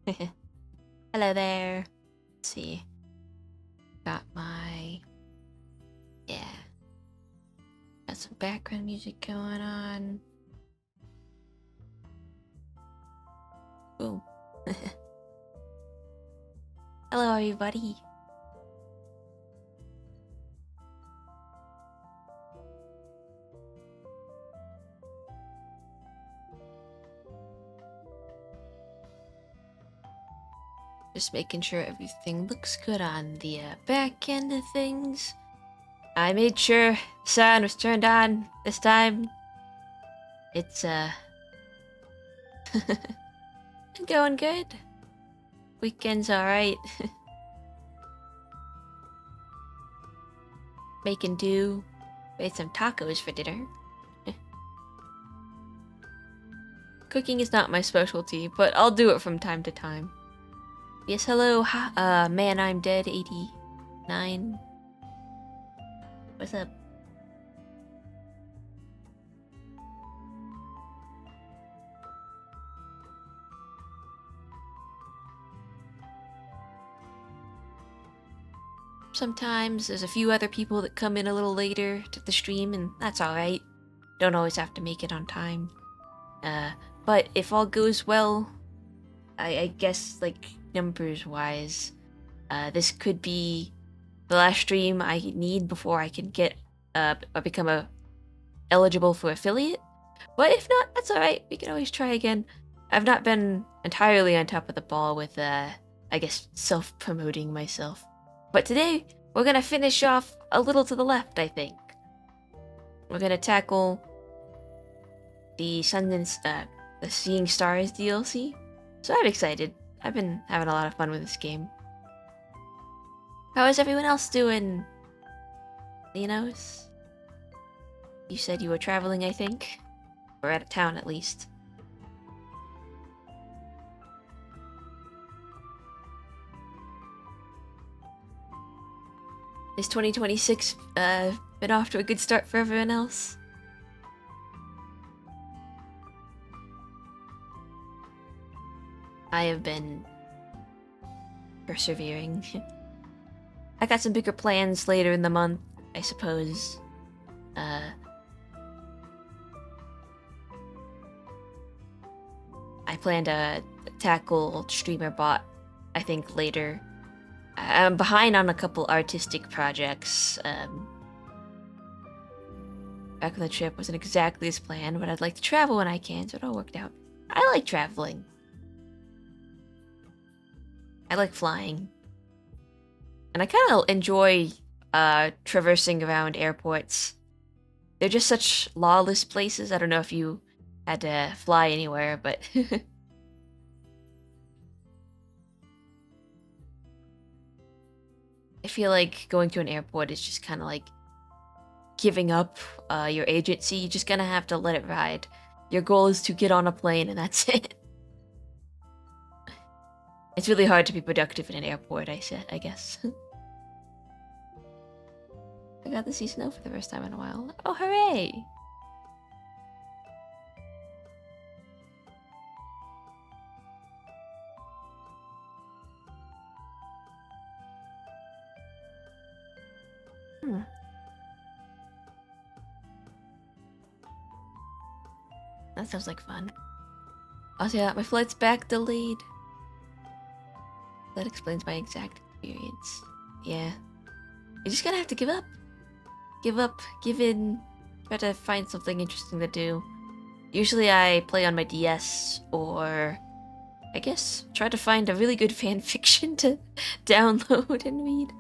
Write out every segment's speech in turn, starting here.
Hello there. Let's see. Got my... Yeah. Got some background music going on. Boom. Hello, everybody. Just making sure everything looks good on the back end of things. I made sure the sound was turned on this time. It's going good. Weekend's alright. Making do. Made some tacos for dinner. Cooking is not my specialty, but I'll do it from time to time. Yes, hello, man, I'm dead, 89. What's up? Sometimes there's a few other people that come in a little later to the stream, and that's alright. Don't always have to make it on time. But if all goes well, I guess, like, numbers-wise, this could be the last stream I need before I can get, become eligible for affiliate. But if not, that's alright. We can always try again. I've not been entirely on top of the ball with, I guess, self-promoting myself. But today, we're gonna finish off a little to the left, I think. We're gonna tackle the the Seeing Stars DLC. So I'm excited. I've been having a lot of fun with this game. How is everyone else doing? Linos? You said you were traveling, I think? Or out of town, at least. Is 2026 been off to a good start for everyone else? I have been persevering. I got some bigger plans later in the month, I suppose. I plan to tackle Streamer Bot, I think, later. I'm behind on a couple artistic projects. Back on the trip wasn't exactly as planned, but I'd like to travel when I can, so it all worked out. I like traveling. I like flying. And I kind of enjoy traversing around airports. They're just such lawless places. I don't know if you had to fly anywhere, but... I feel like going to an airport is just kind of like giving up your agency. You're just gonna have to let it ride. Your goal is to get on a plane and that's it. It's really hard to be productive in an airport, I guess. I got to see snow for the first time in a while. Oh, hooray! That sounds like fun. Also, yeah, my flight's back delayed. That explains my exact experience. Yeah. You're just gonna have to give up. Give up, give in, try to find something interesting to do. Usually I play on my DS, or I guess try to find a really good fan fiction to download and read.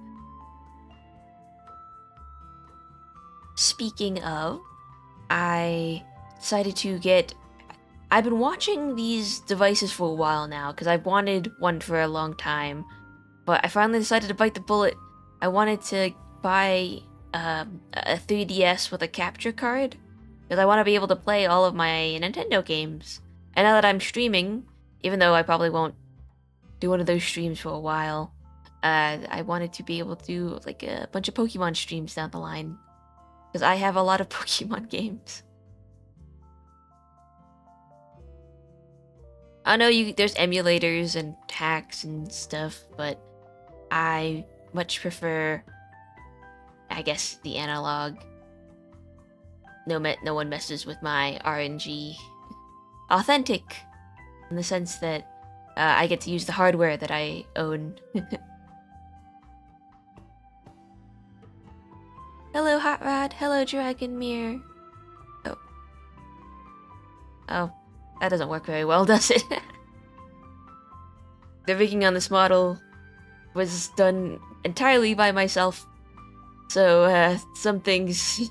Speaking of, I decided to get... I've been watching these devices for a while now, because I've wanted one for a long time. But I finally decided to bite the bullet. I wanted to buy a 3DS with a capture card, because I want to be able to play all of my Nintendo games. And now that I'm streaming, even though I probably won't do one of those streams for a while, I wanted to be able to do like a bunch of Pokemon streams down the line. Because I have a lot of Pokemon games. I know there's emulators and hacks and stuff, but I much prefer, I guess, the analog. No one messes with my RNG. Authentic, in the sense that I get to use the hardware that I own. Hello, Hot Rod. Hello, Dragon Mirror. Oh. Oh, that doesn't work very well, does it? The rigging on this model was done entirely by myself, so some things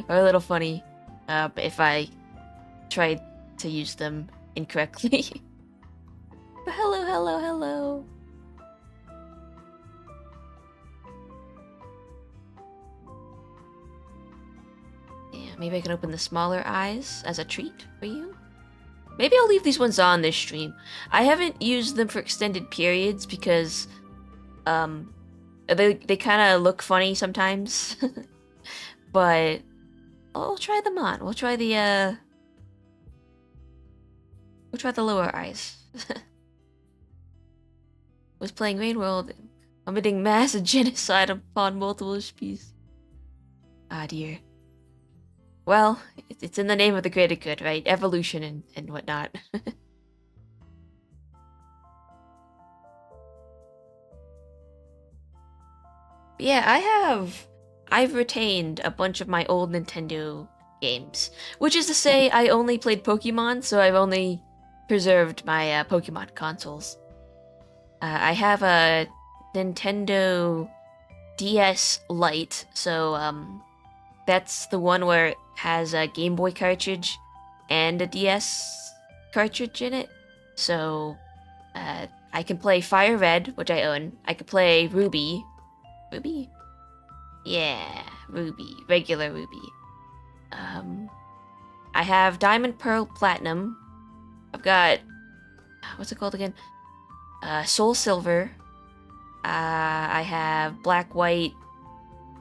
are a little funny if I tried to use them incorrectly. But hello, hello, hello. Yeah, maybe I can open the smaller eyes as a treat for you. Maybe I'll leave these ones on this stream. I haven't used them for extended periods because they kind of look funny sometimes. But we'll try them on. We'll try the lower eyes. Was playing Rain World, committing mass genocide upon multiple species. Ah dear. Well, it's in the name of the greater good, right? Evolution and whatnot. Yeah, I've retained a bunch of my old Nintendo games. Which is to say, I only played Pokemon, so I've only preserved my Pokemon consoles. I have a Nintendo DS Lite, so that's the one where it has a Game Boy cartridge and a DS cartridge in it. So I can play Fire Red, which I own. I could play Ruby. Ruby? Yeah, Ruby. Regular Ruby. I have Diamond, Pearl, Platinum. I've got... what's it called again? Soul Silver. I have Black, White,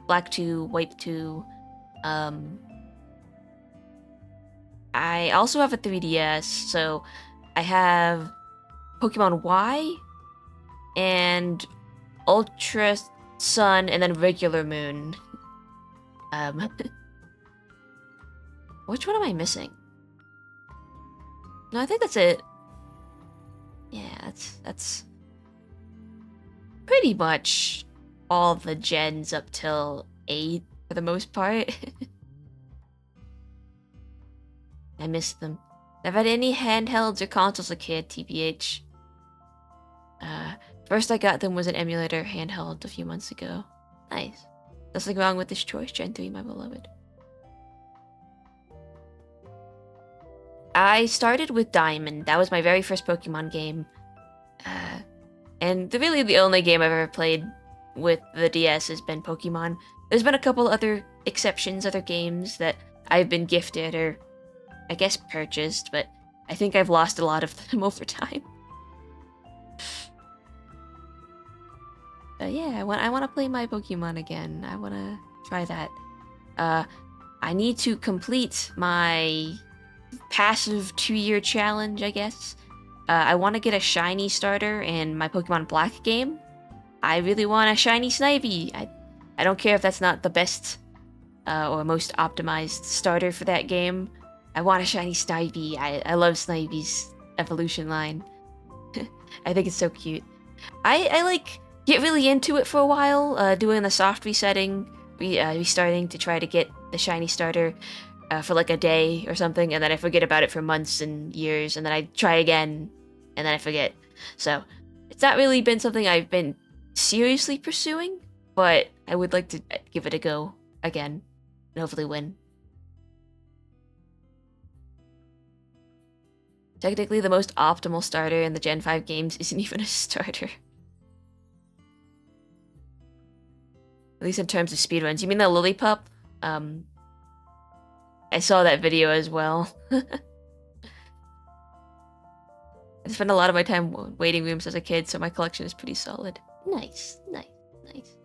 Black 2, White 2. I also have a 3DS, so I have Pokemon Y and Ultra Sun and then regular Moon. Which one am I missing? No, I think that's it. Yeah, that's pretty much all the gens up till 8 for the most part. I miss them. Never had any handhelds or consoles as a kid, TBH. First I got them was an emulator handheld a few months ago. Nice. Nothing wrong with this choice, Gen 3, my beloved. I started with Diamond. That was my very first Pokemon game. And really the only game I've ever played with the DS has been Pokemon. There's been a couple other exceptions, other games that I've bbeen gifted or, I guess, purchased, but I think I've lost a lot of them over time. But yeah, I want to play my Pokemon again. I want to try that. I need to complete my passive 2-year challenge, I guess. I want to get a shiny starter in my Pokemon Black game. I really want a shiny Snivy. I don't care if that's not the best or most optimized starter for that game. I want a shiny Snivy. I love Snivy's evolution line. I think it's so cute. I like get really into it for a while, doing the soft resetting, restarting to try to get the shiny starter for like a day or something, and then I forget about it for months and years, and then I try again, and then I forget. So it's not really been something I've been seriously pursuing, but I would like to give it a go again and hopefully win. Technically, the most optimal starter in the Gen 5 games isn't even a starter. At least in terms of speedruns. You mean the Lillipup? I saw that video as well. I spent a lot of my time waiting rooms as a kid, so my collection is pretty solid. Nice, nice, nice.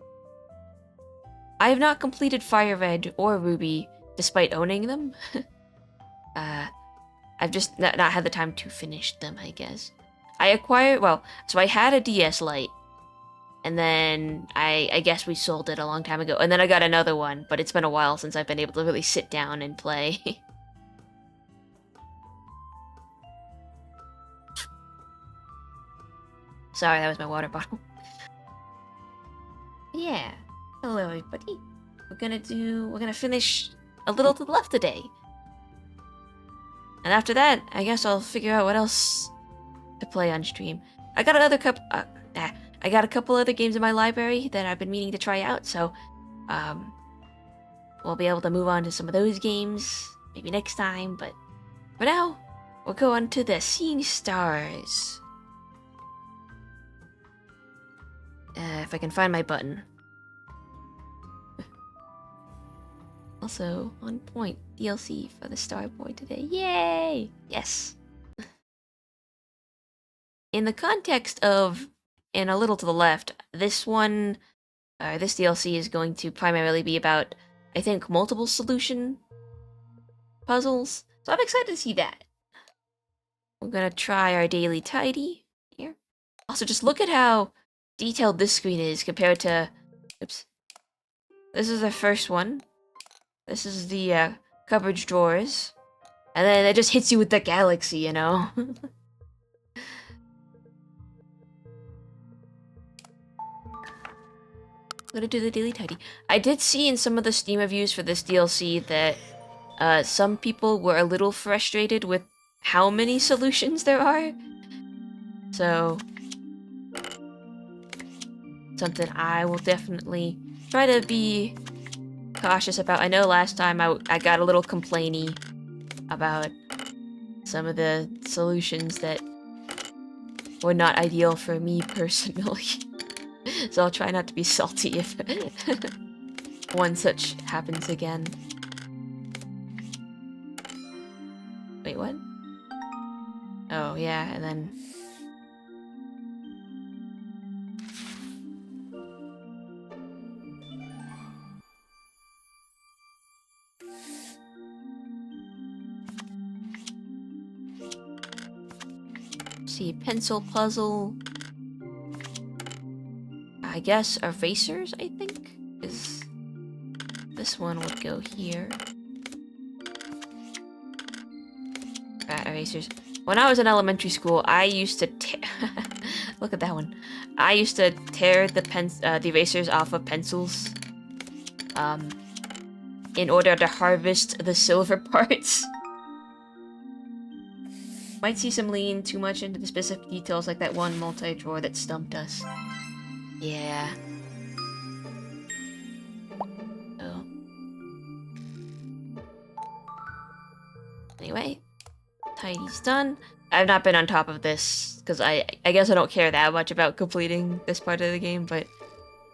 I have not completed Fire Red or Ruby, despite owning them. I've just not had the time to finish them, I guess. I acquired, well, so I had a DS Lite, and then I guess we sold it a long time ago, and then I got another one, but it's been a while since I've been able to really sit down and play. Sorry, that was my water bottle. Yeah. Hello, everybody. We're gonna finish A Little to the Left today. And after that, I guess I'll figure out what else to play on stream. I got a couple other games in my library that I've been meaning to try out, so we'll be able to move on to some of those games maybe next time, but for now, we'll go on to the Seeing Stars. If I can find my button. Also, on point, DLC for the Star Boy today. Yay! Yes! In the context of In A Little to the Left, this DLC is going to primarily be about, I think, multiple solution puzzles. So I'm excited to see that. We're gonna try our daily tidy here. Also, just look at how detailed this screen is compared to... Oops. This is the first one. This is the cupboard drawers. And then it just hits you with the galaxy, you know? I'm gonna do the daily tidy. I did see in some of the Steam reviews for this DLC that some people were a little frustrated with how many solutions there are. So... something I will definitely try to be cautious about. I know last time I got a little complainy about some of the solutions that were not ideal for me personally. So I'll try not to be salty if one such happens again. Wait, what? Oh, yeah, and then... see, pencil puzzle. I guess erasers, I think, is... this one would go here. Erasers. When I was in elementary school, I used to look at that one. I used to tear the erasers off of pencils, in order to harvest the silver parts. Might see some lean too much into the specific details, like that one multi-drawer that stumped us. Yeah. Oh. Anyway, tidy's done. I've not been on top of this because I guess I don't care that much about completing this part of the game, but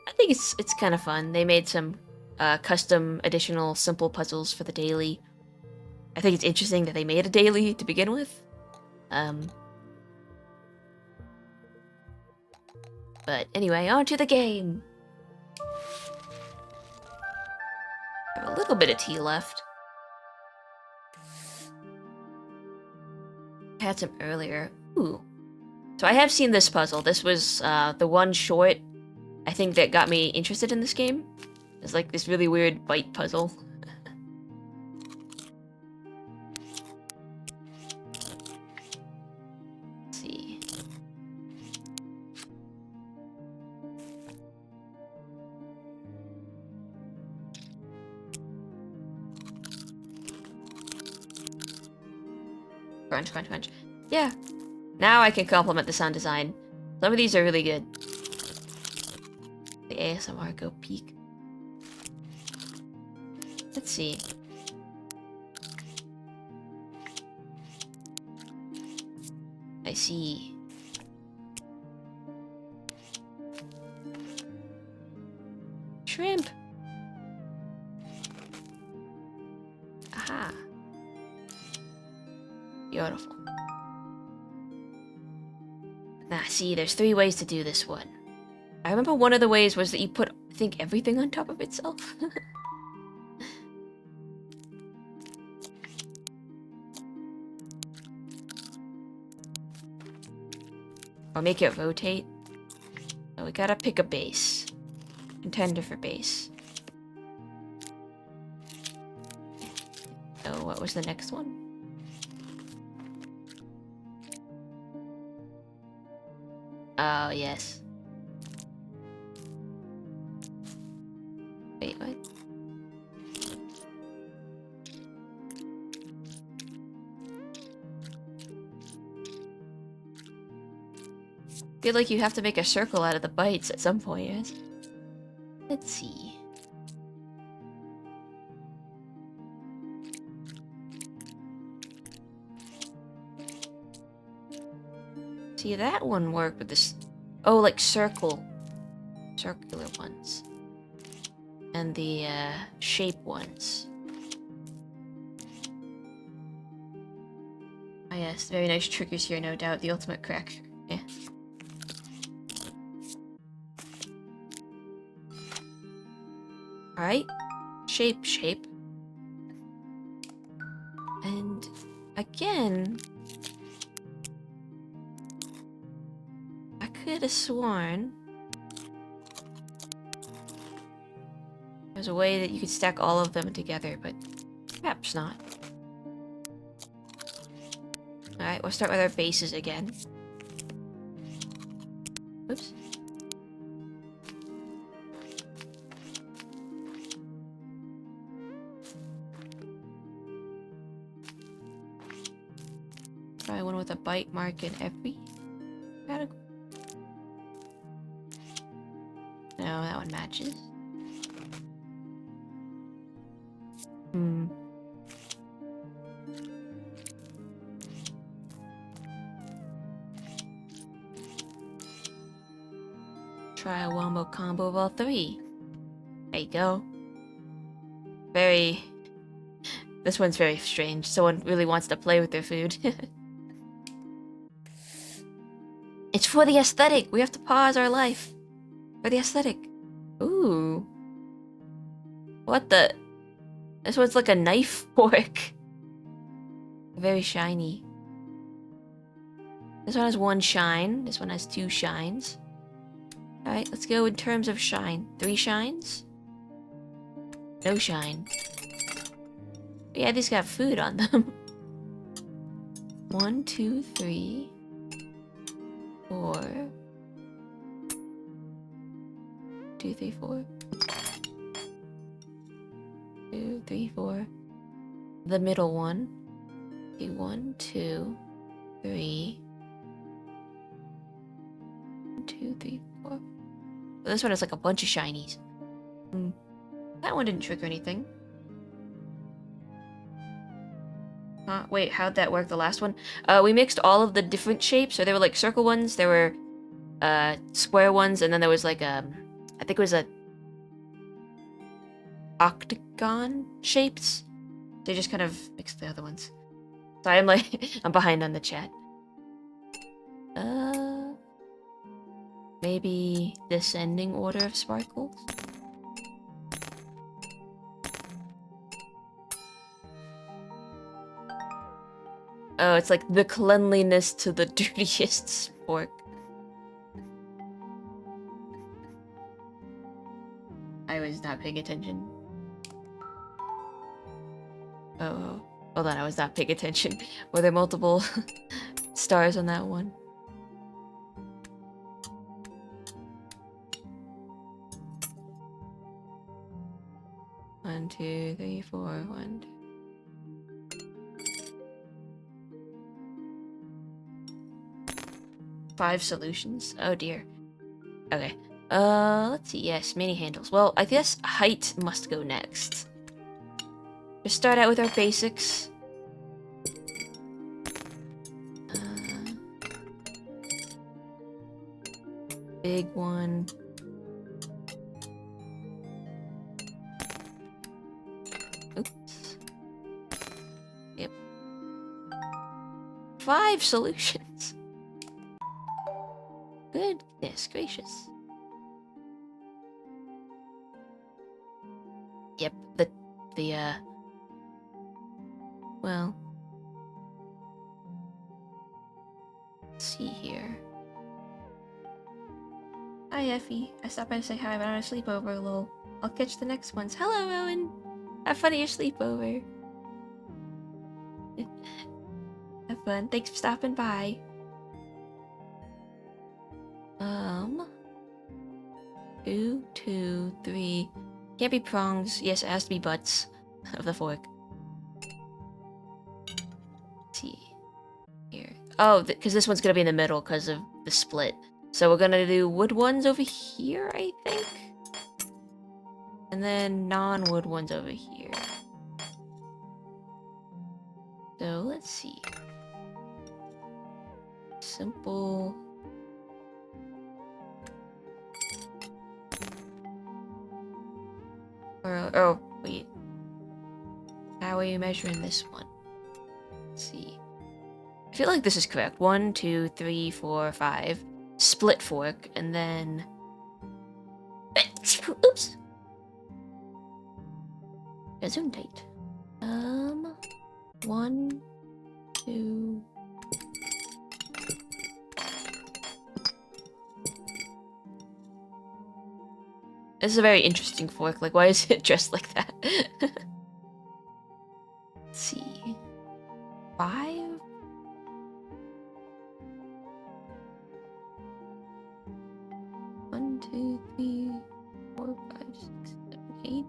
I think it's kind of fun. They made some custom additional simple puzzles for the daily. I think it's interesting that they made a daily to begin with. But anyway, on to the game. I have a little bit of tea left. I had some earlier. Ooh. So I have seen this puzzle. This was the one short, I think, that got me interested in this game. It's like this really weird bite puzzle. Let's see. Crunch, crunch, crunch. Yeah. Now I can compliment the sound design. Some of these are really good. The ASMR go peek. Let's see. I see. Shrimp. Aha. Beautiful. Nah, see, there's 3 ways to do this one. I remember one of the ways was that you put, I think, everything on top of itself. Or make it rotate. So we gotta pick a base. Contender for base. So what was the next one? Oh, yes. Wait, what? Feel like you have to make a circle out of the bytes at some point, yes? Let's see. See, that one worked with this. Oh, like circular ones. And the shape ones. Oh yes, very nice triggers here, no doubt. The ultimate crack. Yeah. Alright. Shape. And again, I could have sworn there's a way that you could stack all of them together, but perhaps not. Alright, we'll start with our bases again. Oops. Try one with a bite mark in every category. No, that one matches. Try a wombo combo of all three. There you go. This one's very strange. Someone really wants to play with their food. It's for the aesthetic. We have to pause our life. For the aesthetic. Ooh. What the? This one's like a knife fork. Very shiny. This one has one shine. This one has two shines. Alright, let's go in terms of shine. 3 shines? No shine. But yeah, these got food on them. 1, 2, 3, 4. 2, 3, 4. 2, 3, 4. The middle one. 1, 2, 3. 1, 2, 3, 4. This one has like a bunch of shinies. That one didn't trigger anything. Wait, how'd that work, the last one? We mixed all of the different shapes. So there were like circle ones, there were square ones, and then there was like I think it was a octagon shapes. They just kind of mixed the other ones. So I'm like, I'm behind on the chat. Maybe descending order of sparkles? Oh, it's like the cleanliness to the dirtiest sport. I was not paying attention. Oh, hold on, I was not paying attention. Were there multiple stars on that one? One, 2, 3, 4, 1, 2. Five solutions? Oh dear. Okay. Let's see. Yes, mini handles. Well, I guess height must go next. Just start out with our basics. Big one. Oops. Yep. 5 solutions. Goodness gracious. Yep, well, let's see here. Hi, Effie. I stopped by to say hi, but I'm on a sleepover, lol. I'll catch the next ones. Hello, Owen. Have fun at your sleepover. Have fun. Thanks for stopping by. 2, 2, 3. Can't be prongs. Yes, it has to be butts of the fork. Let's see. Here. Oh, because this one's gonna be in the middle because of the split. So we're gonna do wood ones over here, I think. And then non-wood ones over here. So let's see. Simple. Or, oh, wait. How are you measuring this one? Let's see. I feel like this is correct. 1, 2, 3, 4, 5. Split fork, and then... Oops! Gesundheit. 1, 2... This is a very interesting fork. Like, why is it dressed like that? Let's see. 5? One, 2, 3, 4, 5, 6, 7, 8.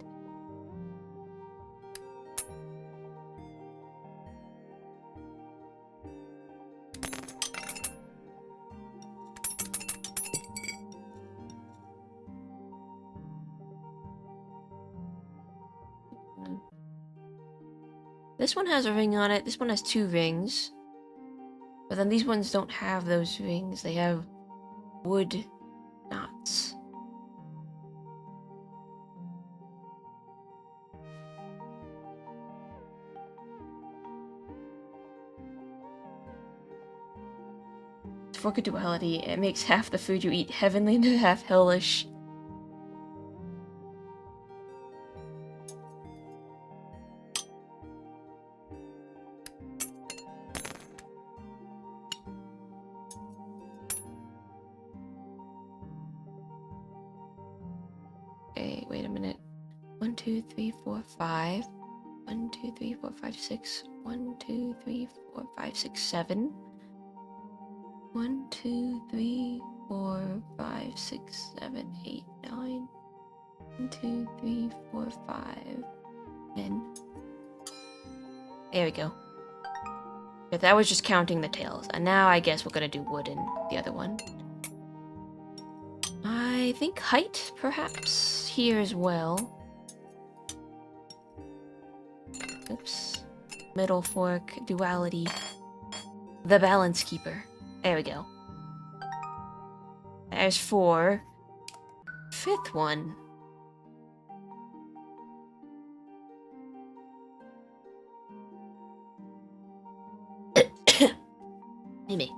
This one has a ring on it. This one has 2 rings. But then these ones don't have those rings. They have wood knots. Fork of duality. It makes half the food you eat heavenly and half hellish. Okay, wait a minute. 1, 2, 3, 4, 5. 1, 2, 3, 4, 5, 6. 1, 2, 3, 4, 5, 6, 7. 1, 2, 3, 4, 5, 6, 7, 8, 9. 1, 2, 3, 4, 5, 10. There we go. But that was just counting the tails. And now I guess we're gonna do wood in the other one. I think height, perhaps, here as well. Oops. Middle fork, duality. The balance keeper. There we go. There's 4. 5th one. Maybe.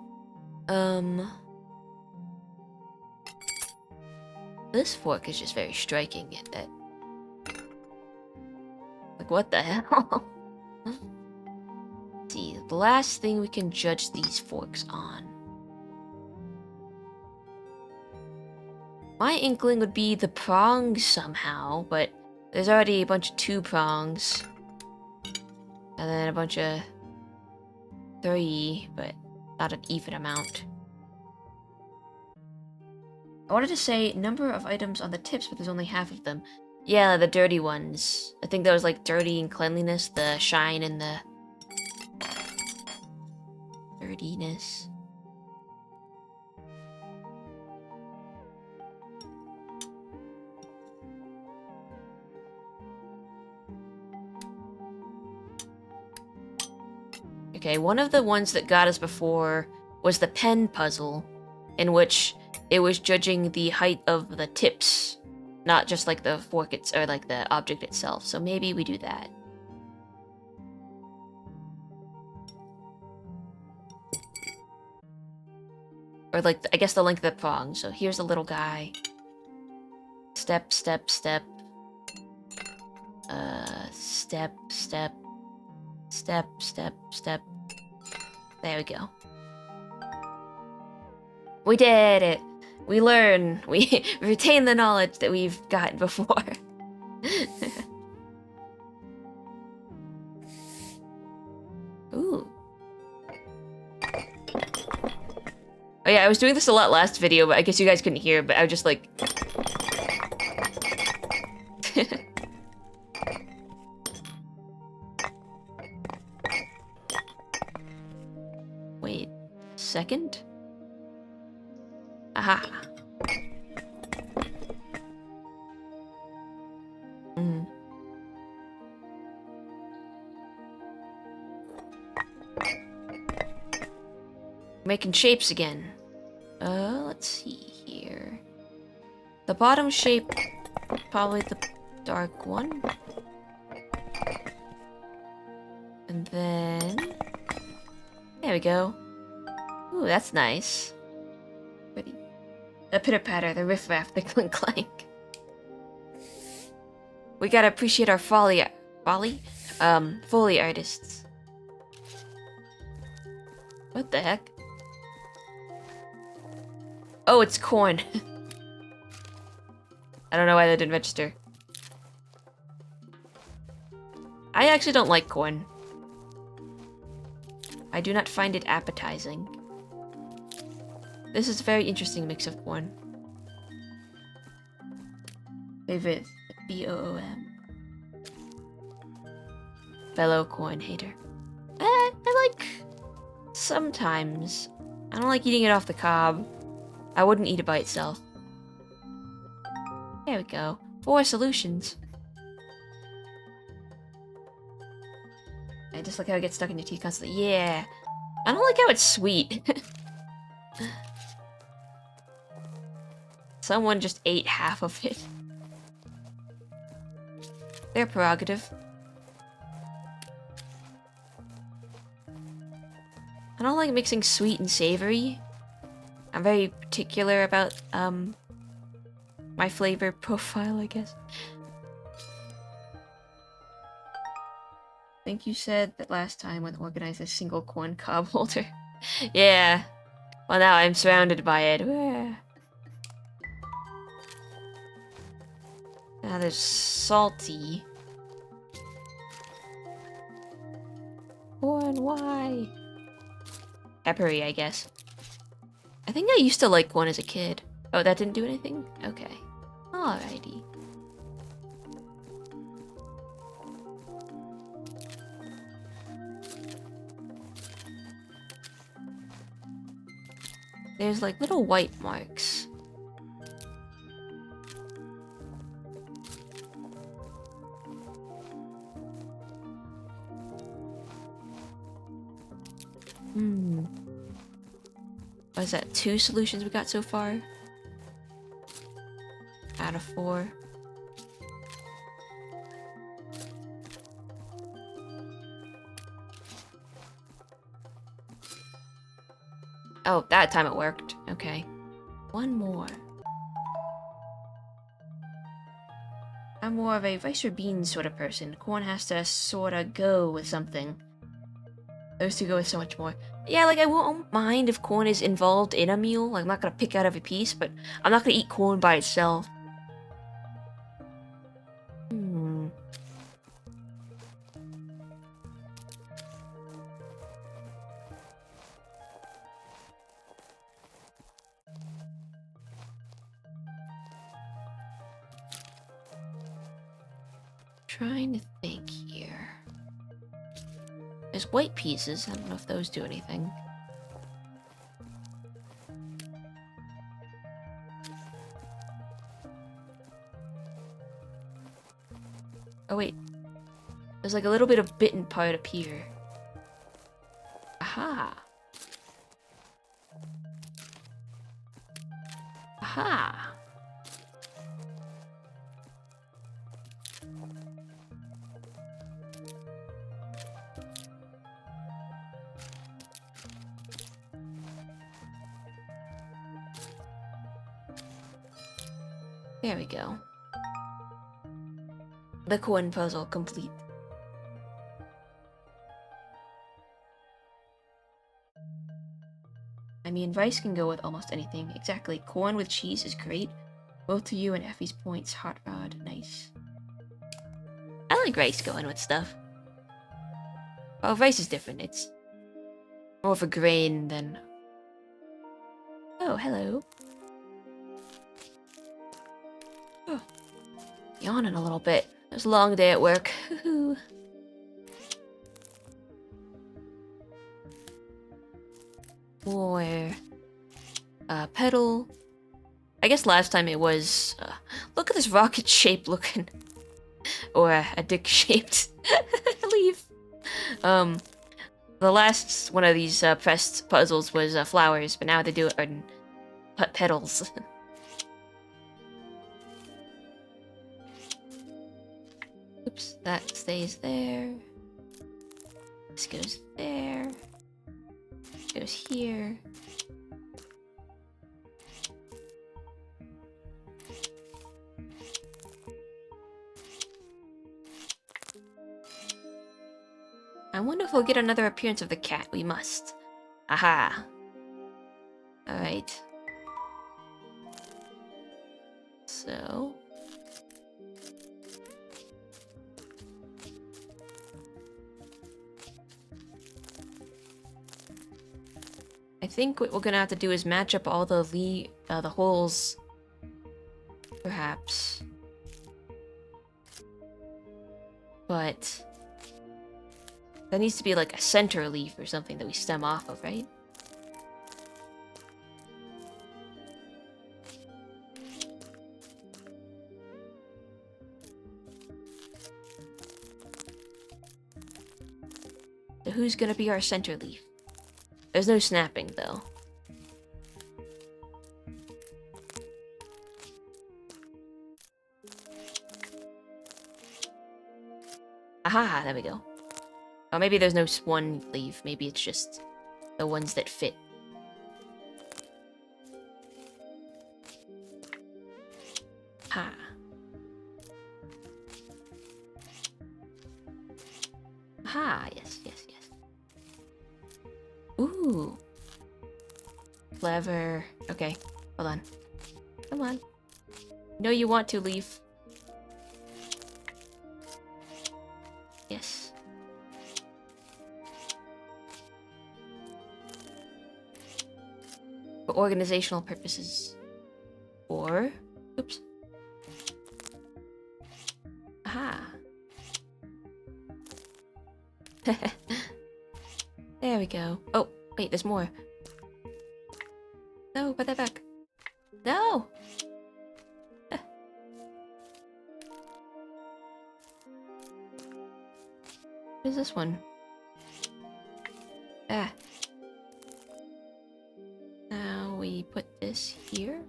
This fork is just very striking in that. Like, what the hell? Let's see, the last thing we can judge these forks on. My inkling would be the prongs somehow, but there's already a bunch of 2 prongs. And then a bunch of 3, but not an even amount. I wanted to say number of items on the tips, but there's only half of them. Yeah, the dirty ones. I think that was like dirty and cleanliness, the shine and the dirtiness. Okay, one of the ones that got us before was the pen puzzle, in which it was judging the height of the tips, not just like the fork or like the object itself. So maybe we do that. Or like, I guess the length of the prong. So here's a little guy. Step, step, step. Step, step. Step, step, step. There we go. We did it! We learn. We retain the knowledge that we've gotten before. Ooh. Oh yeah, I was doing this a lot last video, but I guess you guys couldn't hear, but I was just like... Wait, second? Aha. Mm. Making shapes again. Let's see here. The bottom shape, probably the dark one. And then... There we go. Ooh, that's nice. Pretty. The pitter-patter, the riff-raff, the clink-clank. We gotta appreciate our Foley artists. What the heck? Oh, it's corn. I don't know why that didn't register. I actually don't like corn. I do not find it appetizing. This is a very interesting mix of corn. Favorite BOOM. Fellow corn hater. I like sometimes. I don't like eating it off the cob. I wouldn't eat it by itself. There we go. 4 solutions. I just like how it gets stuck in your teeth constantly. Yeah. I don't like how it's sweet. Someone just ate half of it. Their prerogative. I don't like mixing sweet and savory. I'm very particular about, my flavor profile, I guess. I think you said that last time when organized a single corn cob holder. Yeah. Well, now I'm surrounded by it. Now there's salty. Corn, why? Peppery, I guess. I think I used to like corn as a kid. Oh, that didn't do anything? Okay. Alrighty. There's like little white marks. What is that? 2 solutions we got so far? Out of 4. Oh, that time it worked. Okay. 1 more. I'm more of a rice or beans sort of person. Corn has to sorta go with something. Those 2 go with so much more. Yeah, like I won't mind if corn is involved in a meal. Like, I'm not gonna pick out every piece, but I'm not gonna eat corn by itself. Trying to think here. There's white pieces. I don't know if those do anything. Oh wait. There's like a little bit of bitten part up here. Aha. Aha. There we go. The corn puzzle complete. I mean, rice can go with almost anything. Exactly. Corn with cheese is great. Both to you and Effie's points. Hot rod. Nice. I like rice going with stuff. Well, rice is different. It's more of a grain than... Oh, hello. Oh. Yawning a little bit. It was a long day at work. More... pedal. I guess last time it was... look at this rocket shape looking... or a dick-shaped leaf. The last one of these pressed puzzles was flowers, but now they do it in petals. Oops, that stays there. This goes there. Goes here. I wonder if we'll get another appearance of the cat. We must. Aha. Alright. So... I think what we're gonna have to do is match up all the holes. Perhaps. But... there needs to be like a center leaf or something that we stem off of, right? So who's gonna be our center leaf? There's no snapping, though. Aha, there we go. Or maybe there's no one leaf. Maybe it's just the ones that fit. Ha. Aha, yes, yes, yes. Ooh. Clever. Okay, hold on. Come on. No, you want to leave. Yes. For organizational purposes. Or... oops. Aha. There we go. Oh, wait, there's more. No, put that back. No! What is this one? Ah. Now we put this here.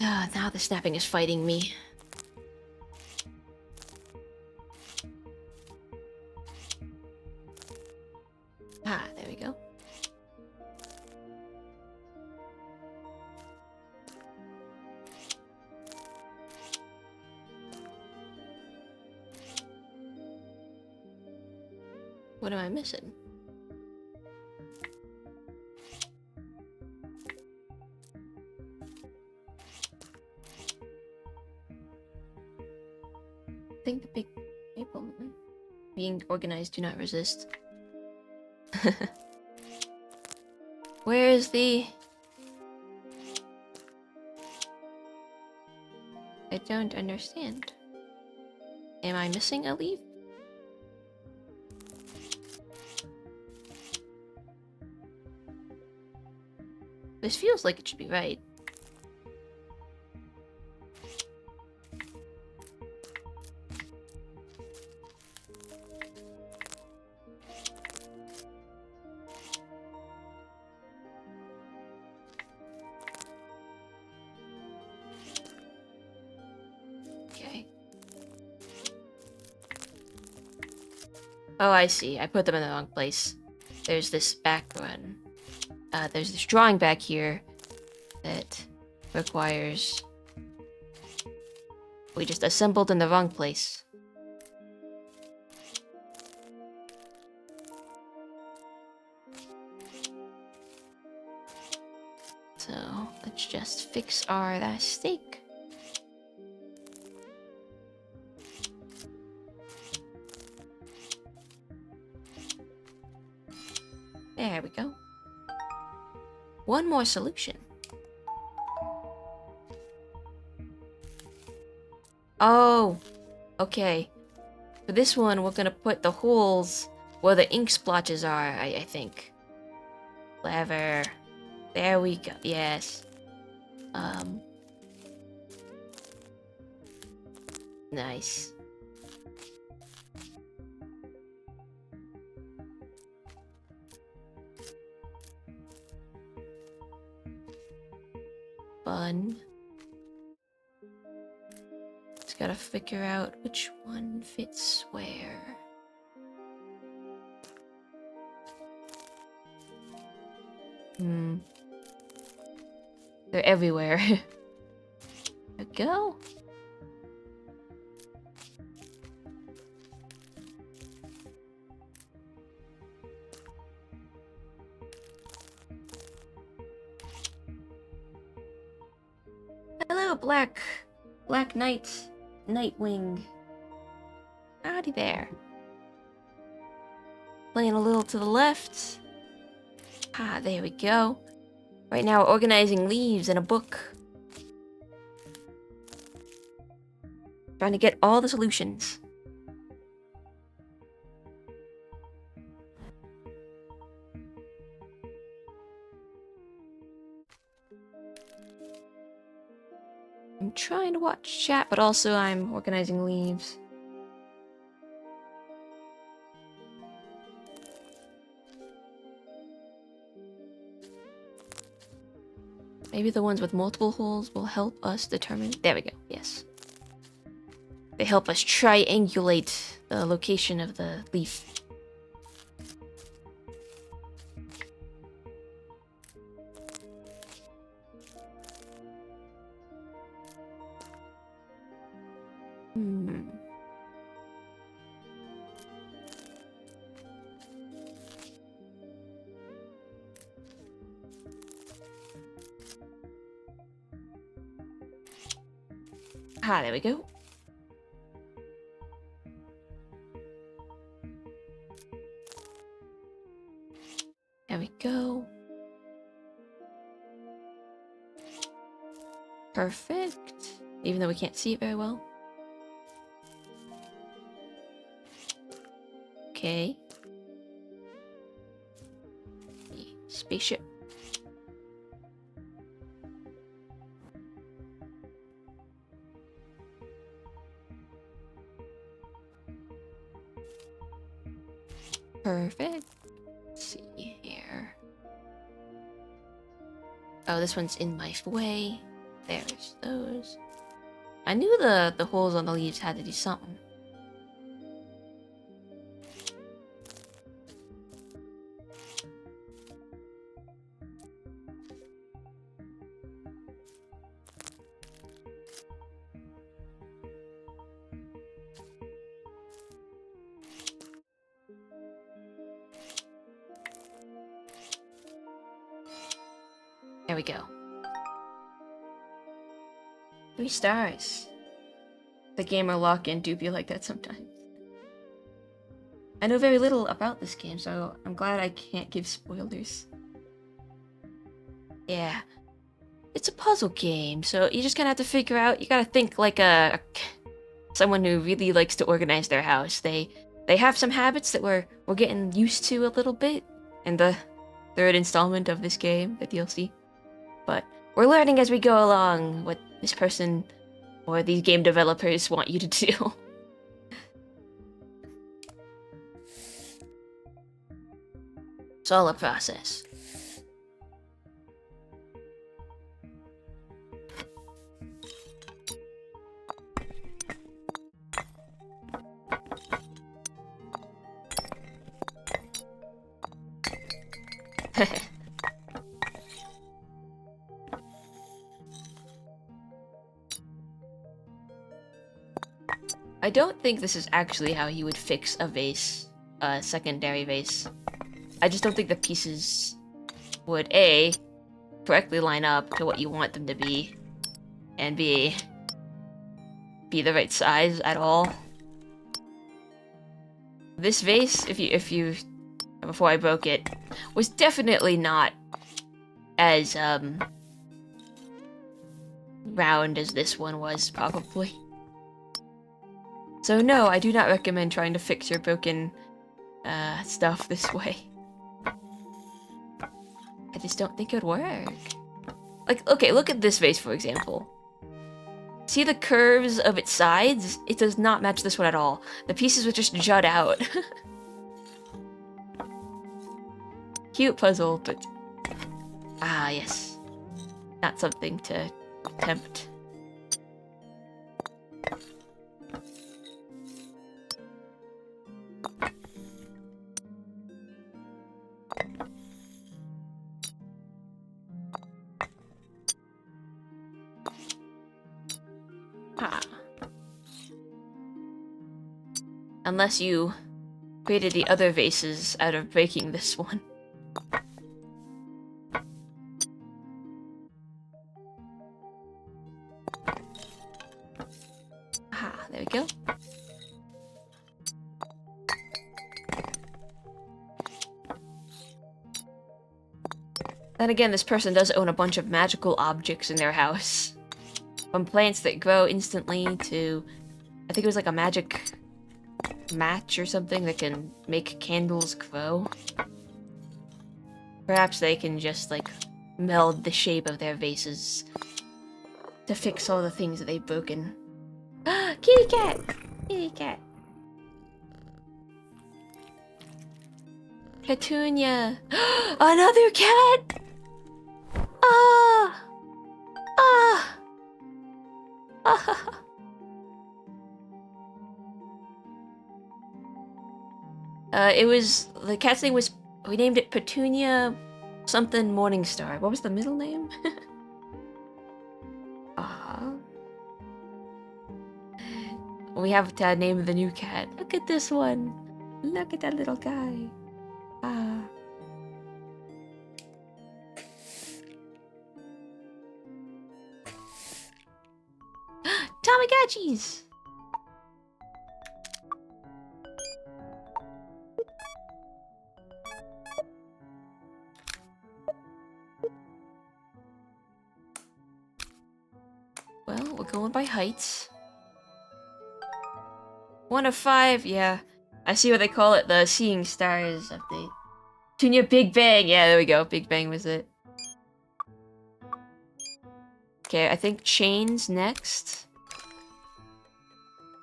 Ah, now the snapping is fighting me. Ah, there we go. What am I missing? I think the big maple being organized, do not resist. Where is the... I don't understand. Am I missing a leaf? This feels like it should be right. Okay. Oh, I see. I put them in the wrong place. There's this back run. There's this drawing back here that requires... we just assembled in the wrong place. let's just fix our that steak. There we go. One more solution. Oh, okay. For this one, we're gonna put the holes where the ink splotches are, I think. Clever. There we go. Yes. Nice. Fun. Just gotta figure out which one fits where. They're everywhere. There we go. Hello, Black Knight, Nightwing. Howdy there. Playing a little to the left. Ah, there we go. Right now we're organizing leaves in a book. Trying to get all the solutions. I'm trying to watch chat, but also I'm organizing leaves. Maybe the ones with multiple holes will help us determine... There we go, yes. They help us triangulate the location of the leaf. Ah, there we go. There we go. Perfect. Even though we can't see it very well. Okay. Spaceship. Perfect. Let's see here. Oh, this one's in my way. There's those. I knew the holes on the leaves had to do something. There we go. 3 stars. The gamer lock-in do be like that sometimes. I know very little about this game, so I'm glad I can't give spoilers. Yeah. It's a puzzle game, so you just kind of have to figure out, you gotta think like someone who really likes to organize their house. They have some habits that we're getting used to a little bit in the 3rd installment of this game, the DLC. But we're learning as we go along what this person or these game developers want you to do. It's all a process. I don't think this is actually how you would fix a vase, a secondary vase. I just don't think the pieces would A, correctly line up to what you want them to be, and be the right size at all. This vase, if you before I broke it, was definitely not as round as this one was, probably. So no, I do not recommend trying to fix your broken stuff this way. I just don't think it would work. Like, okay, look at this vase, for example. See the curves of its sides? It does not match this one at all. The pieces would just jut out. Cute puzzle, but... Ah, yes. Not something to tempt. Ah. Unless you created the other vases out of breaking this one. Ah, there we go. Then again, this person does own a bunch of magical objects in their house. From plants that grow instantly to... I think it was like a magic match or something that can make candles grow. Perhaps they can just, like, meld the shape of their vases to fix all the things that they've broken. Kitty cat! Kitty cat! Petunia! Another cat! Ah! Ah! Ah! It was... The cat's name was... We named it Petunia something Morningstar. What was the middle name? We have to name the new cat. Look at this one. Look at that little guy. Ah. Tamagotchis! Well, we're going by heights. 1 of 5, yeah. I see what they call it, the Seeing Stars update. Junior Big Bang! Yeah, there we go. Big Bang was it. Okay, I think chains next.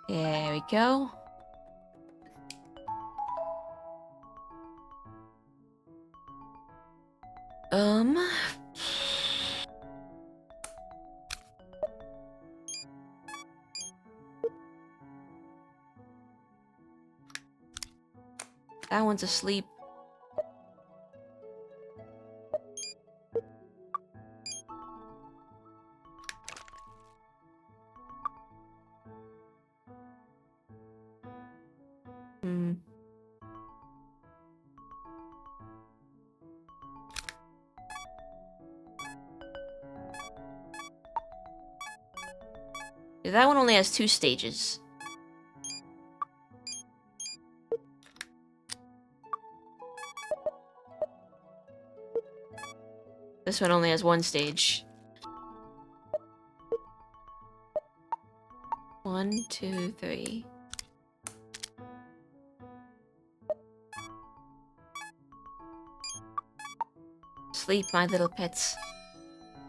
There we go. That one's asleep. That one only has 2 stages. This one only has 1 stage. 1, 2, 3. Sleep, my little pets.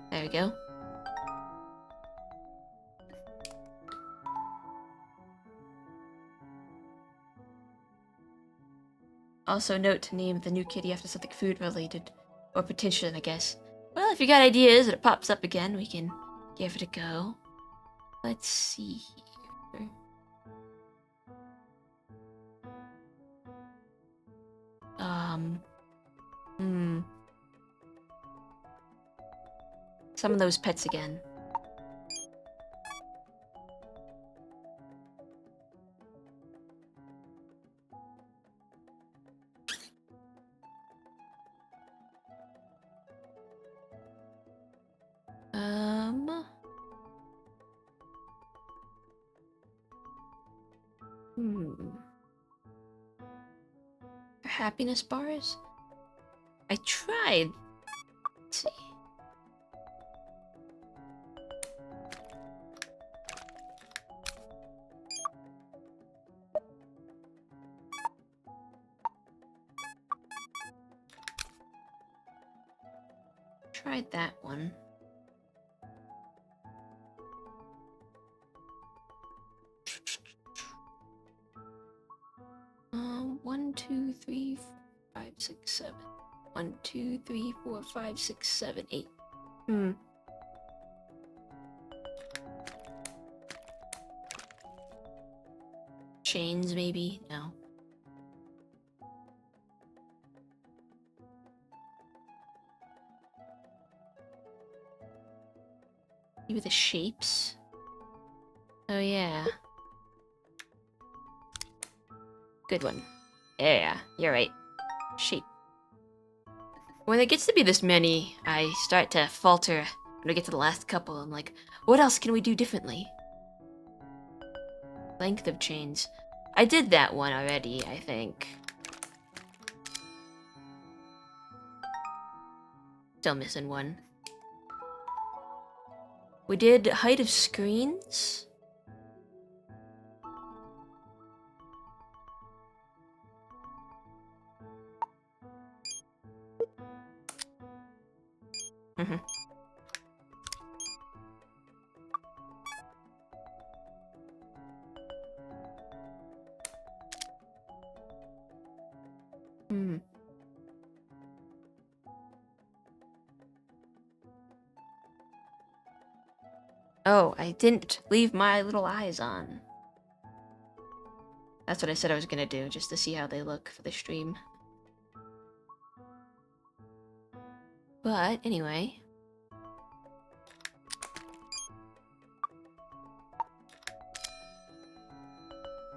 There we go. Also note to name the new kitty after something food related. Or petition, I guess. Well, if you got ideas and it pops up again, we can give it a go. Let's see here. Some of those pets again. Happiness bars? I tried. Let's see. Tried that one. One, two, three, four, 5, 6, 7. 1, 2, 3, 4, 5, 6, 7, 8. Chains, maybe? No. Maybe the shapes? Oh, yeah. Good one. Yeah, you're right. Shape. When it gets to be this many, I start to falter. When I get to the last couple, I'm like, what else can we do differently? Length of chains. I did that one already, I think. Still missing one. We did height of screens. Oh, I didn't leave my little eyes on. That's what I said I was gonna do, just to see how they look for the stream. But, anyway.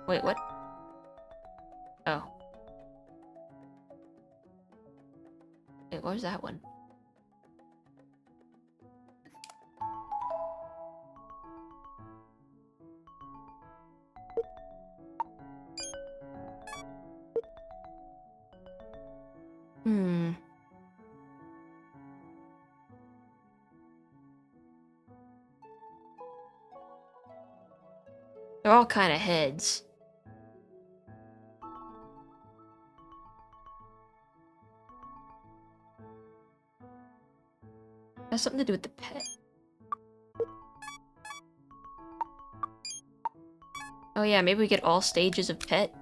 Wait, what? Oh. Wait, what was that one? They're all kind of heads. Has something to do with the pet. Oh yeah, maybe we get all stages of pet.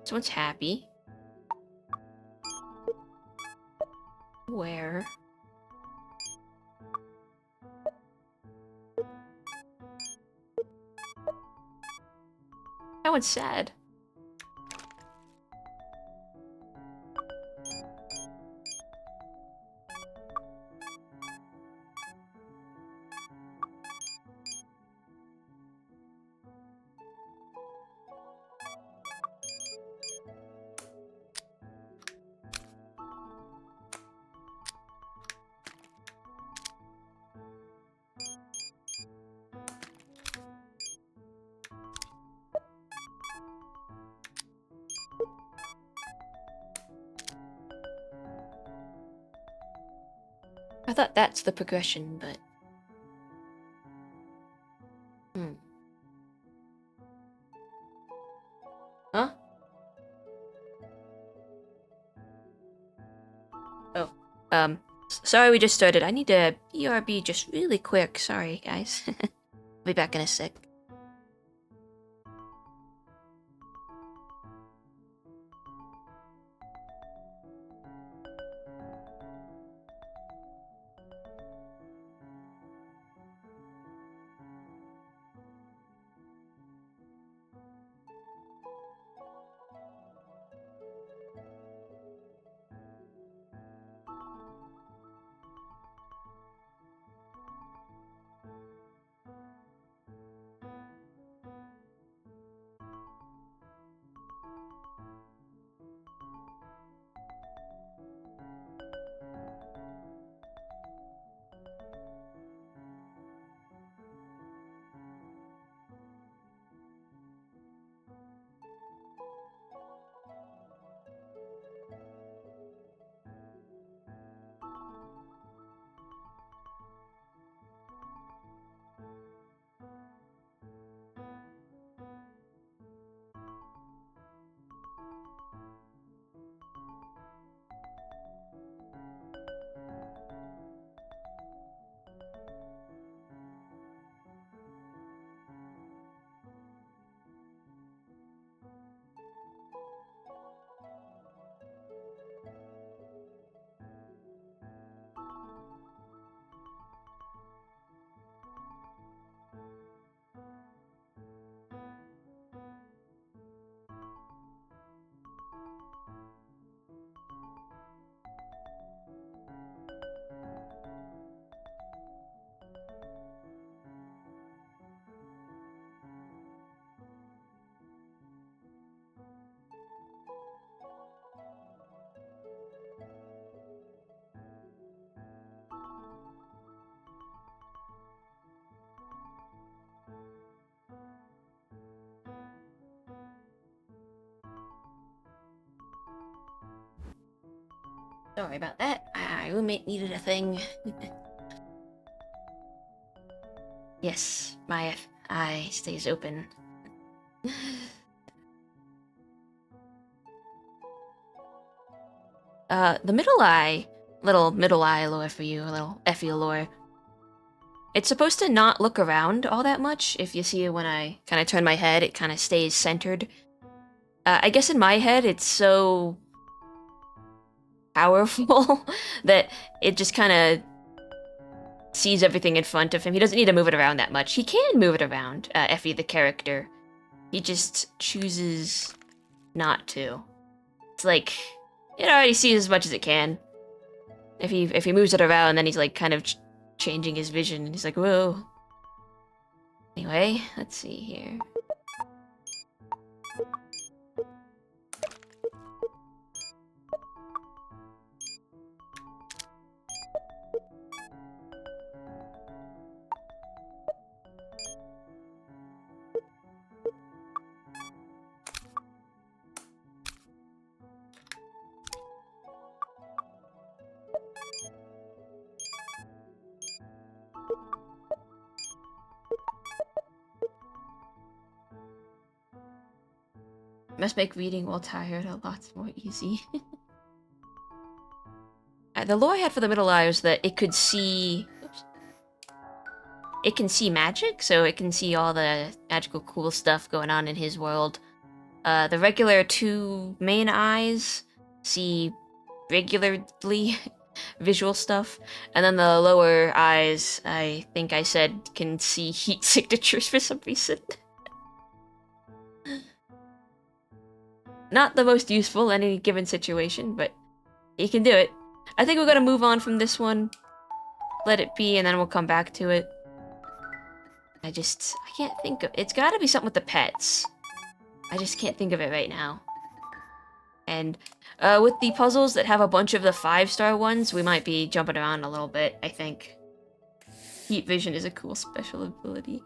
This one's happy. Where? That one's sad. I thought that's the progression, but... Huh? Oh. Sorry we just started. I need to BRB just really quick. Sorry, guys. I'll be back in a sec. Sorry about that. My roommate needed a thing. Yes, my eye stays open. The middle eye, little middle eye lore for you, a little Effie lore. It's supposed to not look around all that much. If you see it when I kind of turn my head, it kind of stays centered. I guess in my head, it's so powerful that it just kind of sees everything in front of him. He doesn't need to move it around that much. He can move it around, Effie the character. He just chooses not to. It's like, it already sees as much as it can. If he moves it around, then he's like kind of changing his vision, and he's like, whoa. Anyway, let's see here. Must make reading while tired a lot more easy. The lore I had for the middle eye was that it could see... Oops. It can see magic, so it can see all the magical cool stuff going on in his world. The regular two main eyes see regularly visual stuff, and then the lower eyes, I think I said, can see heat signatures for some reason. Not the most useful in any given situation, but he can do it. I think we're gonna move on from this one. Let it be, and then we'll come back to it. I can't think of... It's gotta be something with the pets. I just can't think of it right now. And with the puzzles that have a bunch of the 5-star ones, we might be jumping around a little bit, I think. Heat vision is a cool special ability.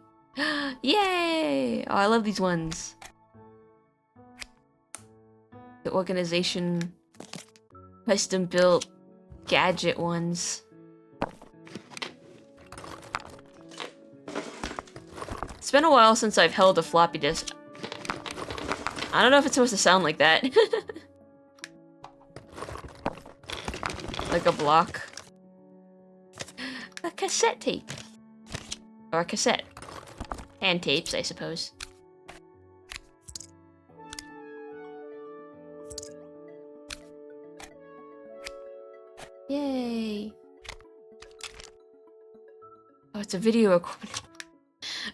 Yay! Oh, I love these ones. The organization, custom built gadget ones. It's been a while since I've held a floppy disk. I don't know if it's supposed to sound like that. Like a block. A cassette tape. Or a cassette. And tapes, I suppose. Yay! Oh, it's a video recorder.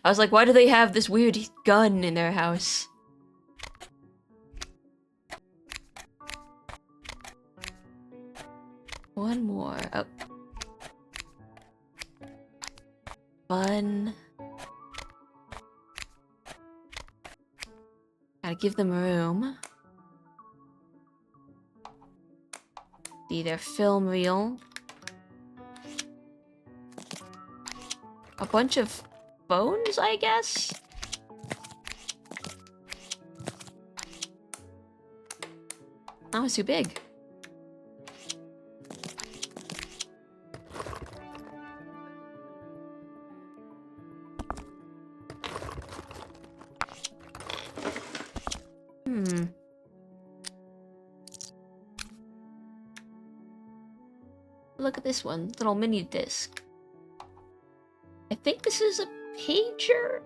I was like, why do they have this weird gun in their house? One more. Oh. Fun. Gotta give them room. See their film reel. A bunch of phones, I guess? That was too big. Look at this one, little mini disc. I think this is a pager?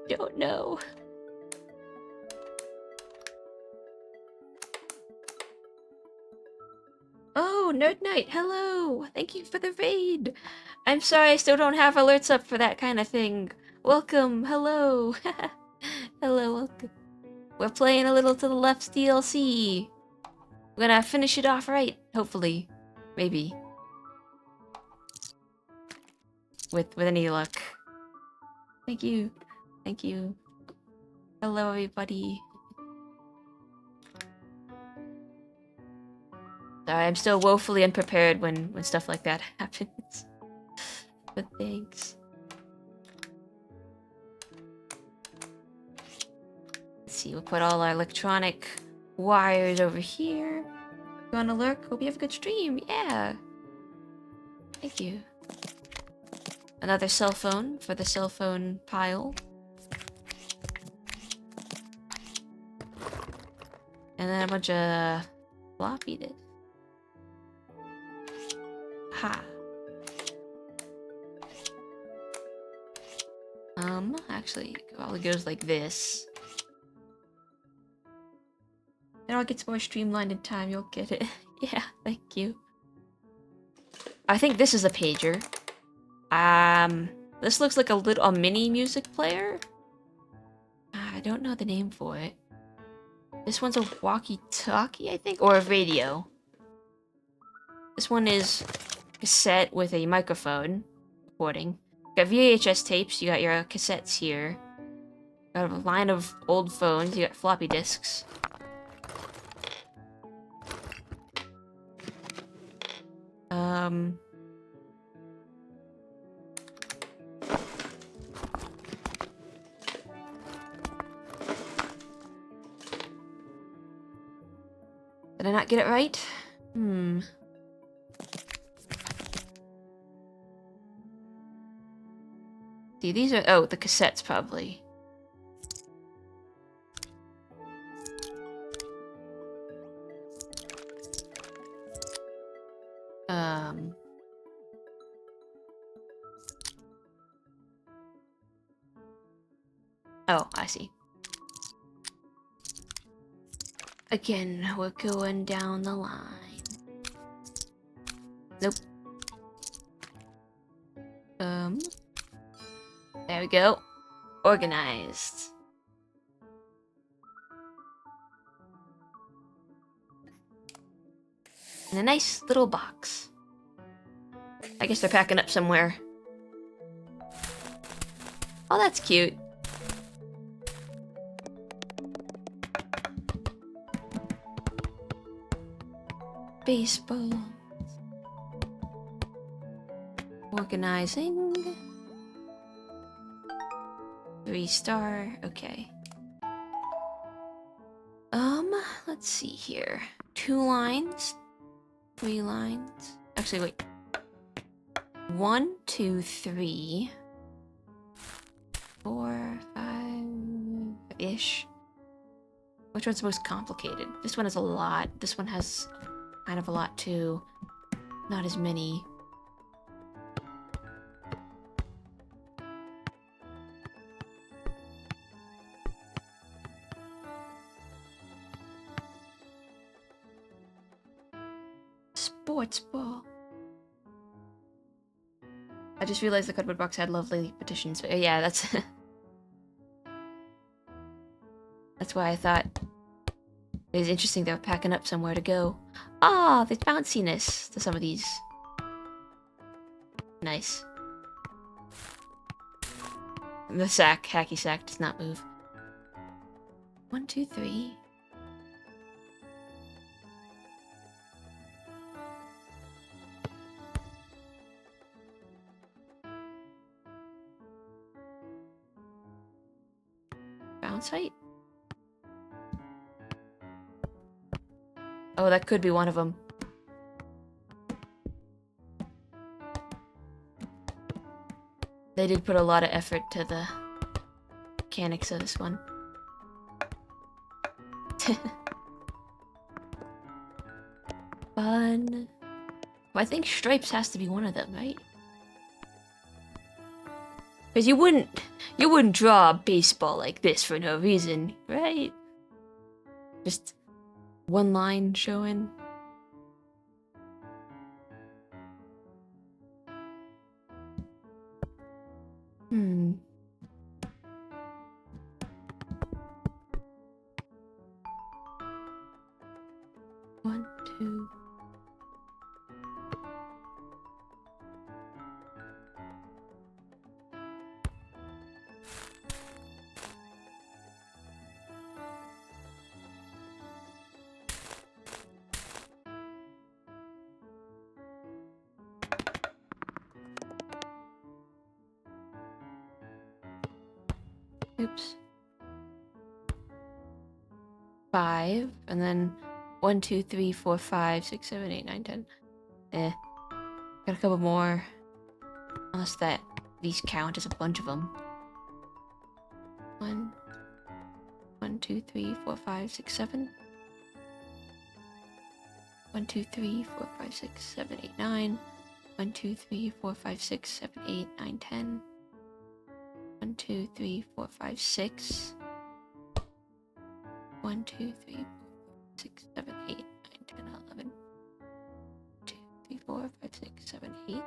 Don't know. Oh, Nerd Knight, hello! Thank you for the raid! I'm sorry I still don't have alerts up for that kind of thing. Welcome, hello! Hello, welcome. We're playing a little to the left's DLC. We're gonna finish it off right, hopefully. Maybe. With any luck. Thank you. Thank you. Hello, everybody. Sorry, I'm still woefully unprepared when stuff like that happens. But thanks. Let's see, we'll put all our electronic wires over here. You wanna lurk? Hope you have a good stream. Yeah. Thank you. Another cell phone for the cell phone pile. And then a bunch of floppy disk. Ha. Actually, it probably goes like this. It all gets more streamlined in time, you'll get it. Yeah, thank you. I think this is a pager. This looks like a mini music player. I don't know the name for it. This one's a walkie-talkie, I think, or a radio. This one is a cassette with a microphone recording. You got VHS tapes, you got your cassettes here. You got a line of old phones, you got floppy disks. Did I not get it right? See, these are... Oh, the cassettes, probably. Oh, I see. Again, we're going down the line. Nope. There we go. Organized. In a nice little box. I guess they're packing up somewhere. Oh, that's cute. Baseball. Organizing. 3-star. Okay. Let's see here. 2 lines. 3 lines. Actually, wait. 1, 2, 3. 4, 5-ish. Which one's the most complicated? This one has a lot. This one has kind of a lot too. Not as many. Sports ball. I just realized the cardboard box had lovely petitions. But yeah, that's that's why I thought it was interesting they were packing up somewhere to go. Ah, there's bounciness to some of these. Nice. The sack, hacky sack, does not move. 1, 2, 3. Bounce height? Oh, that could be one of them. They did put a lot of effort to the mechanics of this one. Fun. Well, I think stripes has to be one of them, right? Because you wouldn't draw a baseball like this for no reason, right? Just one line showing. One, two. Oops. 5, and then 1, 2, 3, 4, 5, 6, 7, 8, 9, 10. Got a couple more. Unless these count as a bunch of them. 1, 2, 3, 4, 5, 6, 7. 1, 2, 3, 4, 5, 6, 7, 8, 9. 1, 2, 3, 4, 5, 6, 7, 8, 9, 10. 1, 2, 3, 4, 5, 6. 1, 2, 3, 4, 6, 7, 8, 9, 10, 11. 2, 3, 4, 5, 6, 7, 8.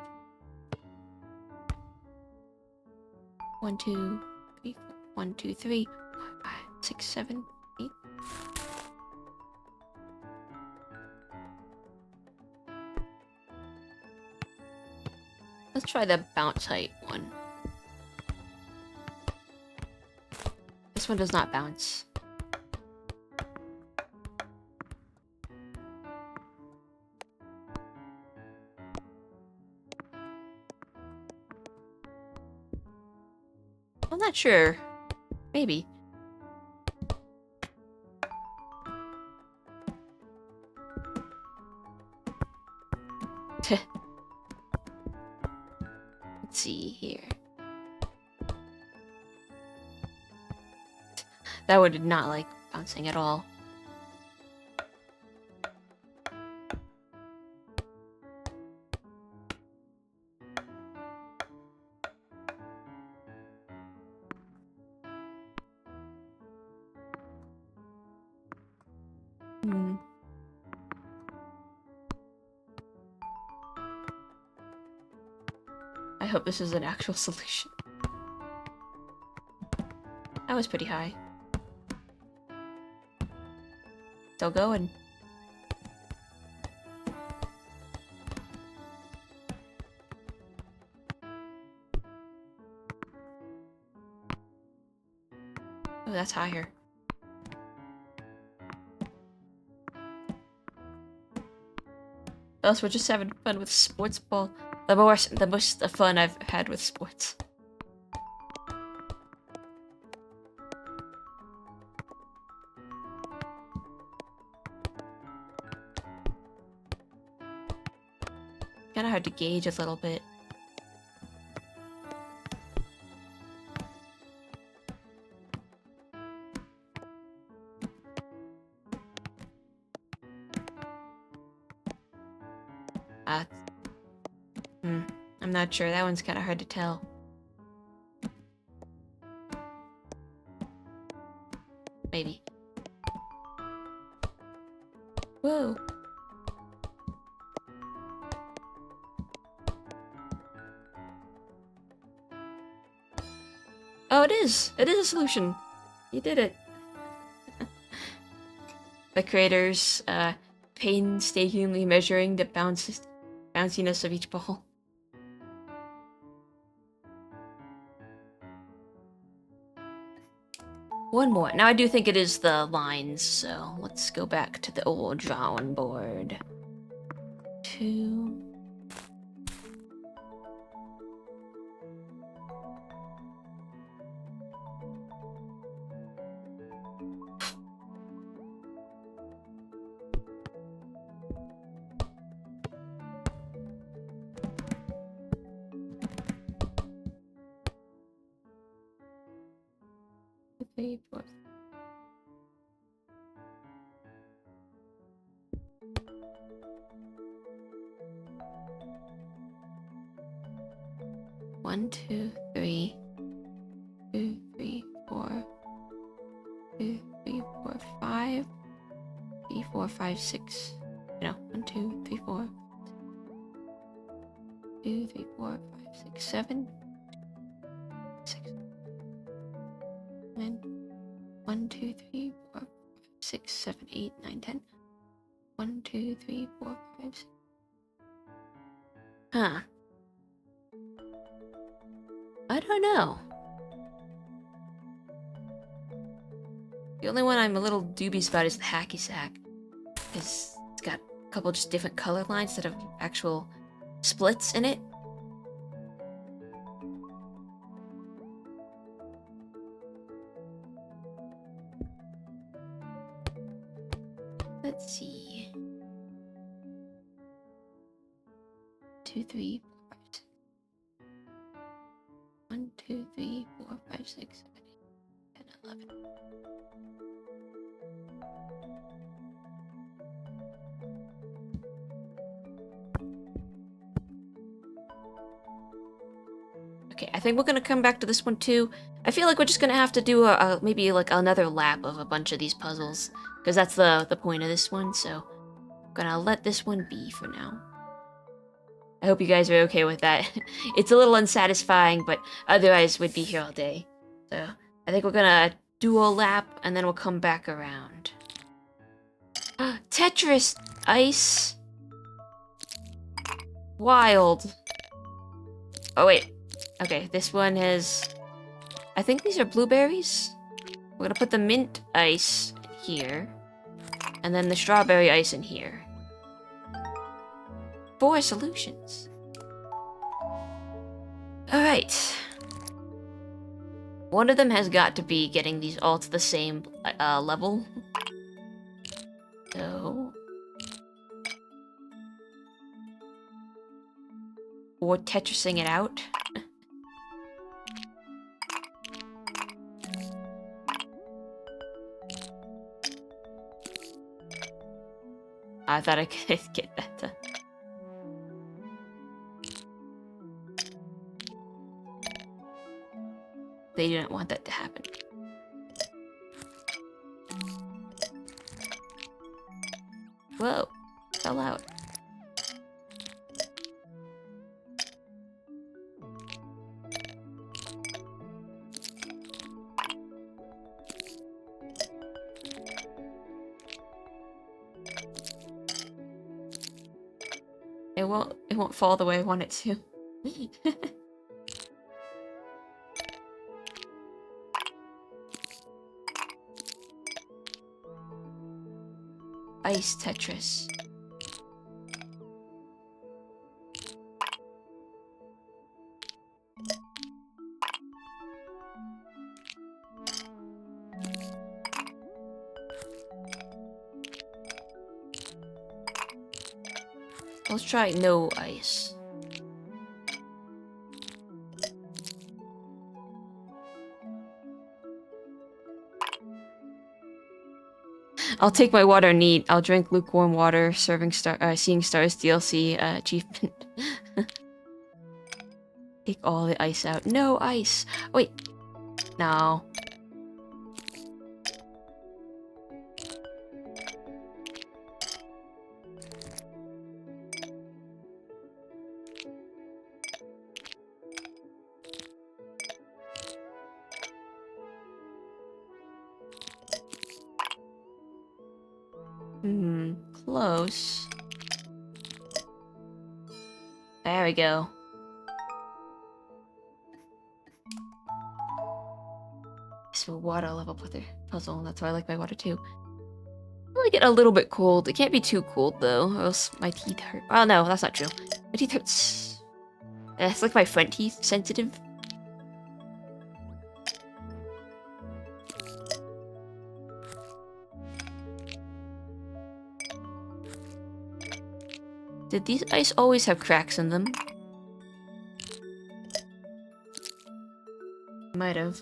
1, 2, 3, 4, 1, 2, 3, 4, 5, 6, 7, 8. Let's try the bounce height one. This one does not bounce. I'm not sure. Maybe. Let's see here. That one did not like bouncing at all. I hope this is an actual solution. That was pretty high. Still going. Oh, that's higher. Else we're just having fun with sports ball. The most fun I've had with sports. Kinda hard to gauge a little bit. I'm not sure. That one's kinda hard to tell. Maybe. Whoa. Oh, it is! It is a solution! You did it! The creators, painstakingly measuring the bounciness of each ball. One more. Now I do think it is the lines, so let's go back to the old drawing board. 2. Three, 4. One, 2, 3. 2, 3, 4. 2, 3, 4, 5. 3, 4, 5, 6. No, 1, 2, 3, 4. 2, 3, 4, 5, 6, 7. 6. 9. 1, 2, 3, 4, 5, 6, 7, 8, 9, 10. 1, 2, 3, 4, 5, 6. Huh. I don't know. The only one I'm a little dubious about is the hacky sack. Because it's got a couple just different color lines that have actual splits in it. But let's see. 2, 3, 4, 5, 6. 1, 2, 3, 4, 5, 6, 7, 8, 10, 11. Okay, I think we're gonna come back to this one too. I feel like we're just gonna have to do maybe like another lap of a bunch of these puzzles, because that's the point of this one. So I'm gonna let this one be for now. I hope you guys are okay with that. It's a little unsatisfying, but otherwise we'd be here all day. So I think we're gonna do a lap and then we'll come back around. Tetris ice. Wild. Oh wait. Okay, this one has... I think these are blueberries. We're gonna put the mint ice here. And then the strawberry ice in here. 4 solutions. Alright. One of them has got to be getting these all to the same level. So... or Tetrising it out. I thought I could get that done. They didn't want that to happen. Whoa, fell out. It won't fall the way I want it to. Ice Tetris. Let's try no ice. I'll take my water neat. I'll drink lukewarm water. Seeing stars DLC achievement. Take all the ice out. No ice. Oh, wait. No. Close. There we go. This will water level with the puzzle, and that's why I like my water too. I like it a little bit cold. It can't be too cold though, or else my teeth hurt. Oh no, that's not true. My teeth hurts. It's like my front teeth, sensitive. Did these ice always have cracks in them? Might have.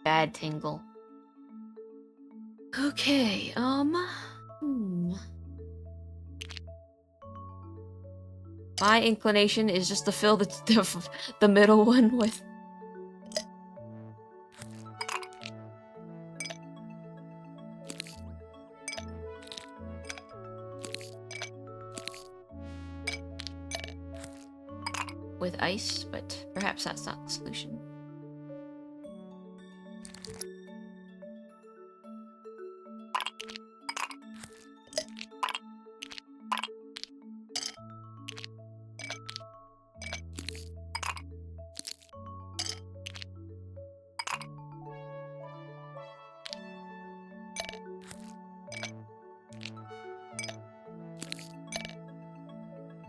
Bad tingle. Okay, My inclination is just to fill the middle one with... with ice, but perhaps that's not the solution.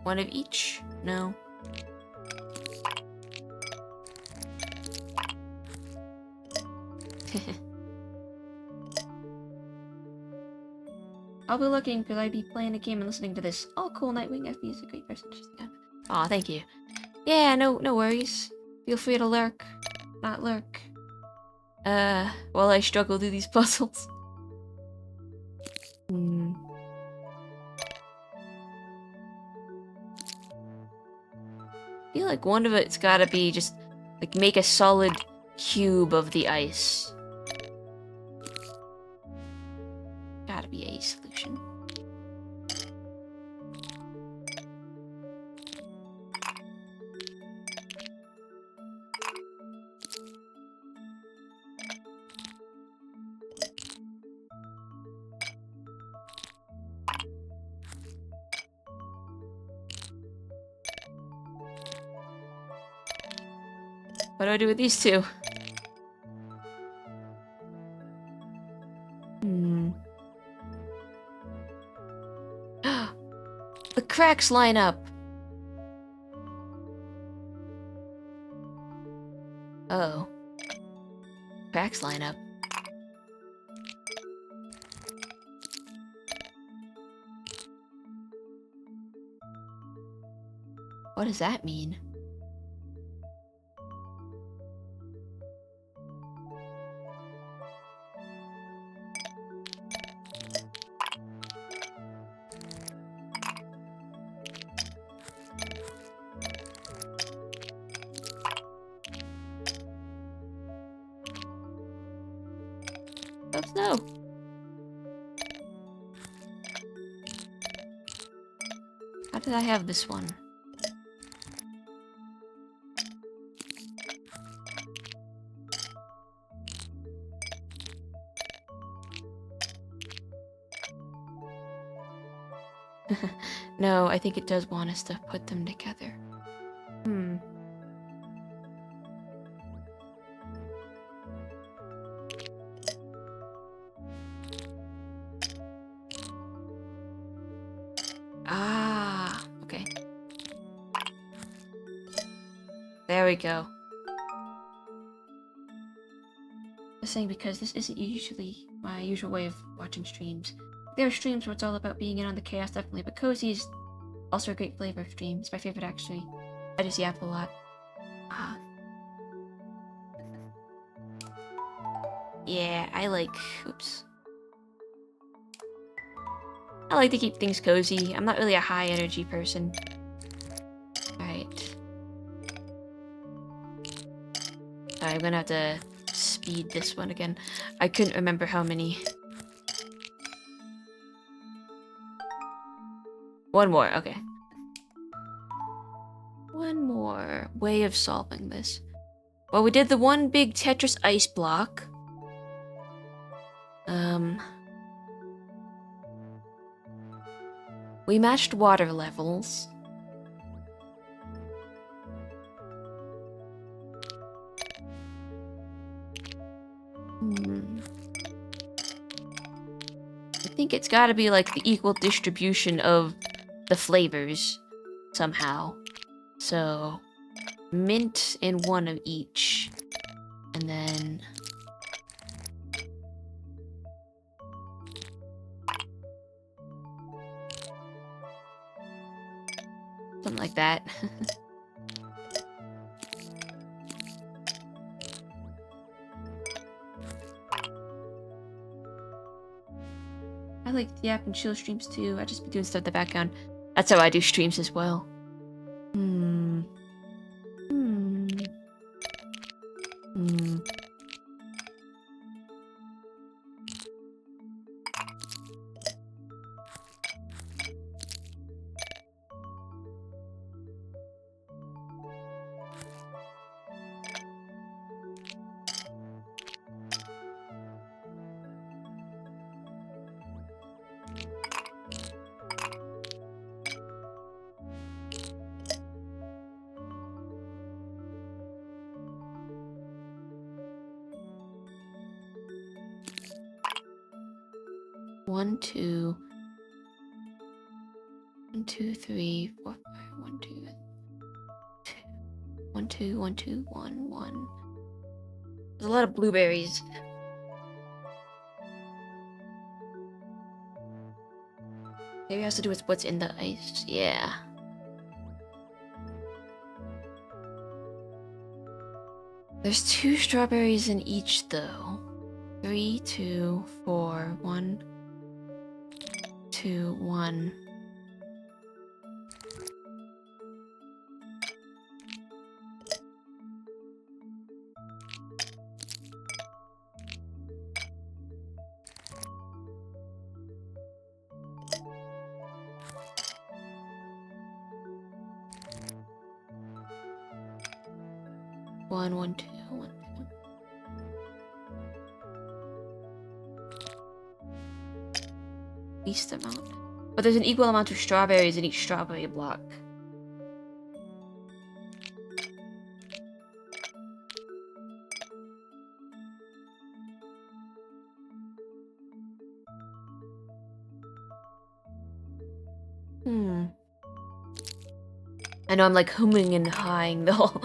One of each? No. I'll be looking because I'd be playing a game and listening to this. Oh, cool, Nightwing FB is a great person. Aw, thank you. Yeah, no worries. Feel free to lurk. Not lurk. While I struggle through these puzzles. I feel like one of it's gotta be just, like, make a solid cube of the ice. Gotta be a solution. What do I do with these two? The cracks line up. Uh-oh. Cracks line up. What does that mean? Oh, no. How did I have this one? No, I think it does want us to put them together. Ah, okay. There we go. I'm saying because this isn't usually my usual way of watching streams. There are streams where it's all about being in on the chaos, definitely, but Cozy is also a great flavor of stream. It's my favorite, actually. I just yap a lot. Yeah, I like... Oops. I like to keep things cozy. I'm not really a high energy person. Alright. I'm gonna have to speed this one again. I couldn't remember how many. One more, okay. One more way of solving this. Well, we did the one big Tetris ice block. We matched water levels. I think it's gotta be like the equal distribution of the flavors somehow. So, mint in one of each. And then... something like that. I like the app and chill streams too. I just be doing stuff in the background. That's how I do streams as well. One, two, 3, 4, 5. 1, 2, 2. 1, 2, 1, 2, 1, 1. There's a lot of blueberries. Maybe it has to do with what's in the ice. Yeah. There's 2 strawberries in each, though. 3, 2, 4, 1, 2, 1. One, 1, 2, 1, 2. Least amount. But there's an equal amount of strawberries in each strawberry block. I know I'm like humming and hawing the whole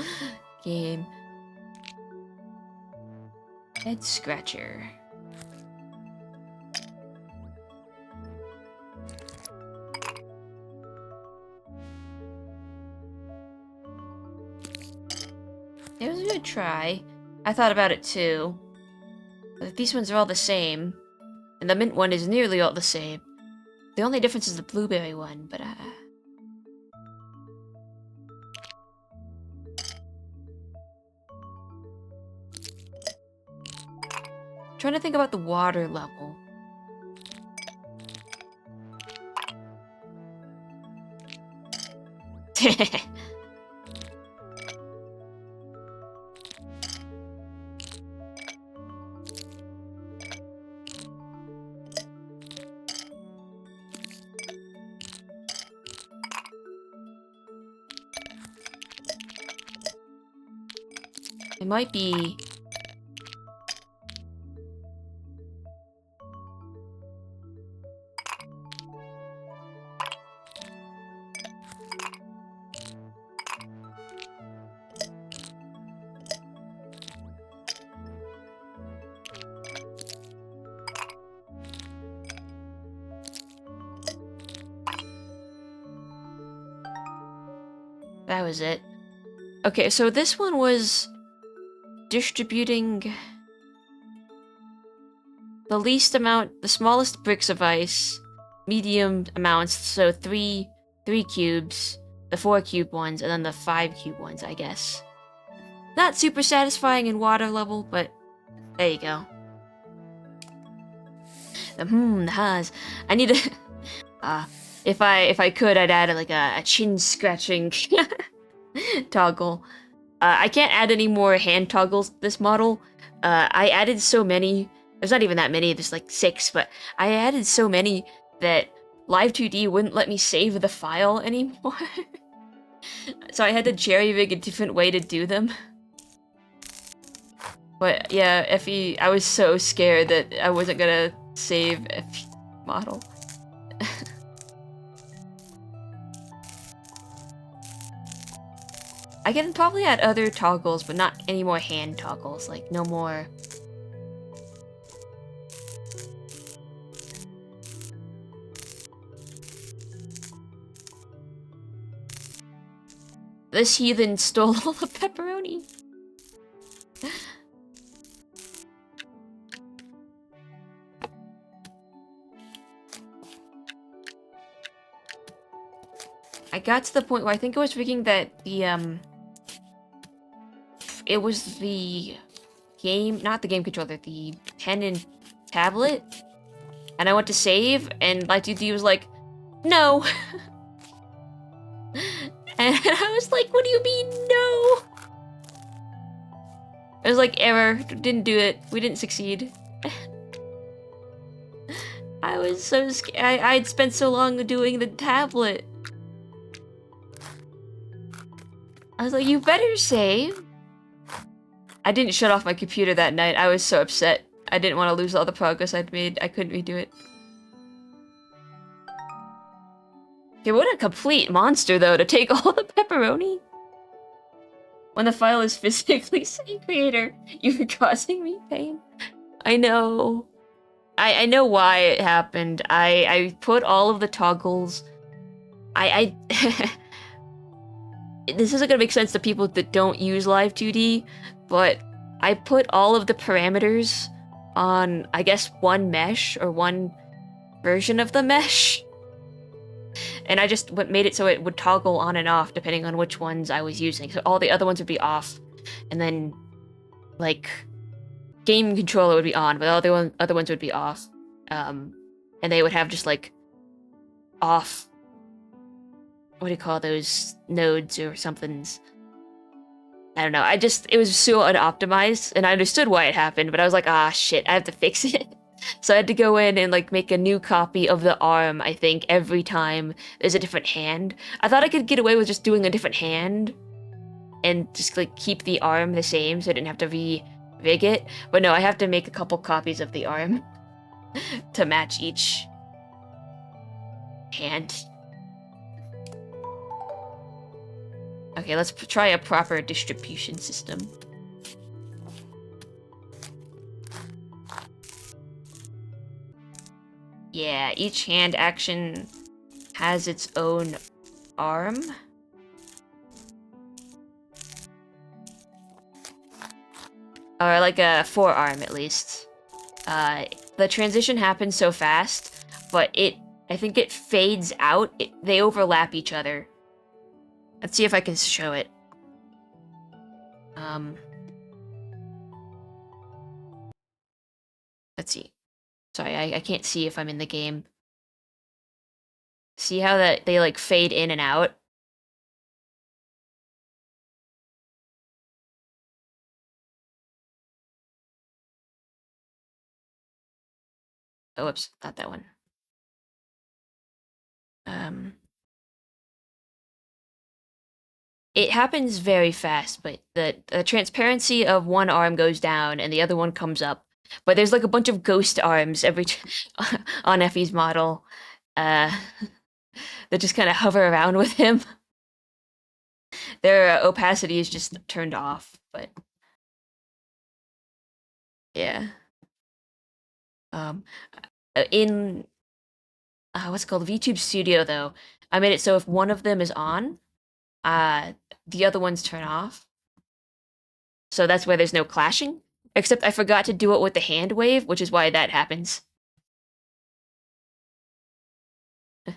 game. Head scratcher. It was a good try. I thought about it too. But these ones are all the same. And the mint one is nearly all the same. The only difference is the blueberry one, but trying to think about the water level. It might be... That was it. Okay, so this one was distributing the least amount, the smallest bricks of ice, medium amounts, so three cubes, the 4 cube ones, and then the 5 cube ones, I guess. Not super satisfying in water level, but there you go. The ha's. I need to... if I could, I'd add like a chin scratching toggle. I can't add any more hand toggles this model. I added so many. There's not even that many. There's like 6, but I added so many that Live2D wouldn't let me save the file anymore. So I had to jerry-rig a different way to do them. But yeah, Effie, I was so scared that I wasn't gonna save Effie's model. I can probably add other toggles, but not any more hand toggles. Like, no more. This heathen stole all the pepperoni. I got to the point where I think I was thinking that the, it was the game, not the game controller, the pen and tablet. And I went to save, and Light2D was like, no. And I was like, what do you mean, no? It was like, error, didn't do it, we didn't succeed. I was so scared, I'd spent so long doing the tablet. I was like, you better save. I didn't shut off my computer that night, I was so upset. I didn't want to lose all the progress I'd made, I couldn't redo it. Okay, what a complete monster, though, to take all the pepperoni. When the file is physically saying, creator, you're causing me pain. I know. I know why it happened. I put all of the toggles. I this isn't gonna make sense to people that don't use Live 2D, but I put all of the parameters on, I guess, one mesh or one version of the mesh. And I just made it so it would toggle on and off depending on which ones I was using. So all the other ones would be off. And then, like, game controller would be on, but all the other ones would be off. And they would have just, like, off... What do you call those? Nodes or somethings. I don't know. It was so unoptimized, and I understood why it happened, but I was like, ah, shit, I have to fix it. So I had to go in and, like, make a new copy of the arm, I think, every time there's a different hand. I thought I could get away with just doing a different hand and just, like, keep the arm the same so I didn't have to re-rig it. But no, I have to make a couple copies of the arm to match each hand. Okay, let's try a proper distribution system. Yeah, each hand action has its own arm. Or like a forearm, at least. The transition happens so fast, but I think it fades out. They overlap each other. Let's see if I can show it. Let's see. Sorry, I can't see if I'm in the game. See how they like fade in and out? Oh, whoops, not that one. It happens very fast, but the transparency of one arm goes down and the other one comes up. But there's like a bunch of ghost arms on Effie's model. That just kind of hover around with him. Their opacity is just turned off, but yeah. In what's it called, VTube Studio though, I made it so if one of them is on, the other ones turn off. So that's where there's no clashing. Except I forgot to do it with the hand wave, which is why that happens. But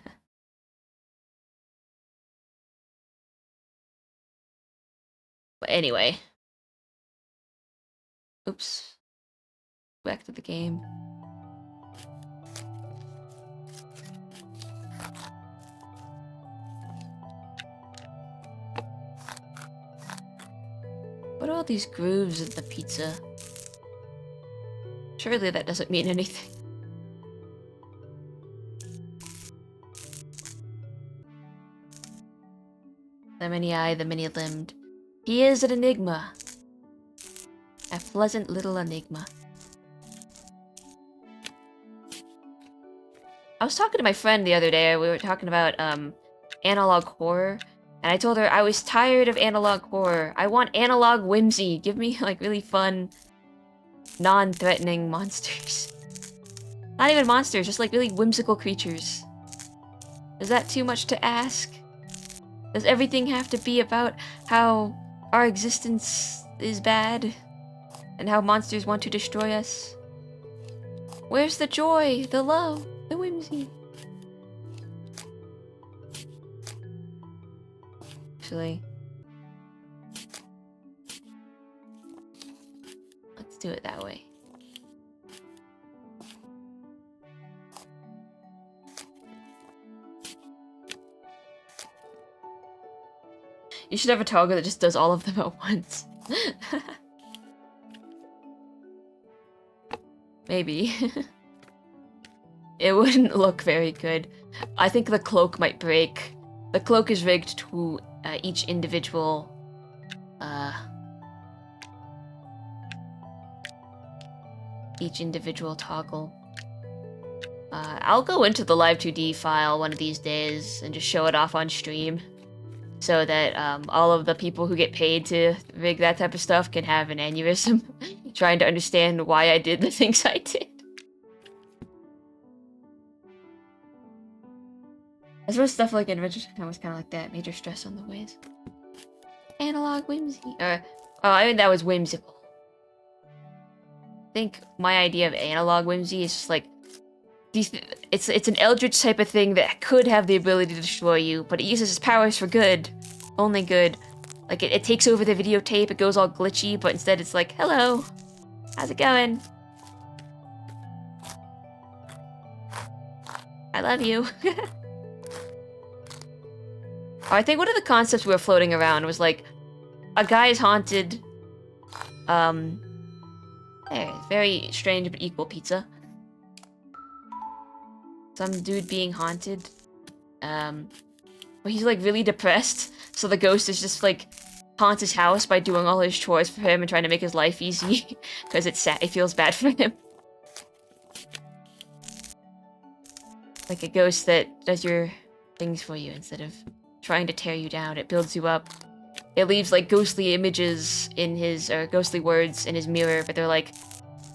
anyway. Oops. Back to the game. What are all these grooves in the pizza? Surely that doesn't mean anything. The many-eyed, the many-limbed. He is an enigma. A pleasant little enigma. I was talking to my friend the other day. We were talking about analog horror. And I told her I was tired of analog horror. I want analog whimsy. Give me like really fun, non-threatening monsters. Not even monsters, just like really whimsical creatures. Is that too much to ask? Does everything have to be about how our existence is bad? And how monsters want to destroy us? Where's the joy, the love, the whimsy? Actually, let's do it that way. You should have a toggle that just does all of them at once. Maybe. It wouldn't look very good. I think the cloak might break. The cloak is rigged to each individual toggle. I'll go into the Live 2D file one of these days and just show it off on stream so that all of the people who get paid to rig that type of stuff can have an aneurysm trying to understand why I did the things I did. I suppose stuff like Adventure Time was kind of like that. Major stress on the ways. Analog whimsy. Oh, I mean that was whimsical. I think my idea of analog whimsy is just like it's an eldritch type of thing that could have the ability to destroy you, but it uses its powers for good. Only good. Like it takes over the videotape, it goes all glitchy, but instead it's like, hello, how's it going? I love you. I think one of the concepts we were floating around was like, a guy is haunted. There, very strange but equal pizza. Some dude being haunted. But he's like really depressed, so the ghost is just like haunts his house by doing all his chores for him and trying to make his life easy because it feels bad for him. Like a ghost that does your things for you instead of trying to tear you down. It builds you up. It leaves like ghostly images in his, or ghostly words in his mirror, but they're like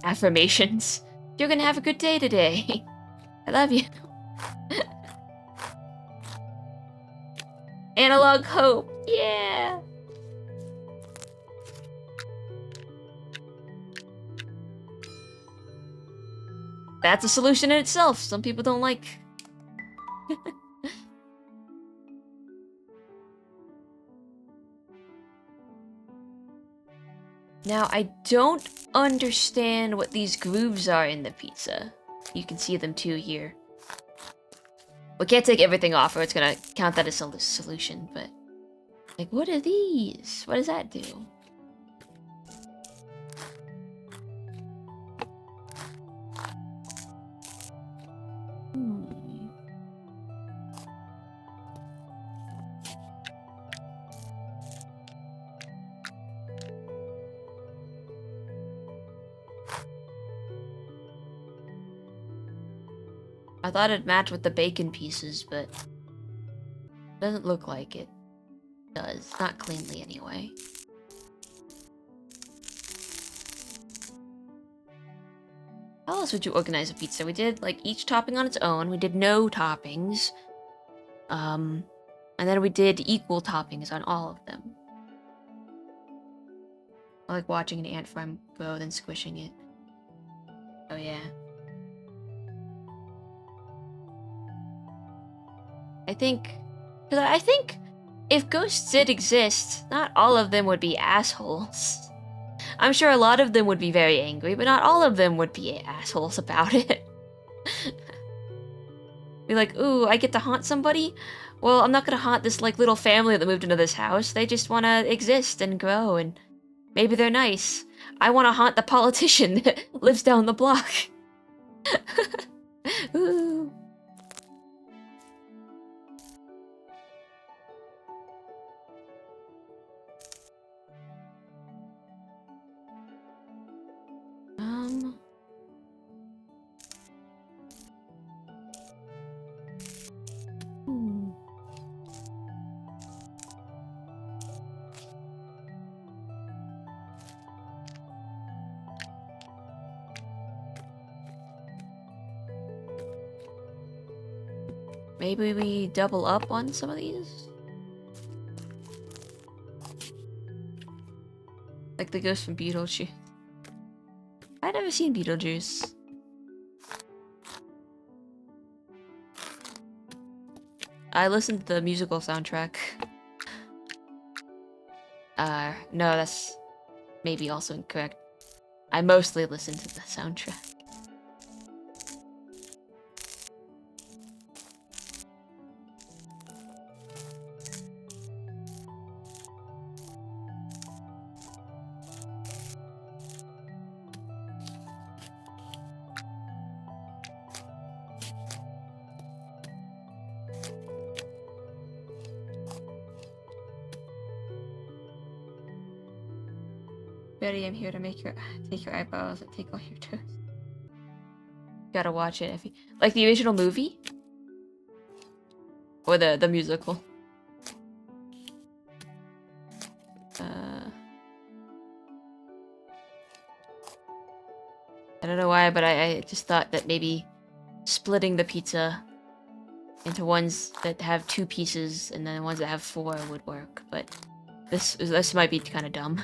affirmations. You're gonna have a good day today. I love you. Analog hope. Yeah. That's a solution in itself. Some people don't like. Now, I don't understand what these grooves are in the pizza. You can see them too here. We can't take everything off or it's gonna count that as a solution, but... like, what are these? What does that do? I thought it'd match with the bacon pieces, but it doesn't look like it does. Not cleanly, anyway. How else would you organize a pizza? We did, like, each topping on its own. We did no toppings. And then we did equal toppings on all of them. I like watching an ant farm grow, then squishing it. Oh, yeah. I think if ghosts did exist, not all of them would be assholes. I'm sure a lot of them would be very angry, but not all of them would be assholes about it. Be like, ooh, I get to haunt somebody? Well, I'm not gonna haunt this like little family that moved into this house. They just wanna exist and grow, and maybe they're nice. I wanna haunt the politician that lives down the block. Ooh. Maybe we double up on some of these? Like the ghost from Beetlejuice. I've never seen Beetlejuice. I listened to the musical soundtrack. No, that's maybe also incorrect. I mostly listened to the soundtrack. Betty, I'm here to take your eyebrows and take all your toes. Gotta watch it if you like the original movie or the musical. I don't know why, but I just thought that maybe splitting the pizza into ones that have 2 pieces, and then ones that have 4 would work. But this might be kind of dumb.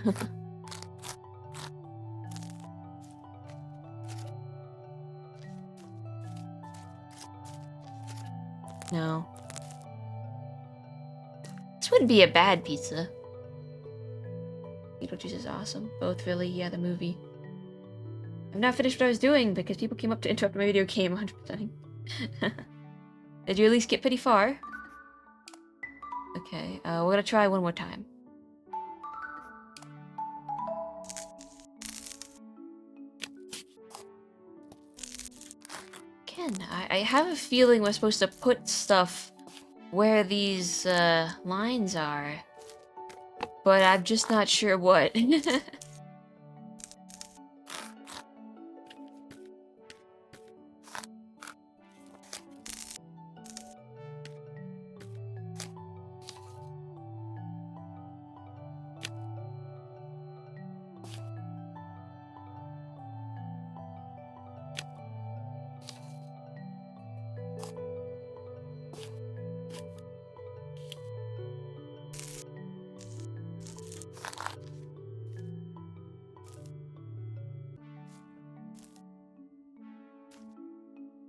No. This wouldn't be a bad pizza. Beetlejuice is awesome. Both really, yeah, the movie. I've not finished what I was doing because people came up to interrupt my video game 100%ing. Did you at least get pretty far? Okay, we're gonna try one more time. Again, I have a feeling we're supposed to put stuff where these lines are, but I'm just not sure what.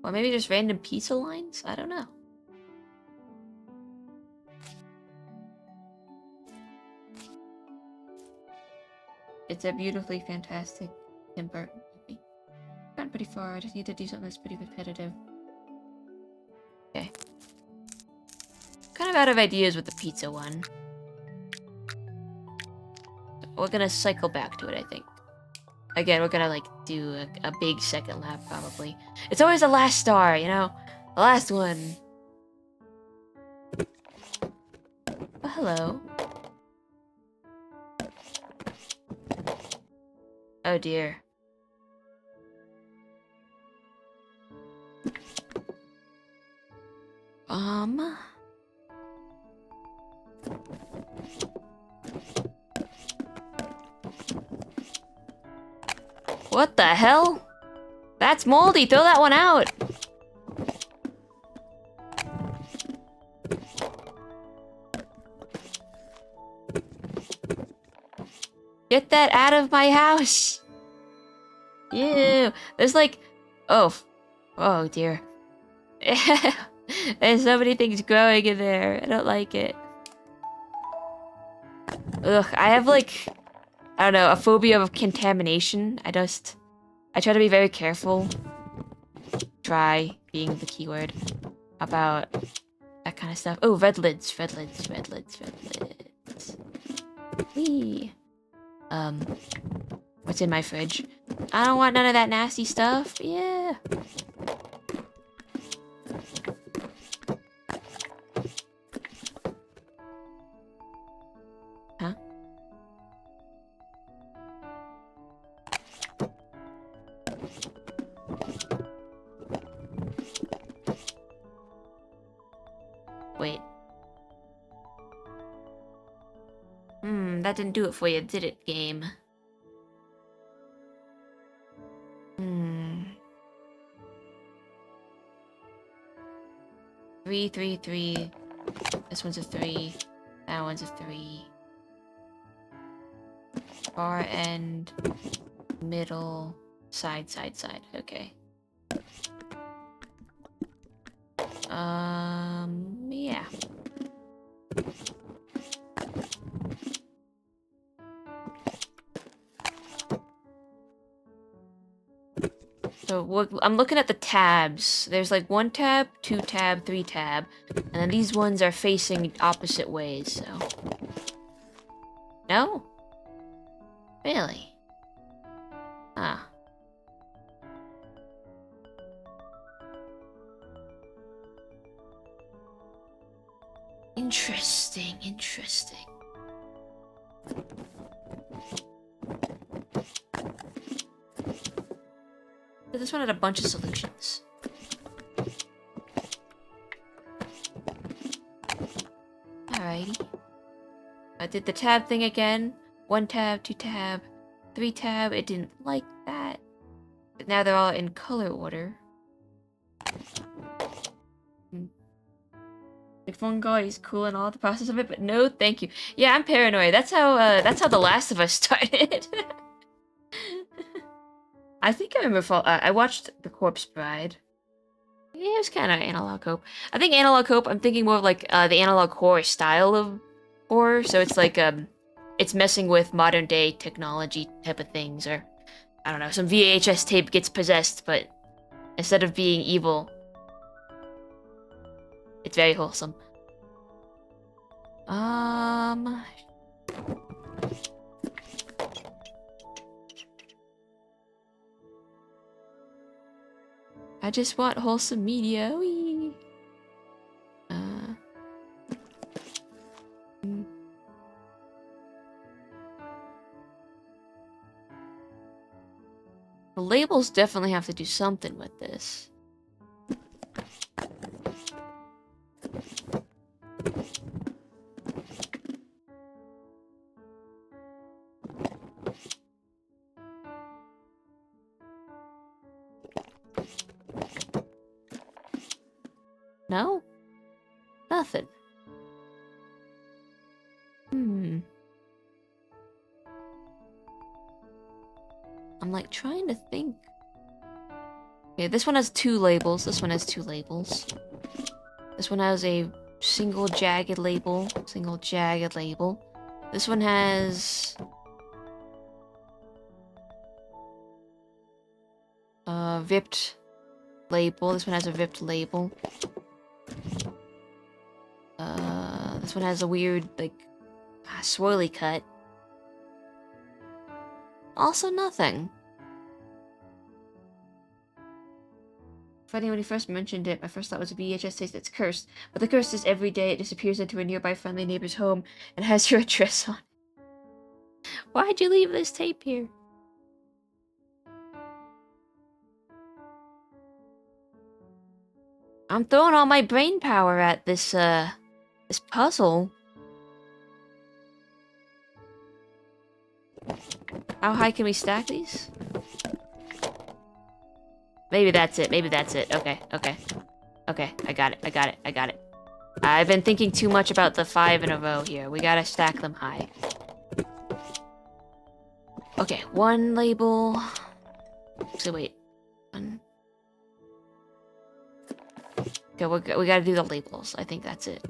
Or maybe just random pizza lines? I don't know. It's a beautifully fantastic Tim Burton movie. Gone pretty far, I just need to do something that's pretty repetitive. Okay. Kind of out of ideas with the pizza one. We're gonna cycle back to it, I think. Again, we're gonna like do a big second lap probably. It's always the last star, you know? The last one. Oh, hello. Oh dear. What the hell? That's moldy, throw that one out! Get that out of my house! Ew, there's like... Oh. Oh dear. There's so many things growing in there, I don't like it. Ugh, I have like... I don't know, a phobia of contamination. I try to be very careful. Try being the keyword about that kind of stuff. Oh, red lids, red lids, red lids, red lids. Whee. What's in my fridge? I don't want none of that nasty stuff. Yeah. Huh? Wait. That didn't do it for you, did it, game? 3, 3, 3. This one's a 3. That one's a 3. Far end, middle, side, side, side. Okay. Yeah. So I'm looking at the tabs. There's like 1 tab, 2 tab, 3 tab, and then these ones are facing opposite ways, so... No? Really? Ah. Interesting, interesting. But this one had a bunch of solutions. Alrighty. I did the tab thing again. 1 tab, 2 tab, 3 tab. It didn't like that. But now they're all in color order. Like fungi is cool and all the process of it, but no, thank you. Yeah, I'm paranoid. That's how The Last of Us started. I think I remember. I watched The Corpse Bride. Yeah, it was kind of analog hope. I think analog hope. I'm thinking more of like the analog horror style of horror. So it's like it's messing with modern day technology type of things, or I don't know, some VHS tape gets possessed, but instead of being evil, it's very wholesome. I just want wholesome media. Whee. The labels definitely have to do something with this. No? Nothing. I'm like trying to think. Okay, this one has 2 labels. This one has 2 labels. This one has a single jagged label. Single jagged label. This one has a ripped label. This one has a ripped label. This one has a weird, like, swirly cut. Also nothing. Funny, when he first mentioned it, my first thought was a VHS tape that's cursed. But the curse is every day it disappears into a nearby friendly neighbor's home and has your address on it. Why'd you leave this tape here? I'm throwing all my brain power at this, this puzzle. How high can we stack these? Maybe that's it. Maybe that's it. Okay, okay. Okay, I got it. I got it. I got it. I've been thinking too much about the 5 in a row here. We gotta stack them high. Okay, 1 label. So wait. 1. Okay, we gotta do the labels. I think that's it.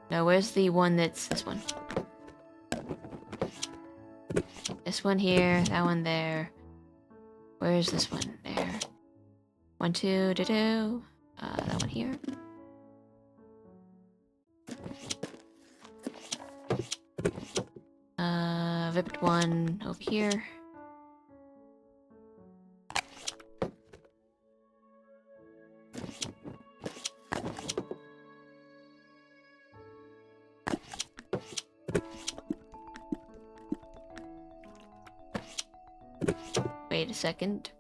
No, where's the one that's this one? This one here, that one there. Where's this one? There. 1, 2, do. That one here. Ripped one over here. Wait a second.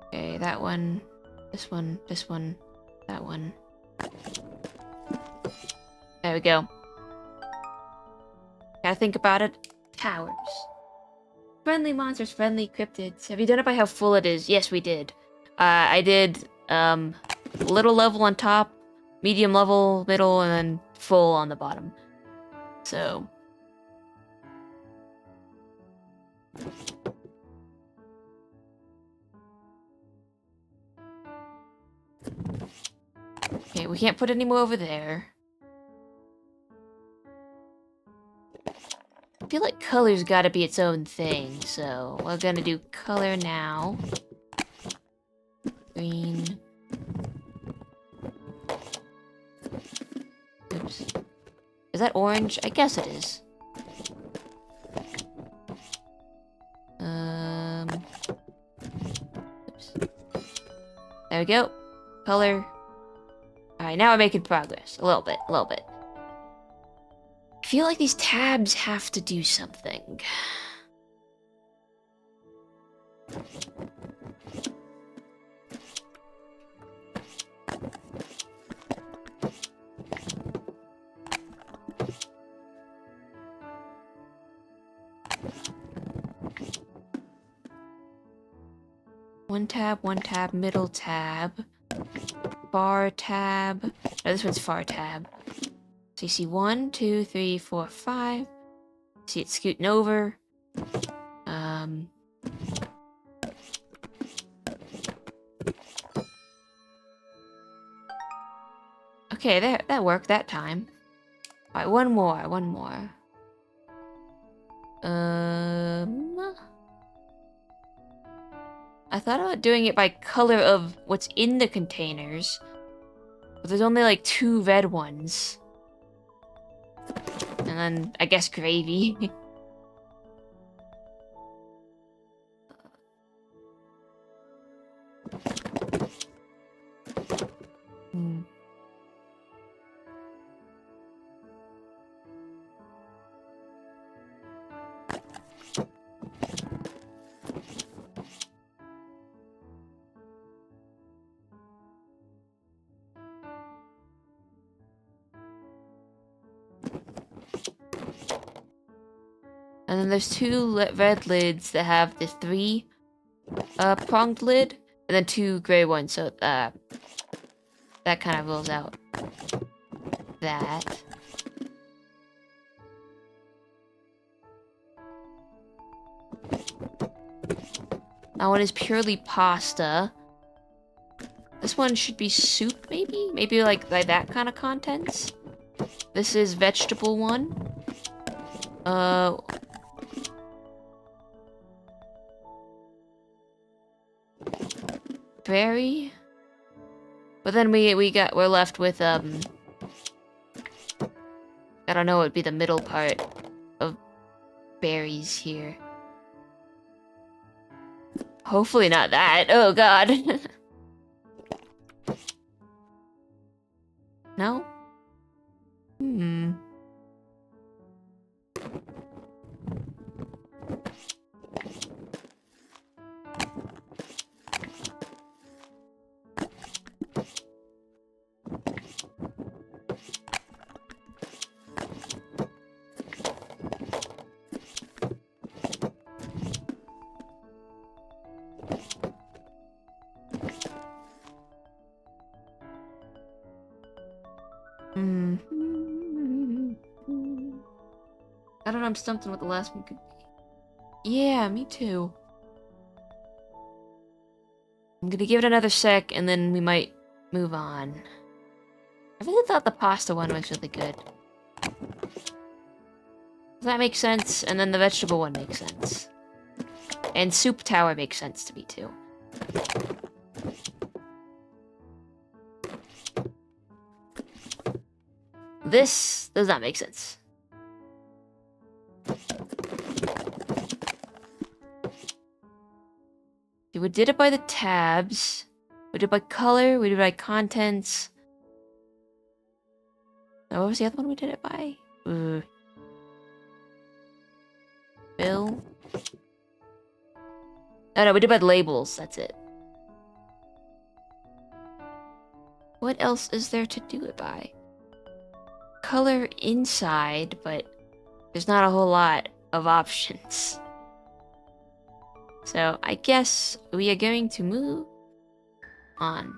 Okay, that one, this one, that one. There we go. Gotta think about it. Towers. Friendly monsters, friendly cryptids. Have you done it by how full it is? Yes, we did. I did, little level on top, medium level, middle, and then full on the bottom. So... Okay, we can't put any more over there. I feel like color's gotta be its own thing, so we're gonna do color now. Green. Oops. Is that orange? I guess it is. Oops. There we go. Color. Alright, now we're making progress. A little bit, a little bit. I feel like these tabs have to do something. One tab, middle tab, far tab. No, this one's far tab. So you see 1, 2, 3, 4, 5. See it scooting over. Okay, that worked that time. Alright, one more. I thought about doing it by color of what's in the containers, but there's only like 2 red ones. And then, I guess gravy. And then there's 2 red lids that have the 3 pronged lid, and then 2 gray ones, so that kind of rules out that. That one is purely pasta. This one should be soup, maybe? Maybe like that kind of contents. This is vegetable one. Berry. But then we're left with I don't know what would be the middle part of berries here. Hopefully not that. Oh god. No? I don't know, I'm stumped on what the last one could be. Yeah, me too. I'm gonna give it another sec, and then we might move on. I really thought the pasta one was really good. That makes sense, and then the vegetable one makes sense. And soup tower makes sense to me too. This does not make sense. We did it by the tabs. We did it by color. We did it by contents. Oh, what was the other one we did it by? Bill. Oh no, we did it by the labels. That's it. What else is there to do it by? Color inside, but there's not a whole lot of options. So I guess we are going to move on.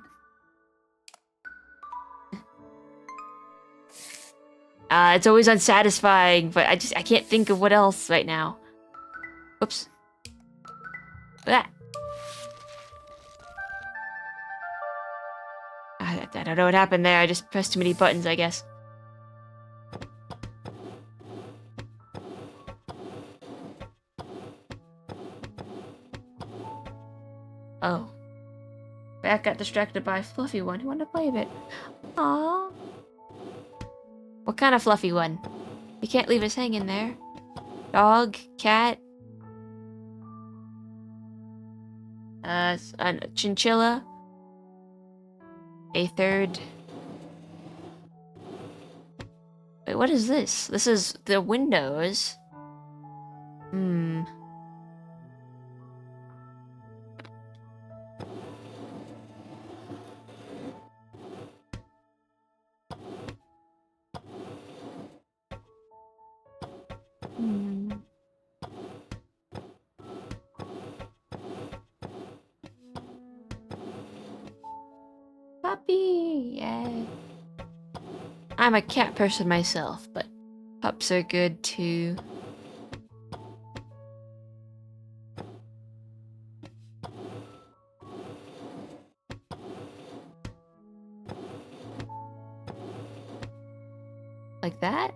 It's always unsatisfying, but I can't think of what else right now. Whoops. That. I don't know what happened there. I just pressed too many buttons, I guess. Oh. Bat got distracted by a fluffy one who wanted to play a bit. Aww. What kind of fluffy one? You can't leave us hanging there. Dog? Cat? A chinchilla? A third? Wait, what is this? This is the windows. puppy! Yay. I'm a cat person myself, but pups are good too. Like that?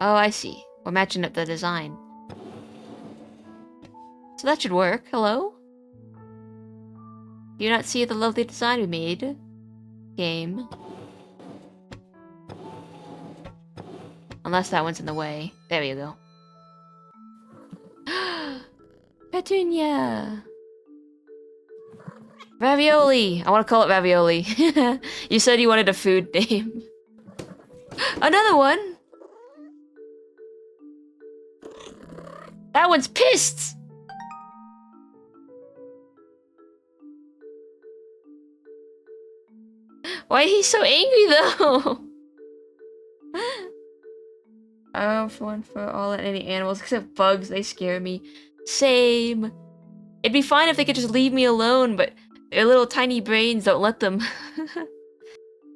Oh, I see. We're matching up the design. So that should work. Hello? Do you not see the lovely design we made? Game. Unless that one's in the way. There you go. Petunia! Ravioli! I want to call it ravioli. You said you wanted a food name. Another one! That one's pissed! Why is he so angry though? For one for all and any animals except bugs, they scare me. Same. It'd be fine if they could just leave me alone, but their little tiny brains don't let them.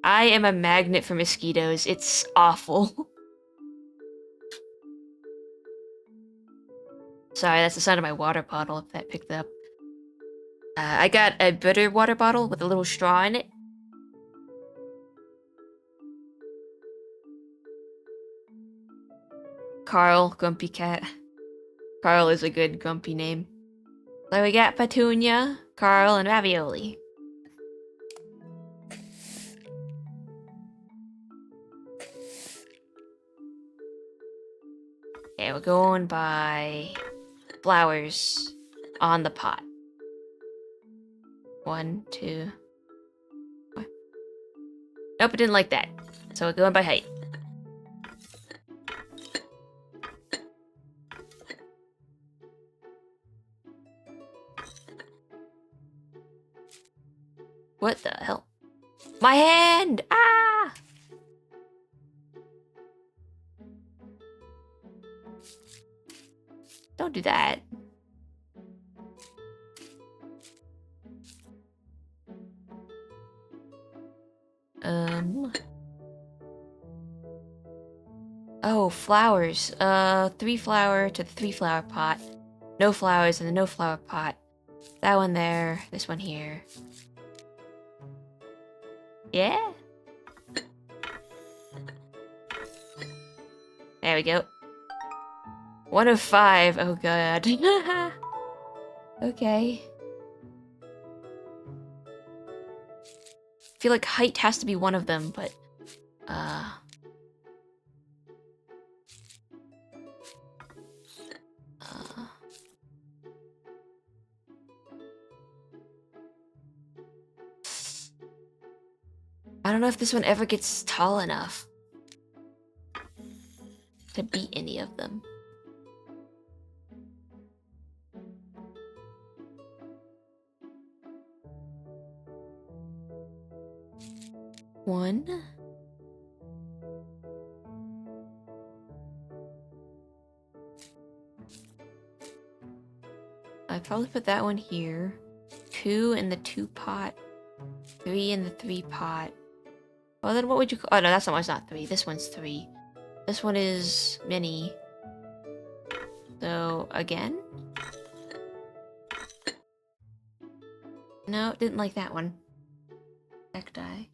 I am a magnet for mosquitoes. It's awful. Sorry, that's the sound of my water bottle if that picked up. I got a bitter water bottle with a little straw in it. Carl, grumpy cat. Carl is a good grumpy name. So we got Petunia, Carl, and Ravioli. Okay, we're going by flowers on the pot. 1, 2. What? Nope, it didn't like that. So we're going by height. What the hell? My hand! Ah! Don't do that. Oh, flowers. 3 flower to the 3 flower pot. No flowers in the no flower pot. That one there. This one here. Yeah? There we go. 1 of 5. Oh god. Okay. I feel like height has to be one of them, but I don't know if this one ever gets tall enough to beat any of them. One. I'd probably put that one here. 2 in the 2 pot. 3 in the 3 pot. Well, then what would you call— oh no, that's not 3. This one's 3. This one is mini. So, again? No, didn't like that one. Cacti.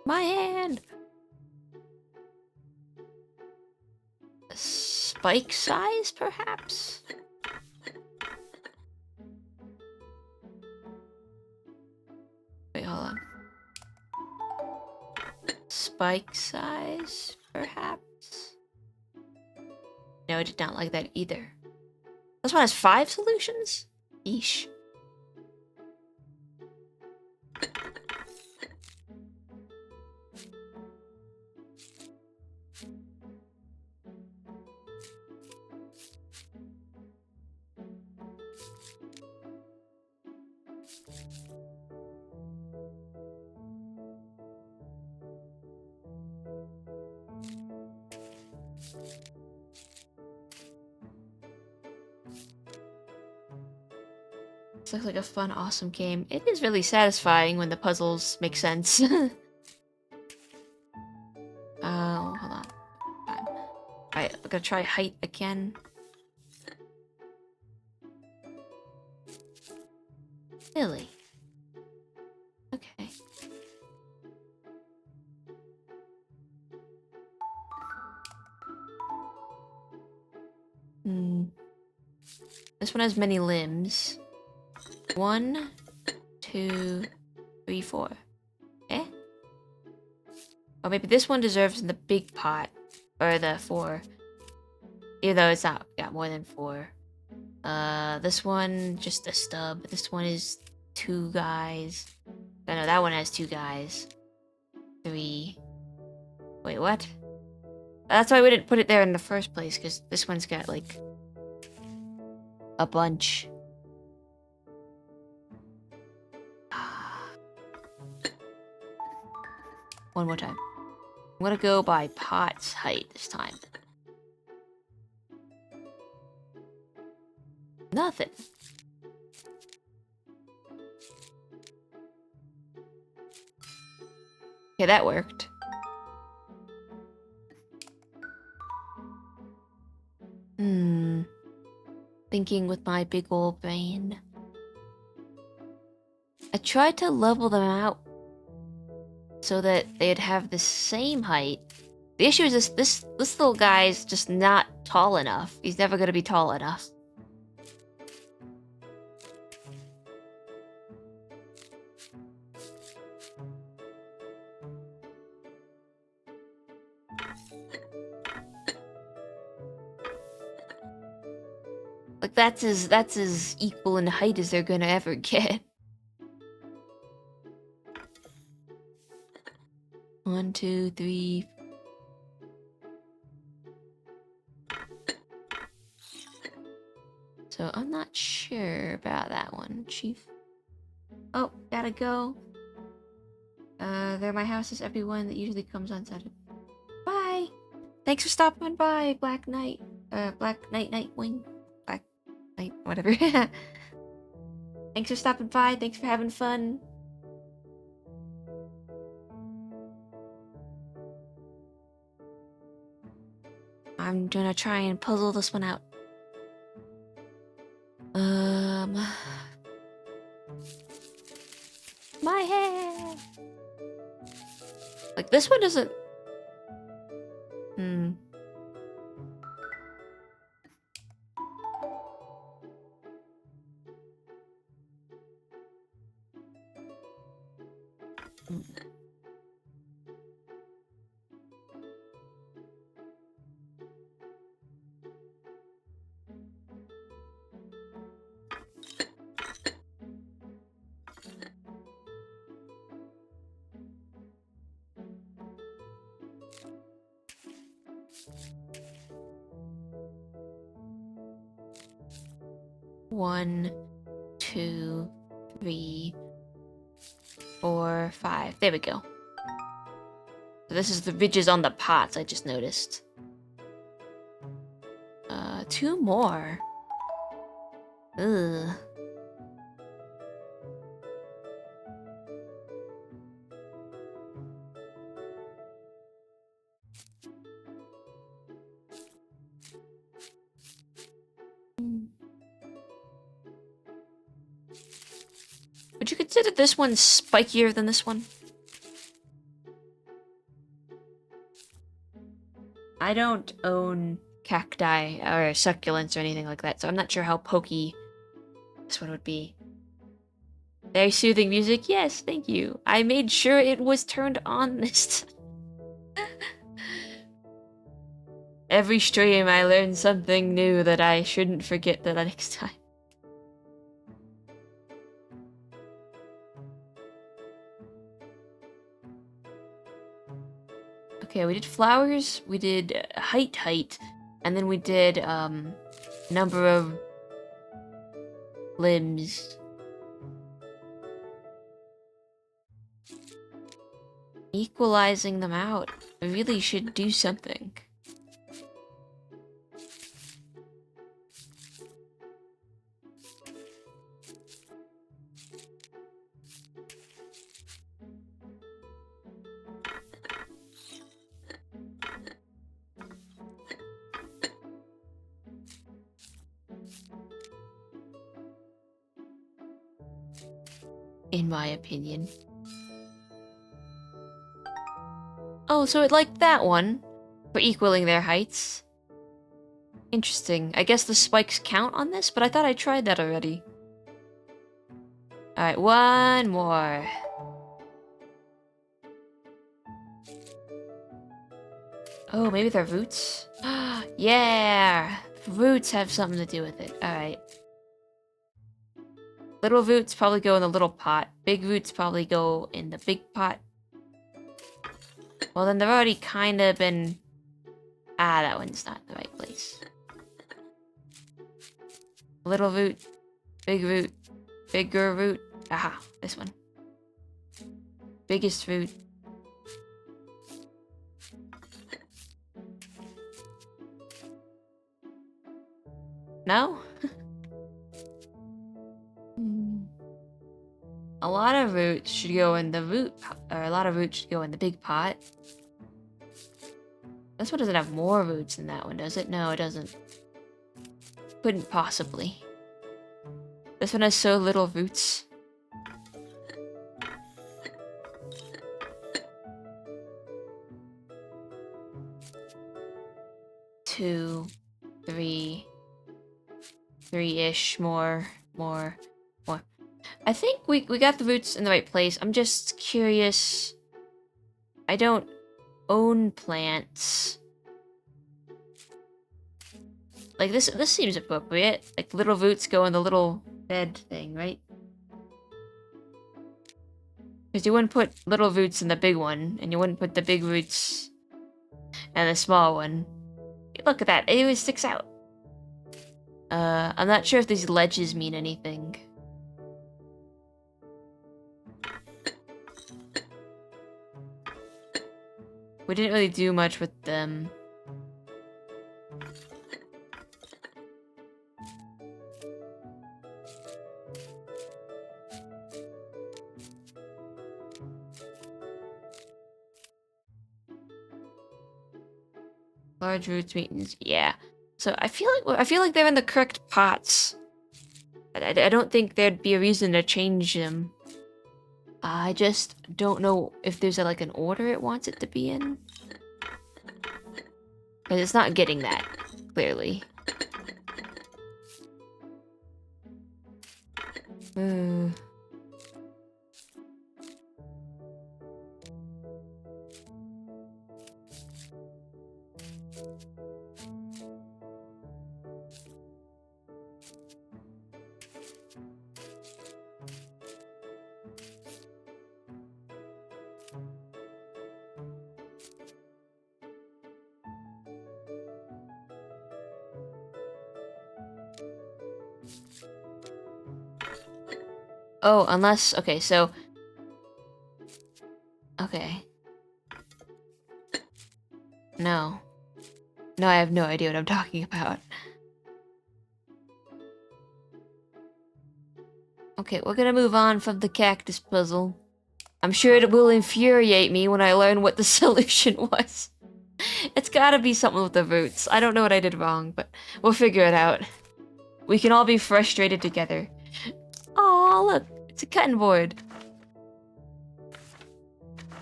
My hand! A spike size, perhaps? Wait, hold on. Spike size, perhaps? No, I did not like that either. This one has 5 solutions? Eesh. looks like a fun, awesome game. It is really satisfying when the puzzles make sense. Oh, hold on. Alright, I'm gonna try height again. Really? Okay. This one has many limbs. 1, 2, 3, 4. Eh? Or maybe this one deserves in the big pot. Or the 4. Even though it's not got more than 4. This one, just a stub. This one is 2 guys. Oh no, that one has 2 guys. 3. Wait, what? That's why we didn't put it there in the first place, because this one's got, like, a bunch. One more time. I'm gonna go by pot's height this time. Nothing. Okay, that worked. Thinking with my big old brain. I tried to level them out so that they'd have the same height. The issue is this little guy's just not tall enough. He's never gonna be tall enough. Like that's as equal in height as they're gonna ever get. 1, 2, 3. So I'm not sure about that one, Chief. Oh, gotta go. They're my houses, everyone that usually comes on Saturday. Bye! Thanks for stopping by, Black Knight. Black Knight Nightwing. Black Knight, whatever. Thanks for stopping by, thanks for having fun. I'm gonna try and puzzle this one out. My hair! Like, this one doesn't... One, 2, 3, 4, 5. There we go. So this is the ridges on the pots, I just noticed. 2 more. Ugh. Would you consider this one spikier than this one? I don't own cacti or succulents or anything like that, so I'm not sure how pokey this one would be. Very soothing music? Yes, thank you. I made sure it was turned on this time. Every stream I learn something new that I shouldn't forget the next time. Okay, we did flowers, we did height, and then we did number of limbs. Equalizing them out. I really should do something. in my opinion. Oh, so it liked that one for equaling their heights. Interesting. I guess the spikes count on this, but I thought I tried that already. Alright, one more. Oh, maybe they're roots? Yeah! Roots have something to do with it. Alright. Little roots probably go in the little pot. Big roots probably go in the big pot. Well, then they've already kind of been... Ah, that one's not in the right place. Little root. Big root. Bigger root. Aha, this one. Biggest root. No? A lot of roots should go in the root, or a lot of roots should go in the big pot. This one doesn't have more roots than that one, does it? No, it doesn't. Couldn't possibly. This one has so little roots. Two, three, three-ish, more. I think we got the roots in the right place. I'm just curious. I don't own plants. Like this seems appropriate. Like little roots go in the little bed thing, right? Because you wouldn't put little roots in the big one, and you wouldn't put the big roots in the small one. Look at that, it even sticks out. I'm not sure if these ledges mean anything. We didn't really do much with them. Large roots means yeah. So I feel like they're in the correct pots. I don't think there'd be a reason to change them. I just don't know if there's like an order it wants it to be in. Because it's not getting that, clearly. Oh, unless... Okay, so... Okay. No. No, I have no idea what I'm talking about. Okay, we're gonna move on from the cactus puzzle. I'm sure it will infuriate me when I learn what the solution was. It's gotta be something with the roots. I don't know what I did wrong, but we'll figure it out. We can all be frustrated together. Oh, look, it's a cutting board.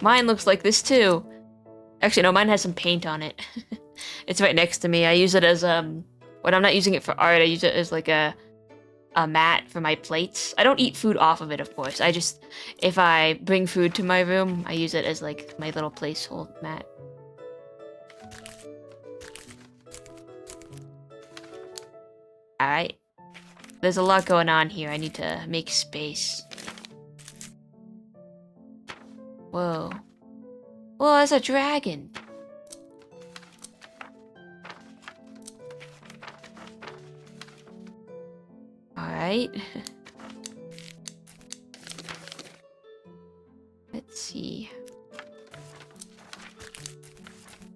Mine looks like this too. Actually, no, mine has some paint on it. It's right next to me. I use it as, when I'm not using it for art, I use it as like a mat for my plates. I don't eat food off of it, of course. I just, if I bring food to my room, I use it as like my little placeholder mat. Alright. There's a lot going on here. I need to make space. Whoa. Whoa, that's a dragon. Alright. Let's see.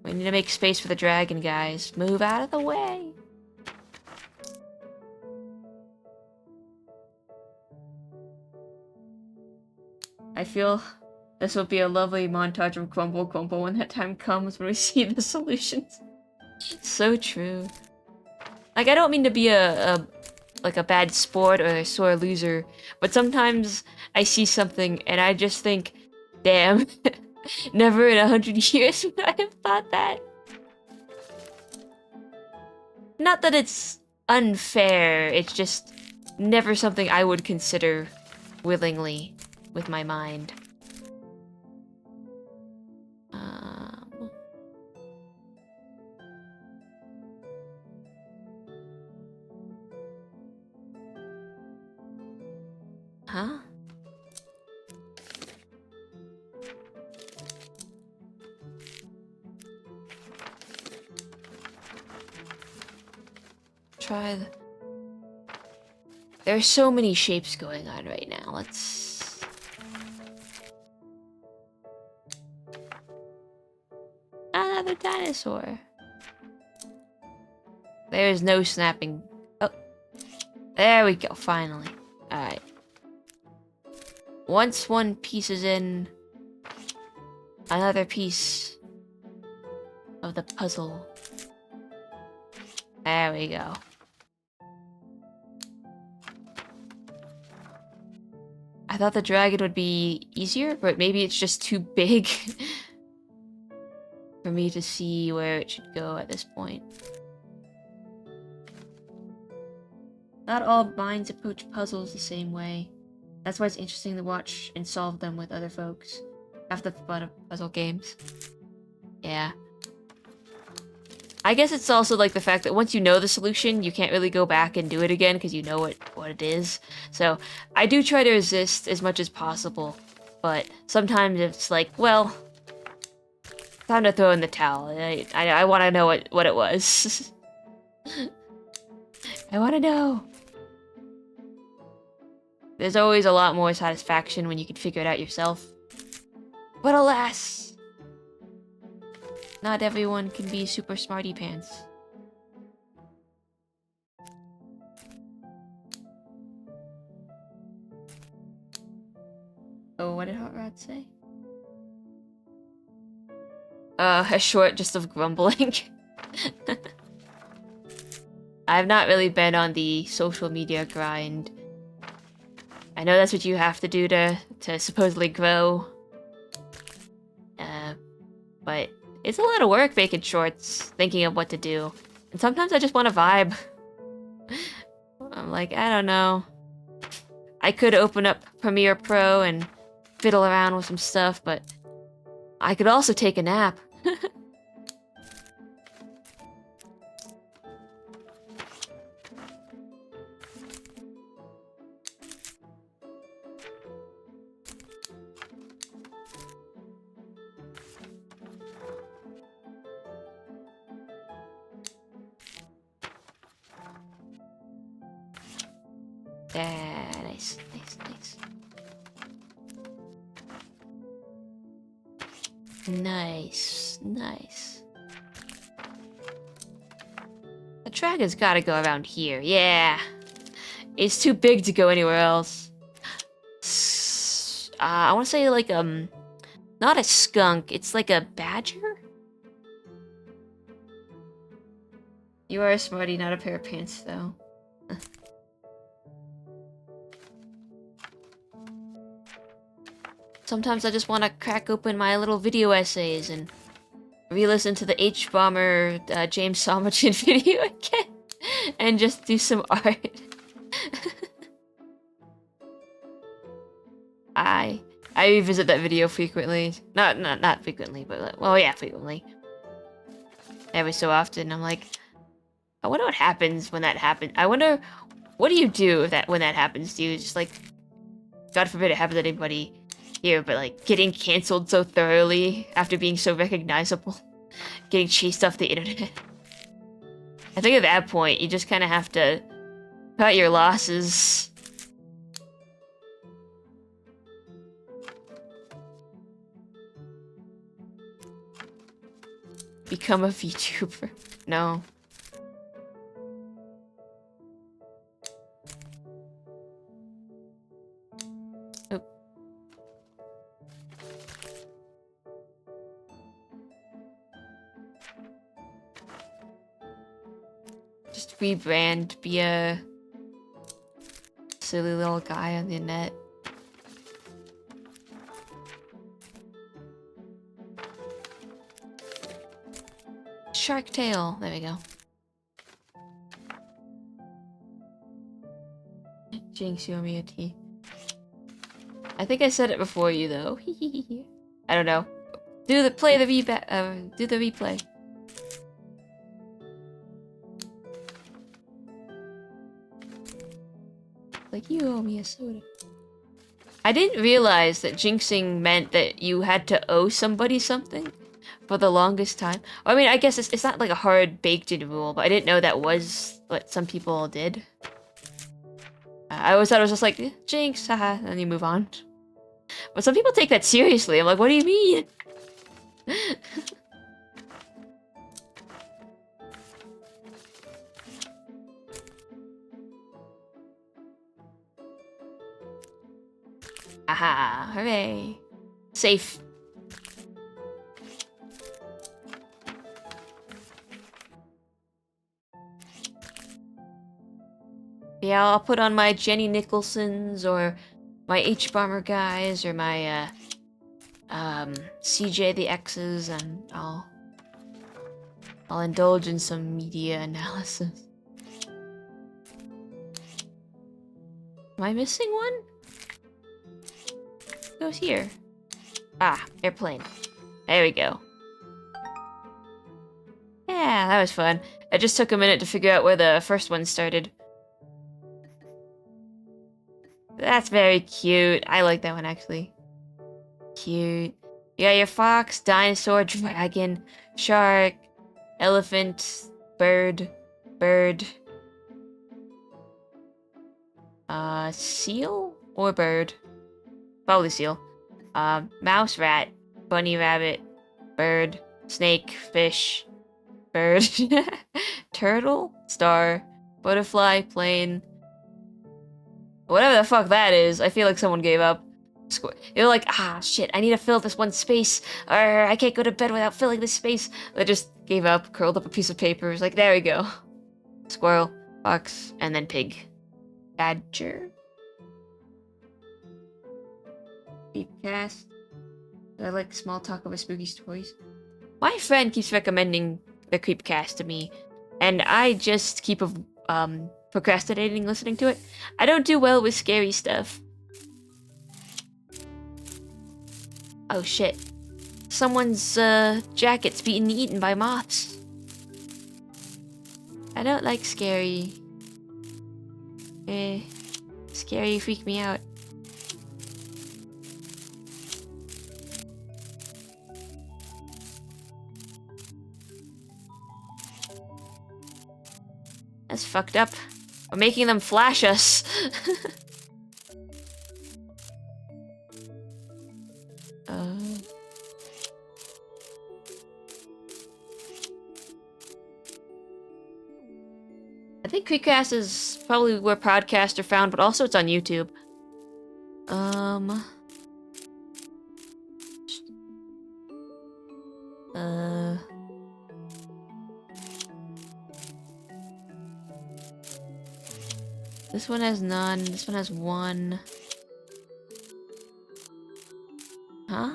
We need to make space for the dragon, guys. Move out of the way. I feel this will be a lovely montage of Crumble Crumble when that time comes, when we see the solutions. So true. Like, I don't mean to be a like a bad sport or a sore loser, but sometimes I see something and I just think, damn, never in 100 years would I have thought that. Not that it's unfair, it's just never something I would consider willingly with my mind. Huh? Try the... There's so many shapes going on right now. Let's... Another dinosaur. There's no snapping. Oh. There we go, finally. Alright. Once one piece is in, another piece of the puzzle. There we go. I thought the dragon would be easier, but maybe it's just too big for me to see where it should go at this point. Not all minds approach puzzles the same way. That's why it's interesting to watch and solve them with other folks. Half the fun of puzzle games. Yeah. I guess it's also like the fact that once you know the solution, you can't really go back and do it again because you know what it is. So I do try to resist as much as possible, but sometimes it's like, well, time to throw in the towel. I want to know what it was. I want to know. There's always a lot more satisfaction when you can figure it out yourself. But alas, not everyone can be super smarty pants. Oh, what did Hot Rod say? A short just of grumbling. I've not really been on the social media grind. I know that's what you have to do to supposedly grow. But it's a lot of work making shorts, thinking of what to do. And sometimes I just want to vibe. I'm like, I don't know. I could open up Premiere Pro and fiddle around with some stuff, but I could also take a nap. Yeah, nice, nice, nice. Nice, nice. The dragon's gotta go around here, yeah. It's too big to go anywhere else. I wanna say like, not a skunk, it's like a badger? You are a smarty, not a pair of pants, though. Sometimes I just want to crack open my little video essays and re-listen to the H-Bomber James Somerton video again and just do some art. I revisit that video frequently. Not frequently, but well, yeah, frequently. Every so often, I'm like, I wonder what happens when that happens. I wonder, what do you do when that happens? Do you just like, God forbid it happens to anybody here, but like getting canceled so thoroughly after being so recognizable, getting chased off the internet. I think at that point, you just kind of have to cut your losses. Become a VTuber. No. Just rebrand, be a silly little guy on the net. Shark tail. There we go. Jinx, you owe me a tea. I think I said it before you though. I don't know. Do the replay. Like, you owe me a soda. I didn't realize that jinxing meant that you had to owe somebody something for the longest time. I mean, I guess it's not like a hard baked-in rule, but I didn't know that was what some people did. I always thought it was just like, jinx, haha, and you move on. But some people take that seriously. I'm like, what do you mean? Aha, hooray. Safe. Yeah, I'll put on my Jenny Nicholsons or my H-Bomber guys or my CJ the X's, and I'll indulge in some media analysis. Am I missing one? It goes here. Ah, airplane. There we go. Yeah, that was fun. It just took a minute to figure out where the first one started. That's very cute. I like that one, actually. Cute. You got your fox, dinosaur, dragon, shark, elephant, bird, seal or bird? Probably seal. Mouse, rat, bunny, rabbit, bird, snake, fish, bird, turtle, star, butterfly, plane. Whatever the fuck that is, I feel like someone gave up. You're like, ah, shit, I need to fill this one space, or I can't go to bed without filling this space. They just gave up, curled up a piece of paper, was like, there we go. Squirrel, fox, and then pig. Badger. Creepcast. I like small talk over spooky stories. My friend keeps recommending the Creepcast to me, and I just keep procrastinating listening to it. I don't do well with scary stuff. Oh shit. Someone's jacket's being eaten by moths. I don't like scary. Scary freak me out. That's fucked up. We're making them flash us. I think Creekcast is probably where podcasts are found, but also it's on YouTube. This one has none. This one has one. Huh?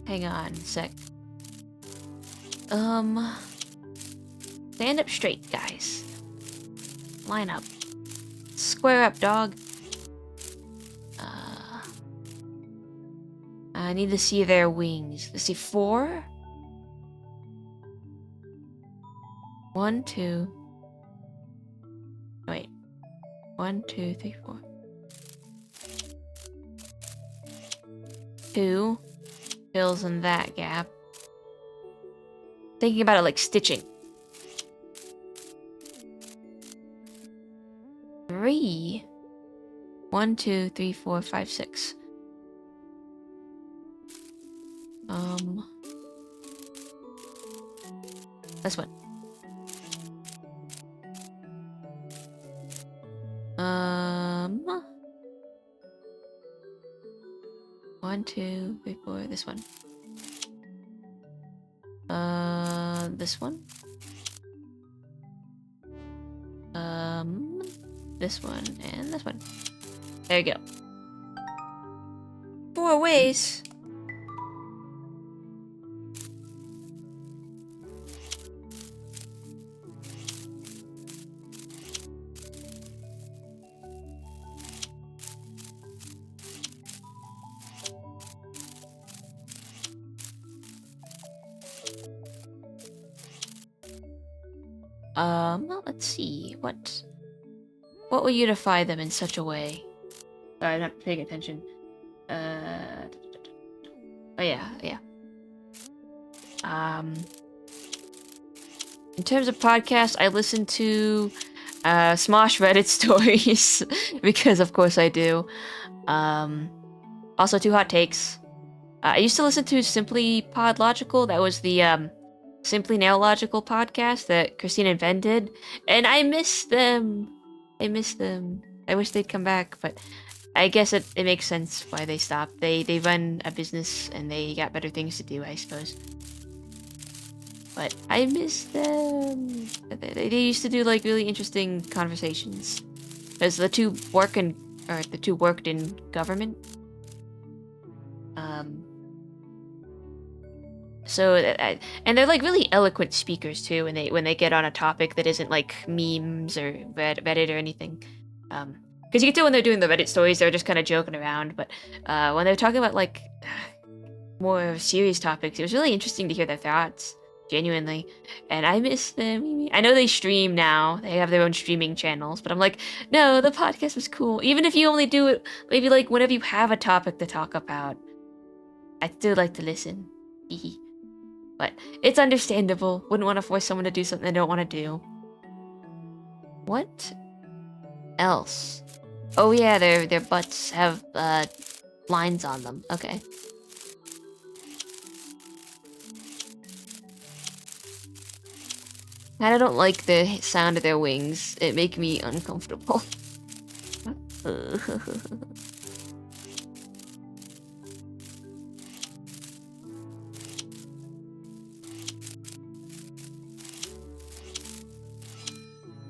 Hang on a sec. Stand up straight, guys. Line up. Square up, dog. I need to see their wings. Let's see, 4? 1, 2. Wait. 1, 2, 3, 4. 2 fills in that gap. Thinking about it like stitching. 3. 1, 2, 3, 4, 5, 6. This one. 1, 2, 3, 4. This one. This one. This one and this one. There you go. 4 ways. Well, let's see. What will unify them in such a way? Sorry, I'm not paying attention. Oh yeah. In terms of podcasts, I listen to Smosh Reddit stories because of course I do. Also 2 hot takes. I used to listen to Simply Podlogical. That was the Simply Nailogical podcast that Christine invented, and I miss them. I miss them. I wish they'd come back, but I guess it makes sense why they stopped. They run a business and they got better things to do, I suppose. But I miss them. They used to do like really interesting conversations. Because the two worked in government. And they're like really eloquent speakers too when they get on a topic that isn't like memes or Reddit or anything. Because you can tell when they're doing the Reddit stories, they're just kind of joking around. But when they're talking about like more serious topics, it was really interesting to hear their thoughts, genuinely. And I miss them. I know they stream now; they have their own streaming channels. But I'm like, no, the podcast was cool. Even if you only do it maybe like whenever you have a topic to talk about, I'd still like to listen. But it's understandable. Wouldn't want to force someone to do something they don't want to do. What else? Oh yeah, their butts have lines on them. Okay. I don't like the sound of their wings. It make me uncomfortable.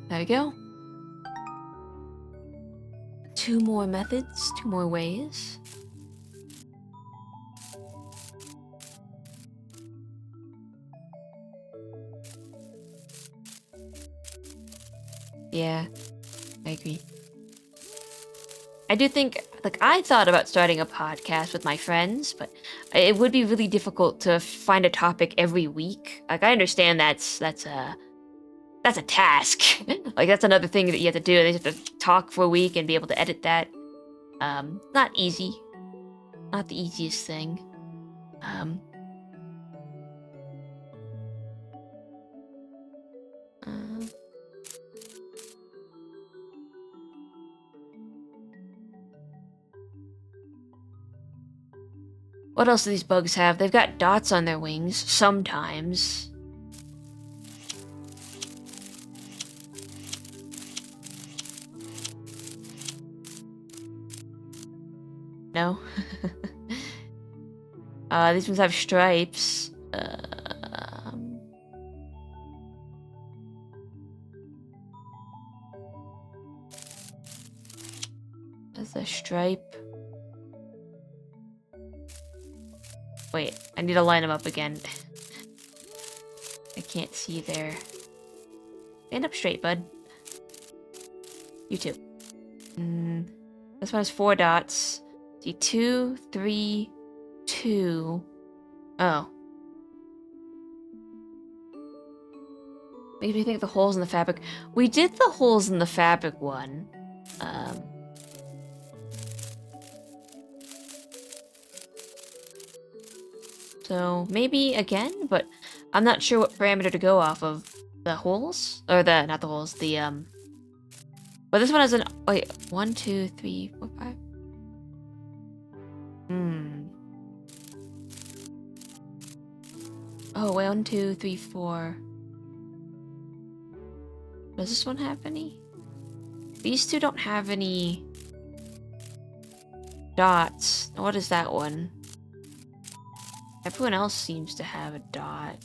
There we go. 2 more methods, 2 more ways. Yeah, I agree. I do think, like, I thought about starting a podcast with my friends, but it would be really difficult to find a topic every week. Like, I understand that's a task. Like, that's another thing that you have to do. They have to talk for a week and be able to edit that. Not easy. Not the easiest thing. What else do these bugs have? They've got dots on their wings, sometimes. No? These ones have stripes. That's a stripe. Wait, I need to line them up again. I can't see there. Stand up straight, bud. You too. This one has 4 dots. See, 2, 3, 2. Oh. Makes me think the holes in the fabric. We did the holes in the fabric one. So maybe again, but I'm not sure what parameter to go off of. The holes? Or not the holes, but this one has an, wait, 1, 2, 3, 4, 5. Oh, 1, 2, 3, 4. Does this one have any? These 2 don't have any dots. What is that one? Everyone else seems to have a dot.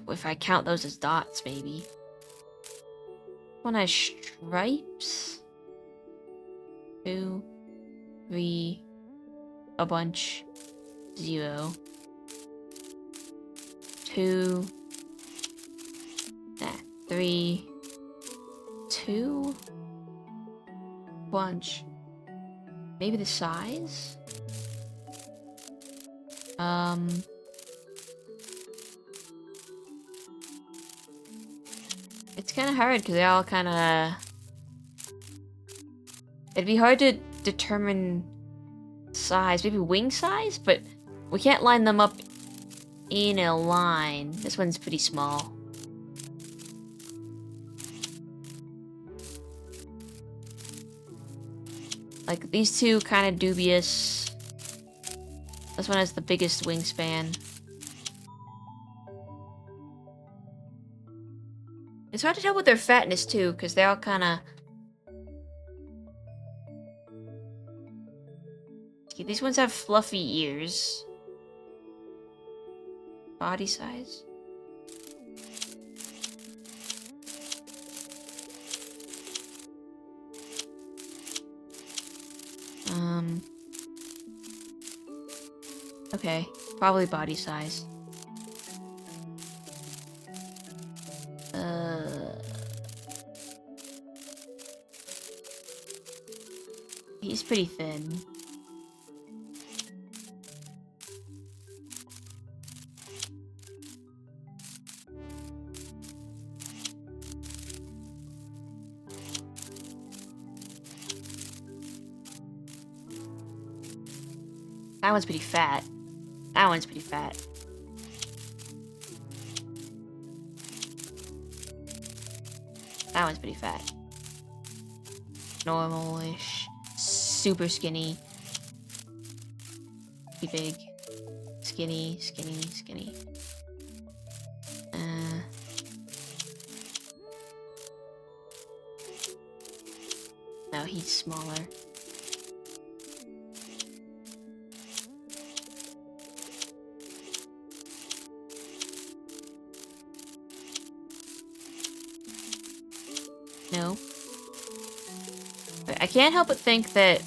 If I count those as dots, maybe. One has stripes. 2, 3, a bunch, 0. 2, 3, 2, bunch. Maybe the size? It's kind of hard because they all kind of... It'd be hard to determine size, maybe wing size, but we can't line them up in a line. This one's pretty small. Like, these two kind of dubious. This one has the biggest wingspan. It's hard to tell with their fatness, too, because they all kind of... These ones have fluffy ears. Body size. Okay, probably body size. He's pretty thin. That one's pretty fat. That one's pretty fat. That one's pretty fat. Normal-ish. Super skinny. Pretty big. Skinny, skinny, skinny. No, he's smaller. No. But I can't help but think that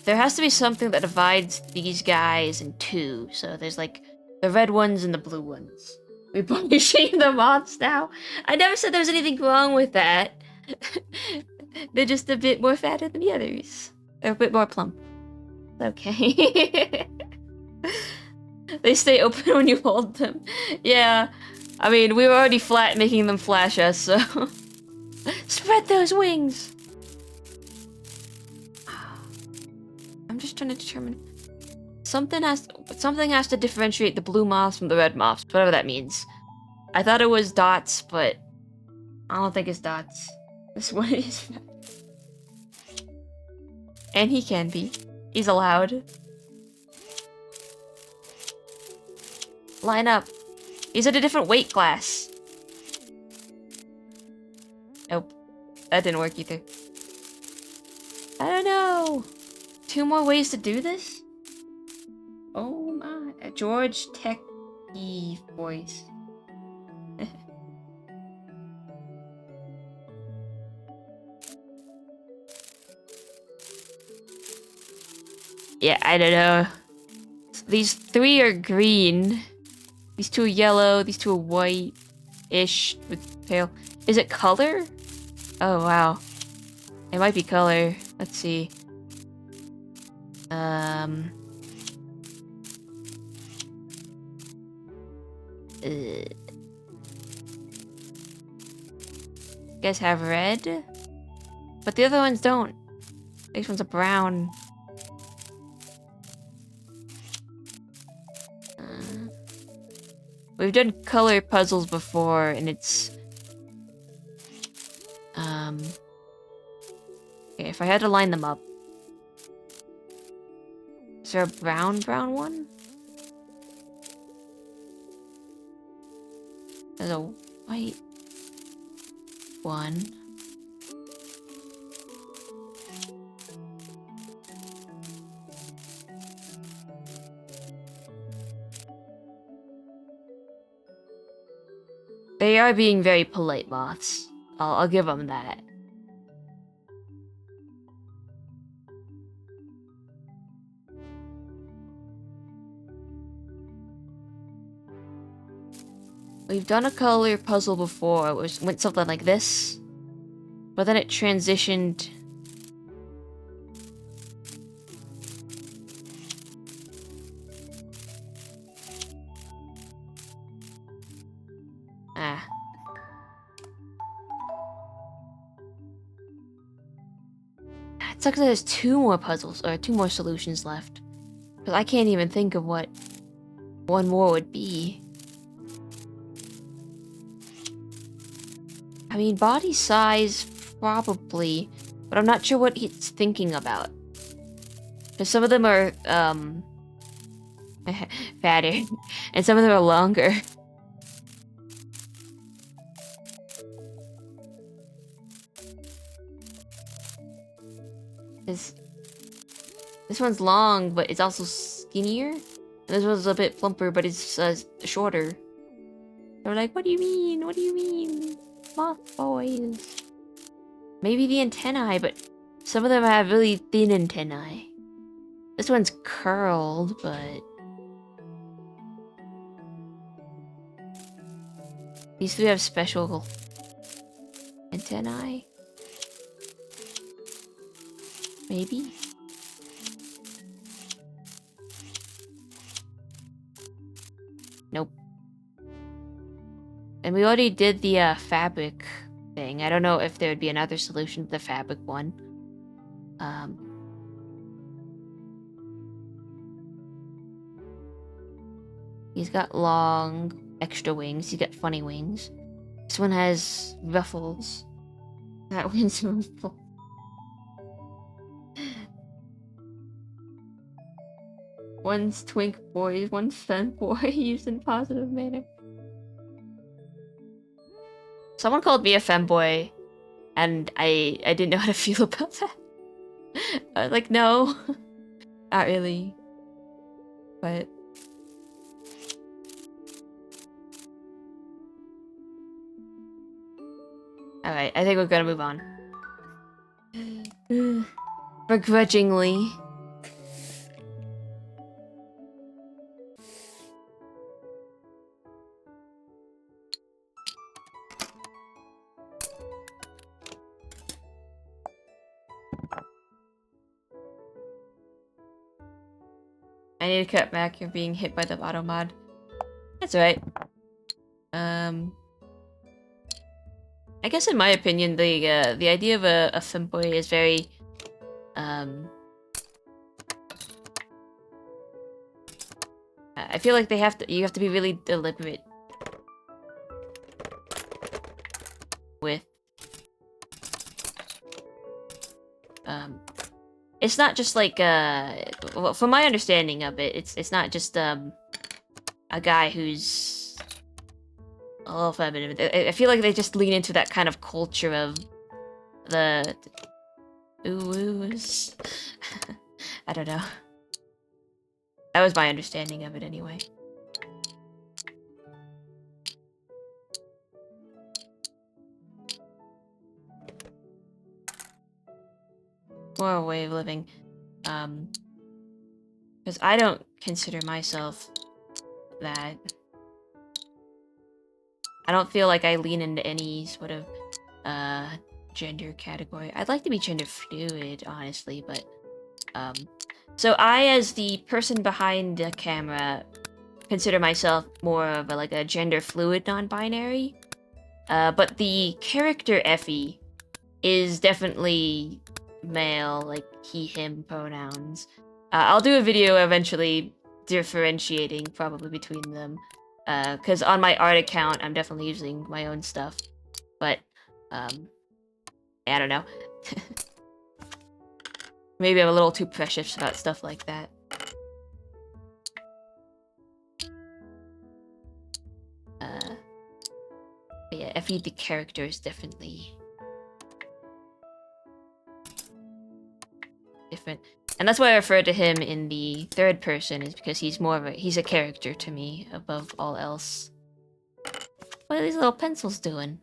there has to be something that divides these guys in two. So there's like the red ones and the blue ones. We punishing the moths now. I never said there was anything wrong with that. They're just a bit more fatter than the others. They're a bit more plump. Okay. They stay open when you hold them. Yeah. I mean, we were already flat making them flash us, so... Spread those wings! I'm just trying to determine... Something has to differentiate the blue moths from the red moths, whatever that means. I thought it was dots, but... I don't think it's dots. This one is... And he can be. He's allowed. Line up. He's at a different weight class. Nope. That didn't work either. I don't know. 2 more ways to do this? Oh my. A George Techie voice. Yeah, I don't know. These 3 are green. These 2 are yellow. These 2 are white-ish with pale. Is it color? Oh, wow. It might be color. Let's see. You guys have red? But the other ones don't. This one's a brown. We've done color puzzles before, and it's... Okay, if I had to line them up... Is there a brown one? There's a white one. They are being very polite moths. I'll give them that. We've done a color puzzle before. It went something like this. But then it transitioned... Ah. It sucks that there's 2 more puzzles, or 2 more solutions left. Because I can't even think of what one more would be. I mean, body size, probably. But I'm not sure what he's thinking about. Because some of them are, fatter. And some of them are longer. This one's long, but it's also skinnier. And this one's a bit plumper, but it's shorter. They're like, what do you mean? What do you mean? Moth boys. Maybe the antennae, but some of them have really thin antennae. This one's curled, but... These 3 have special antennae. Maybe? Nope. And we already did the fabric thing. I don't know if there would be another solution to the fabric one. He's got long, extra wings. He's got funny wings. This one has ruffles. That one's ruffles. One's twink boy, one's femboy, used in positive manner. Someone called me a femboy, and I didn't know how to feel about that. I was like, no, not really. But alright, I think we're gonna move on. Begrudgingly. I need to cut back. You're being hit by the auto mod. That's right. I guess in my opinion, the idea of a femboy is very I feel like you have to be really deliberate with it's not just like well, from my understanding of it, it's not just a guy who's all feminine. I feel like they just lean into that kind of culture of the ooh-woos. I don't know. That was my understanding of it anyway. More a way of living. Because I don't consider myself that. I don't feel like I lean into any sort of gender category. I'd like to be gender fluid, honestly, but so I, as the person behind the camera, consider myself more of a gender fluid non-binary. But the character Effie is definitely male, like he, him pronouns. I'll do a video eventually differentiating probably between them. Because on my art account, I'm definitely using my own stuff. But, I don't know. Maybe I'm a little too precious about stuff like that. But yeah, Effie the character is definitely different. And that's why I refer to him in the third person, is because he's more of he's a character to me above all else. What are these little pencils doing?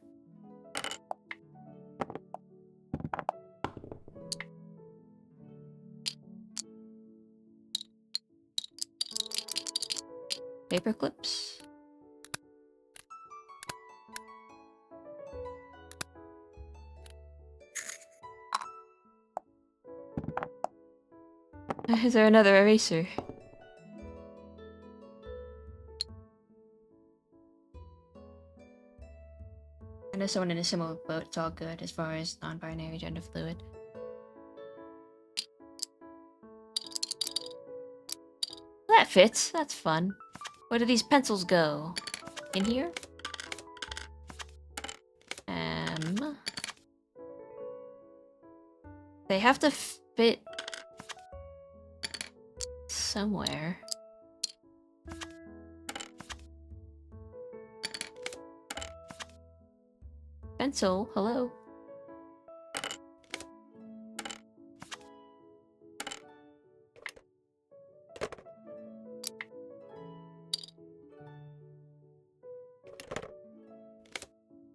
Paper clips. Is there another eraser? I know someone in a similar boat. It's all good as far as non-binary gender fluid. That fits. That's fun. Where do these pencils go? In here? They have to fit somewhere. Pencil, hello.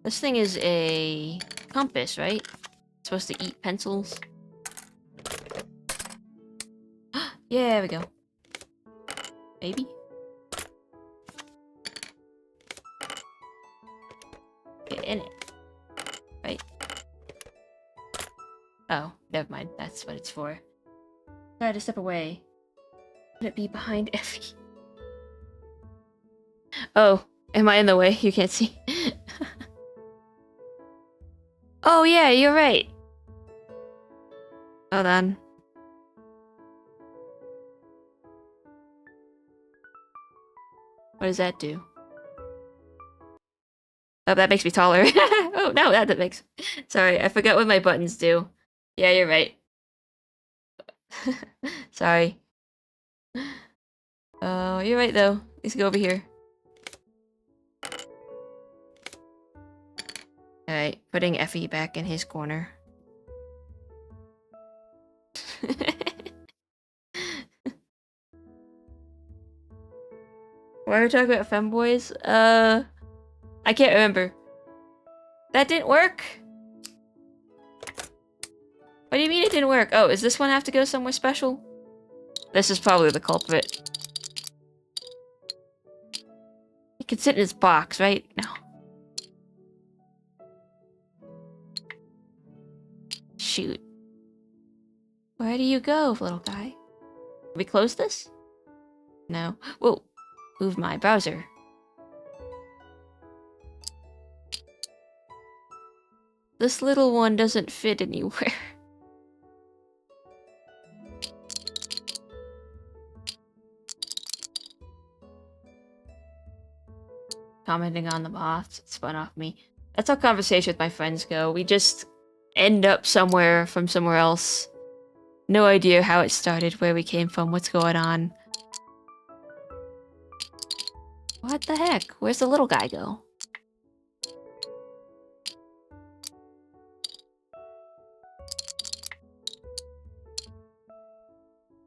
This thing is a compass, right? It's supposed to eat pencils. Yeah, there we go. Maybe? Get in it. Right? Oh, never mind. That's what it's for. Try to step away. Could it be behind Effie? Oh, am I in the way? You can't see. Oh yeah, you're right. Hold on. What does that do? Oh, that makes me taller. Oh, no, that makes... Sorry, I forgot what my buttons do. Yeah, you're right. Sorry. Oh, you're right, though. Let's go over here. Alright, putting Effie back in his corner. Why are we talking about femboys? I can't remember. That didn't work? What do you mean it didn't work? Oh, does this one have to go somewhere special? This is probably the culprit. It can sit in his box, right? No. Shoot. Where do you go, little guy? Can we close this? No. Whoa. Move my browser. This little one doesn't fit anywhere. Commenting on the moths, it spun off me. That's how conversation with my friends go. We just end up somewhere from somewhere else. No idea how it started, where we came from, what's going on. What the heck? Where's the little guy go?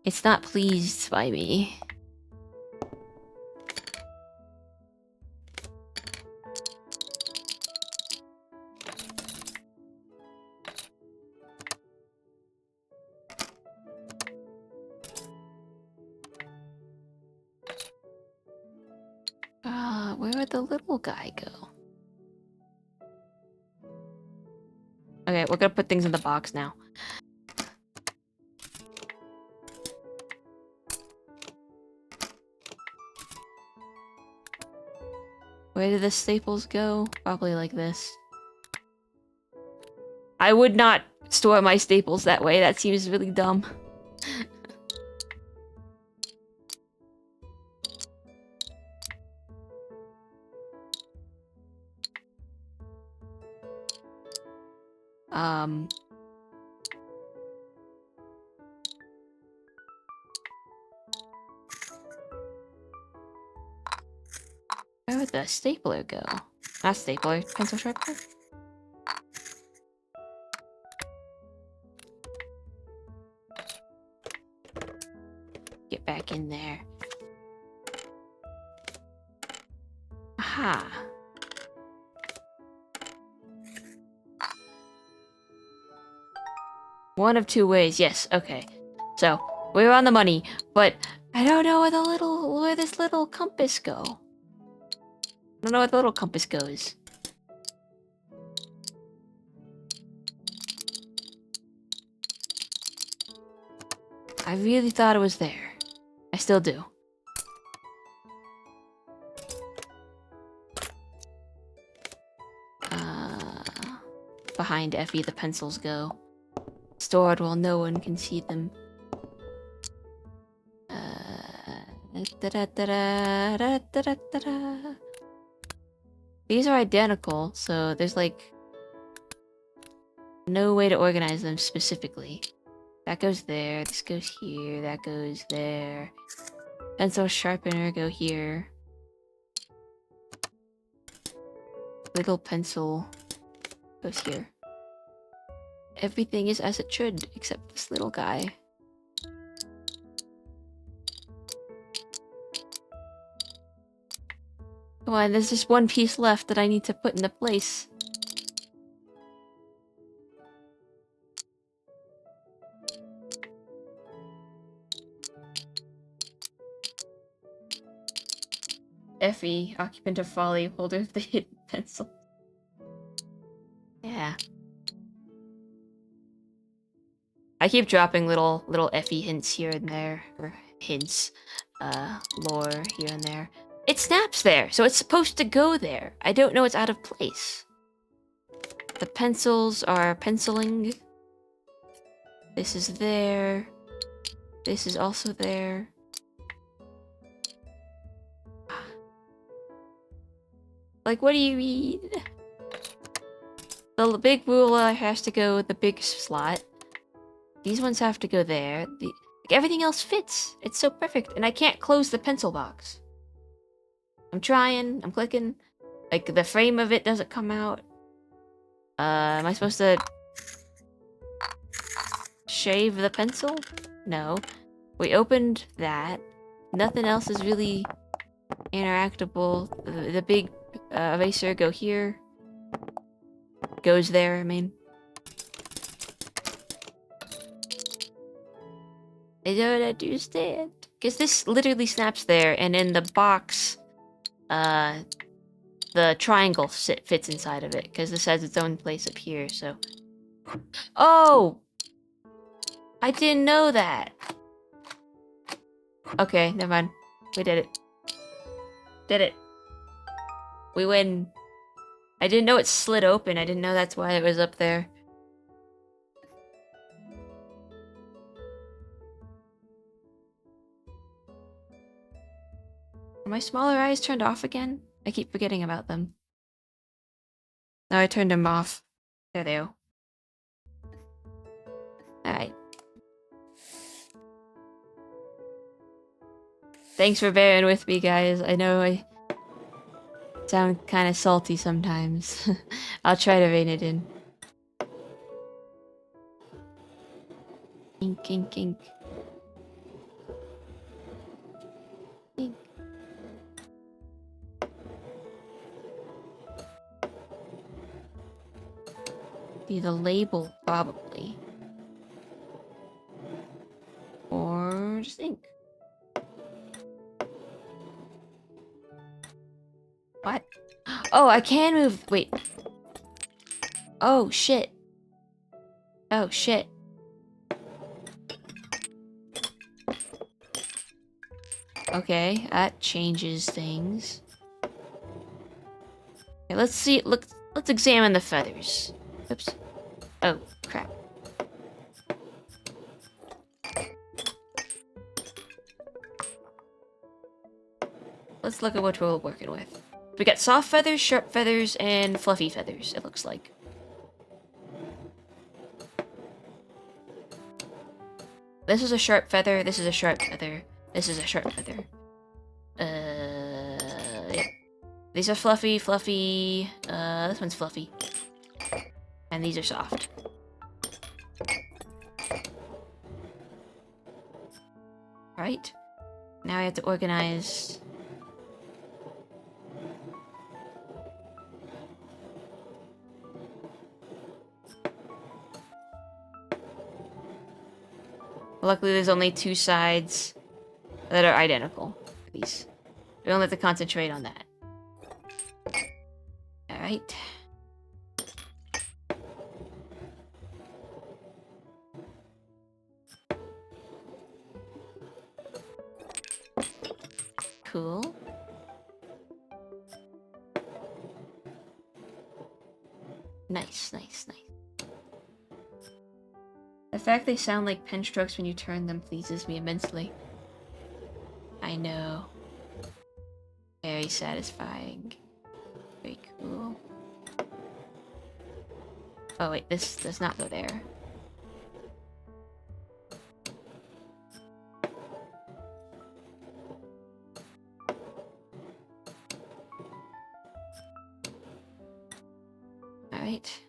It's not pleased by me. Where would the little guy go? Okay, we're gonna put things in the box now. Where do the staples go? Probably like this. I would not store my staples that way. That seems really dumb. Where would the stapler go? Not stapler, pencil sharpener? Get back in there. Aha! One of two ways. Yes. Okay. So we're on the money, but I don't know where this little compass go. I don't know where the little compass goes. I really thought it was there. I still do. Behind Effie, the pencils go. Stored while no one can see them. These are identical, so there's like no way to organize them specifically. That goes there, this goes here, that goes there. Pencil sharpener go here. Little pencil goes here. Everything is as it should, except this little guy. Come on, there's just one piece left that I need to put into place. Effie, occupant of folly, holder of the hidden pencil. Yeah. I keep dropping little Effie hints here and there, or hints, lore here and there. It snaps there, so it's supposed to go there. I don't know it's out of place. The pencils are penciling. This is there. This is also there. Like, what do you mean? The big ruler has to go with the big slot. These ones have to go there. Like, everything else fits. It's so perfect. And I can't close the pencil box. I'm trying. I'm clicking. Like, the frame of it doesn't come out. Am I supposed to shave the pencil? No. We opened that. Nothing else is really interactable. The big eraser go here. Goes there, I mean. I don't understand. Because this literally snaps there, and in the box, the triangle fits inside of it, because this has its own place up here, so... Oh! I didn't know that! Okay, never mind. We did it. Did it. We win. I didn't know it slid open. I didn't know that's why it was up there. Are my smaller eyes turned off again? I keep forgetting about them. No, I turned them off. There they go. Alright. Thanks for bearing with me, guys. I know I sound kind of salty sometimes. I'll try to rein it in. Ink, ink, ink. Ink. Be the label, probably. Or just ink. What? Oh, I can move. Wait. Oh, shit. Oh, shit. Okay, that changes things. Okay, let's see. Let's examine the feathers. Oops. Oh, crap. Let's look at what we're working with. We got soft feathers, sharp feathers, and fluffy feathers, it looks like. This is a sharp feather, this is a sharp feather, this is a sharp feather. Yeah. These are fluffy, this one's fluffy. And these are soft. Right? Now I have to organize... Luckily, there's only 2 sides that are identical. For these. We don't have to concentrate on that. Alright. Cool. Nice, nice, nice. The fact they sound like pen strokes when you turn them pleases me immensely. I know. Very satisfying. Very cool. Oh wait, this does not go there. Alright.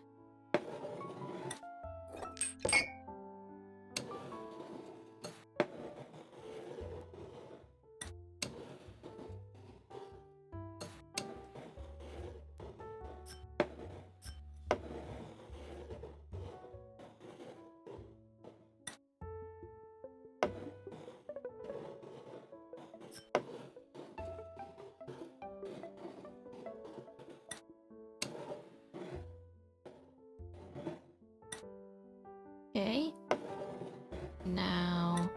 Okay. Now...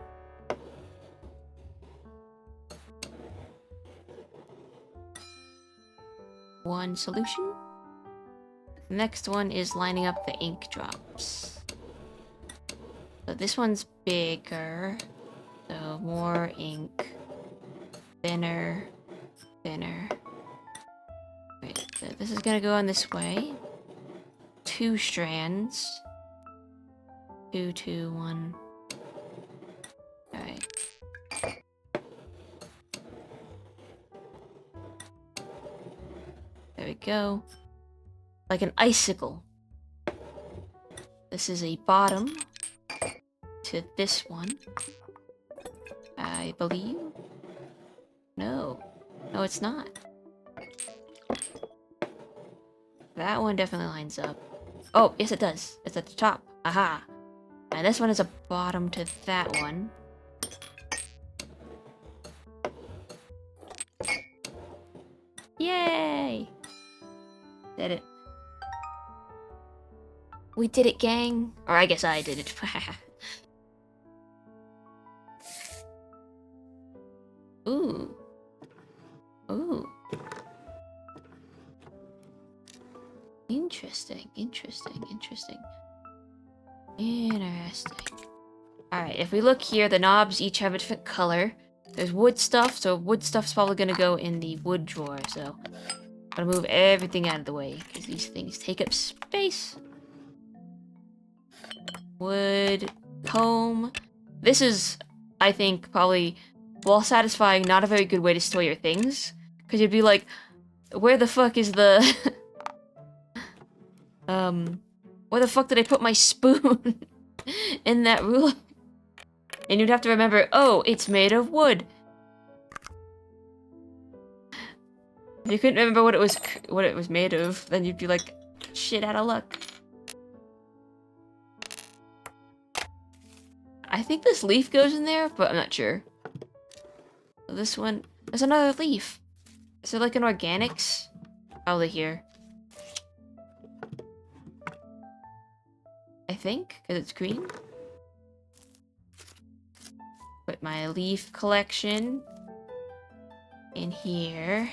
one solution. The next one is lining up the ink drops. So this one's bigger. So more ink. Thinner. Thinner. Wait, so this is gonna go on this way. 2 strands. 2, 2, 1. Alright. There we go. Like an icicle. This is a bottom to this one. I believe. No. No, it's not. That one definitely lines up. Oh, yes it does. It's at the top. Aha. And this one is a bottom to that one. Yay! Did it. We did it, gang. Or I guess I did it. Ooh. Ooh. Interesting, interesting, interesting. Interesting. Alright, if we look here, the knobs each have a different color. There's wood stuff, so wood stuff's probably gonna go in the wood drawer, so... I'm gonna move everything out of the way, because these things take up space. Wood, comb. This is, I think, probably, while satisfying, not a very good way to store your things. Because you'd be like, where the fuck is the... where the fuck did I put my spoon? In that ruler? And you'd have to remember, oh, it's made of wood. If you couldn't remember what it was made of, then you'd be like, shit out of luck. I think this leaf goes in there, but I'm not sure. This one, there's another leaf. Is it like an organics? Probably here. I think, because it's green. Put my leaf collection in here.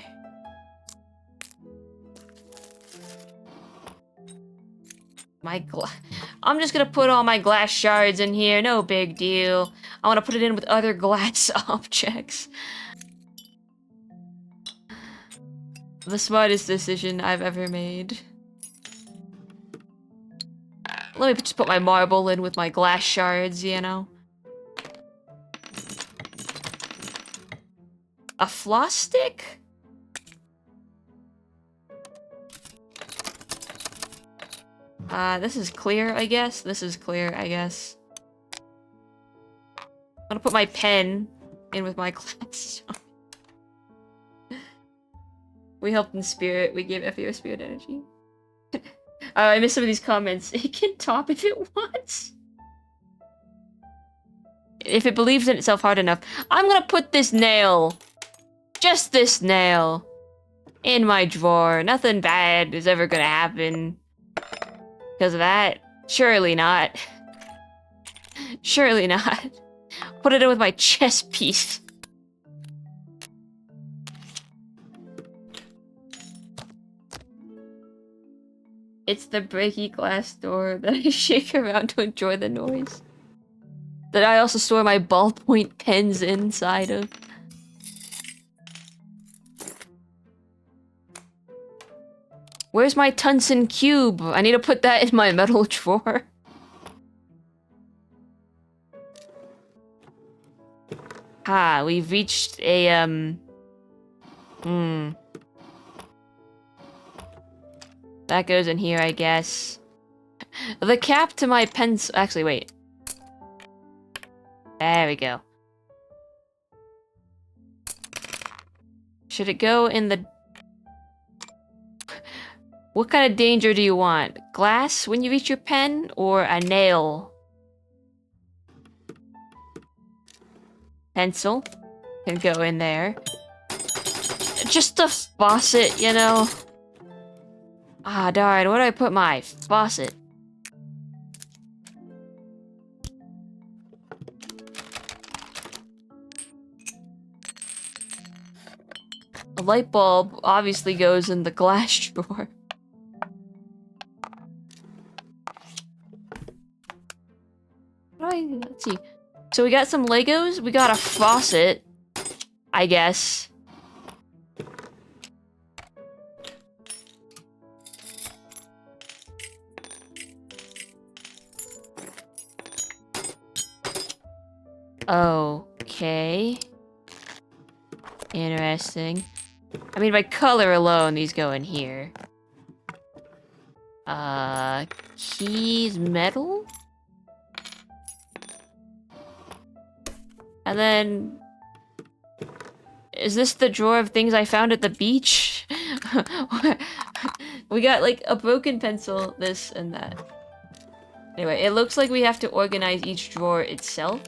I'm just gonna put all my glass shards in here, no big deal. I want to put it in with other glass objects. The smartest decision I've ever made. Let me just put my marble in with my glass shards, you know? A floss stick? This is clear, I guess. This is clear, I guess. I'm gonna put my pen in with my glass. We helped in spirit. We gave Effie our spirit energy. I missed some of these comments. It can top if it wants. if it believes in itself hard enough, I'm gonna put this nail, just this nail, in my drawer. Nothing bad is ever gonna happen because of that. Surely not. Surely not. Put it in with my chess piece. It's the breaky glass door that I shake around to enjoy the noise. That I also store my ballpoint pens inside of. Where's my tungsten cube? I need to put that in my metal drawer. Ah, we've reached a, That goes in here, I guess. The cap to my pencil. Actually, wait. There we go. Should it go in the... What kind of danger do you want? Glass when you reach your pen, or a nail? Pencil can go in there. Just a faucet, you know? Ah, darn, where do I put my faucet? A light bulb obviously goes in the glass drawer. Let's see. So we got some Legos, we got a faucet, I guess. Okay. Interesting. I mean, by color alone, these go in here. Keys, metal? And then... Is this the drawer of things I found at the beach? We got, like, a broken pencil, this and that. Anyway, it looks like we have to organize each drawer itself.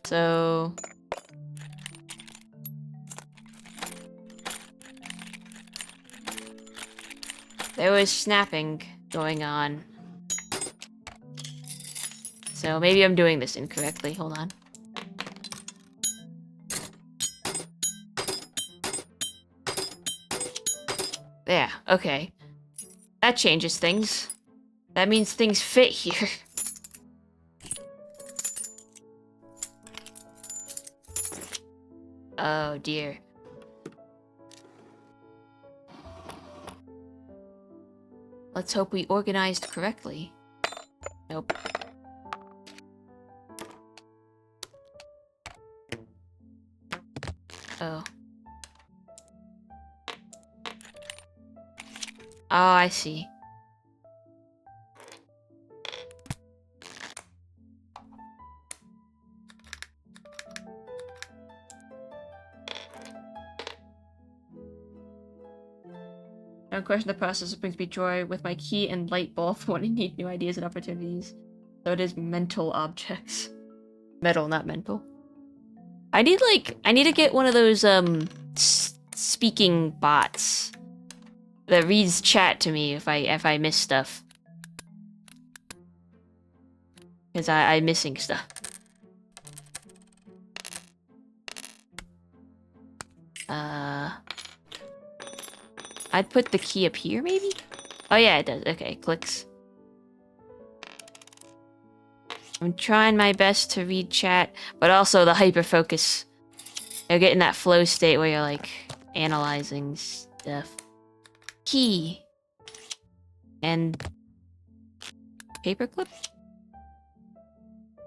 So... There was snapping going on. So maybe I'm doing this incorrectly. Hold on. There, okay. That changes things. That means things fit here. Oh dear. Let's hope we organized correctly. Nope. Oh. Oh, I see. Don't question the process that brings me joy with my key and light bulb when I need new ideas and opportunities. So it is mental objects. Metal, not mental. I need to get one of those, speaking bots that reads chat to me if I miss stuff. Because I'm missing stuff. I'd put the key up here, maybe? Oh yeah, it does. Okay, clicks. I'm trying my best to read chat, but also the hyperfocus. You'll get in that flow state where you're, like, analyzing stuff. Key. And... paperclip?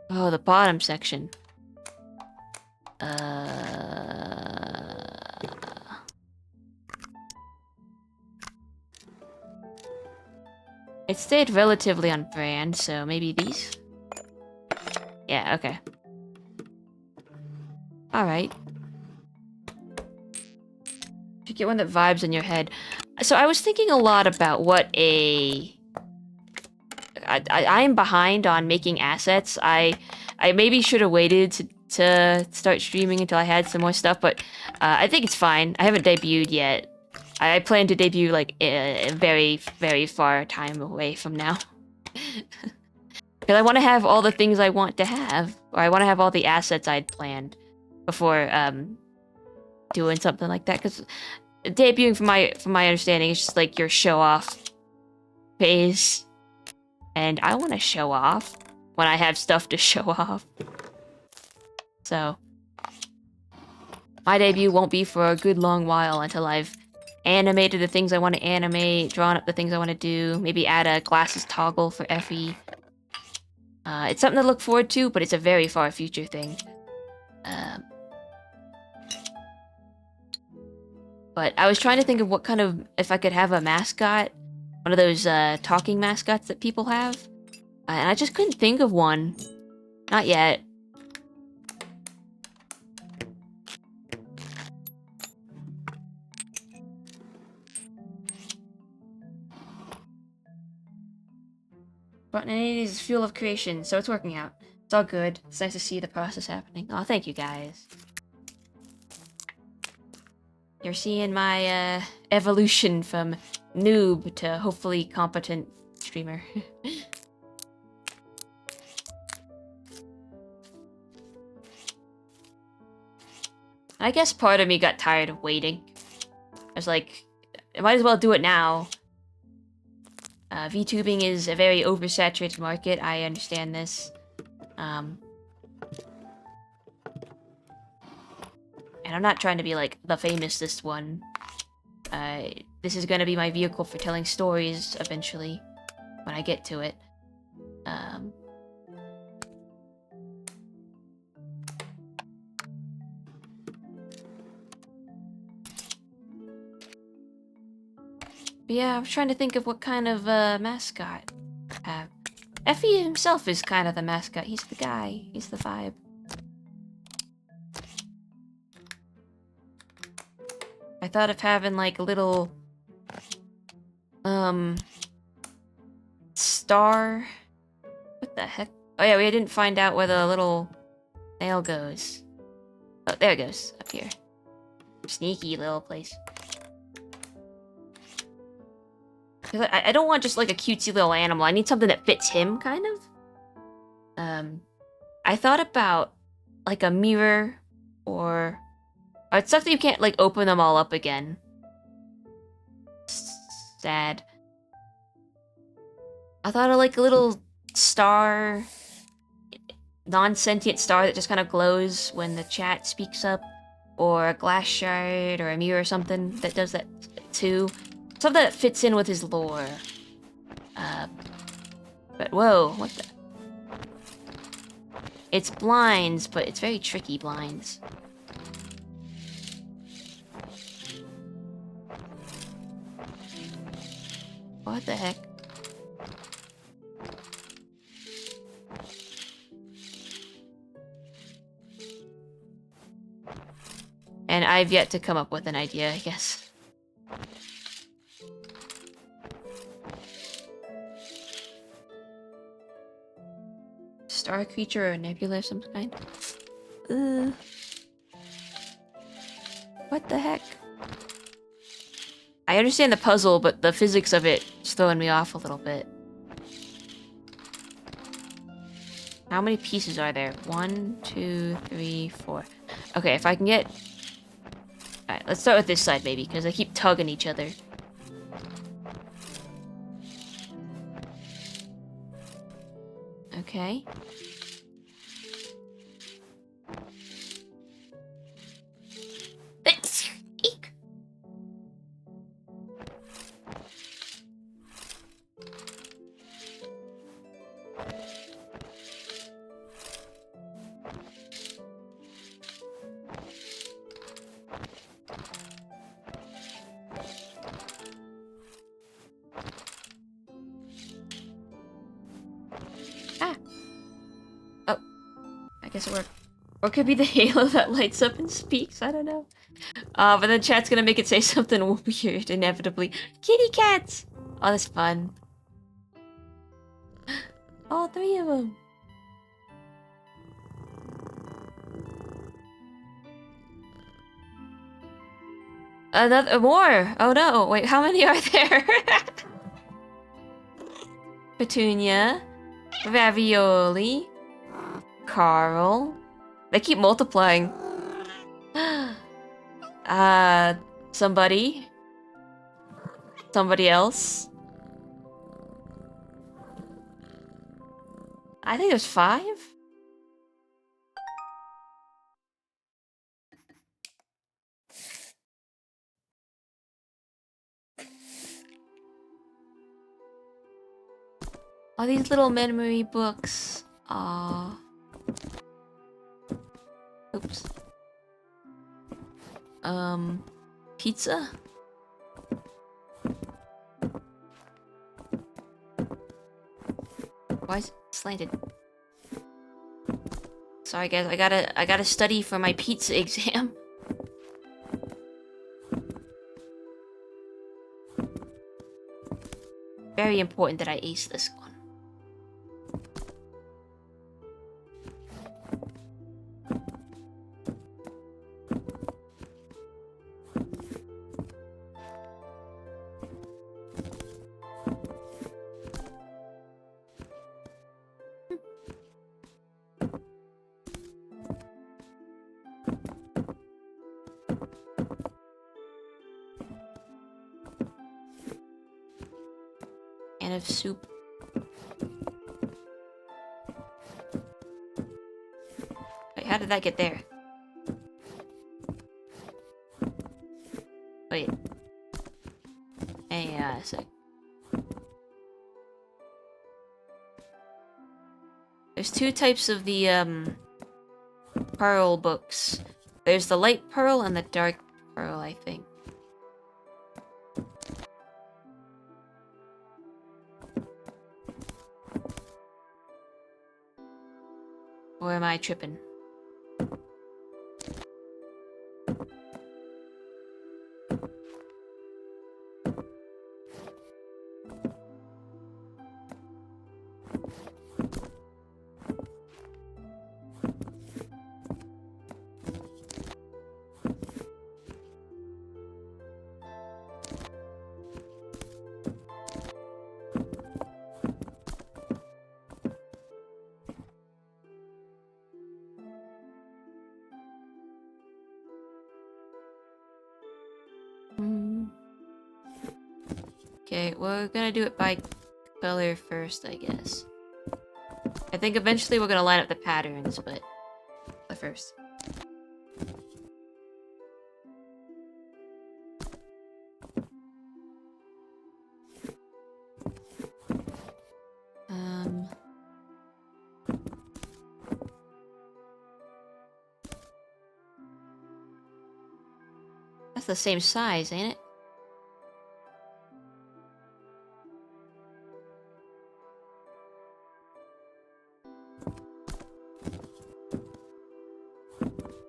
Oh, the bottom section. It stayed relatively on brand, so maybe these? Yeah, okay. Alright. To get one that vibes in your head. So I was thinking a lot about what a I am behind on making assets. I maybe should have waited to start streaming until I had some more stuff, but I think it's fine. I haven't debuted yet. I plan to debut like a very, very far time away from now. Because I want to have all the things I want to have, or I want to have all the assets I'd planned before doing something like that. Because debuting, from my understanding, is just like your show off phase, and I want to show off when I have stuff to show off. So my debut won't be for a good long while until I've animated the things I want to animate, drawn up the things I want to do, maybe add a glasses toggle for Effie. It's something to look forward to, but it's a very far future thing. But I was trying to think of what kind of, if I could have a mascot, one of those talking mascots that people have, and I just couldn't think of one. Not yet. Spontaneity is fuel of creation, so it's working out. It's all good. It's nice to see the process happening. Oh, thank you guys. You're seeing my evolution from noob to hopefully competent streamer. I guess part of me got tired of waiting. I was like, I might as well do it now. VTubing is a very oversaturated market. I understand this. And I'm not trying to be like the famousest one. This is gonna be my vehicle for telling stories eventually, when I get to it. But yeah, I was trying to think of what kind of mascot I have. Effie himself is kind of the mascot. He's the guy. He's the vibe. I thought of having like a little star. What the heck? Oh yeah, we didn't find out where the little nail goes. Oh, there it goes, up here. Sneaky little place. I don't want just like a cutesy little animal. I need something that fits him, kind of. I thought about like a mirror, or it's stuff that you can't like open them all up again. Sad. I thought of like a little star, non-sentient star that just kind of glows when the chat speaks up, or a glass shard, or a mirror or something that does that too. Something that fits in with his lore. But whoa, what the? It's blinds, but it's very tricky blinds. What the heck? And I've yet to come up with an idea, I guess. Star creature or a nebula of some kind? What the heck? I understand the puzzle, but the physics of it is throwing me off a little bit. How many pieces are there? 1, 2, 3, 4. Okay, if I can get... Alright, let's start with this side, maybe, because they keep tugging each other. Okay. Eek. Ah. Oh. I guess it worked. Or it could be the halo that lights up and speaks, I don't know. But then chat's gonna make it say something weird, inevitably. Kitty cats! Oh, that's fun. All three of them. Another more. Oh no! Wait, how many are there? Petunia, Ravioli, Carl. They keep multiplying. Somebody. Somebody else. I think there's 5. Oh, these little memory books. Aww. Oops. Pizza? Why is it slanted? Sorry guys, I gotta study for my pizza exam. Very important that I ace this one. Can of soup. Wait, how did that get there? Wait. Hey, a sec. There's 2 types of the, pearl books. There's the light pearl and the dark pearl, I think. Or am I tripping? Okay, we're gonna do it by color first, I guess. I think eventually we're gonna line up the patterns, but first. That's the same size, ain't it?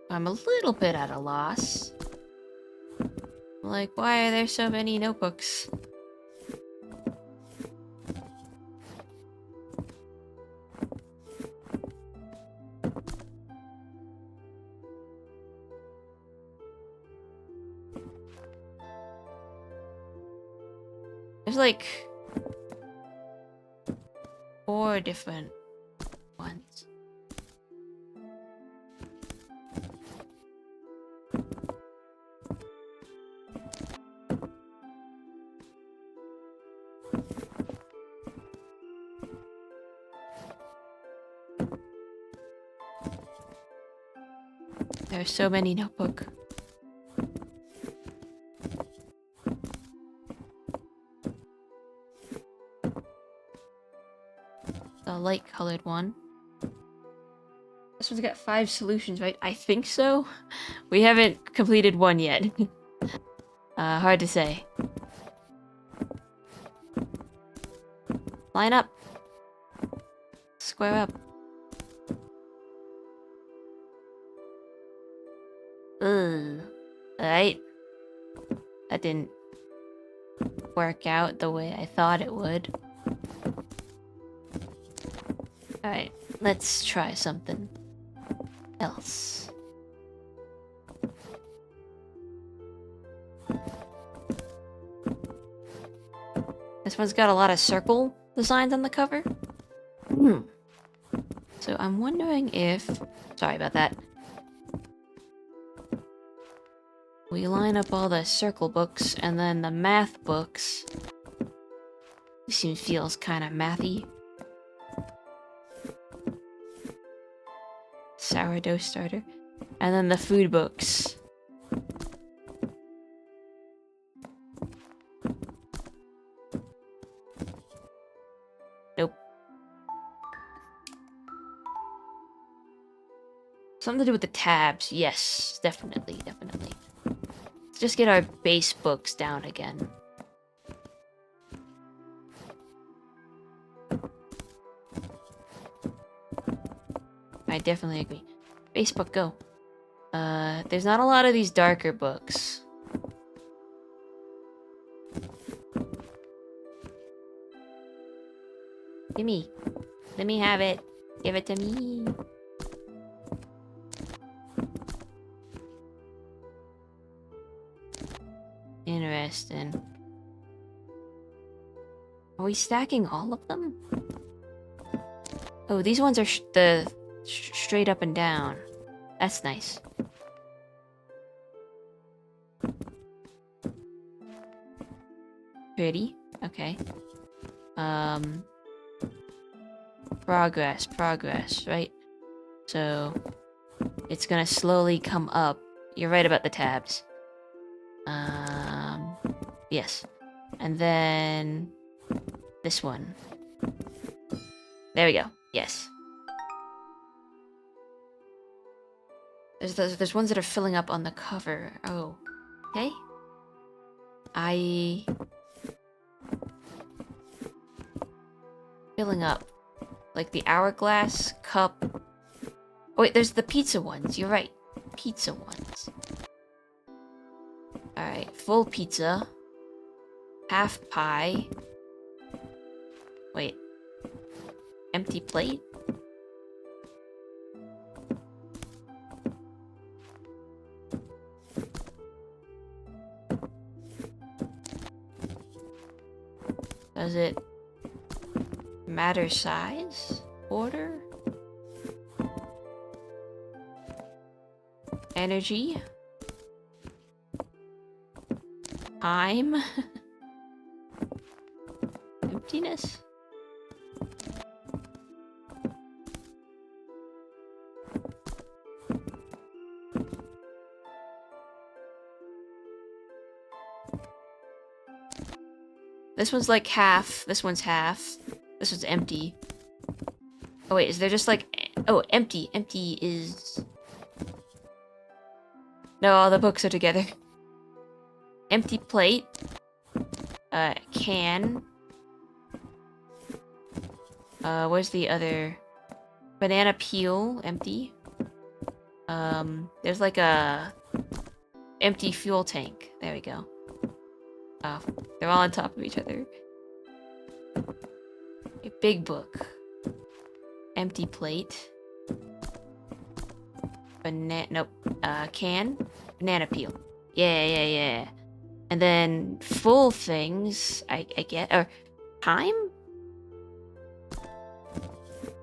I'm a little bit at a loss. Like, why are there so many notebooks? There's like 4 different ones. There's so many notebook. The light colored one. This one's got 5 solutions, right? I think so. We haven't completed one yet. Hard to say. Line up. Square up. Ugh. Alright. That didn't work out the way I thought it would. Alright, let's try something else. This one's got a lot of circle designs on the cover. So I'm wondering if... Sorry about that. We line up all the circle books and then the math books. This one feels kind of mathy. Sourdough starter. And then the food books. Nope. Something to do with the tabs. Yes, definitely, definitely. Let's just get our base books down again. I definitely agree. Base book, go. There's not a lot of these darker books. Gimme. Let me have it. Give it to me. Interesting. Are we stacking all of them? Oh, these ones are straight up and down. That's nice. Pretty. Okay. Progress, right? So, it's gonna slowly come up. You're right about the tabs. Yes. And then... this one. There we go. Yes. There's ones that are filling up on the cover. Oh. Okay. Filling up. Like the hourglass, cup... Oh wait, there's the pizza ones. You're right. Pizza ones. Alright, full pizza. Half pie. Wait. Empty plate? Does it matter size? Order? Energy? Time? Emptiness? This one's like half. This one's half. This one's empty. Oh wait, is there just like... Oh, empty. Empty is... No, all the books are together. Empty plate. Can. Where's the other... Banana peel, empty. There's like a... empty fuel tank. There we go. Oh, they're all on top of each other. A big book. Empty plate. Nope. Can. Banana peel. Yeah. And then full things, I get, or time?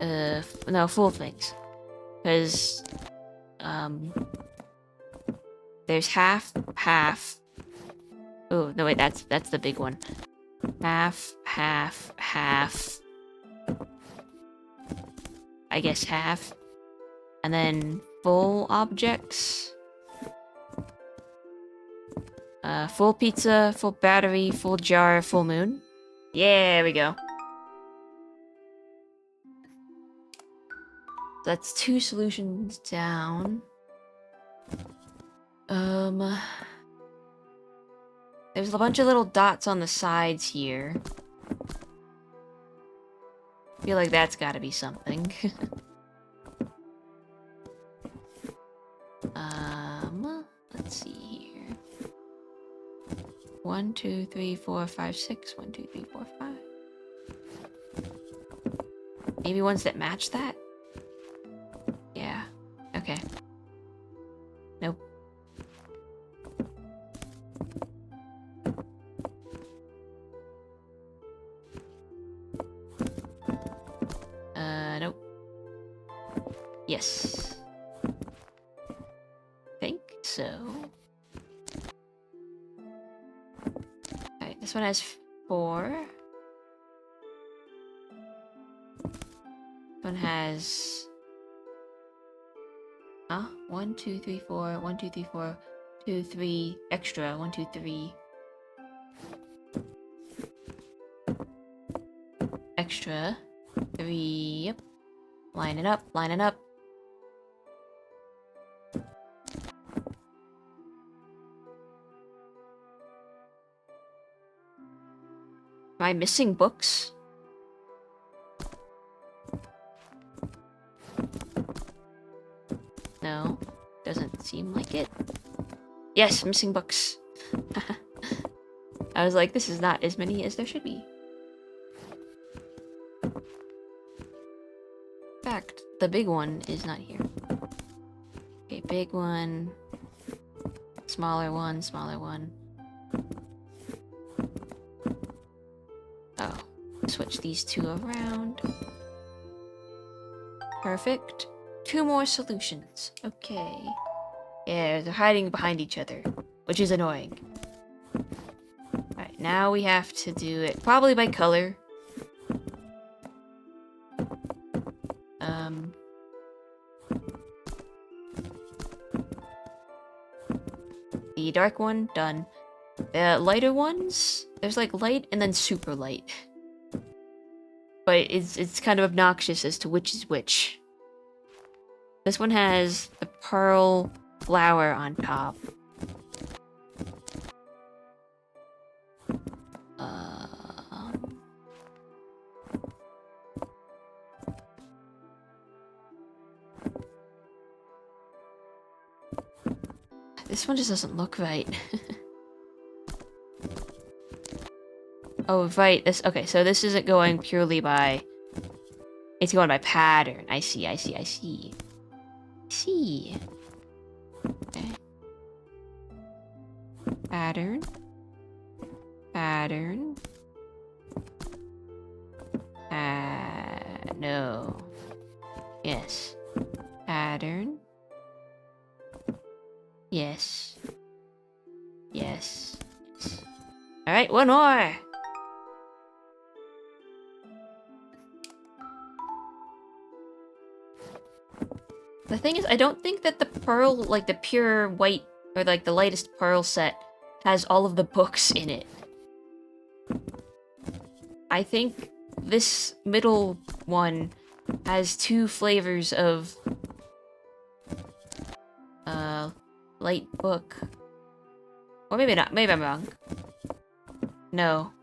No, full things. Because, there's half. Oh, no wait, that's the big one. Half. I guess half. And then full objects. Full pizza, full battery, full jar, full moon. Yeah, there we go. That's 2 solutions down. There's a bunch of little dots on the sides here. Feel like that's gotta be something. Let's see here. 1, 2, 3, 4, 5, 6. 1, 2, 3, 4, 5. Maybe ones that match that? Yeah. Okay. Nope. Nope. Yes. Think so. Alright, this one has 4. This one has... Huh? 1, 2, 3, 4. 1, 2, 3, 4. 2, 3. Extra. 1, 2, 3. Extra. 3. Yep. Line it up. Line it up. Am I missing books? No. Doesn't seem like it. Yes, missing books. I was like, this is not as many as there should be. In fact, the big one is not here. Okay, big one. Smaller one, smaller one. Oh, switch these 2 around. Perfect. 2 more solutions. Okay. Yeah, they're hiding behind each other, which is annoying. Alright, now we have to do it probably by color. The dark one, done. The lighter ones, there's like light and then super light. But it's kind of obnoxious as to which is which. This one has the pearl flower on top. This one just doesn't look right. Oh, right. This okay, so this isn't going purely by... It's going by pattern. I see, I see, I see. I see. Okay. Pattern. Pattern. No. Yes. Pattern. Yes. Yes. Yes. Alright, one more! The thing is, I don't think that the pearl, like the pure white, or like the lightest pearl set, has all of the books in it. I think this middle one has 2 flavors of light book. Or maybe not, maybe I'm wrong. No.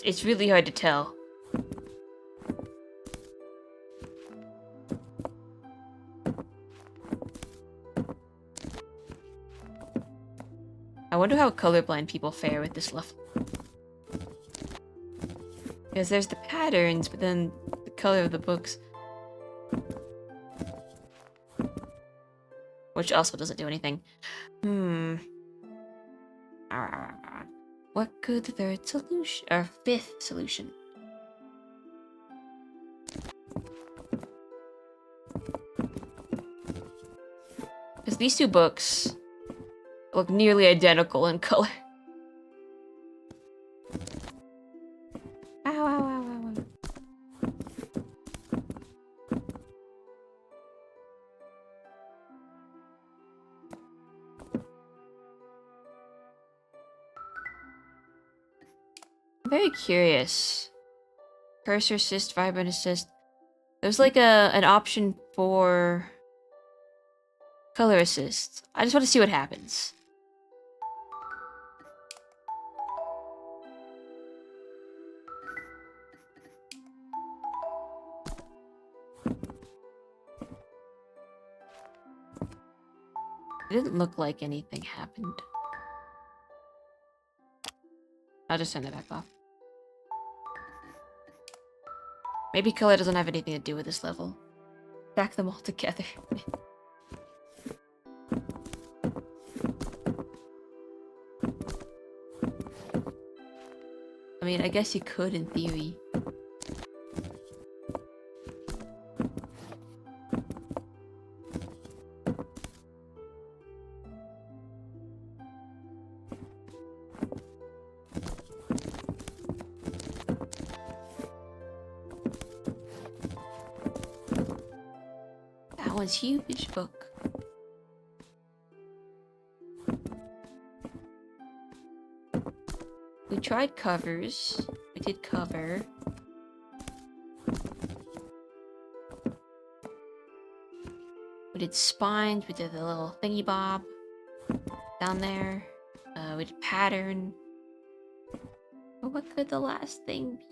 It's really hard to tell. I wonder how colorblind people fare with this level. Because there's the patterns, but then the color of the books. Which also doesn't do anything. What could the 3rd solution, or 5th solution? Because these 2 books look nearly identical in color. Ow, ow, ow, ow, ow. I'm very curious. Cursor assist, vibrant assist. There's like an option for color assist. I just want to see what happens. It didn't look like anything happened. I'll just turn it back off. Maybe color doesn't have anything to do with this level. Stack them all together. I mean, I guess you could in theory. That one's huge book. We tried covers. We did cover. We did spines. We did the little thingy bob down there. We did pattern. But what could the last thing be?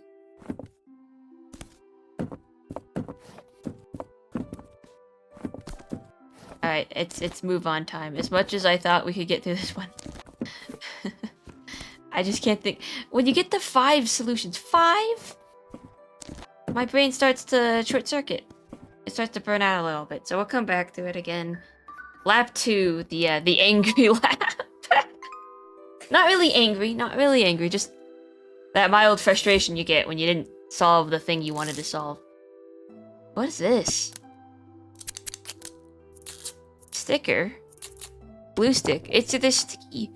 Alright, it's move on time. As much as I thought we could get through this one. I just can't think. When you get to 5 solutions, 5? My brain starts to short circuit. It starts to burn out a little bit, so we'll come back to it again. Lab 2, the angry lab. Not really angry, just that mild frustration you get when you didn't solve the thing you wanted to solve. What is this? Sticker? Blue stick. It's the sticky.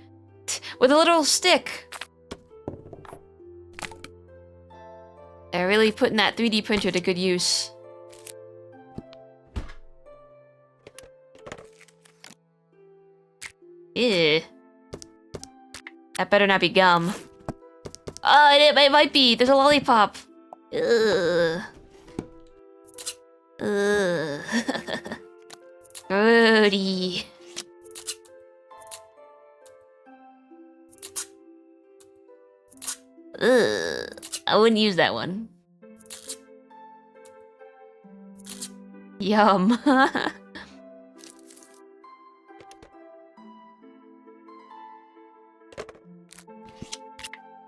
With a little stick. They're really putting that 3D printer to good use. Ew. That better not be gum. Oh, it might be. There's a lollipop. Ugh. Ugh. Grody. Ugh. I wouldn't use that one. Yum.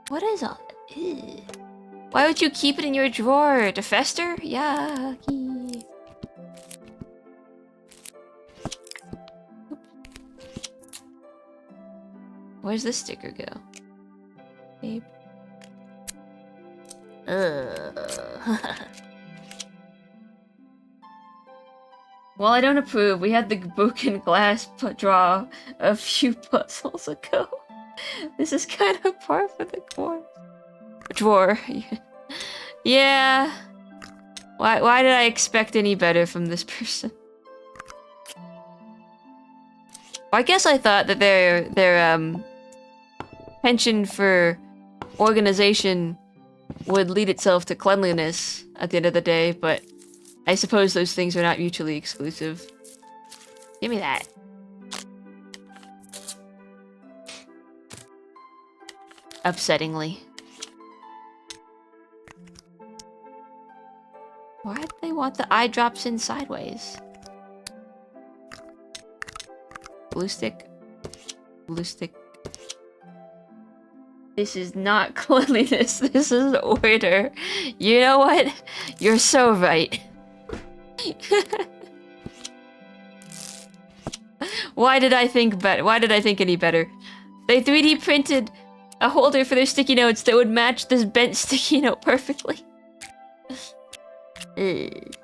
What is all that? Ew. Why would you keep it in your drawer? To fester? Yucky. Where's this sticker go? Babe. Well, I don't approve. We had the broken glass draw a few puzzles ago. This is kind of par for the course. Drawer. Yeah. Why did I expect any better from this person? Well, I guess I thought that their penchant for organization would lead itself to cleanliness at the end of the day, but I suppose those things are not mutually exclusive. Give me that. Upsettingly. Why do they want the eye drops in sideways? Blue stick. Blue stick. This is not cleanliness, this is order. You know what? You're so right. Why did I think any better? They 3D printed a holder for their sticky notes that would match this bent sticky note perfectly. Ugh.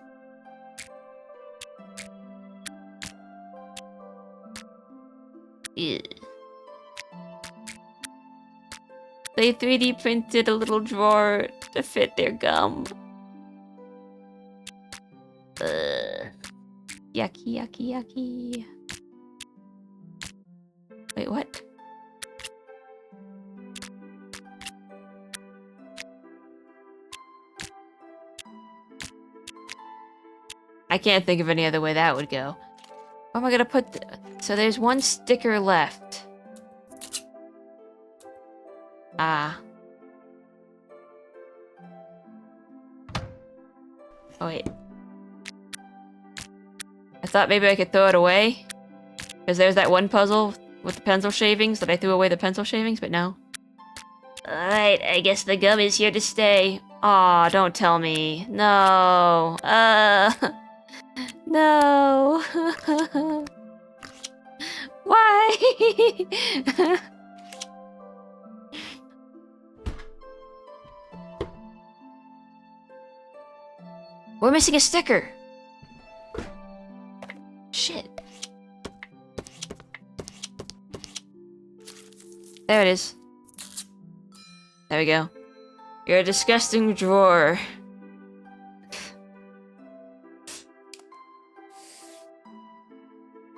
Ugh. They 3D printed a little drawer to fit their gum. Yucky, yucky, yucky. Wait, what? I can't think of any other way that would go. Where am I gonna put so there's one sticker left. Ah. Oh wait. I thought maybe I could throw it away. Because there's that one puzzle with the pencil shavings that I threw away the pencil shavings, but no. Alright, I guess the gum is here to stay. Aw, don't tell me. No. No. Why? We're missing a sticker. Shit. There it is. There we go. You're a disgusting drawer.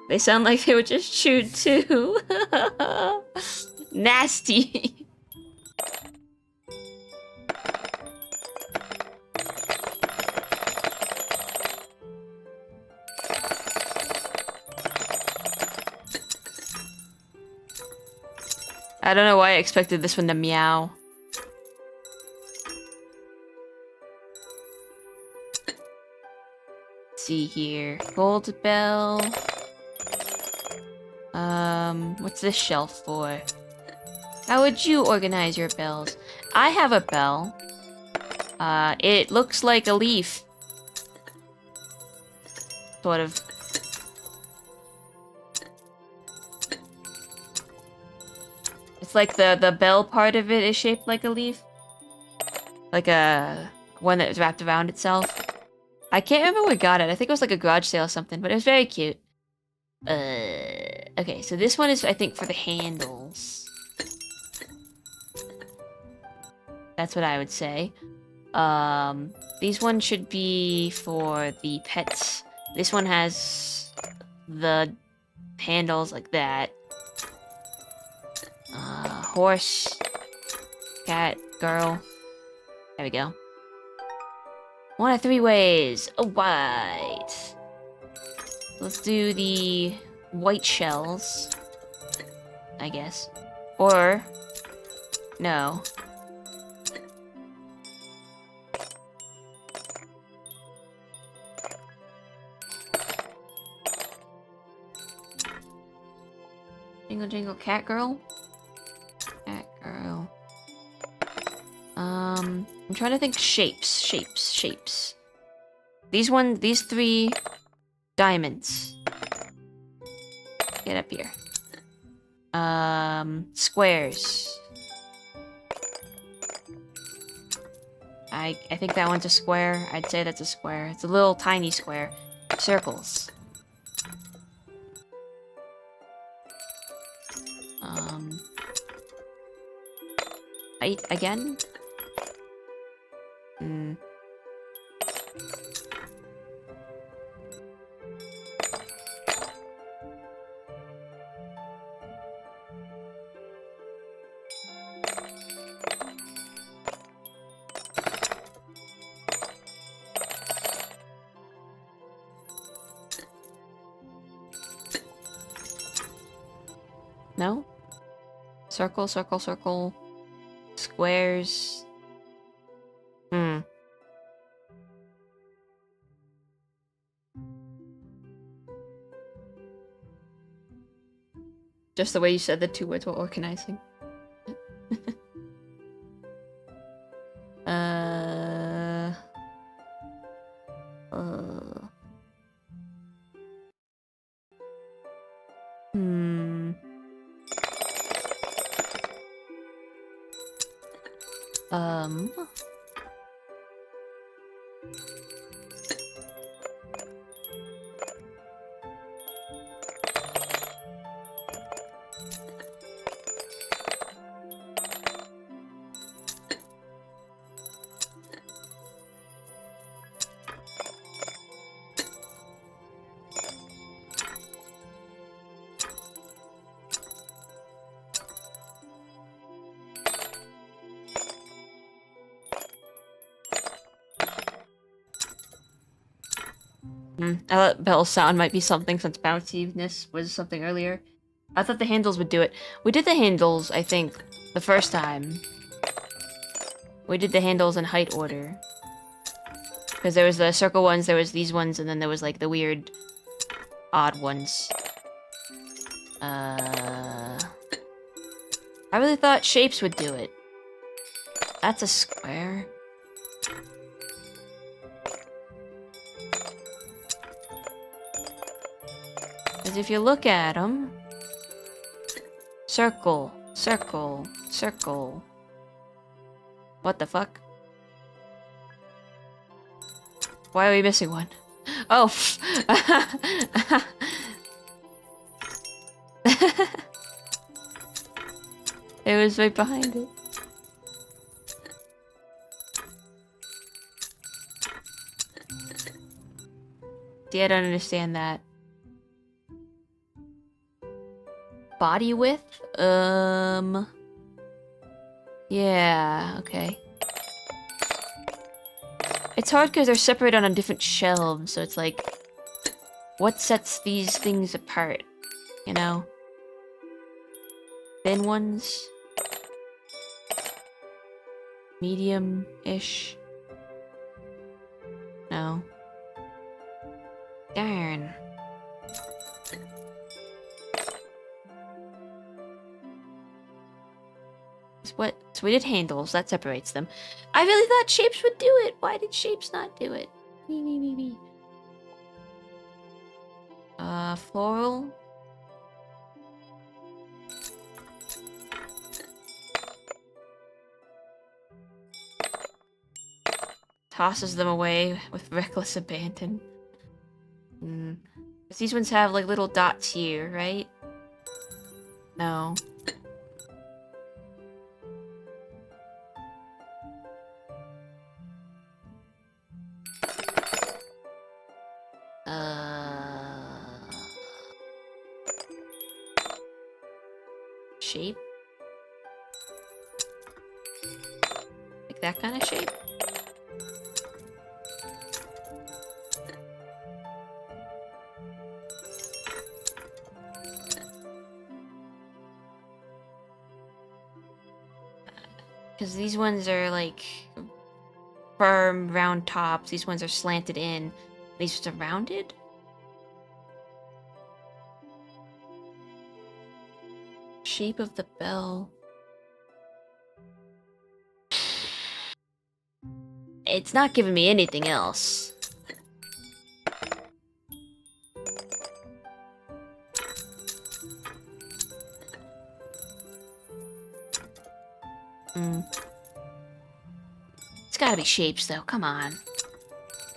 They sound like they were just chewed too. Nasty. I don't know why I expected this one to meow. Let's see here. Gold bell. What's this shelf for? How would you organize your bells? I have a bell. It looks like a leaf. Sort of. It's like the bell part of it is shaped like a leaf. Like a one that's wrapped around itself. I can't remember where we got it. I think it was like a garage sale or something, but it was very cute. Okay, so this one is, I think, for the handles. That's what I would say. These ones should be for the pets. This one has the handles like that. Horse, cat, girl. There we go. One of three ways. Oh, white. Let's do the white shells, I guess. Or, no. Jingle jingle cat girl? Cat girl. I'm trying to think shapes. These three diamonds. Get up here. Squares. I think that one's a square. I'd say that's a square. It's a little tiny square. Circles. Height again? No? Circle, circle, circle. Squares. Just the way you said the two words were organizing. I thought Bell's sound might be something since bounciness was something earlier. I thought the handles would do it. We did the handles, I think, the first time. We did the handles in height order. Because there was the circle ones, there was these ones, and then there was like the weird, odd ones. I really thought shapes would do it. That's a square. Because if you look at them... Circle, circle, circle. What the fuck? Why are we missing one? Oh! It was right behind it. See, I don't understand that. Body width? Yeah, okay. It's hard because they're separated on different shelves, so it's like... What sets these things apart? You know? Thin ones? Medium-ish? No. Darn. What? Weighted handles, that separates them. I really thought shapes would do it. Why did shapes not do it? Me. Floral. Tosses them away with reckless abandon. Because these ones have like little dots here, right? No. Shape? Like that kind of shape? Because these ones are like firm, round tops. These ones are slanted in. These ones are rounded? Shape of the bell. It's not giving me anything else. It's gotta be shapes, though. Come on.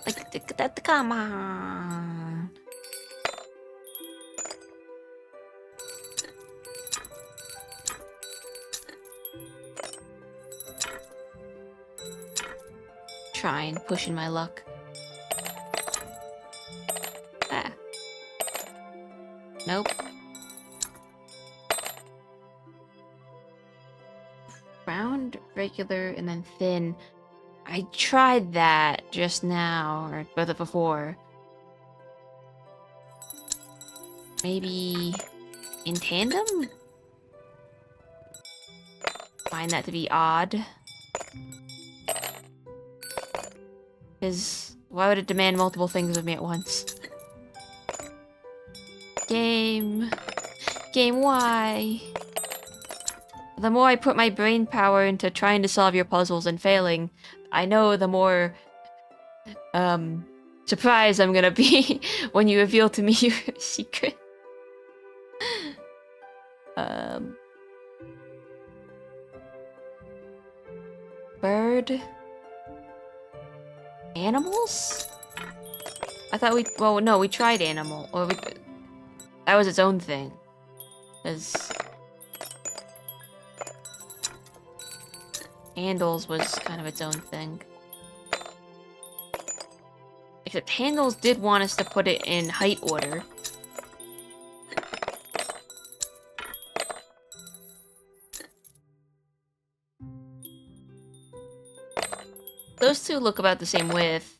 Like, come on. Trying, pushing my luck. Ah. Nope. Round, regular, and then thin. I tried that just now, or both before. Maybe in tandem? Find that to be odd. Because why would it demand multiple things of me at once? Game, why? The more I put my brain power into trying to solve your puzzles and failing, I know the more, surprised I'm gonna be when you reveal to me your secret. Bird? Animals? I thought well, no, we tried animal, or that was its own thing. Because handles was kind of its own thing. Except handles did want us to put it in height order. Those two look about the same width.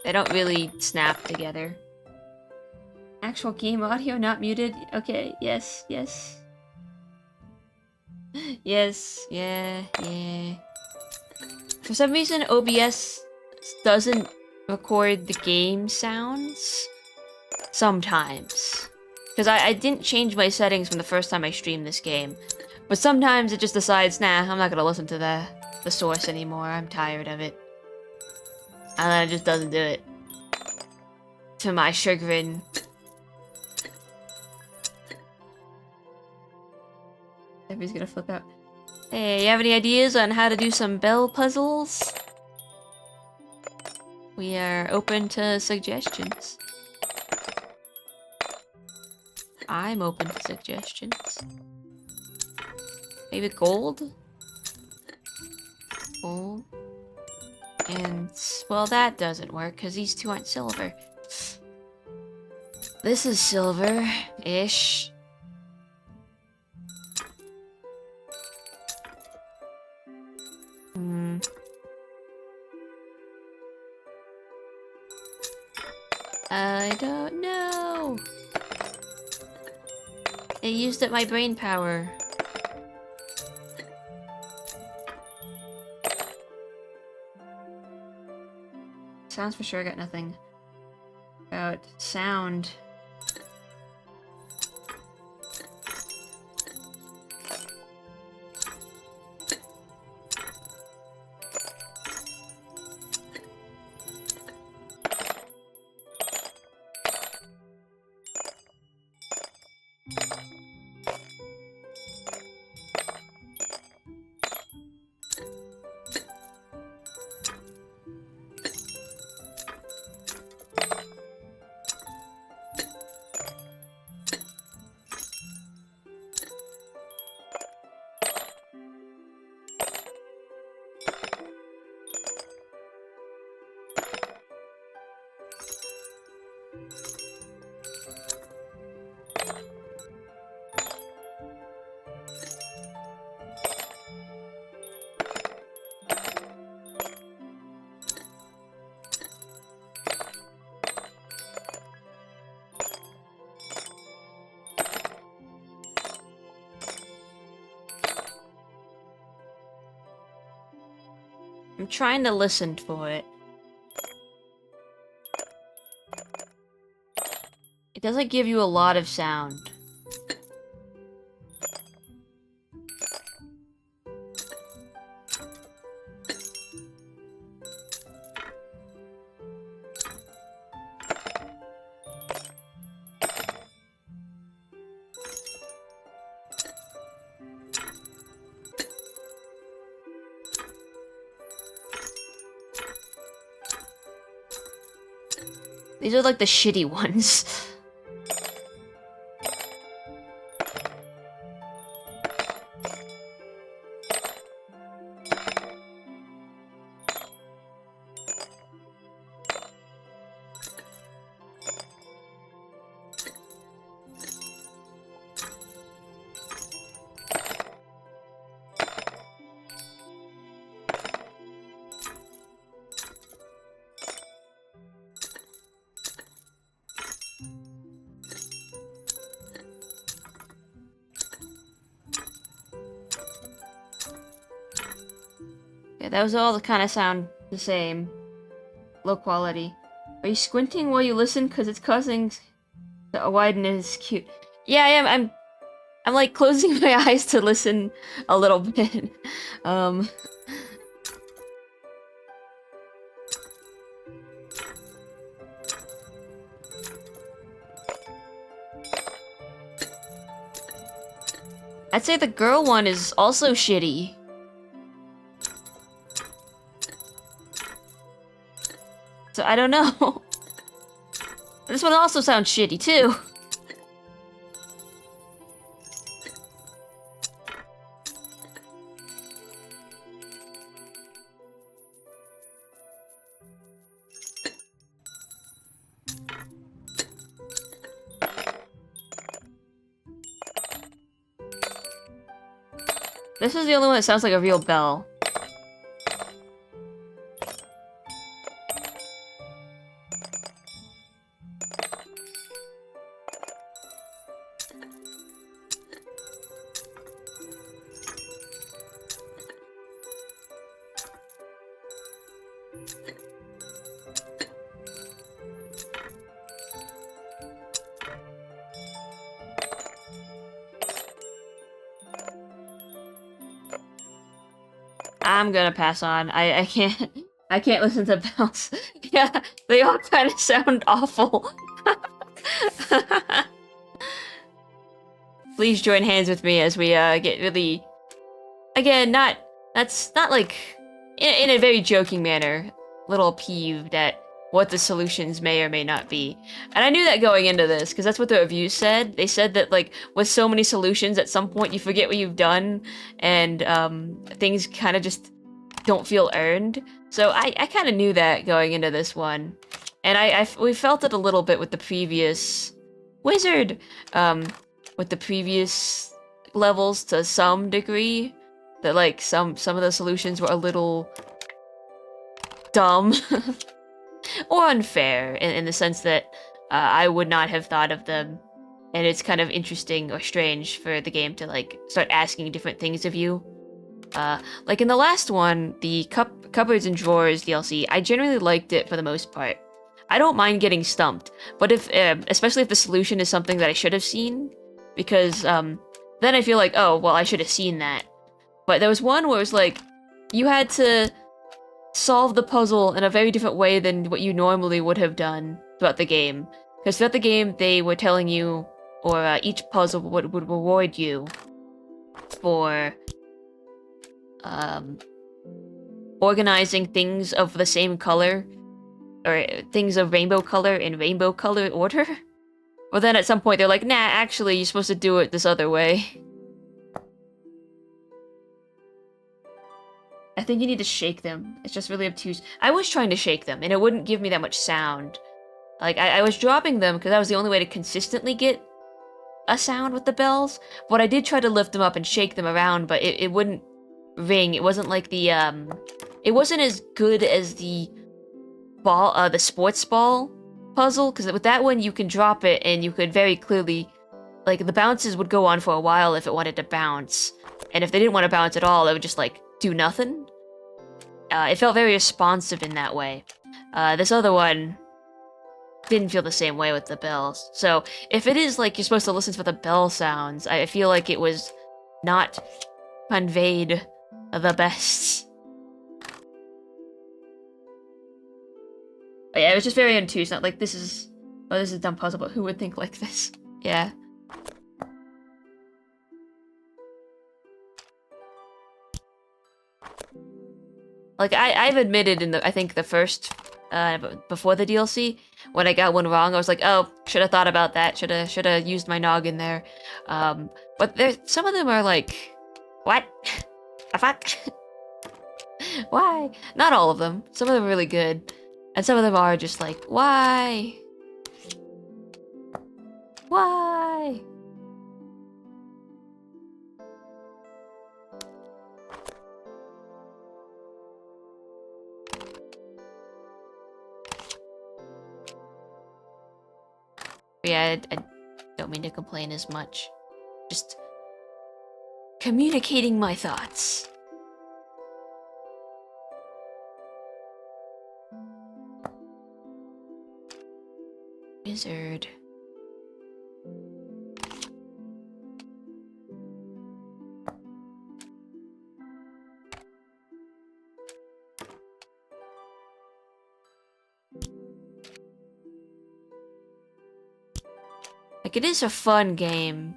They don't really snap together. Actual game audio not muted? Okay, yes. Yes, yeah. For some reason, OBS doesn't record the game sounds. Sometimes. Because I didn't change my settings from the first time I streamed this game. But sometimes it just decides, nah, I'm not gonna listen to the source anymore. I'm tired of it. And then it just doesn't do it. To my chagrin. Everybody's gonna flip out. Hey, you have any ideas on how to do some bell puzzles? We are open to suggestions. I'm open to suggestions. Maybe gold? Gold. And, well, that doesn't work, because these two aren't silver. This is silver-ish. I don't know. It used up my brain power. Sounds for sure got nothing about sound. I'm trying to listen for it. It doesn't give you a lot of sound. These are like the shitty ones. Yeah, those all kind of sound the same. Low quality. Are you squinting while you listen? Because it's causing the wideness cute. Yeah, I am. I'm like closing my eyes to listen a little bit. I'd say the girl one is also shitty. So I don't know. This one also sounds shitty too. This is the only one that sounds like a real bell. I'm gonna pass on. I can't I can't listen to bells. Yeah, they all kind of sound awful. Please join hands with me as we get really, again, that's not like in a very joking manner, little peeved at what the solutions may or may not be. And I knew that going into this, because that's what the reviews said. They said that, like, with so many solutions, at some point you forget what you've done, and things kind of just don't feel earned. So I kind of knew that going into this one. And we felt it a little bit with the previous wizard, with the previous levels to some degree, that like some of the solutions were a little dumb or unfair in the sense that I would not have thought of them, and it's kind of interesting or strange for the game to like start asking different things of you. Like in the last one, the cupboards and drawers DLC, I generally liked it for the most part. I don't mind getting stumped, but if especially if the solution is something that I should have seen, because then I feel like, oh well, I should have seen that. But there was one where it was like you had to solve the puzzle in a very different way than what you normally would have done throughout the game. Because throughout the game, they were telling you, or each puzzle would reward you for organizing things of the same color, or things of rainbow color in rainbow color order. Well, then at some point they're like, nah, actually, you're supposed to do it this other way. I think you need to shake them. It's just really obtuse. I was trying to shake them, and it wouldn't give me that much sound. Like, I was dropping them because that was the only way to consistently get a sound with the bells. But I did try to lift them up and shake them around, but it wouldn't ring. It wasn't like the, it wasn't as good as the ball, the sports ball puzzle, because with that one, you can drop it, and you could very clearly, like, the bounces would go on for a while if it wanted to bounce. And if they didn't want to bounce at all, it would just, like, do nothing. It felt very responsive in that way. This other one didn't feel the same way with the bells. So if it is like you're supposed to listen for the bell sounds, I feel like it was not conveyed the best. But yeah, it was just very obtuse. Not like this is a dumb puzzle, but who would think like this? Yeah. Like I've admitted in I think the first before the DLC, when I got one wrong, I was like, oh, should have thought about that. Should have used my noggin there. But some of them are like, what? A fuck? Why? Not all of them. Some of them are really good, and some of them are just like, why? Why? Yeah, I don't mean to complain as much. Just communicating my thoughts. Wizard. Like, it is a fun game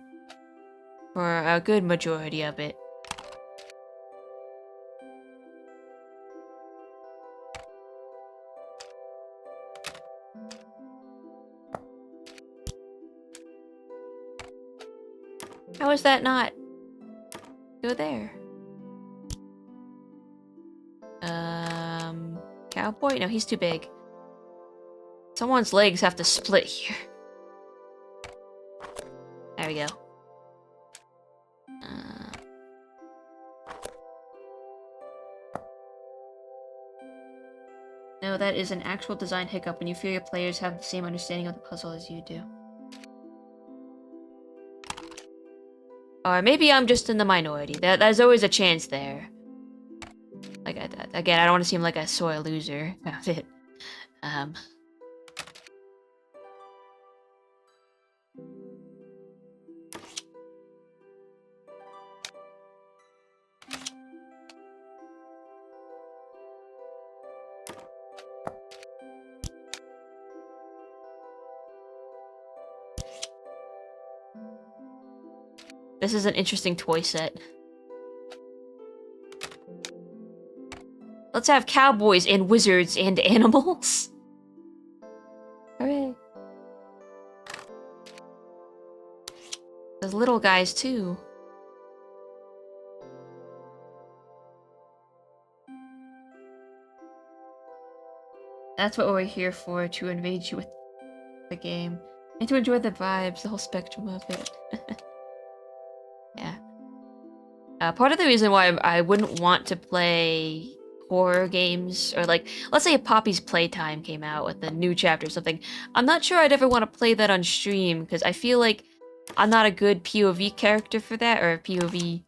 for a good majority of it. How is that not? Go there. Cowboy? No, he's too big. Someone's legs have to split here. There we go. No, that is an actual design hiccup when you feel your players have the same understanding of the puzzle as you do. Or maybe I'm just in the minority. There's always a chance there. Like, again, I don't want to seem like a sore loser about it. This is an interesting toy set. Let's have cowboys and wizards and animals. Hooray. There's little guys too. That's what we're here for, to invade you with the game. And to enjoy the vibes, the whole spectrum of it. Yeah. Part of the reason why I wouldn't want to play horror games, or like, let's say Poppy's Playtime came out with a new chapter or something, I'm not sure I'd ever want to play that on stream, because I feel like I'm not a good POV character for that, or POV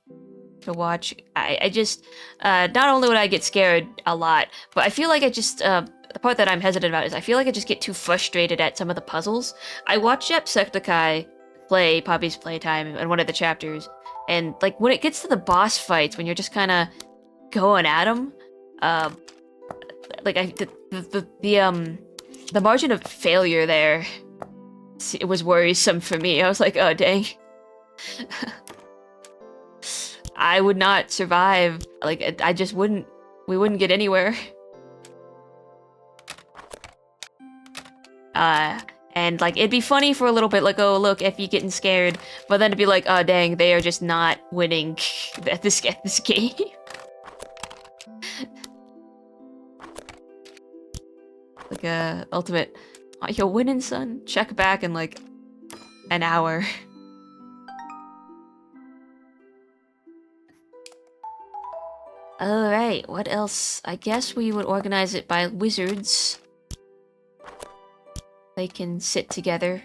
to watch. I just, not only would I get scared a lot, but I feel like I just, the part that I'm hesitant about is I feel like I just get too frustrated at some of the puzzles. I watched Jacksepticeye play Poppy's Playtime in one of the chapters, and like when it gets to the boss fights, when you're just kind of going at them, like the margin of failure there, it was worrisome for me. I was like, oh dang, I would not survive. Like I just wouldn't. We wouldn't get anywhere. And like it'd be funny for a little bit, like, oh look, Effie getting scared, but then it'd be like, oh dang, they are just not winning at this game. Like ultimate, oh, you're winning, son. Check back in like an hour. All right, what else? I guess we would organize it by wizards. They can sit together.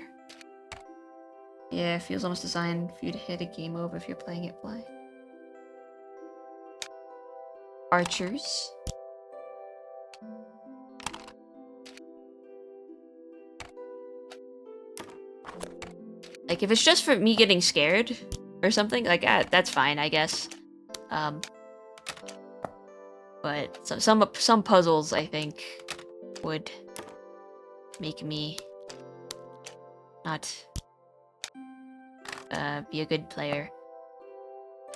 Yeah, it feels almost designed for you to hit a game over if you're playing it blind. Archers. Like, if it's just for me getting scared or something, like, that's fine, I guess. But some puzzles, I think, would make me not be a good player.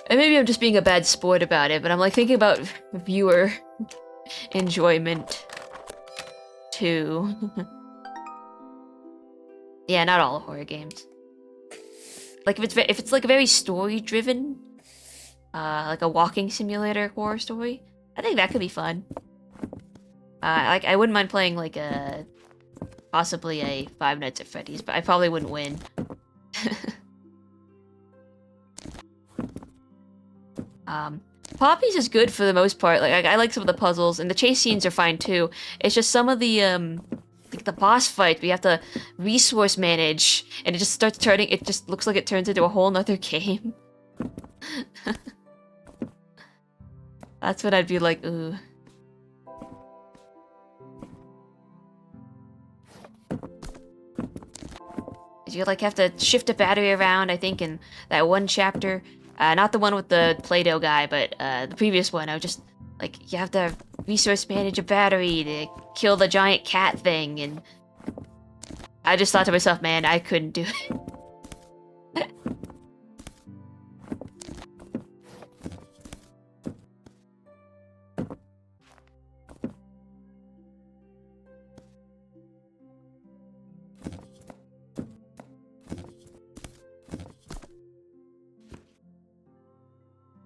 And maybe I'm just being a bad sport about it, but I'm like thinking about viewer enjoyment too. Yeah, not all horror games. Like if it's like a very story driven, like a walking simulator horror story, I think that could be fun. Like I wouldn't mind playing like possibly a Five Nights at Freddy's, but I probably wouldn't win. Poppy's is good for the most part. Like I like some of the puzzles, and the chase scenes are fine too. It's just some of the like the boss fight, we have to resource manage, and it just starts turning. It just looks like it turns into a whole nother game. That's what I'd be like, ooh. You like have to shift a battery around, I think, in that one chapter. Not the one with the Play-Doh guy, but the previous one. I was just like, you have to resource manage a battery to kill the giant cat thing, and I just thought to myself, man, I couldn't do it.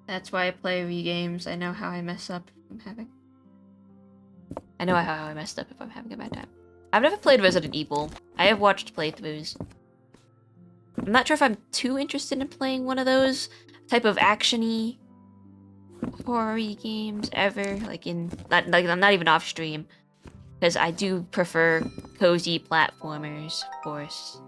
That's why I play Wii games. I know how I mess up if I'm having... I know how I messed up if I'm having a bad time. I've never played Resident Evil. I have watched playthroughs. I'm not sure if I'm too interested in playing one of those type of action-y horror-y games ever. Like I'm not even off stream. Because I do prefer cozy platformers, of course.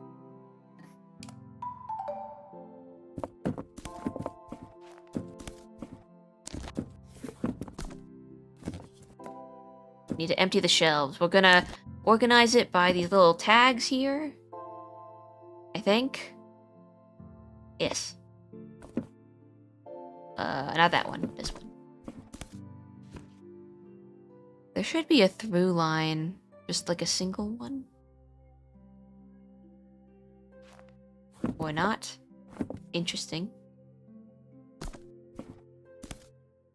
Need to empty the shelves. We're gonna organize it by these little tags here. I think. Yes. Not that one. This one. There should be a through line. Just like a single one. Or not. Interesting.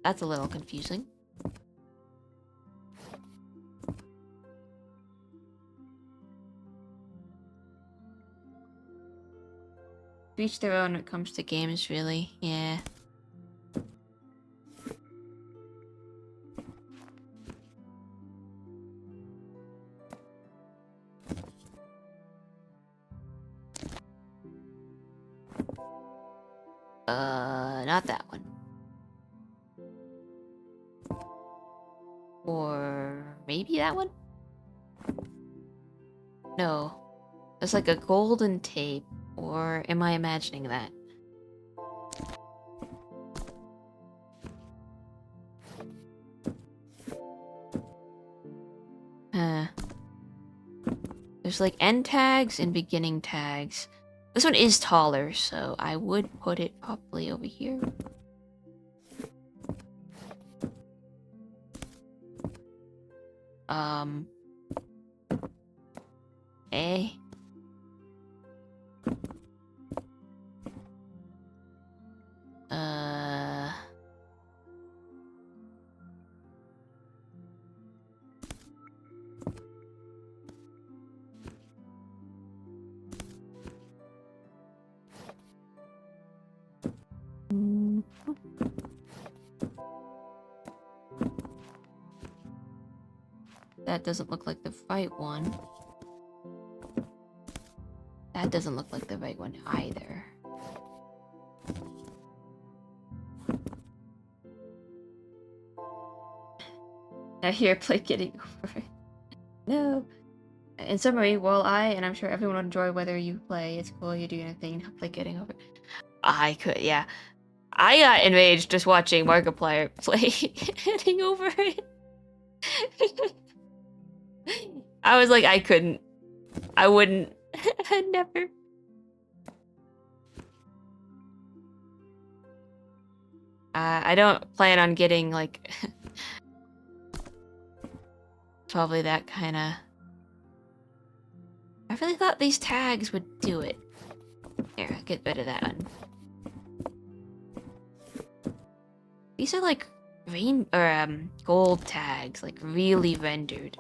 That's a little confusing. Each their own when it comes to games, really. Yeah. Not that one. Or maybe that one? No. It's like a golden tape. Or am I imagining that? There's like end tags and beginning tags. This one is taller, so I would put it probably over here. Eh. That doesn't look like the right one. That doesn't look like the right one either. I hear play getting over it. No. In summary, while and I'm sure everyone will enjoy whether you play, it's cool you do anything, play getting over it. I could, yeah. I got enraged just watching Markiplier play getting over it. I was like, I couldn't. I wouldn't. I'd never. I don't plan on getting, like... probably that kind of... I really thought these tags would do it. Here, I'll get rid of that one. These are like gold tags, like really rendered.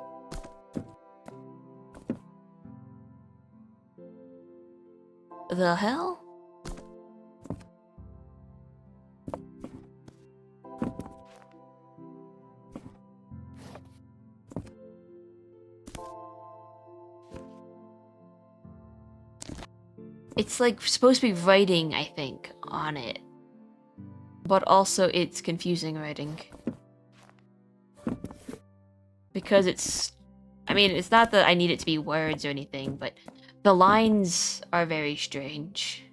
The hell? It's like supposed to be writing, I think, on it. But also it's confusing writing. Because it's... I mean, it's not that I need it to be words or anything, but the lines are very strange.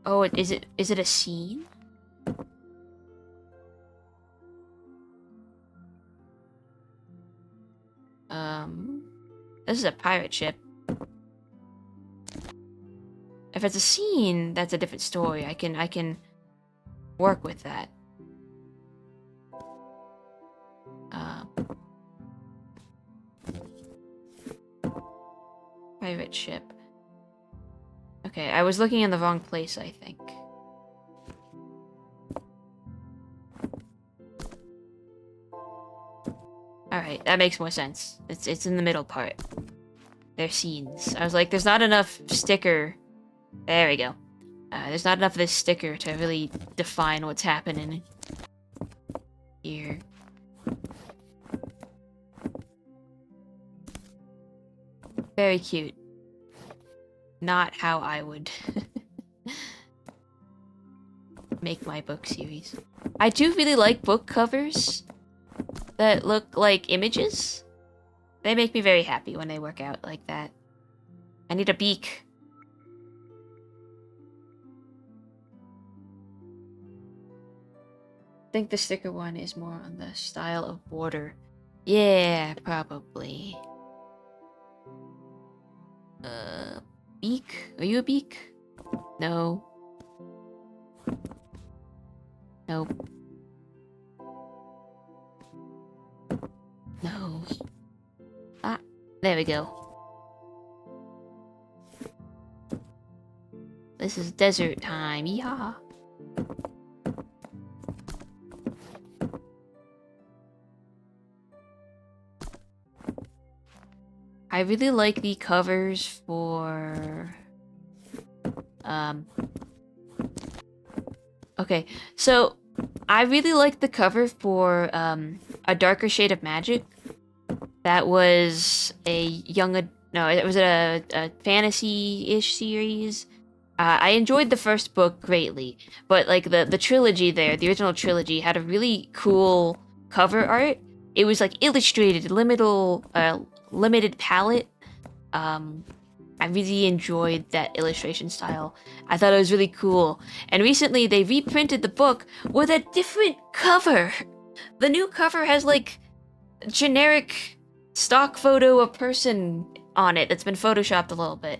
Oh, is it a scene? This is a pirate ship. If it's a scene, that's a different story. I can work with that. Pirate ship. Okay, I was looking in the wrong place, I think. Alright, that makes more sense. It's in the middle part. They're scenes. I was like, there's not enough sticker. There we go. There's not enough of this sticker to really define what's happening here. Very cute. Not how I would make my book series. I do really like book covers that look like images. They make me very happy when they work out like that. I need a beak. I think the sticker one is more on the style of border. Yeah, probably. Beak? Are you a beak? No. Nope. No. Ah, there we go. This is desert time. Yeehaw. I really like the covers for... Okay, so I really like the cover for A Darker Shade of Magic. That was a young... No, it was a fantasy-ish series. I enjoyed the first book greatly, but like the trilogy there, the original trilogy, had a really cool cover art. It was like illustrated, limited palette. I really enjoyed that illustration style. I thought it was really cool. And recently they reprinted the book with a different cover. The new cover has like generic stock photo of person on it that's been photoshopped a little bit.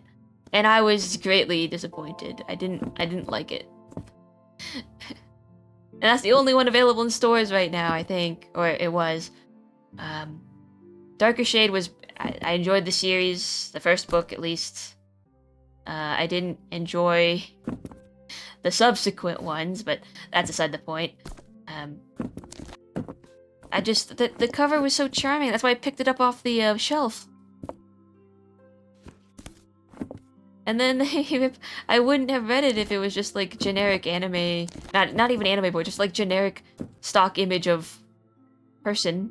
And I was greatly disappointed. I didn't like it. And that's the only one available in stores right now, I think. Or it was. Darker Shade was... I enjoyed the series, the first book at least. I didn't enjoy the subsequent ones, but that's aside the point. I just... The cover was so charming, that's why I picked it up off the shelf. And then I wouldn't have read it if it was just like generic anime, not even anime boy, just like generic stock image of person.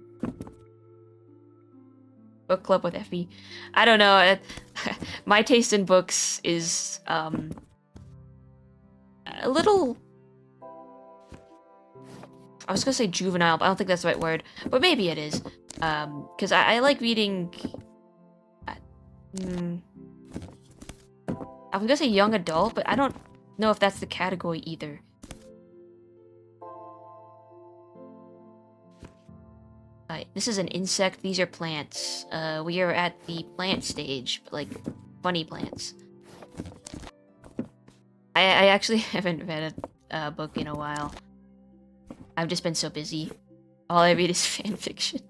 Book club with Effie. I don't know. My taste in books is a little... I was gonna say juvenile, but I don't think that's the right word. But maybe it is. Because I like reading... I was gonna say young adult, but I don't know if that's the category either. This is an insect, these are plants. We are at the plant stage, but like funny plants. I actually haven't read a book in a while. I've just been so busy. All I read is fanfiction.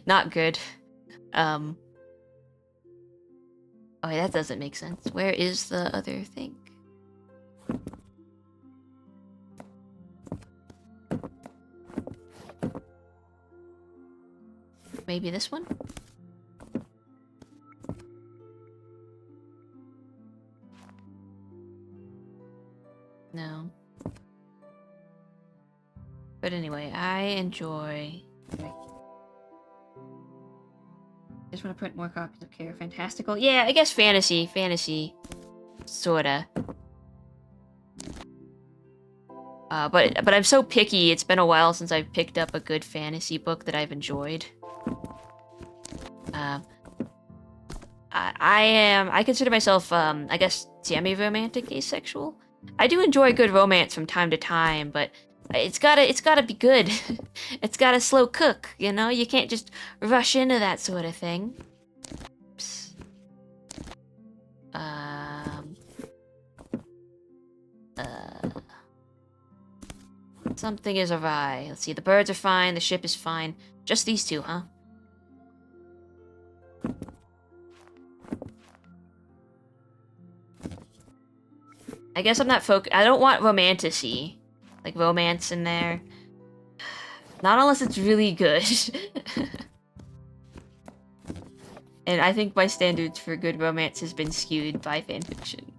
Not good. Oh, that doesn't make sense. Where is the other thing? Maybe this one? No. But anyway, I enjoy... I just want to print more copies of Care Fantastical. Yeah, I guess fantasy. Fantasy. Sorta. But I'm so picky, it's been a while since I've picked up a good fantasy book that I've enjoyed. I consider myself, I guess, semi-romantic asexual. I do enjoy good romance from time to time, but it's gotta be good. It's gotta slow cook, you know? You can't just rush into that sort of thing. Oops. Something is awry. Let's see, the birds are fine, the ship is fine. Just these two, huh? I guess I'm not I don't want romantasy. Like romance in there. Not unless it's really good. And I think my standards for good romance has been skewed by fanfiction.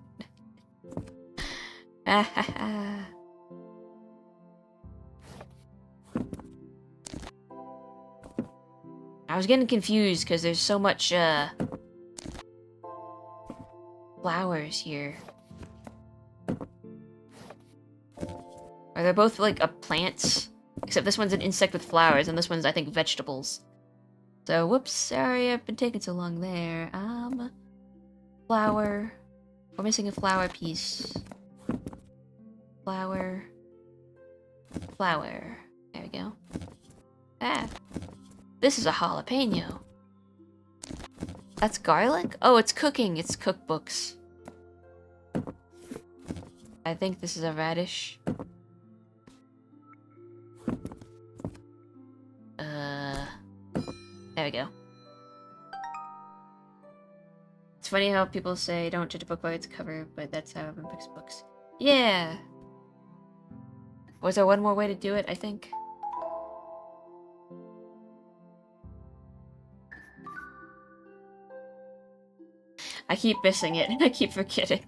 I was getting confused because there's so much flowers here. Are they both like plants? Except this one's an insect with flowers, and this one's, I think, vegetables. So, whoops, sorry I've been taking so long there. Flower. We're missing a flower piece. Flower. Flower. There we go. Ah. This is a jalapeno. That's garlic? Oh, it's cooking. It's cookbooks. I think this is a radish. There we go. It's funny how people say don't judge a book by its cover, but that's how everyone picks books. Yeah. Was there one more way to do it, I think? I keep missing it. I keep forgetting.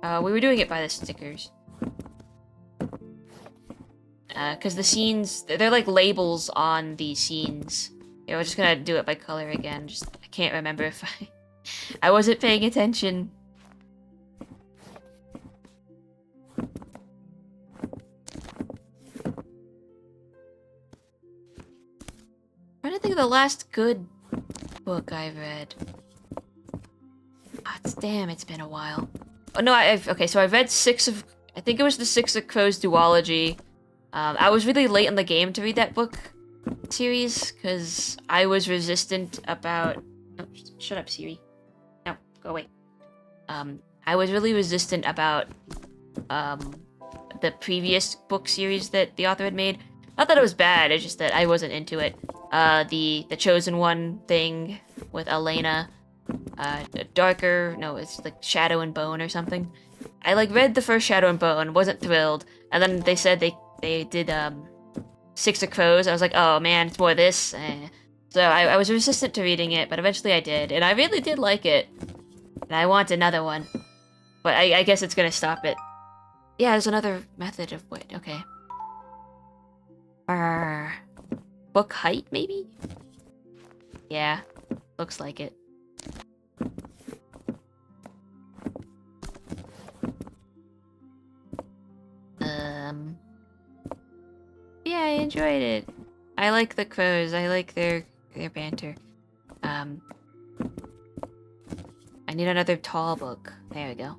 We were doing it by the stickers. Because the scenes, they're like labels on the scenes. Yeah, we're just gonna do it by color again. Just, I can't remember if I wasn't paying attention. I'm trying to think of the last good book I've read. Damn, it's been a while. Oh no, okay, so I've read I think it was the Six of Crows duology. I was really late in the game to read that book series, because I was resistant about... Oh, shut up, Siri. No, go away. I was really resistant about, the previous book series that the author had made. Not that it was bad, it's just that I wasn't into it. The Chosen One thing with Elena. It's like Shadow and Bone or something. I like read the first Shadow and Bone, wasn't thrilled, and then they said they did Six of Crows. I was like, oh man, it's more of this. So I was resistant to reading it, but eventually I did, and I really did like it. And I want another one, but I guess it's gonna stop it. Yeah, there's another method of what? Okay. Book height, maybe? Yeah, looks like it. Yeah, I enjoyed it. I like the crows. I like their banter. I need another tall book. There we go.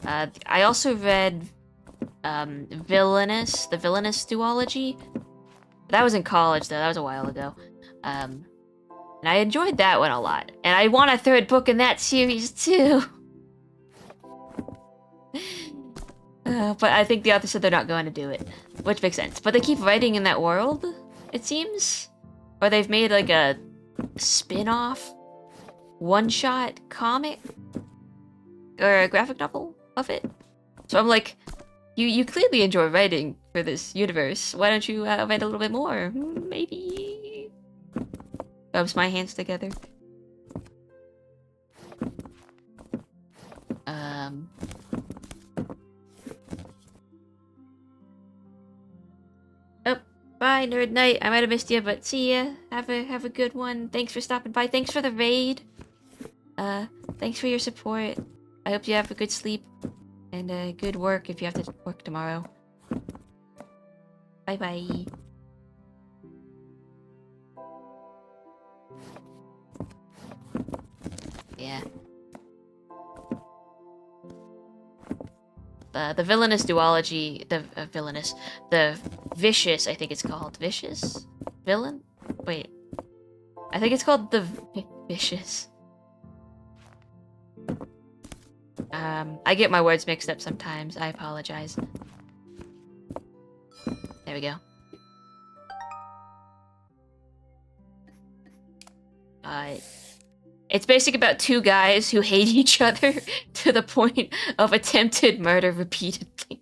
I also read the Villainous duology. That was in college though. That was a while ago. And I enjoyed that one a lot. And I want a third book in that series too. But I think the author said they're not going to do it, which makes sense. But they keep writing in that world, it seems. Or they've made like a spin-off one-shot comic or a graphic novel of it. So I'm like, you clearly enjoy writing for this universe. Why don't you write a little bit more? Maybe. Rubs my hands together. Oh, bye, Nerd Night. I might have missed you, but see ya. Have a good one. Thanks for stopping by. Thanks for the raid. Thanks for your support. I hope you have a good sleep and good work if you have to work tomorrow. Bye bye. Yeah. The Villainous duology, the Vicious, I think it's called. Vicious? Villain? Wait. I think it's called the Vicious. I get my words mixed up sometimes. I apologize. There we go. It's basically about two guys who hate each other to the point of attempted murder repeatedly.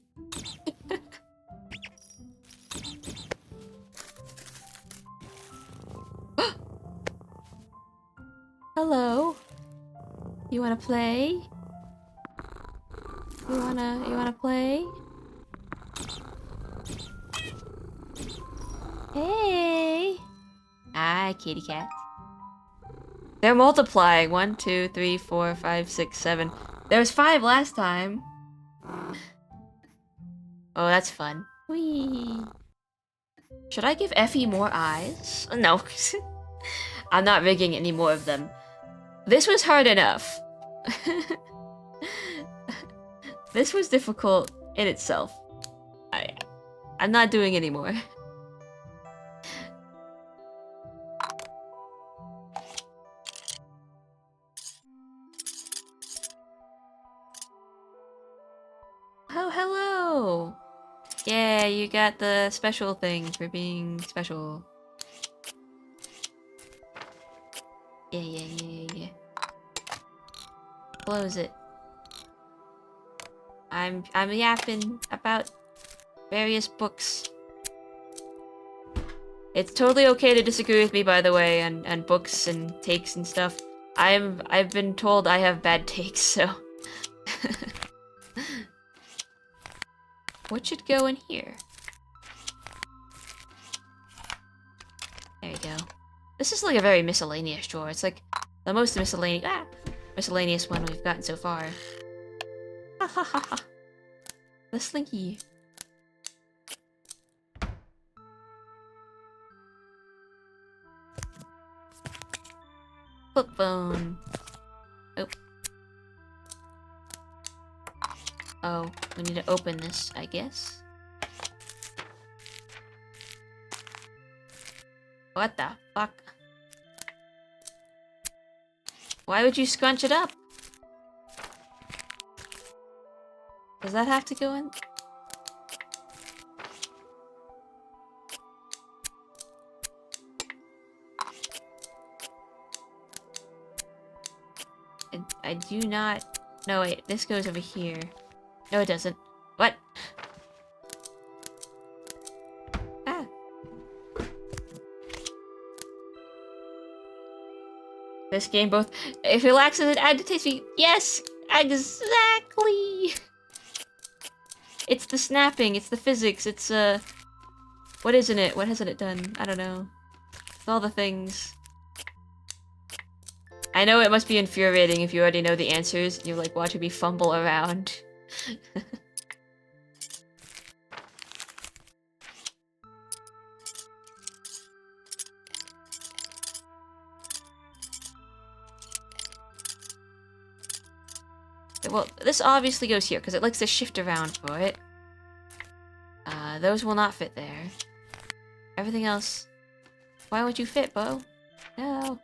Hello. You wanna play? You wanna play? Hey! Hi, kitty cat. They're multiplying. 1, 2, 3, 4, 5, 6, 7. There was 5 last time. Oh, that's fun. Whee! Should I give Effie more eyes? No. I'm not rigging any more of them. This was hard enough. This was difficult in itself. I'm not doing any more. Oh, hello! Yeah, you got the special thing for being special. Yeah. Close it. I'm yapping about various books. It's totally okay to disagree with me, by the way, and books and takes and stuff. I've been told I have bad takes, so. What should go in here? There you go. This is like a very miscellaneous drawer. It's like the most miscellaneous one we've gotten so far. Ha ha ha ha. The slinky. Flip phone. Oh. Oh, we need to open this, I guess. What the fuck? Why would you scrunch it up? Does that have to go in? I do not... No, wait, this goes over here. No, it doesn't. What? Ah. This game both... It relaxes and agitates me. Yes! Exactly! It's the snapping, it's the physics, it's, what isn't it? What hasn't it done? I don't know. It's all the things. I know it must be infuriating if you already know the answers and you're like watching me fumble around. Well, this obviously goes here because it likes to shift around for it. Those will not fit there. Everything else... Why won't you fit, Bo? No.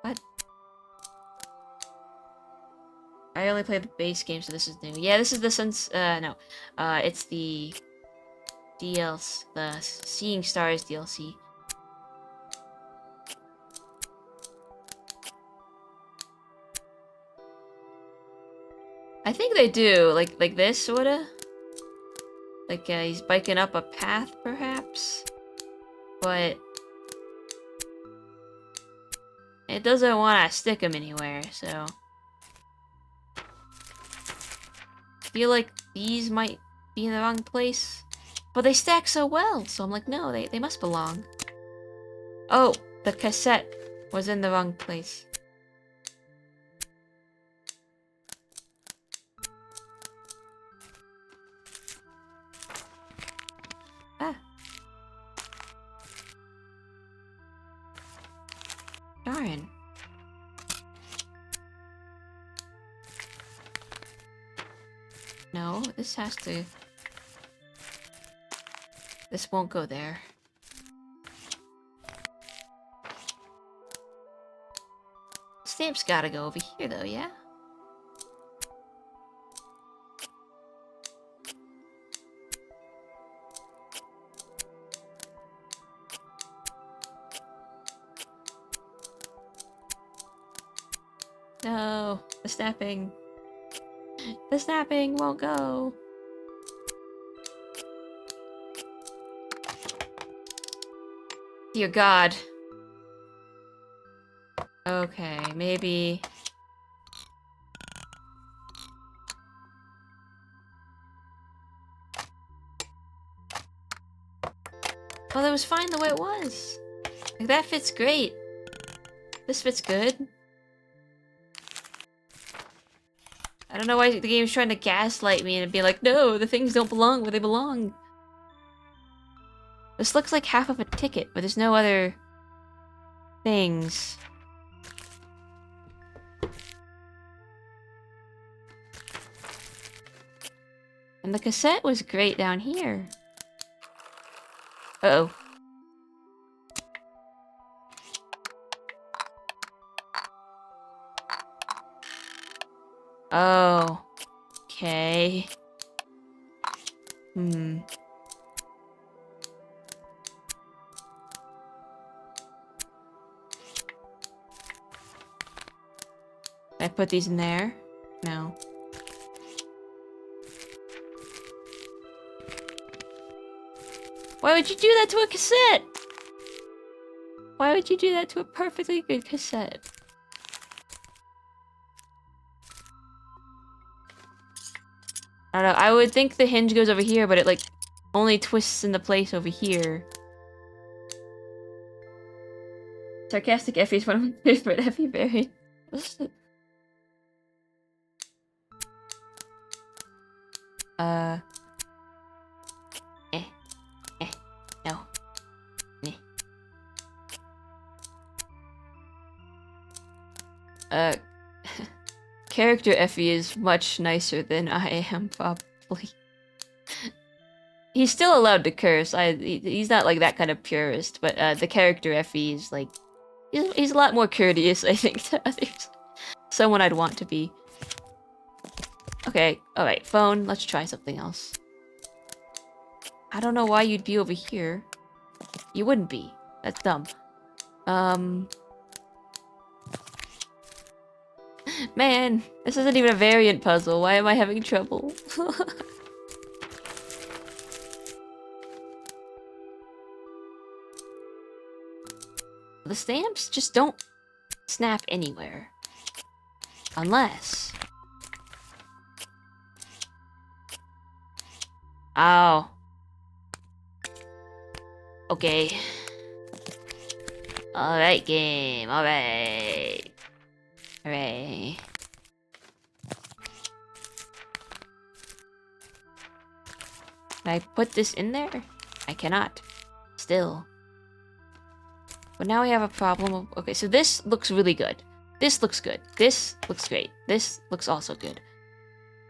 What? I only played the base game, so this is new. Yeah, this is the no. It's the... DLC... The Seeing Stars DLC. I think they do, like this, sorta? Like, he's biking up a path, perhaps? But... It doesn't want to stick him anywhere, so... I feel like these might be in the wrong place. But they stack so well, so I'm like, no, they must belong. Oh, the cassette was in the wrong place. Ah. Darn. No, this has to... This won't go there. Stamp's gotta go over here, though, yeah? No, the snapping. The snapping won't go. Dear God. Okay, maybe... Well, it was fine the way it was. Like, that fits great. This fits good. I don't know why the game's trying to gaslight me and be like, no, the things don't belong where they belong. This looks like half of a ticket, but there's no other things. And the cassette was great down here. Uh-oh. Oh. Okay. Hmm. I put these in there? No. Why would you do that to a cassette? Why would you do that to a perfectly good cassette? I don't know, I would think the hinge goes over here, but it like only twists into place over here. Sarcastic Effie is one of my favorite Effie variants. Eh, no. Eh. Character Effie is much nicer than I am, probably. He's still allowed to curse. He's not like that kind of purist, but the character Effie is like he's a lot more courteous, I think, to others. Someone I'd want to be. Okay, alright, phone, let's try something else. I don't know why you'd be over here. You wouldn't be. That's dumb. Man, this isn't even a variant puzzle. Why am I having trouble? The stamps just don't snap anywhere. Unless... Oh. Okay. Alright, game. Alright. Hooray. Can I put this in there? I cannot. Still. But now we have a problem of... Okay, so this looks really good. This looks good. This looks great. This looks also good.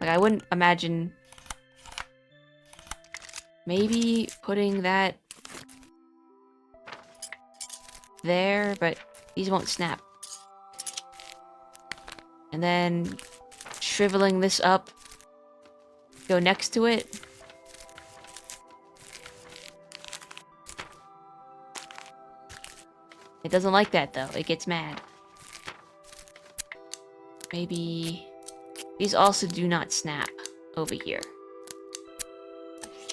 Like, I wouldn't imagine... Maybe putting that... there, but these won't snap. And then... shriveling this up. Go next to it. It doesn't like that, though. It gets mad. Maybe... These also do not snap over here.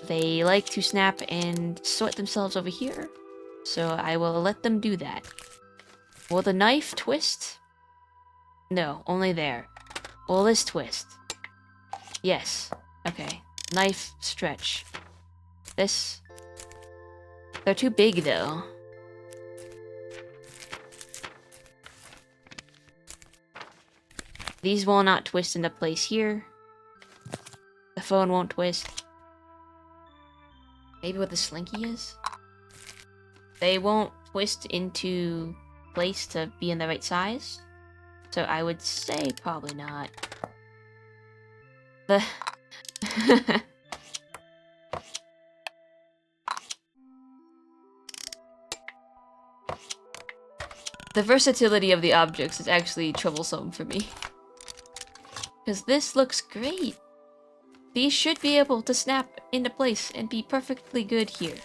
They like to snap and sort themselves over here. So I will let them do that. Will the knife twist? No, only there. Will this twist? Yes. Okay. Knife stretch. This... They're too big, though. These will not twist into place here. The phone won't twist. Maybe what the slinky is? They won't twist into place to be in the right size. So I would say probably not. The... The versatility of the objects is actually troublesome for me. Because this looks great. These should be able to snap into place and be perfectly good here.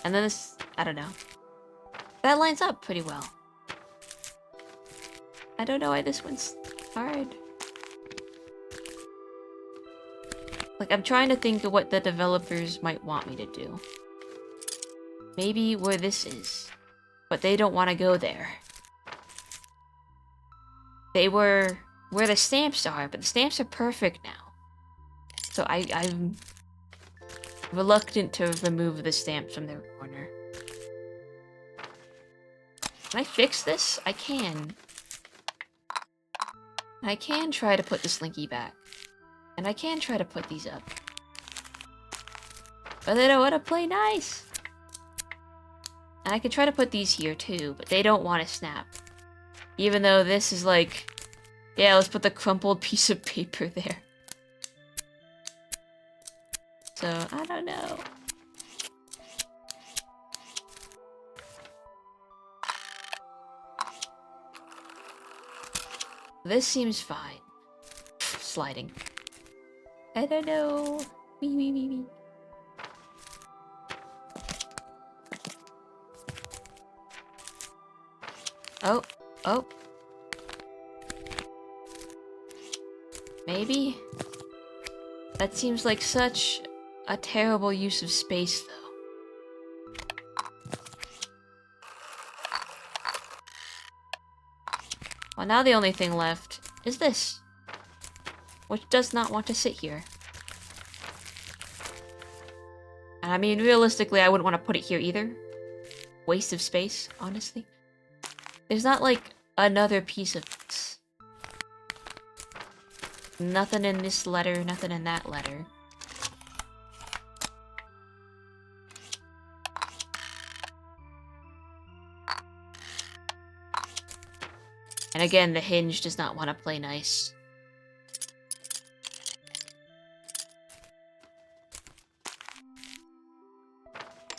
And then this... I don't know. That lines up pretty well. I don't know why this one's hard. Like, I'm trying to think of what the developers might want me to do. Maybe where this is. But they don't want to go there. They were where the stamps are, but the stamps are perfect now. So I'm reluctant to remove the stamps from their corner. Can I fix this? I can. I can try to put the slinky back. And I can try to put these up. But they don't want to play nice. And I could try to put these here too, but they don't want to snap. Even though this is like... Yeah, let's put the crumpled piece of paper there. So, I don't know. This seems fine. Sliding. I don't know. Wee wee wee wee. Oh, oh. Maybe? That seems like such a terrible use of space, though. Well, now the only thing left is this, which does not want to sit here. And I mean, realistically, I wouldn't want to put it here either. Waste of space, honestly. There's not, like, another piece of this. Nothing in this letter, nothing in that letter. And again, the hinge does not want to play nice.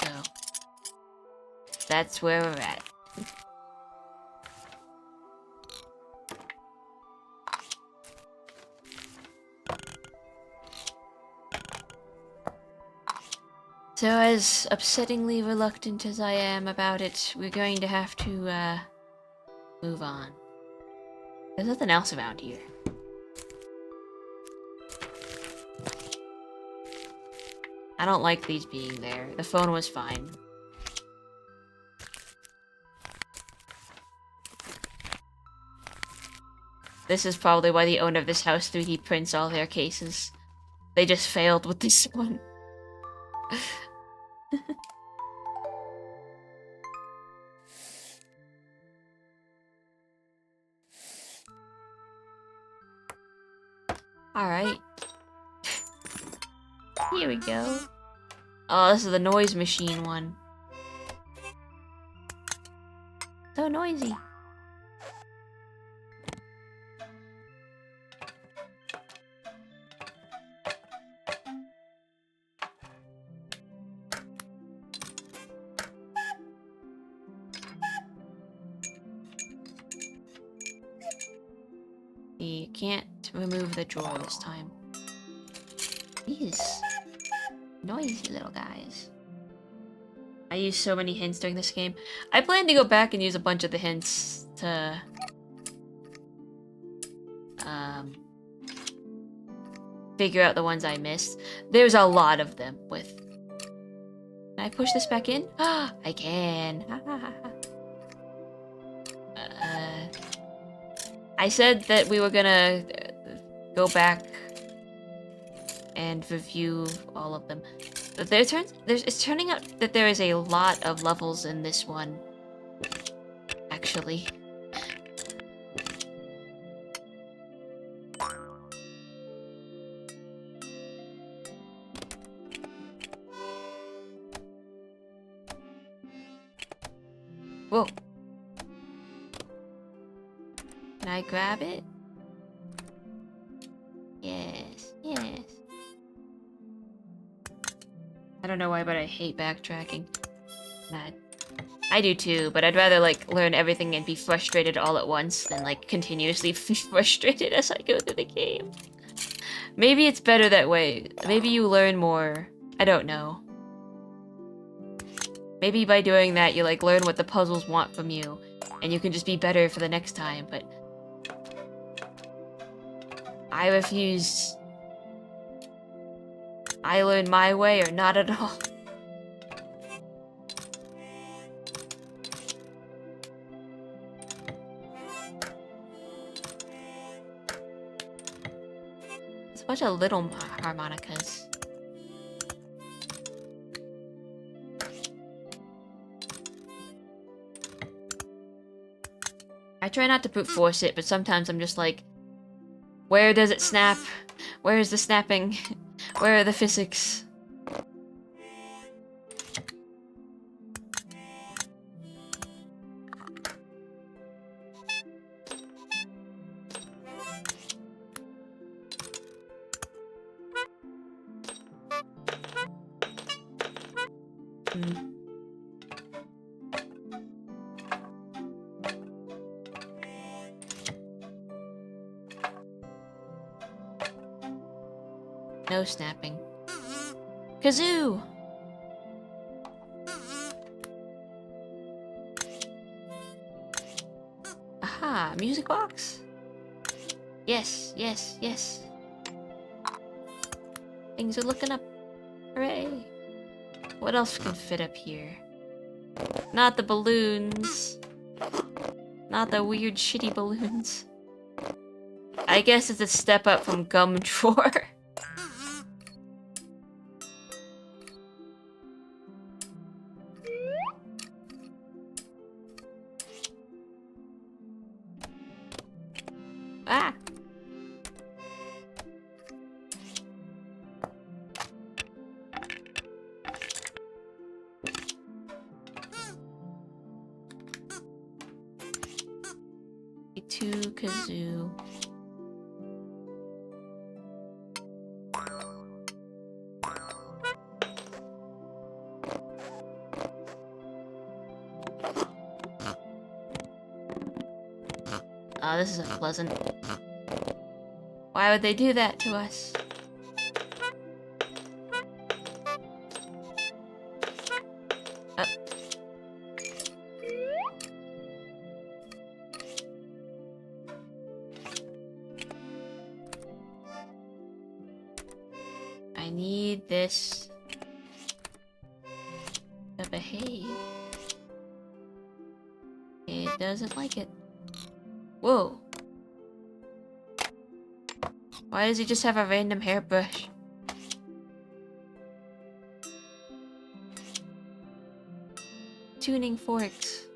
So, that's where we're at. So as upsettingly reluctant as I am about it, we're going to have to, move on. There's nothing else around here. I don't like these being there. The phone was fine. This is probably why the owner of this house 3D prints all their cases. They just failed with this one. Alright. Here we go. Oh, this is the noise machine one. So noisy. You can't remove the drawer this time. These noisy little guys. I used so many hints during this game. I plan to go back and use a bunch of the hints to figure out the ones I missed. There's a lot of them with... Can I push this back in? I can. I said that we were gonna go back and review all of them. But it's turning out that there is a lot of levels in this one. Actually. Whoa. Can I grab it? Yes, yes. I don't know why, but I hate backtracking. I do too, but I'd rather, like, learn everything and be frustrated all at once than, like, continuously be frustrated as I go through the game. Maybe it's better that way. Maybe you learn more. I don't know. Maybe by doing that, you, like, learn what the puzzles want from you, and you can just be better for the next time, but... I refuse. I learn my way or not at all. It's a bunch of little harmonicas. I try not to brute force it, but sometimes I'm just like, where does it snap? Where is the snapping? Where are the physics? No snapping. Kazoo! Aha, music box. Yes, yes, yes. Things are looking up. Hooray! What else can fit up here? Not the balloons. Not the weird shitty balloons. I guess it's a step up from gum drawer. Ah! To kazoo. Oh, this is unpleasant. Why would they do that to us? I need this to behave. It doesn't like it. Whoa. Why does he just have a random hairbrush? Tuning forks.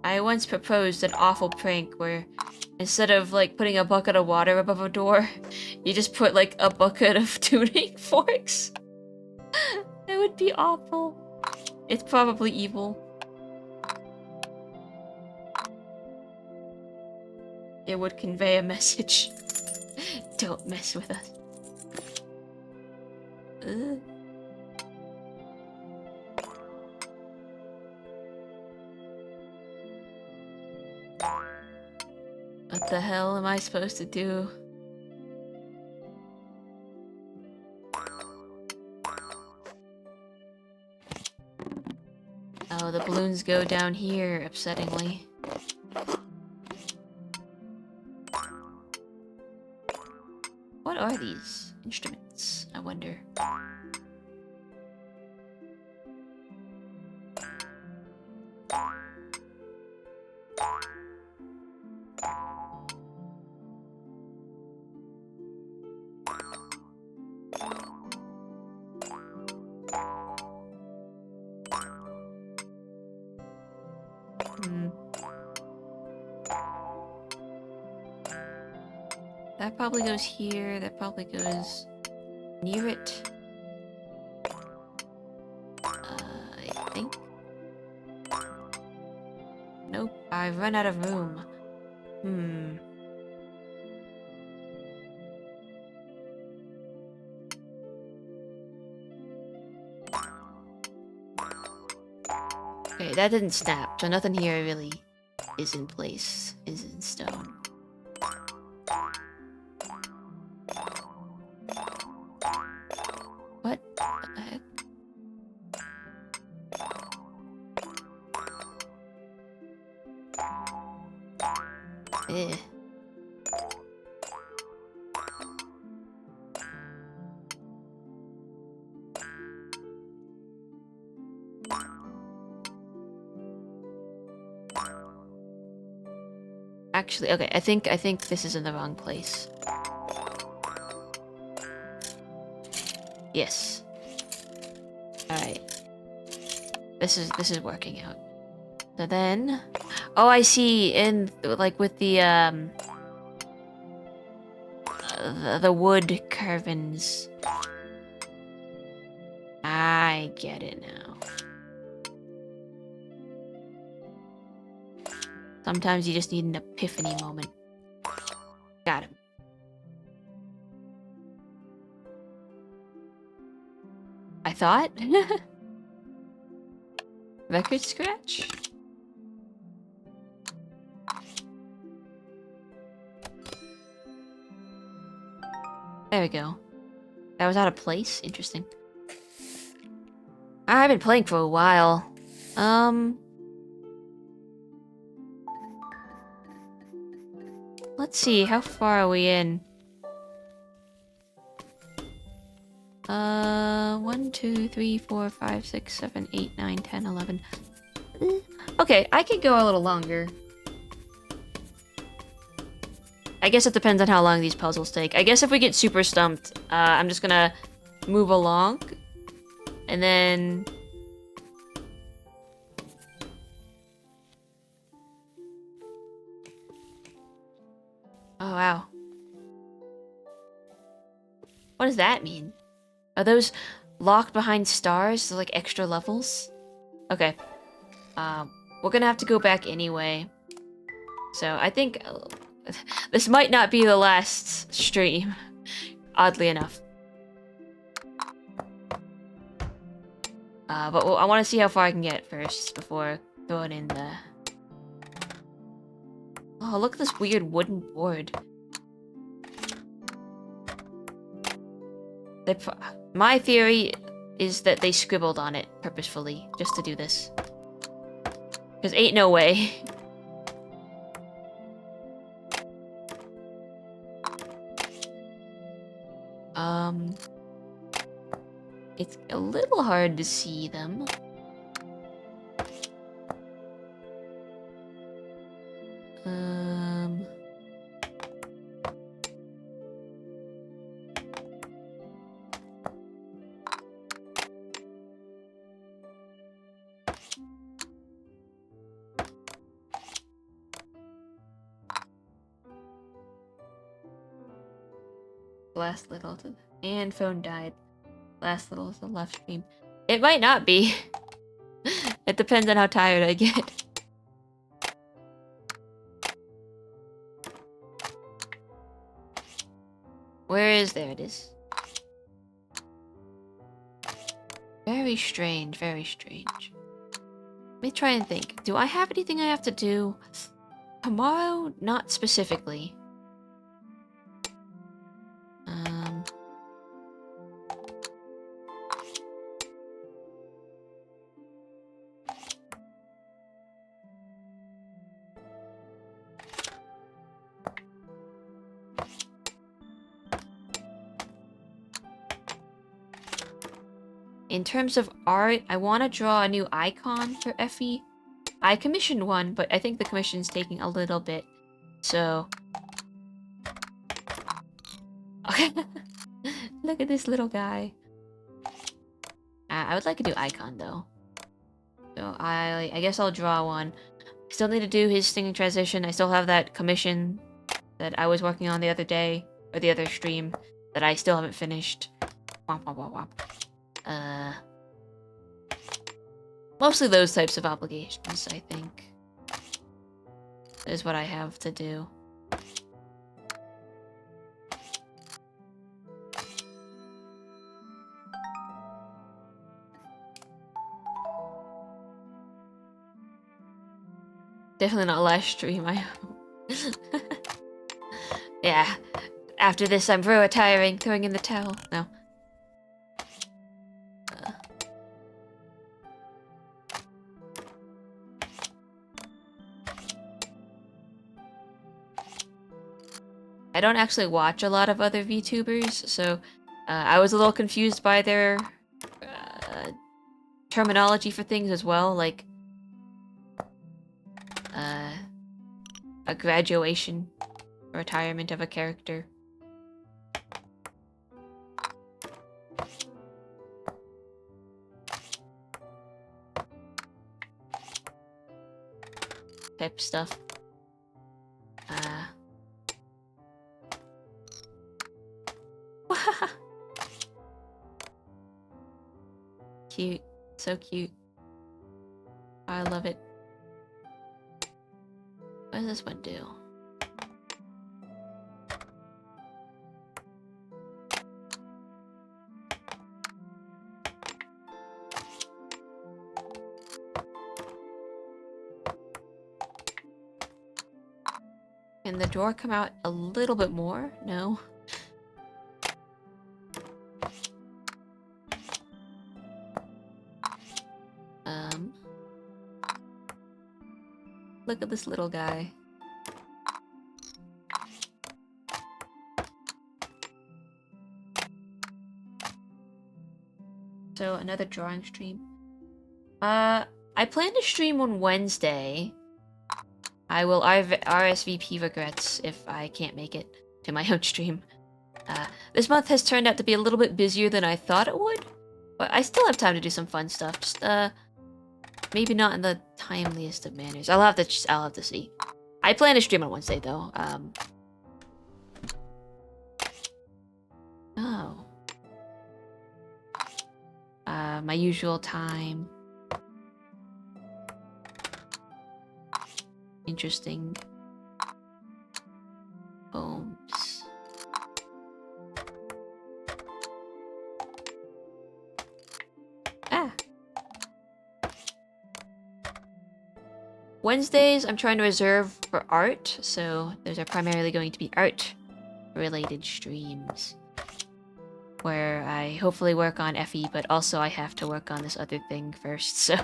I once proposed an awful prank where instead of like putting a bucket of water above a door, you just put like a bucket of tuning forks. That would be awful. It's probably evil. It would convey a message. Don't mess with us. What the hell am I supposed to do? Oh, the balloons go down here, upsettingly. What are these instruments, I wonder? That probably goes here, that probably goes near it. I think. Nope, I've run out of room. Okay, that didn't snap, so nothing here really is in place, is in stone. What the heck? Eh. Actually, okay, I think this is in the wrong place. Yes. Alright. This is working out. So then... Oh, I see, in, like, with the wood carvings. I get it now. Sometimes you just need an epiphany moment. Got him. I thought? Record scratch? There we go. That was out of place? Interesting. I've been playing for a while. let's see, how far are we in? 1, 2, 3, 4, 5, 6, 7, 8, 9, 10, 11. Okay, I could go a little longer. I guess it depends on how long these puzzles take. I guess if we get super stumped, I'm just gonna move along. And then... Oh, wow. What does that mean? Are those locked behind stars? They're like extra levels? Okay. We're gonna have to go back anyway. So I think this might not be the last stream, oddly enough. But I want to see how far I can get first before throwing in the... Oh, look at this weird wooden board. My theory is that they scribbled on it purposefully, just to do this. Because ain't no way. It's a little hard to see them. Last little to... And phone died. Last little to the left stream. It might not be. It depends on how tired I get. Where is... There it is. Very strange, very strange. Let me try and think. Do I have anything I have to do? Tomorrow? Not specifically. In terms of art, I want to draw a new icon for Effie. I commissioned one, but I think the commission's taking a little bit. So... Okay. Look at this little guy. I would like a new icon, though. So I guess I'll draw one. Still need to do his singing transition. I still have that commission that I was working on the other day, or the other stream, that I still haven't finished. Womp, womp, womp, womp. Mostly those types of obligations, I think, is what I have to do. Definitely not last stream, I hope. Yeah, after this I'm retiring, throwing in the towel. No. I don't actually watch a lot of other VTubers, so I was a little confused by their terminology for things as well, like a graduation, or retirement of a character. Type stuff. Cute. So cute. I love it. What does this one do? Can the drawer come out a little bit more? No. Look at this little guy. So another drawing stream. I plan to stream on Wednesday. I will RSVP regrets if I can't make it to my own stream. This month has turned out to be a little bit busier than I thought it would, but I still have time to do some fun stuff. Just maybe not in the timeliest of manners. I'll have to see. I plan to stream on Wednesday though. Oh. My usual time. Interesting. Poems. Ah. Wednesdays, I'm trying to reserve for art, so those are primarily going to be art-related streams. Where I hopefully work on Effie, but also I have to work on this other thing first, so...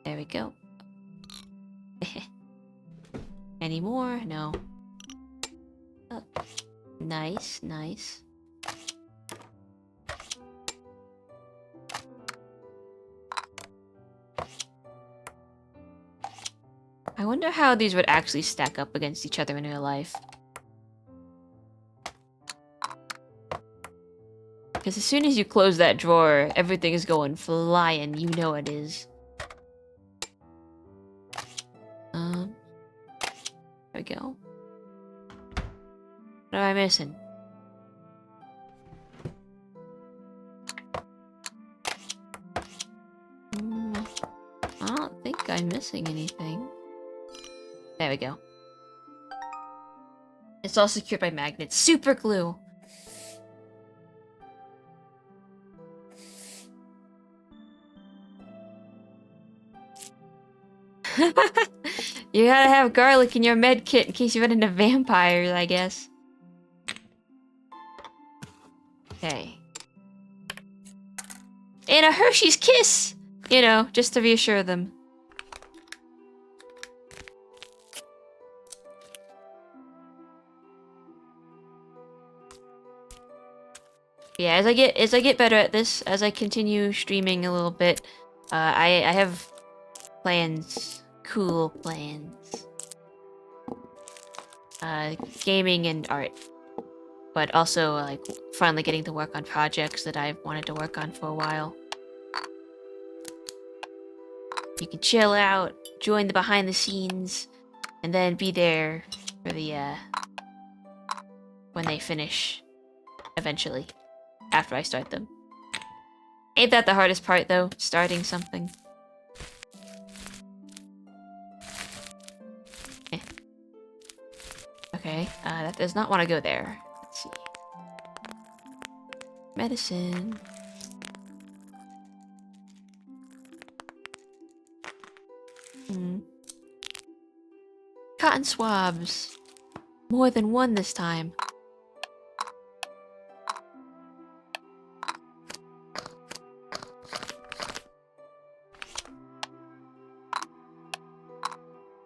There we go. Any more? No. Oh. Nice, nice. I wonder how these would actually stack up against each other in real life. Because as soon as you close that drawer, everything is going flying. You know it is. There we go. What am I missing? I don't think I'm missing anything. There we go. It's all secured by magnets. Super glue! You gotta have garlic in your med kit in case you run into vampires, I guess. Okay. And a Hershey's Kiss! You know, just to reassure them. Yeah, as I get better at this, as I continue streaming a little bit, I have plans, cool plans. Gaming and art, but also like finally getting to work on projects that I've wanted to work on for a while. You can chill out, join the behind the scenes, and then be there for the when they finish eventually. After I start them. Ain't that the hardest part, though? Starting something. Eh. Okay, that does not want to go there. Let's see. Medicine. Cotton swabs. More than one this time.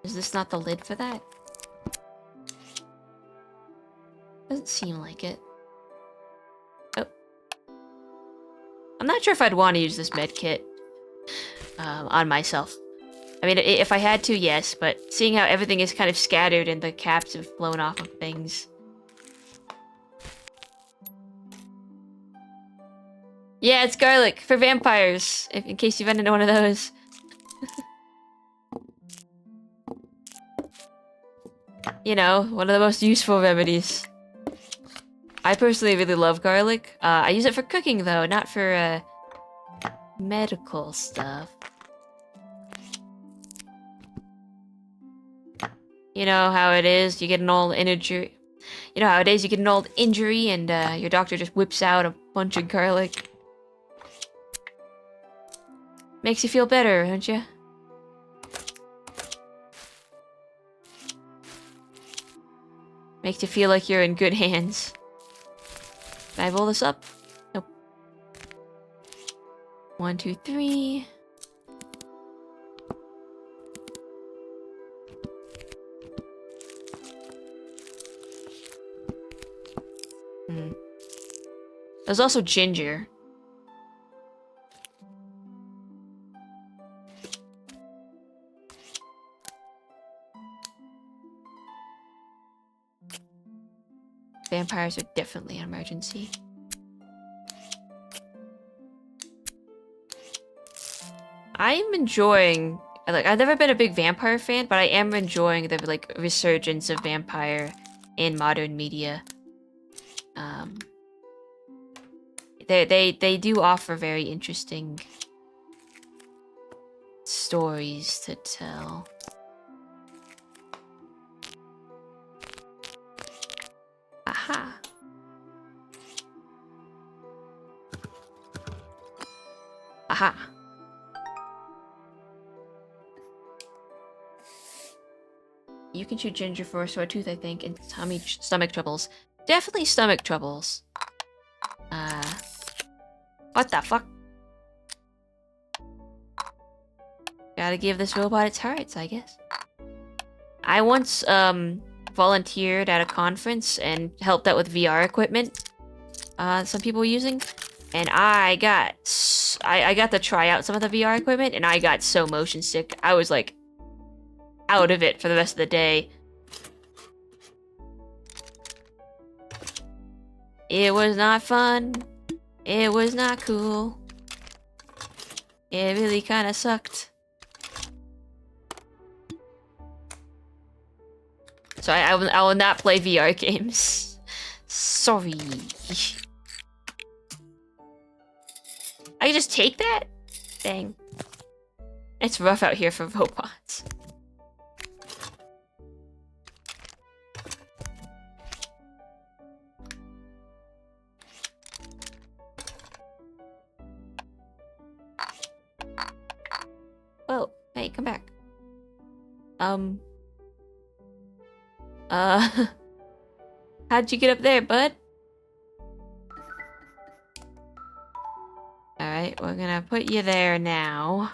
Is this not the lid for that? Doesn't seem like it. Oh. I'm not sure if I'd want to use this med kit on myself. I mean, if I had to, yes, but seeing how everything is kind of scattered and the caps have blown off of things. Yeah, it's garlic for vampires, in case you run into one of those. You know, one of the most useful remedies. I personally really love garlic. I use it for cooking, though, not for, medical stuff. You know how it is, you get an old injury. You know how it is, you get an old injury and, your doctor just whips out a bunch of garlic. Makes you feel better, don't you? Makes you feel like you're in good hands. Can I roll this up? Nope. 1, 2, 3. There's also ginger. Vampires are definitely an emergency. I'm enjoying, like, I've never been a big vampire fan, but I am enjoying the, like, resurgence of vampire in modern media. They do offer very interesting stories to tell. Aha. Aha. You can chew ginger for a sore tooth, I think, and stomach troubles. Definitely stomach troubles. What the fuck? Gotta give this robot its hearts, I guess. I once, volunteered at a conference and helped out with VR equipment some people were using. And I got to try out some of the VR equipment, and I got so motion sick. I was, like, out of it for the rest of the day. It was not fun. It was not cool. It really kind of sucked. So I will not play VR games. Sorry. I can just take that? Dang. It's rough out here for robots. Oh, hey, come back. How'd you get up there, bud? Alright, we're gonna put you there now.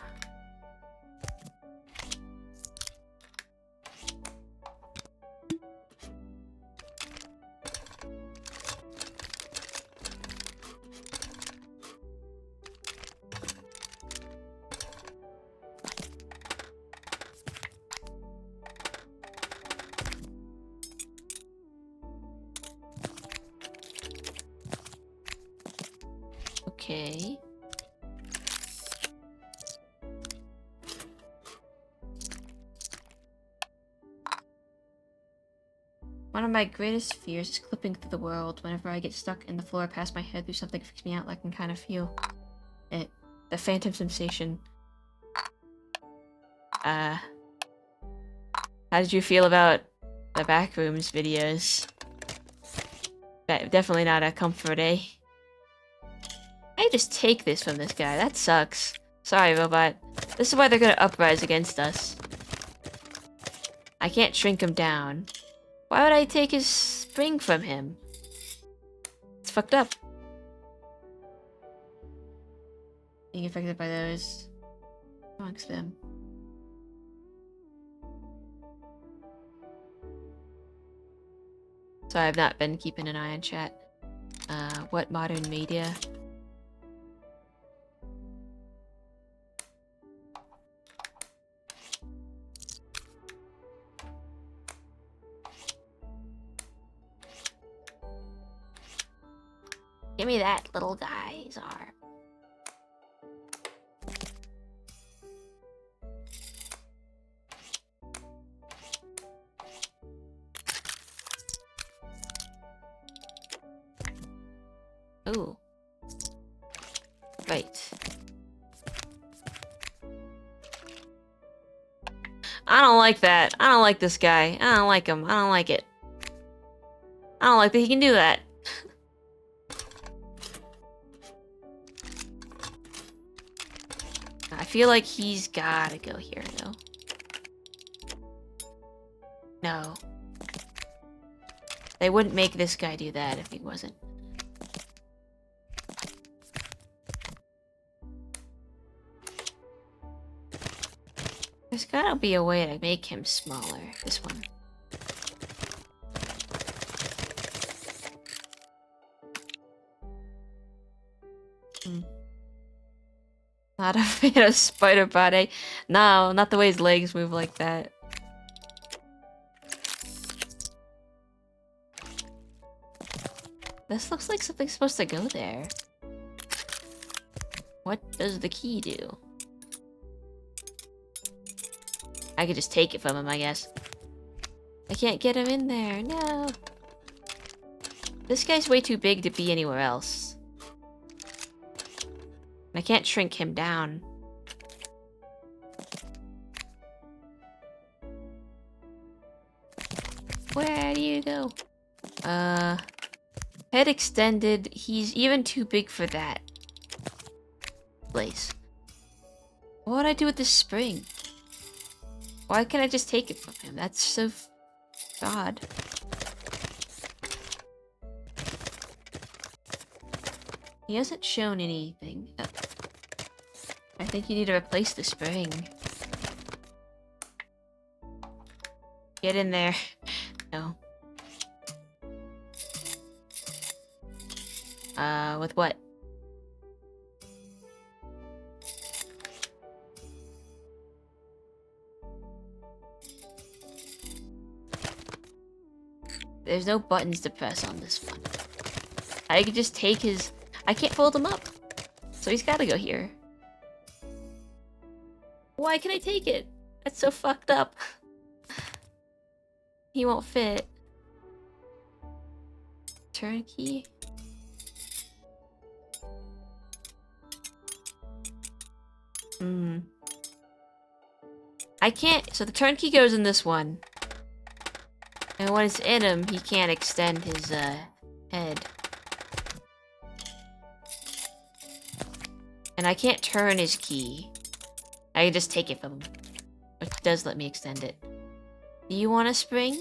Okay. One of my greatest fears is clipping through the world. Whenever I get stuck in the floor past my head through something freaks me out. I can kind of feel it. The phantom sensation. How did you feel about the Backrooms videos? Definitely not a comfort, eh? I just take this from this guy. That sucks. Sorry, robot. This is why they're gonna uprise against us. I can't shrink him down. Why would I take his spring from him? It's fucked up. Being affected by those amongst them. So I've not been keeping an eye on chat. What modern media? Give me that little guy's arm. Ooh. Right. I don't like that. I don't like this guy. I don't like him. I don't like it. I don't like that he can do that. I feel like he's gotta go here, though. No. They wouldn't make this guy do that if he wasn't. There's gotta be a way to make him smaller. This one. Not a fan of spider body. No, not the way his legs move like that. This looks like something's supposed to go there. What does the key do? I could just take it from him, I guess. I can't get him in there, no. This guy's way too big to be anywhere else. I can't shrink him down. Where do you go? Head extended. He's even too big for that place. What would I do with this spring? Why can't I just take it from him? That's so odd. He hasn't shown anything. I think you need to replace the spring. Get in there. No. With what? There's no buttons to press on this one. I could just take his... I can't fold him up. So he's gotta go here. Why can I take it? That's so fucked up. He won't fit. Turnkey? I can't... So the turnkey goes in this one. And when it's in him, he can't extend his, head. And I can't turn his key. I can just take it from him. Which does let me extend it. Do you want a spring?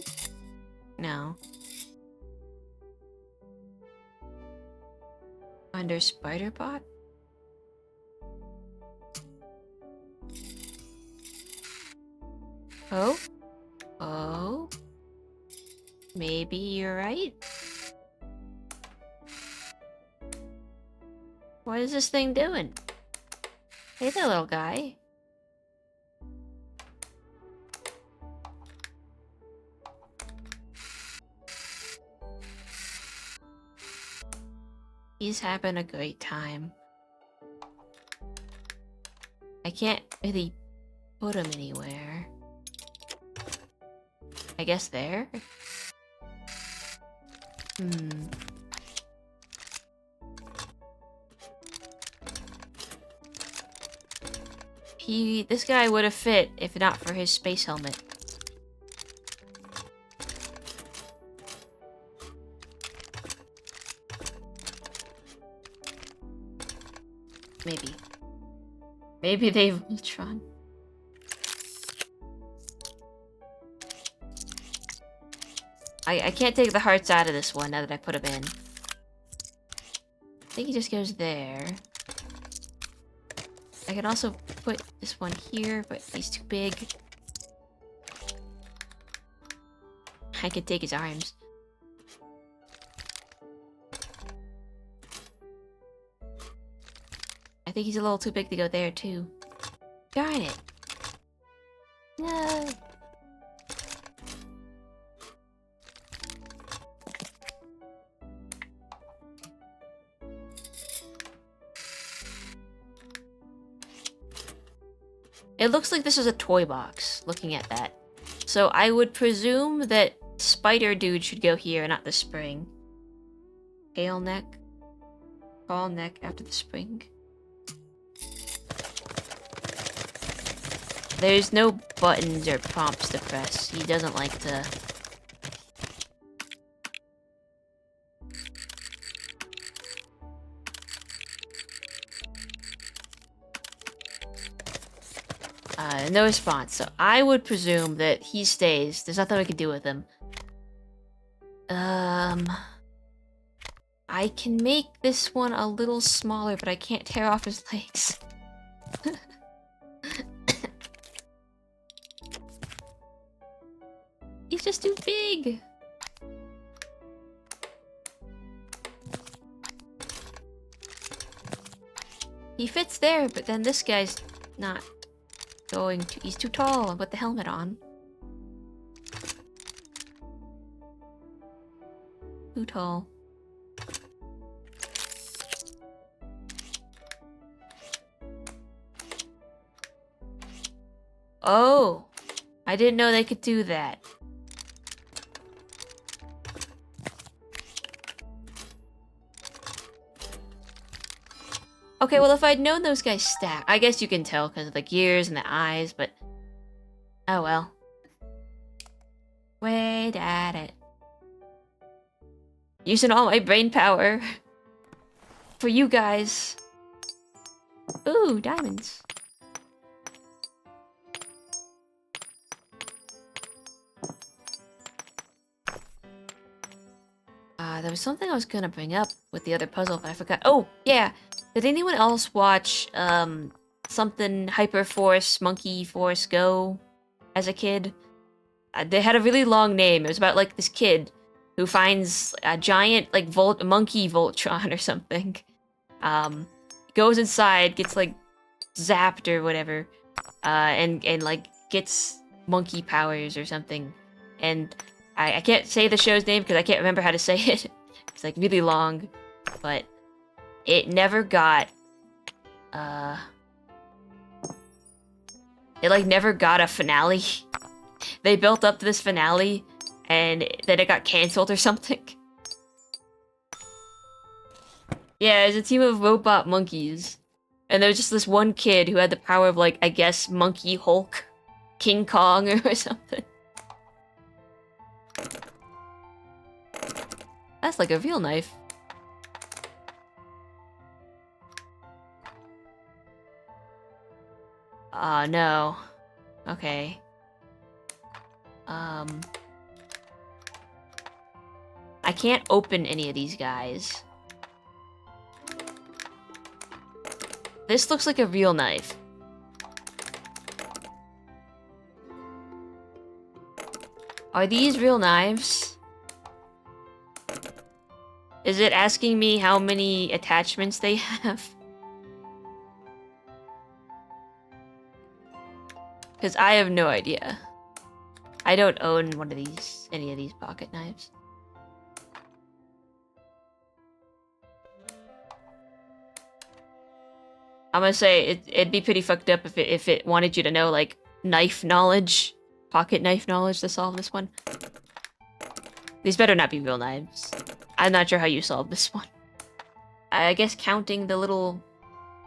No. Under Spiderbot? Oh? Oh? Maybe you're right? What is this thing doing? Hey there, little guy. He's having a great time. I can't really put him anywhere. I guess there? This guy would have fit if not for his space helmet. Maybe. Maybe they've Ultron. I can't take the hearts out of this one now that I put them in. I think he just goes there. I can also put this one here, but he's too big. I could take his arms. I think he's a little too big to go there, too. Darn it. No. It looks like this is a toy box, looking at that. So I would presume that Spider Dude should go here, not the spring. Tail neck. Tall neck after the spring. There's no buttons or prompts to press. He doesn't like to... no response. So I would presume that he stays. There's nothing we can do with him. I can make this one a little smaller, but I can't tear off his legs. He's just too big. He fits there, but then this guy's not going to... He's too tall with the helmet on. Too tall. Oh! I didn't know they could do that. Okay, well, if I'd known those guys stack, I guess you can tell because of the gears and the eyes, but... Oh, well. Wait at it. Using all my brain power. For you guys. Ooh, diamonds. There was something I was gonna bring up with the other puzzle, but I forgot. Oh, yeah! Did anyone else watch, something Hyperforce, Monkey Force Go as a kid? They had a really long name. It was about, like, this kid who finds a giant, like, monkey Voltron or something. Goes inside, gets, like, zapped or whatever, and like, gets monkey powers or something. And I can't say the show's name because I can't remember how to say it. It's, like, really long, but it never got, it, like, never got a finale. They built up to this finale, and then it got cancelled or something. Yeah, it's a team of robot monkeys. And there was just this one kid who had the power of, like, I guess, Monkey Hulk, King Kong, or something. That's like a real knife. No. Okay. I can't open any of these guys. This looks like a real knife. Are these real knives? Is it asking me how many attachments they have? Because I have no idea. I don't own one of these, any of these pocket knives. I'm gonna say it'd be pretty fucked up if it wanted you to know, like, knife knowledge, pocket knife knowledge to solve this one. These better not be real knives. I'm not sure how you solve this one. I guess counting the little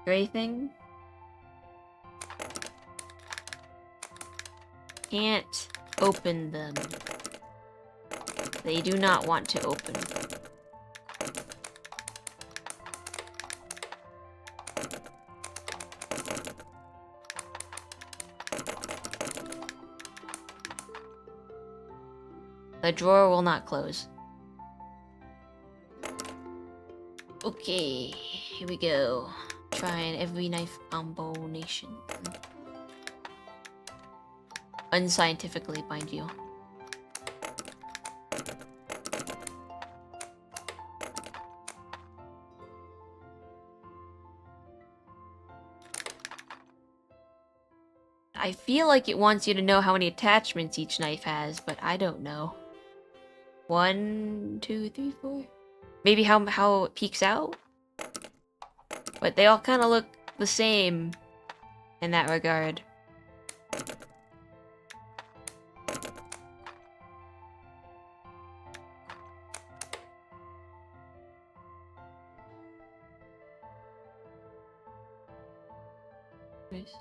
gray thing. Can't open them. They do not want to open. The drawer will not close. Okay, here we go. Trying every knife combination. Unscientifically, mind you. I feel like it wants you to know how many attachments each knife has, but I don't know. 1, 2, 3, 4. Maybe how it peeks out? But they all kind of look the same in that regard. Nice.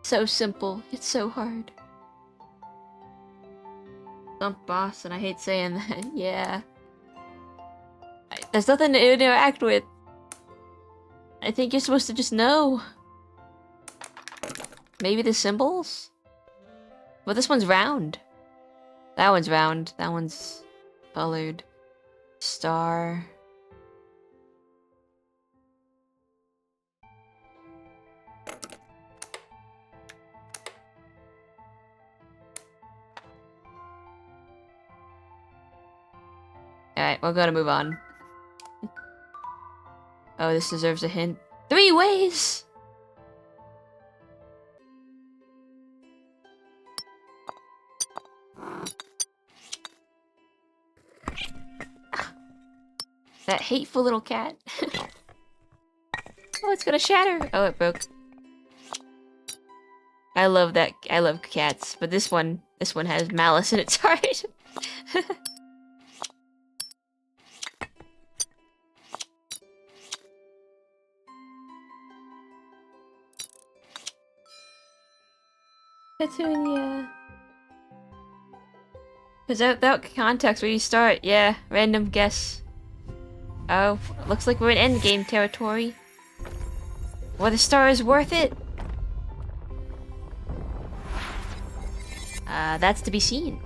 So simple, it's so hard. Dump boss, and I hate saying that, yeah. There's nothing to interact with. I think you're supposed to just know. Maybe the symbols? Well, this one's round. That one's round. That one's colored. Star. Alright, we're gonna move on. Oh, this deserves a hint. 3 ways! That hateful little cat. Oh, it's gonna shatter. Oh, it broke. I love that. I love cats, but this one has malice in its heart. Petunia. Because without context, where you start? Yeah, random guess. Oh, looks like we're in endgame territory. Well, the star is worth it. That's to be seen.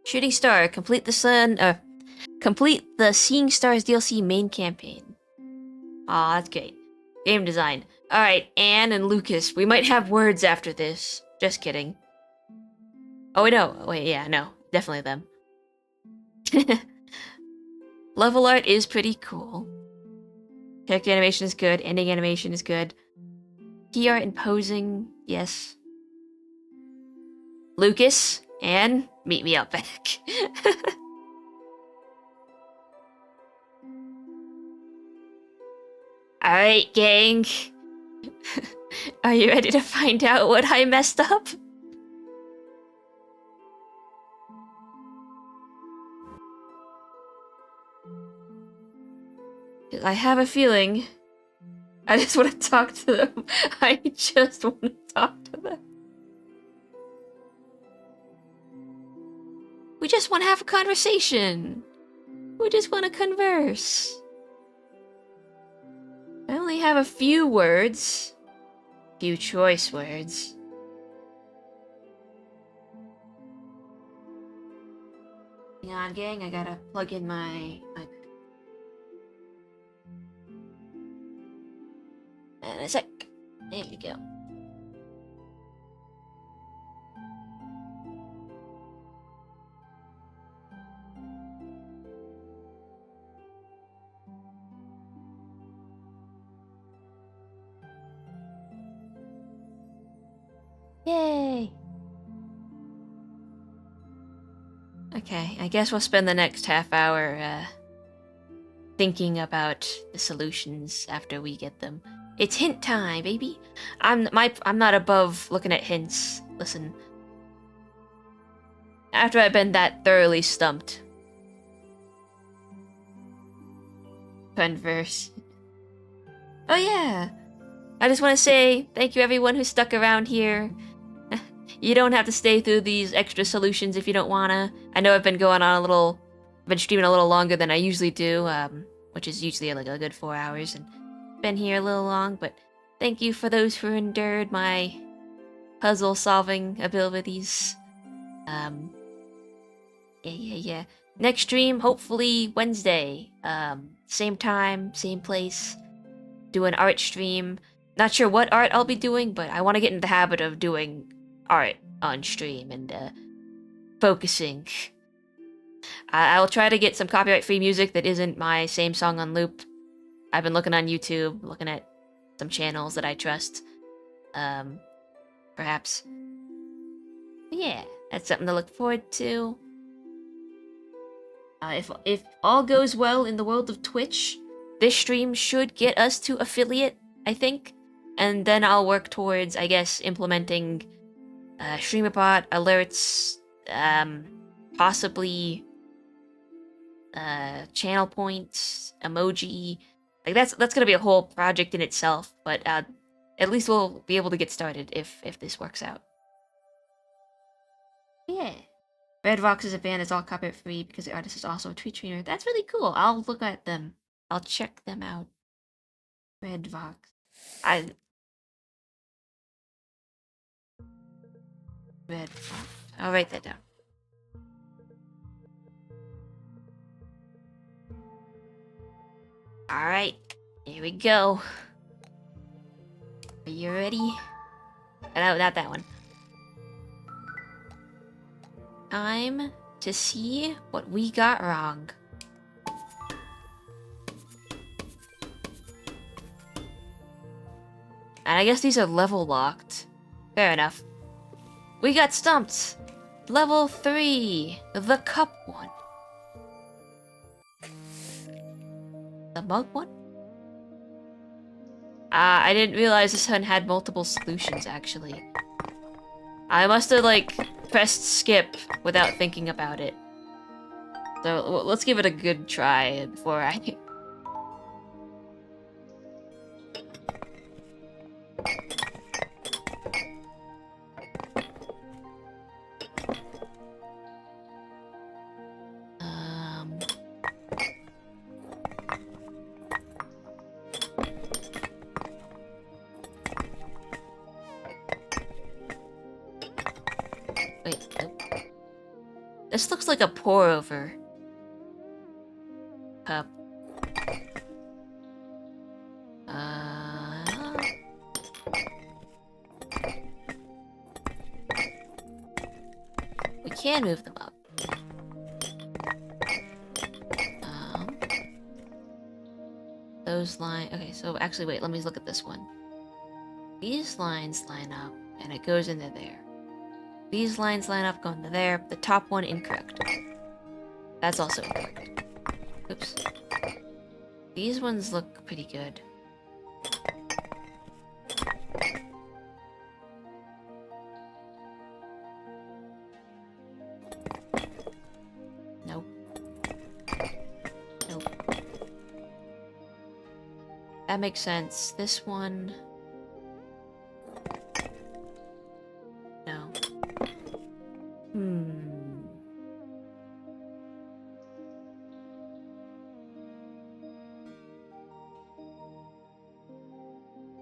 Shooting Star, complete the Seeing Stars DLC main campaign. Aw, that's great. Game design. Alright, Anne and Lucas, we might have words after this. Just kidding. Oh, wait, no. Wait, yeah, no. Definitely them. Level art is pretty cool. Character animation is good. Ending animation is good. Key art and posing, yes. Lucas, Anne, meet me out back. Alright, gang. Are you ready to find out what I messed up? I have a feeling. I just want to talk to them. I just want to talk to them. We just want to have a conversation. We just want to converse. I only have a few words. Few choice words. Hang on, gang. I gotta plug in my and a sec. There we go. Yay! Okay, I guess we'll spend the next half hour thinking about the solutions after we get them. It's hint time, baby. I'm not above looking at hints. Listen. After I've been that thoroughly stumped. Converse. Oh yeah. I just want to say thank you everyone who stuck around here. You don't have to stay through these extra solutions if you don't wanna. I know I've been going on been streaming a little longer than I usually do, which is usually like a good 4 hours, and been here a little long, but thank you for those who endured my puzzle-solving abilities. Yeah. Next stream, hopefully Wednesday. Same time, same place. Do an art stream. Not sure what art I'll be doing, but I want to get in the habit of doing art on stream and focusing. I'll try to get some copyright-free music that isn't my same song on loop. I've been looking on YouTube, looking at some channels that I trust. Perhaps. But yeah, that's something to look forward to. If all goes well in the world of Twitch, this stream should get us to affiliate, I think. And then I'll work towards, I guess, implementing StreamerBot, alerts, possibly channel points, emoji, Like, that's gonna be a whole project in itself, but at least we'll be able to get started if this works out. Yeah. Red Vox is a band that's all copyright free because the artist is also a tree trainer. That's really cool. I'll look at them. I'll check them out. Red Vox. Red Vox. I'll write that down. Alright. Here we go. Are you ready? No, not that one. Time to see what we got wrong. And I guess these are level locked. Fair enough. We got stumped. Level 3. The cup one. The mug one? I didn't realize this one had multiple solutions, actually. I must have, like, pressed skip without thinking about it. So, let's give it a good try before I... Wait, nope. This looks like a pour-over cup. We can move them up. Those lines... Okay, so actually, wait, let me look at this one. These lines line up, and it goes into there. These lines line up, go into there. The top one, incorrect. That's also incorrect. Oops. These ones look pretty good. Nope. Nope. That makes sense. This one... No.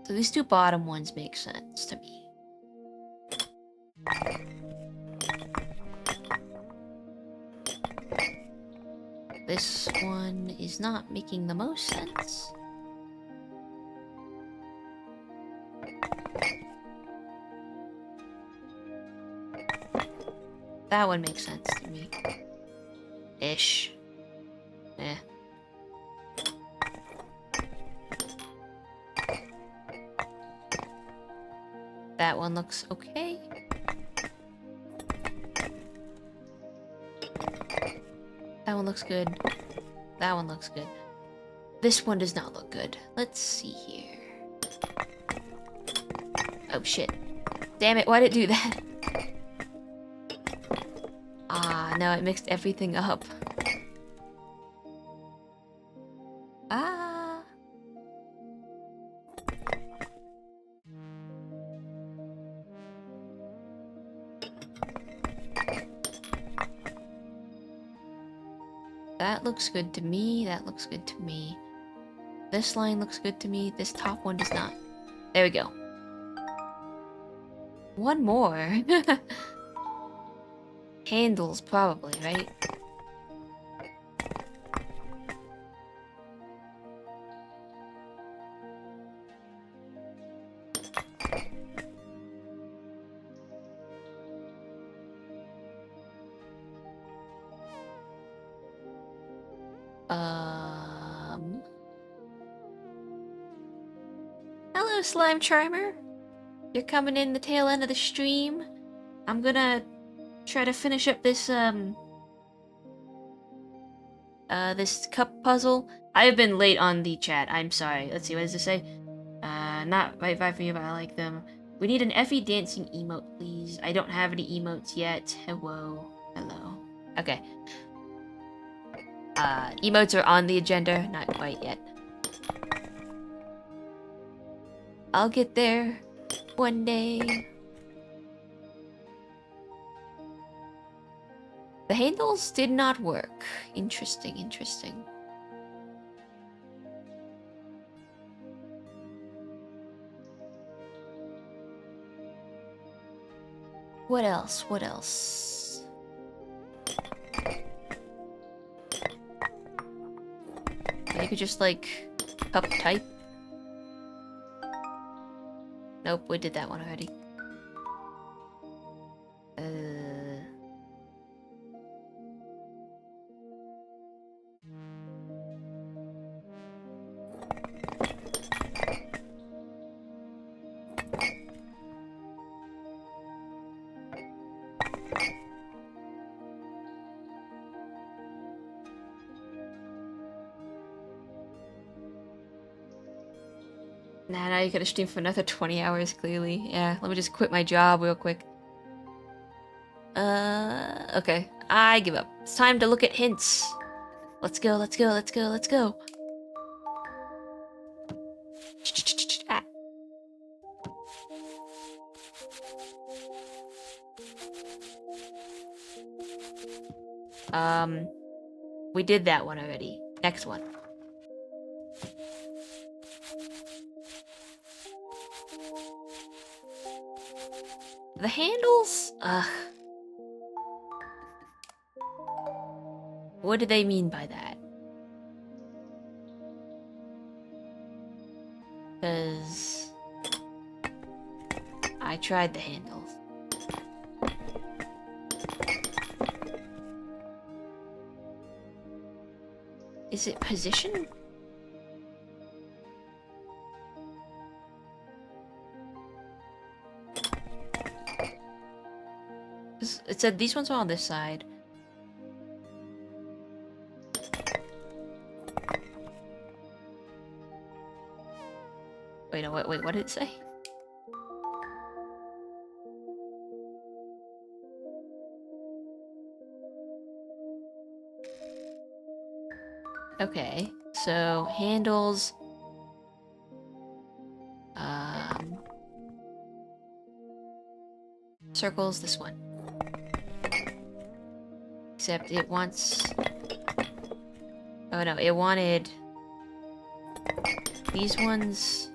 So these two bottom ones make sense to me. This one is not making the most sense. That one makes sense to me. Ish. Eh. That one looks okay. That one looks good. That one looks good. This one does not look good. Let's see here. Oh shit. Damn it, why'd it do that? Ah, no, it mixed everything up. Ah. That looks good to me, that looks good to me. This line looks good to me, this top one does not. There we go. One more. Handles, probably, right? Hello, Slime Charmer. You're coming in the tail end of the stream. I'm gonna try to finish up this, this cup puzzle. I have been late on the chat. I'm sorry. Let's see, what does it say? Not right vibe for you, but I like them. We need an Effie dancing emote, please. I don't have any emotes yet. Hello. Hello. Okay. Emotes are on the agenda, not quite yet. I'll get there one day. The handles did not work. Interesting, interesting. What else? What else? You could just, like, cup type. Nope, we did that one already. Nah, now you gotta stream for another 20 hours, clearly. Yeah, let me just quit my job real quick. Okay. I give up. It's time to look at hints. Let's go, let's go, let's go, let's go. Ah. We did that one already. Next one. The handles? Ugh. What do they mean by that? Because I tried the handles. Is it position? It said these ones are on this side. Wait, no, wait, what did it say? Okay, so handles. Circles this one. Except it wants... Oh no, it wanted... These ones...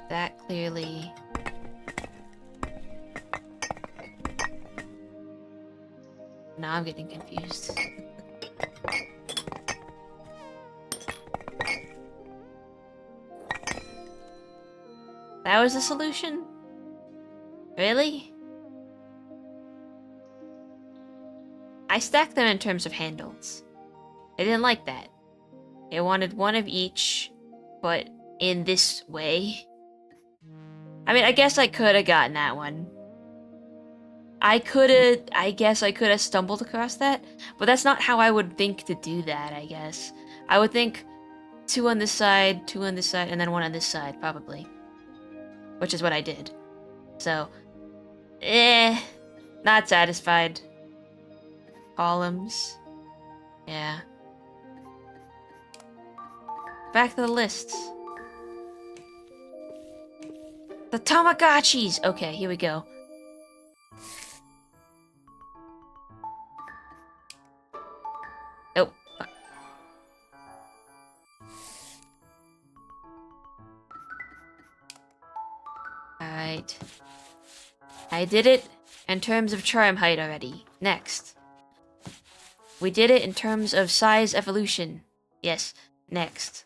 That clearly... Now I'm getting confused. That was the solution? Really? I stacked them in terms of handles. I didn't like that. I wanted one of each, but in this way. I mean, I guess I could have gotten that one. I guess I could have stumbled across that, but that's not how I would think to do that, I guess. I would think 2 on this side, 2 on this side, and then 1 on this side, probably. Which is what I did. So, not satisfied. Columns. Yeah. Back to the lists. The Tamagotchis! Okay, here we go. Oh. Alright. I did it in terms of charm height already. Next. We did it in terms of size evolution. Yes. Next.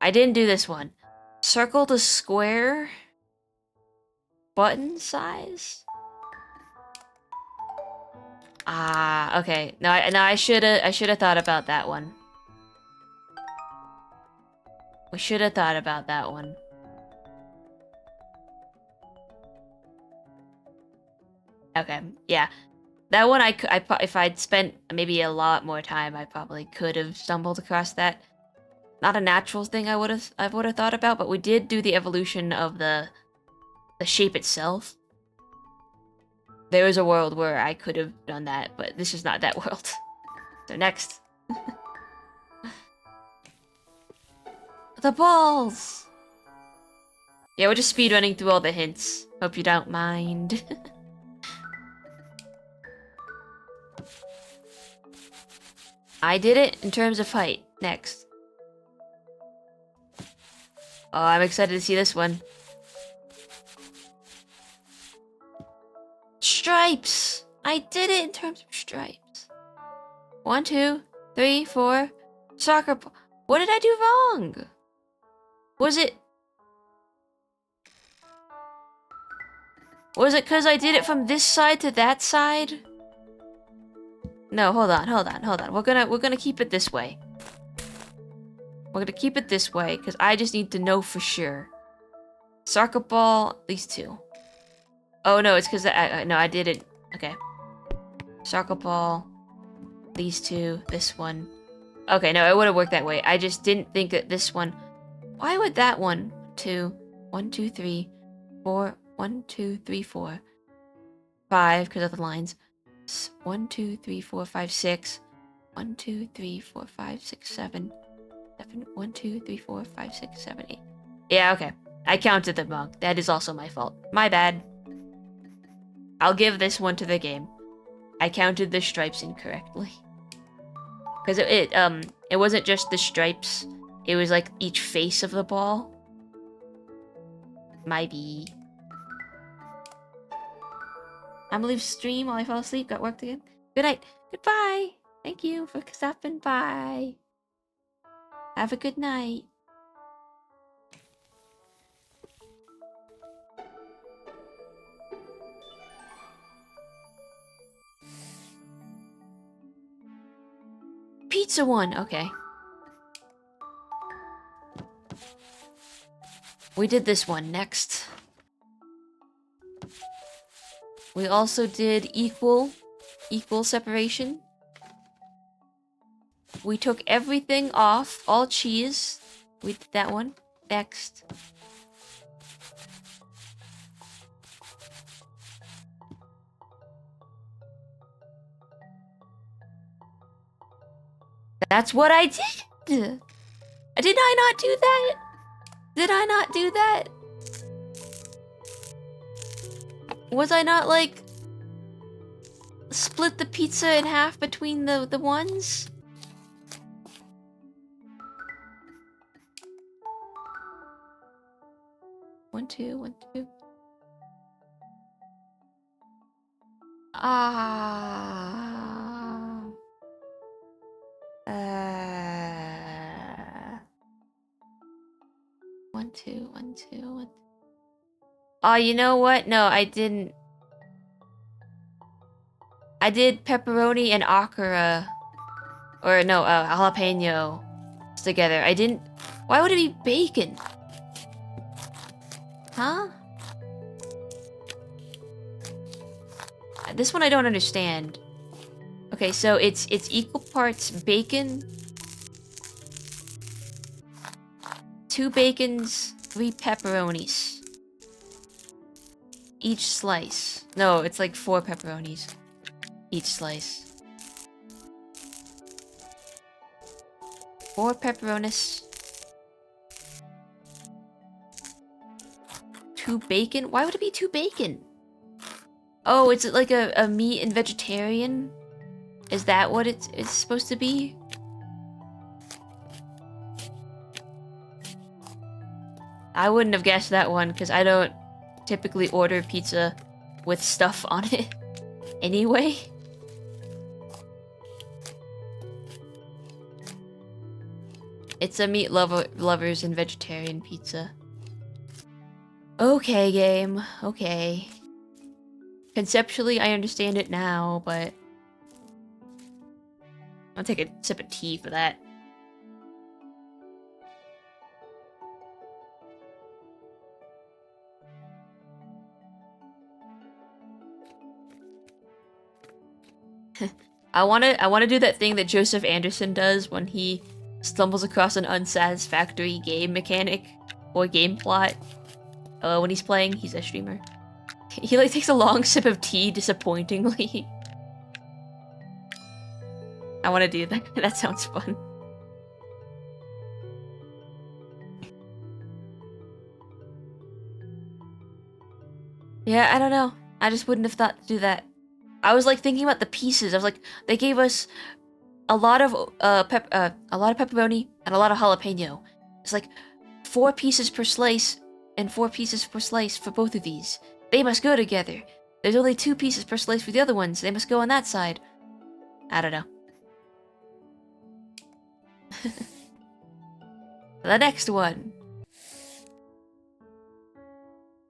I didn't do this one. Circle to square button size? Ah, okay. No, I should have thought about that one. We should have thought about that one. Okay, yeah. That one if I'd spent maybe a lot more time, I probably could have stumbled across that. not a natural thing I would have thought about, but we did do the evolution of the shape itself. There is a world where I could have done that, but this is not that world. So next. The balls! Yeah, we're just speedrunning through all the hints. Hope you don't mind. I did it in terms of height. Next. Oh, I'm excited to see this one. Stripes! I did it in terms of stripes. 1, 2, 3, 4. Soccer ball. What did I do wrong? Was it because I did it from this side to that side? No, hold on. We're gonna keep it this way. We're gonna keep it this way, because I just need to know for sure. Soccer ball, these two. Oh no, it's because no, I did it. Okay. Soccer ball, these two, this one. Okay, no, it would have worked that way. I just didn't think that this one. Why would that one? 2, 1, 2, 3, 4, 1, 2, 3, 4, 5, because of the lines. 1, 2, 3, 4, 5, 6. 1, 2, 3, 4, 5, 6, 7. 1, 2, 3, 4, 5, 6, 7, 8. Yeah, okay. I counted them wrong. That is also my fault. My bad. I'll give this one to the game. I counted the stripes incorrectly. Because it wasn't just the stripes. It was like each face of the ball. My B. I'm gonna leave stream while I fall asleep. Got work again. Good night. Goodbye. Thank you for stopping by. Have a good night. Pizza one. Okay. We did this one next. We also did equal separation. We took everything off, all cheese. We did that one. Next. That's what I did! Did I not do that? Did I not do that? Was I not, like, split the pizza in half between the ones? One, two, 1, 2. Ah. 1, 2, 1, 2, 1. Oh, you know what? No, I didn't. I did pepperoni and okra. Or no, jalapeno together. I didn't. Why would it be bacon? Huh? This one I don't understand. Okay, so it's equal parts bacon, 2 bacons, 3 pepperonis. Each slice. No, it's like 4 pepperonis. Each slice. 4 pepperonis. 2 bacon? Why would it be 2 bacon? Oh, it's like a meat and vegetarian? Is that what it's supposed to be? I wouldn't have guessed that one, because I don't typically order pizza with stuff on it anyway. It's a meat lovers and vegetarian pizza. Okay, game. Okay. Conceptually, I understand it now, but I'll take a sip of tea for that. I wanna do that thing that Joseph Anderson does when he stumbles across an unsatisfactory game mechanic or game plot when he's playing. He's a streamer. He like takes a long sip of tea disappointingly. I want to do that. That sounds fun. Yeah, I don't know. I just wouldn't have thought to do that. I was like thinking about the pieces. I was like, they gave us a lot of pepperoni and a lot of jalapeno. It's like 4 pieces per slice and 4 pieces per slice for both of these. They must go together. There's only 2 pieces per slice for the other ones. They must go on that side. I don't know. The next one.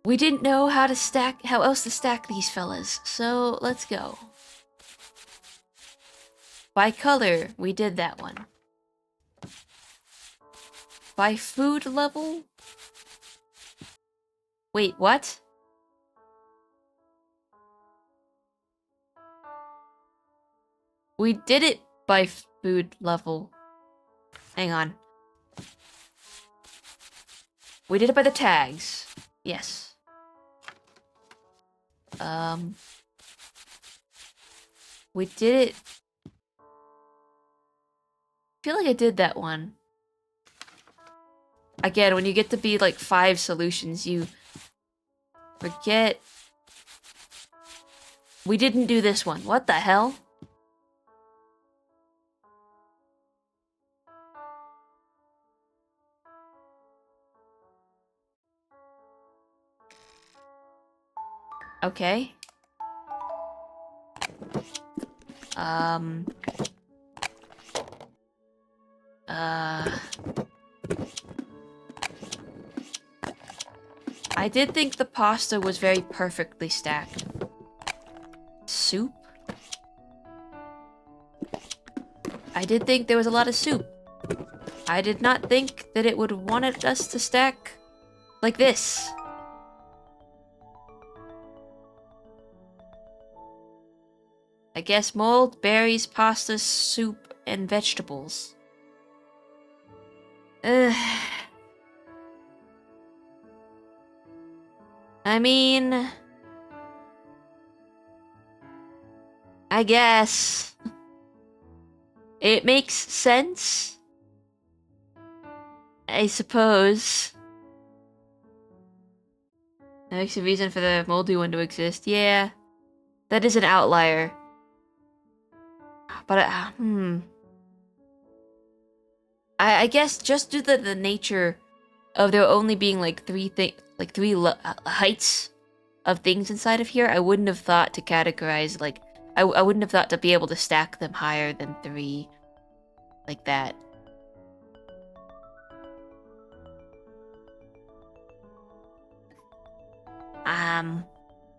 We didn't know how else to stack these fellas, so let's go. By color, we did that one. By food level? Wait, what? We did it by food level. Hang on. We did it by the tags. Yes. We did it. I feel like I did that one. Again, when you get to be like 5 solutions, you forget. We didn't do this one. What the hell? Okay. I did think the pasta was very perfectly stacked. Soup? I did think there was a lot of soup. I did not think that it would want us to stack like this. I guess mold, berries, pasta, soup, and vegetables. Ugh. I mean... I guess... It makes sense. I suppose. That makes a reason for the moldy one to exist. Yeah. That is an outlier. But, I guess just due to the nature of there only being like three heights of things inside of here, I wouldn't have thought to categorize, like, I wouldn't have thought to be able to stack them higher than 3. Like that.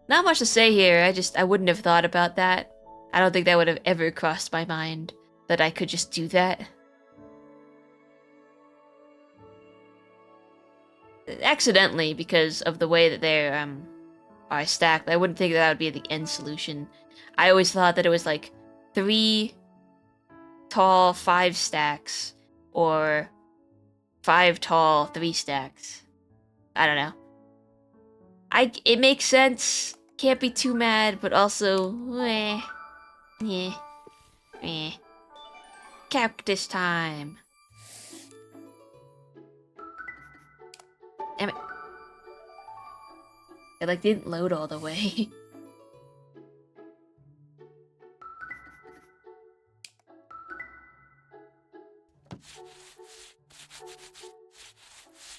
Not much to say here, I wouldn't have thought about that. I don't think that would have ever crossed my mind that I could just do that. Accidentally, because of the way that they are stacked, I wouldn't think that would be the end solution. I always thought that it was like 3 tall 5 stacks, or 5 tall 3 stacks. I don't know. It makes sense. Can't be too mad, but also, Cactus time. Damn it. It like didn't load all the way.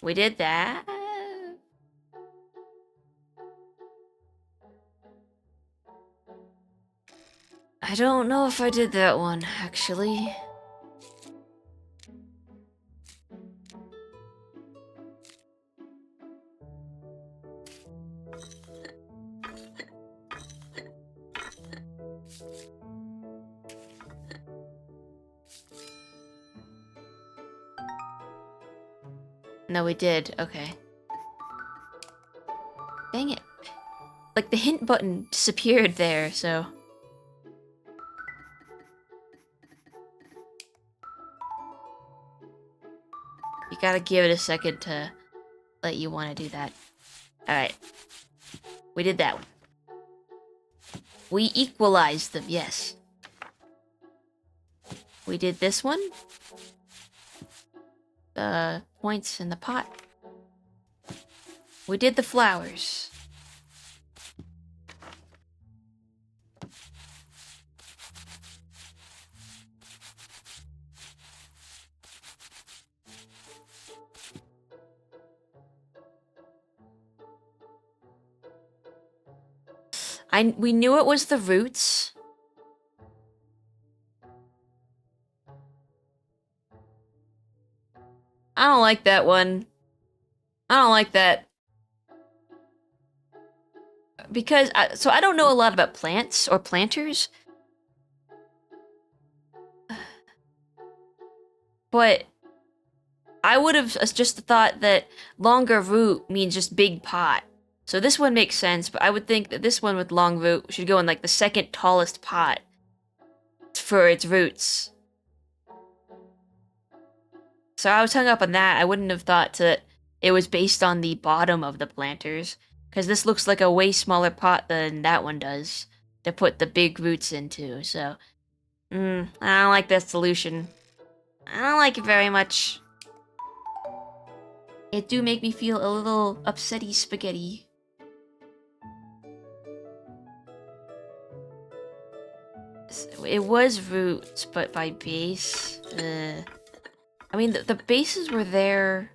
We did that. I don't know if I did that one, actually. No, we did. Okay. Dang it. Like, the hint button disappeared there, so... gotta give it a second to let you want to do that. Alright. We did that one. We equalized them, yes. We did this one. The points in the pot. We did the flowers. We knew it was the roots. I don't like that one. I don't like that. Because, so I don't know a lot about plants or planters. But I would have just thought that longer root means just big pot. So this one makes sense, but I would think that this one with long root should go in like the second tallest pot for its roots. So I was hung up on that. I wouldn't have thought that it was based on the bottom of the planters, because this looks like a way smaller pot than that one does to put the big roots into. So, I don't like that solution. I don't like it very much. It do make me feel a little upsetty spaghetti. It was roots, but by base. I mean, the bases were there.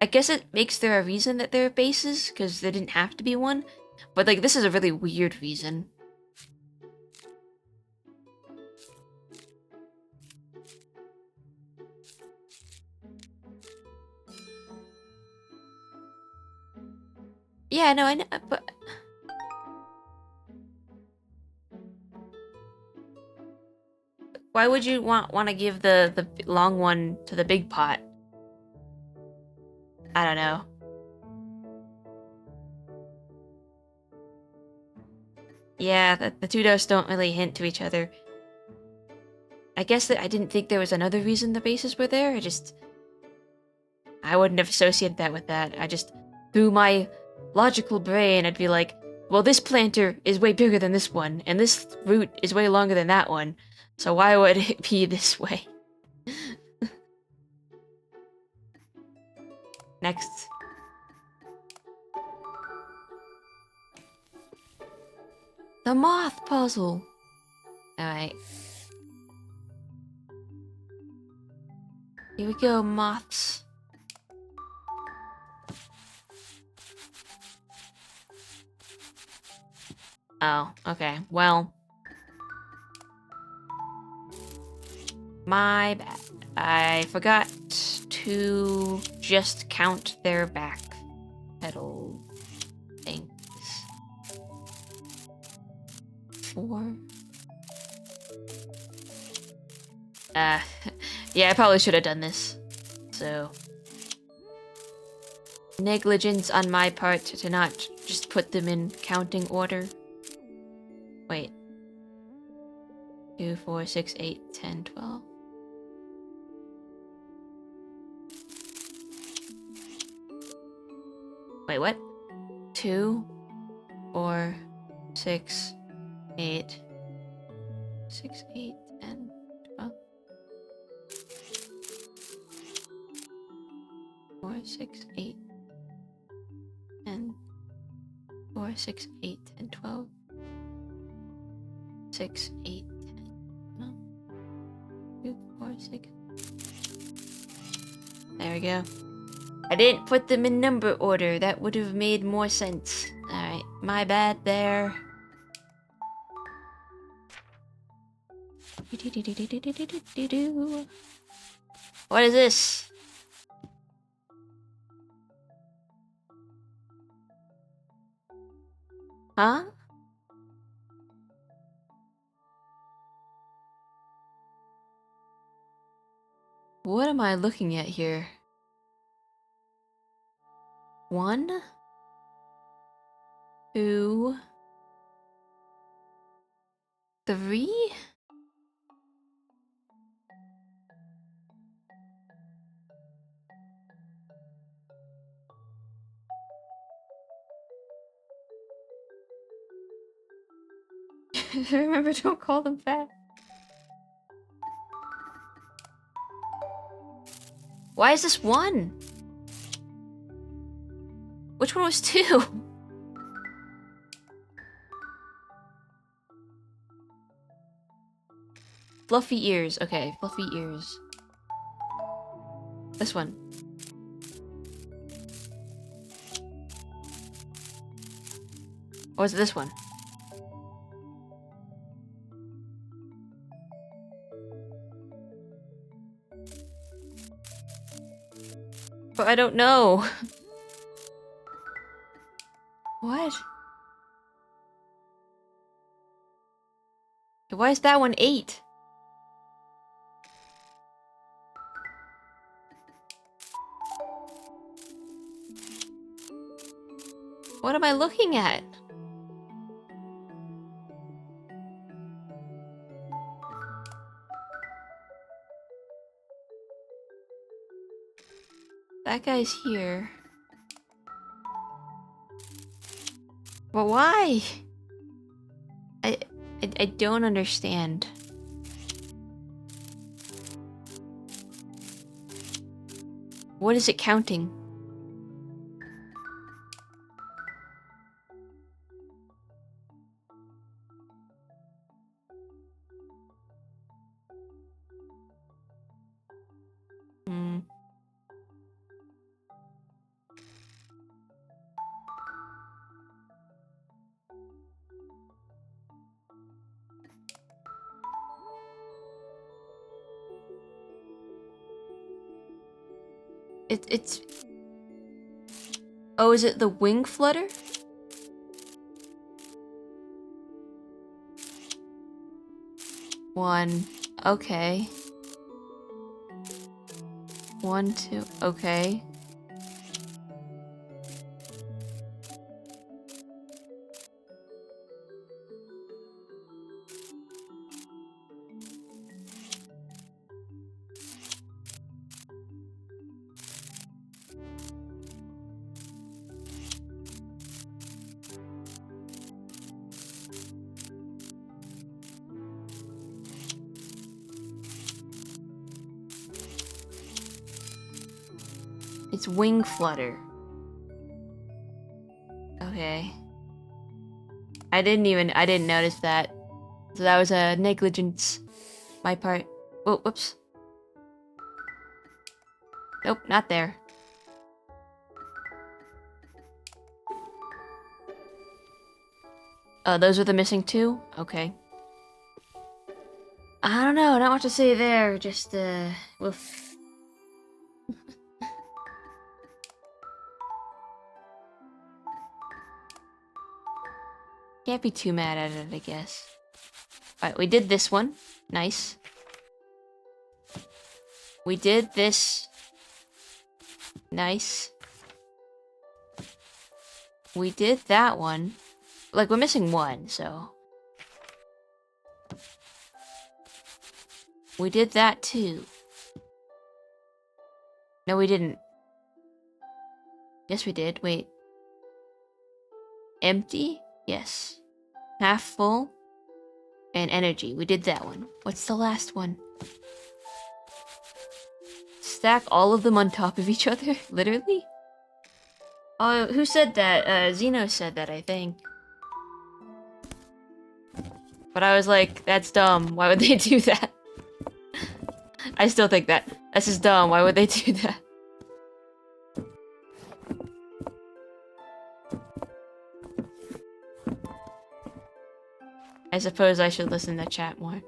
I guess it makes there a reason that there are bases, because there didn't have to be one. But, like, this is a really weird reason. Yeah, no, I know, but... Why would you want to give the long one to the big pot? I don't know. Yeah, the two doses don't really hint to each other. I guess that I didn't think there was another reason the bases were there. I wouldn't have associated that with that. I just, through my logical brain, I'd be like, well, this planter is way bigger than this one, and this root is way longer than that one. So why would it be this way? Next. The moth puzzle. Alright. Here we go, moths. Oh, okay. Well. My bad. I forgot to just count their back pedal things. 4. Yeah, I probably should have done this. So, negligence on my part to not just put them in counting order. Wait. 2, 4, 6, 8, 10, 12. Wait, what? 2, 4, 6, 8, 6, 8, 10, 12. 4, 6, 8, 10. 4, 6, 8, 10, 12. 6, 8, 10. No. 2, 4, 6. There we go. I didn't put them in number order. That would have made more sense. Alright, my bad there. What is this? Huh? What am I looking at here? 1, 2, 3? Remember, don't call them fat. Why is this one? Which one was two? Fluffy ears. Okay, fluffy ears. This one. Or was it this one? But I don't know. What? Why is that one 8? What am I looking at? That guy's here. But why? I don't understand. What is it counting? Hmm. It's... Oh, is it the wing flutter? One. Okay. 1, 2. Okay. It's wing flutter. Okay. I didn't notice that. So that was a negligence. My part. Oh, whoops. Nope, not there. Oh, those are the missing 2? Okay. I don't know, not much to say there, just, woof. Can't be too mad at it, I guess. Alright, we did this one. Nice. We did this. Nice. We did that one. Like, we're missing 1, so... We did that too. No, we didn't. Yes, we did. Wait. Empty? Yes. Half full. And energy. We did that one. What's the last one? Stack all of them on top of each other? Literally? Oh, who said that? Zeno said that, I think. But I was like, that's dumb. Why would they do that? I still think that. That's just dumb. Why would they do that? I suppose I should listen to chat more.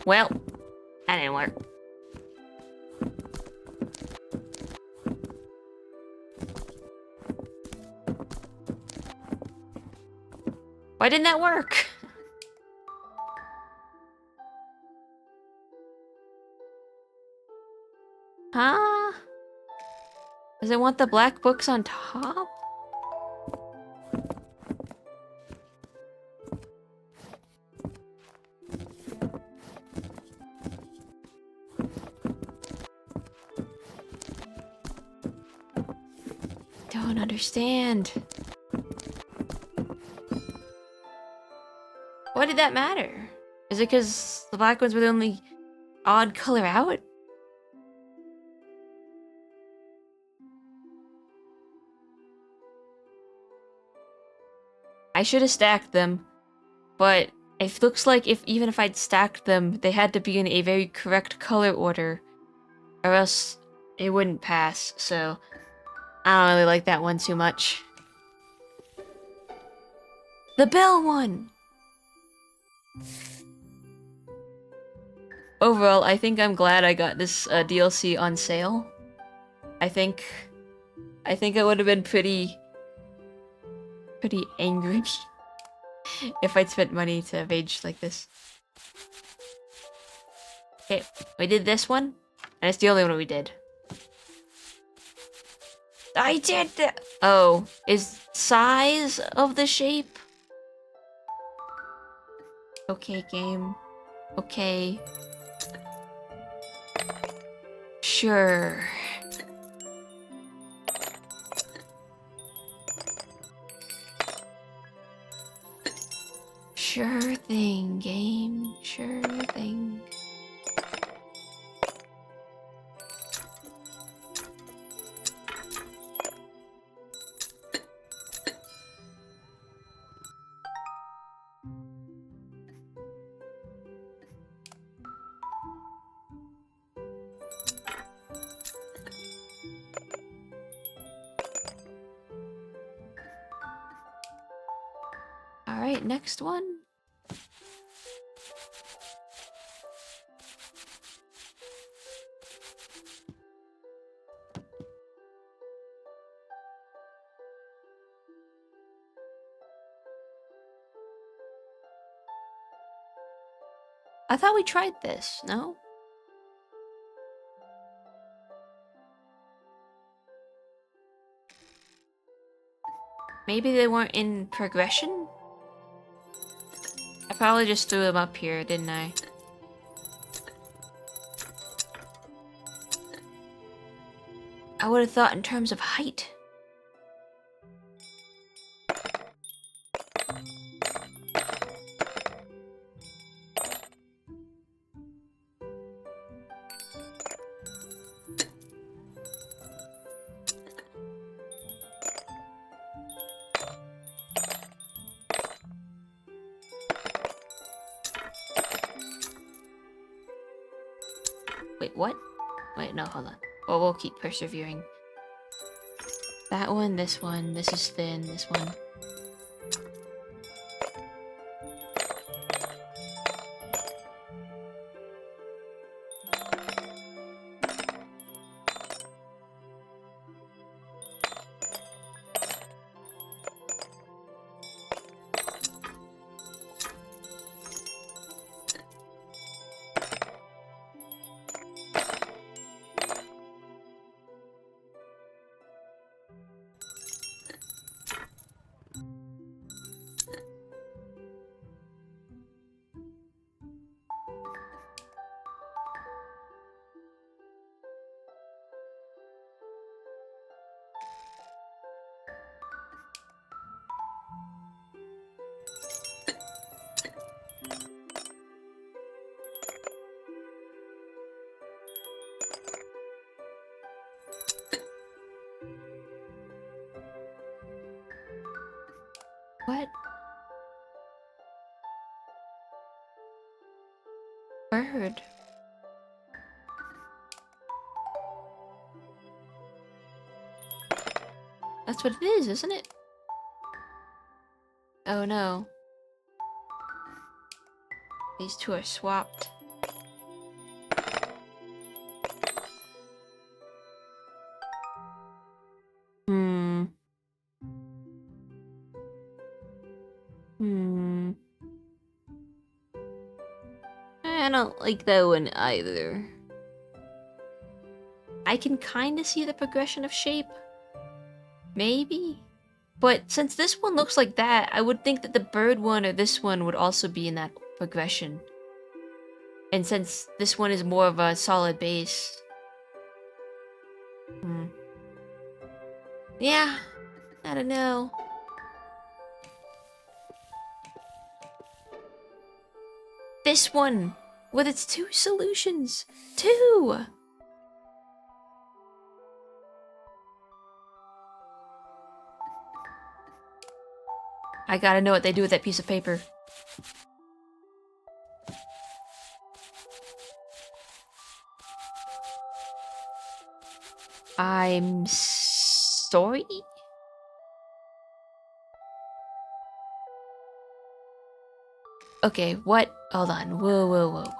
Well, that didn't work. Why didn't that work? Does it want the black books on top? Don't understand. Why did that matter? Is it because the black ones were the only odd color out? I should have stacked them, but it looks like even if I'd stacked them, they had to be in a very correct color order, or else it wouldn't pass, so I don't really like that one too much. The bell one! Overall, I think I'm glad I got this DLC on sale. I think I would have been pretty angry if I'd spent money to rage like this. Okay, we did this one, and it's the only one we did. I did that! Oh, is size of the shape? Okay, game. Okay. Sure. Sure thing, game. Sure thing. Alright, next one. I thought we tried this, no? Maybe they weren't in progression? I probably just threw them up here, didn't I? I would have thought in terms of height. Wait, what? Wait, no, hold on. Well, we'll keep persevering. That one, this is thin, this one. What? Bird. That's what it is, isn't it? Oh no. These two are swapped. Hmm. I don't like that one either. I can kind of see the progression of shape. Maybe? But since this one looks like that, I would think that the bird one or this one would also be in that progression. And since this one is more of a solid base... Yeah, I don't know. This one! With its 2 solutions! 2! I gotta know what they do with that piece of paper. I'm sorry? Okay, what? Hold on. Whoa, whoa, whoa, whoa.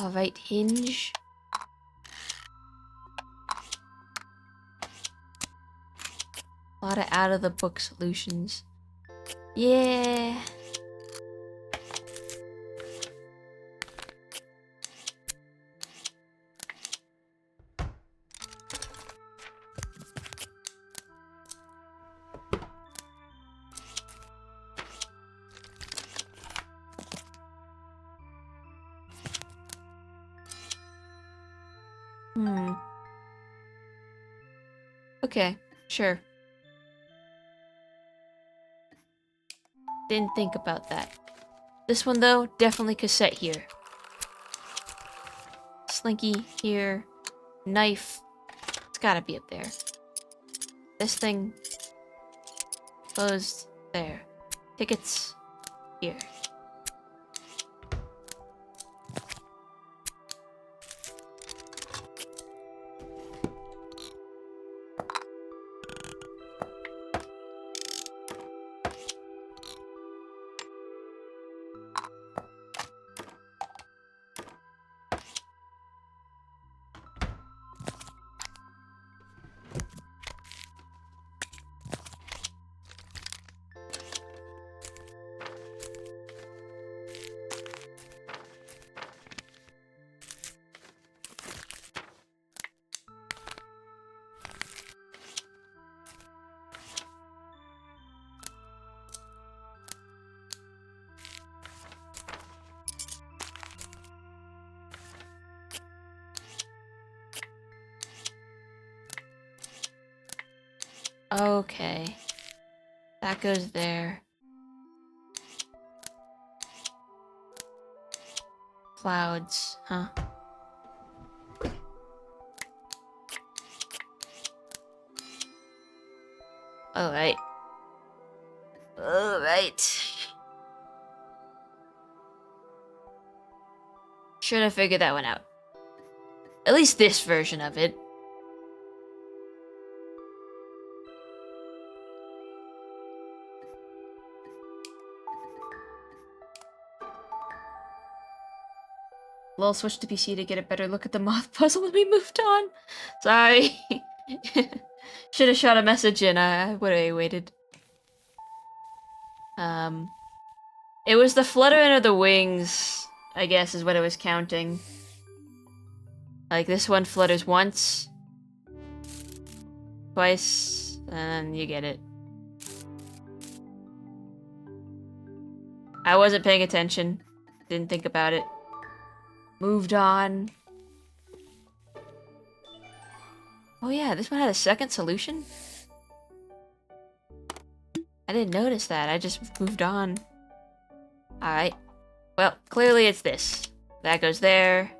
Alright, hinge. A lot of out-of-the-book solutions. Yeah. Okay, sure. Didn't think about that. This one, though, definitely cassette here. Slinky here. Knife. It's gotta be up there. This thing. Closed. There. Tickets. Here. Okay. That goes there. Clouds, huh? Alright. Alright. Should have figured that one out. At least this version of it. Lol, switched to PC to get a better look at the moth puzzle when we moved on. Sorry. Should have shot a message in. I would have waited. It was the fluttering of the wings, I guess, is what I was counting. Like, this one flutters once, twice, and you get it. I wasn't paying attention. Didn't think about it. Moved on. Oh yeah, this one had a second solution? I didn't notice that. I just moved on. Alright. Well, clearly it's this. That goes there.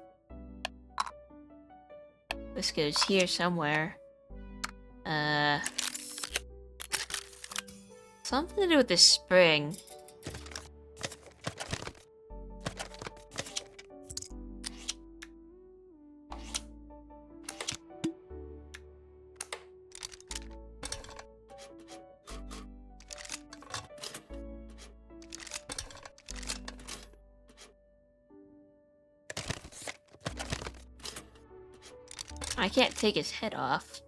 This goes here somewhere. Something to do with this spring. I can't take his head off.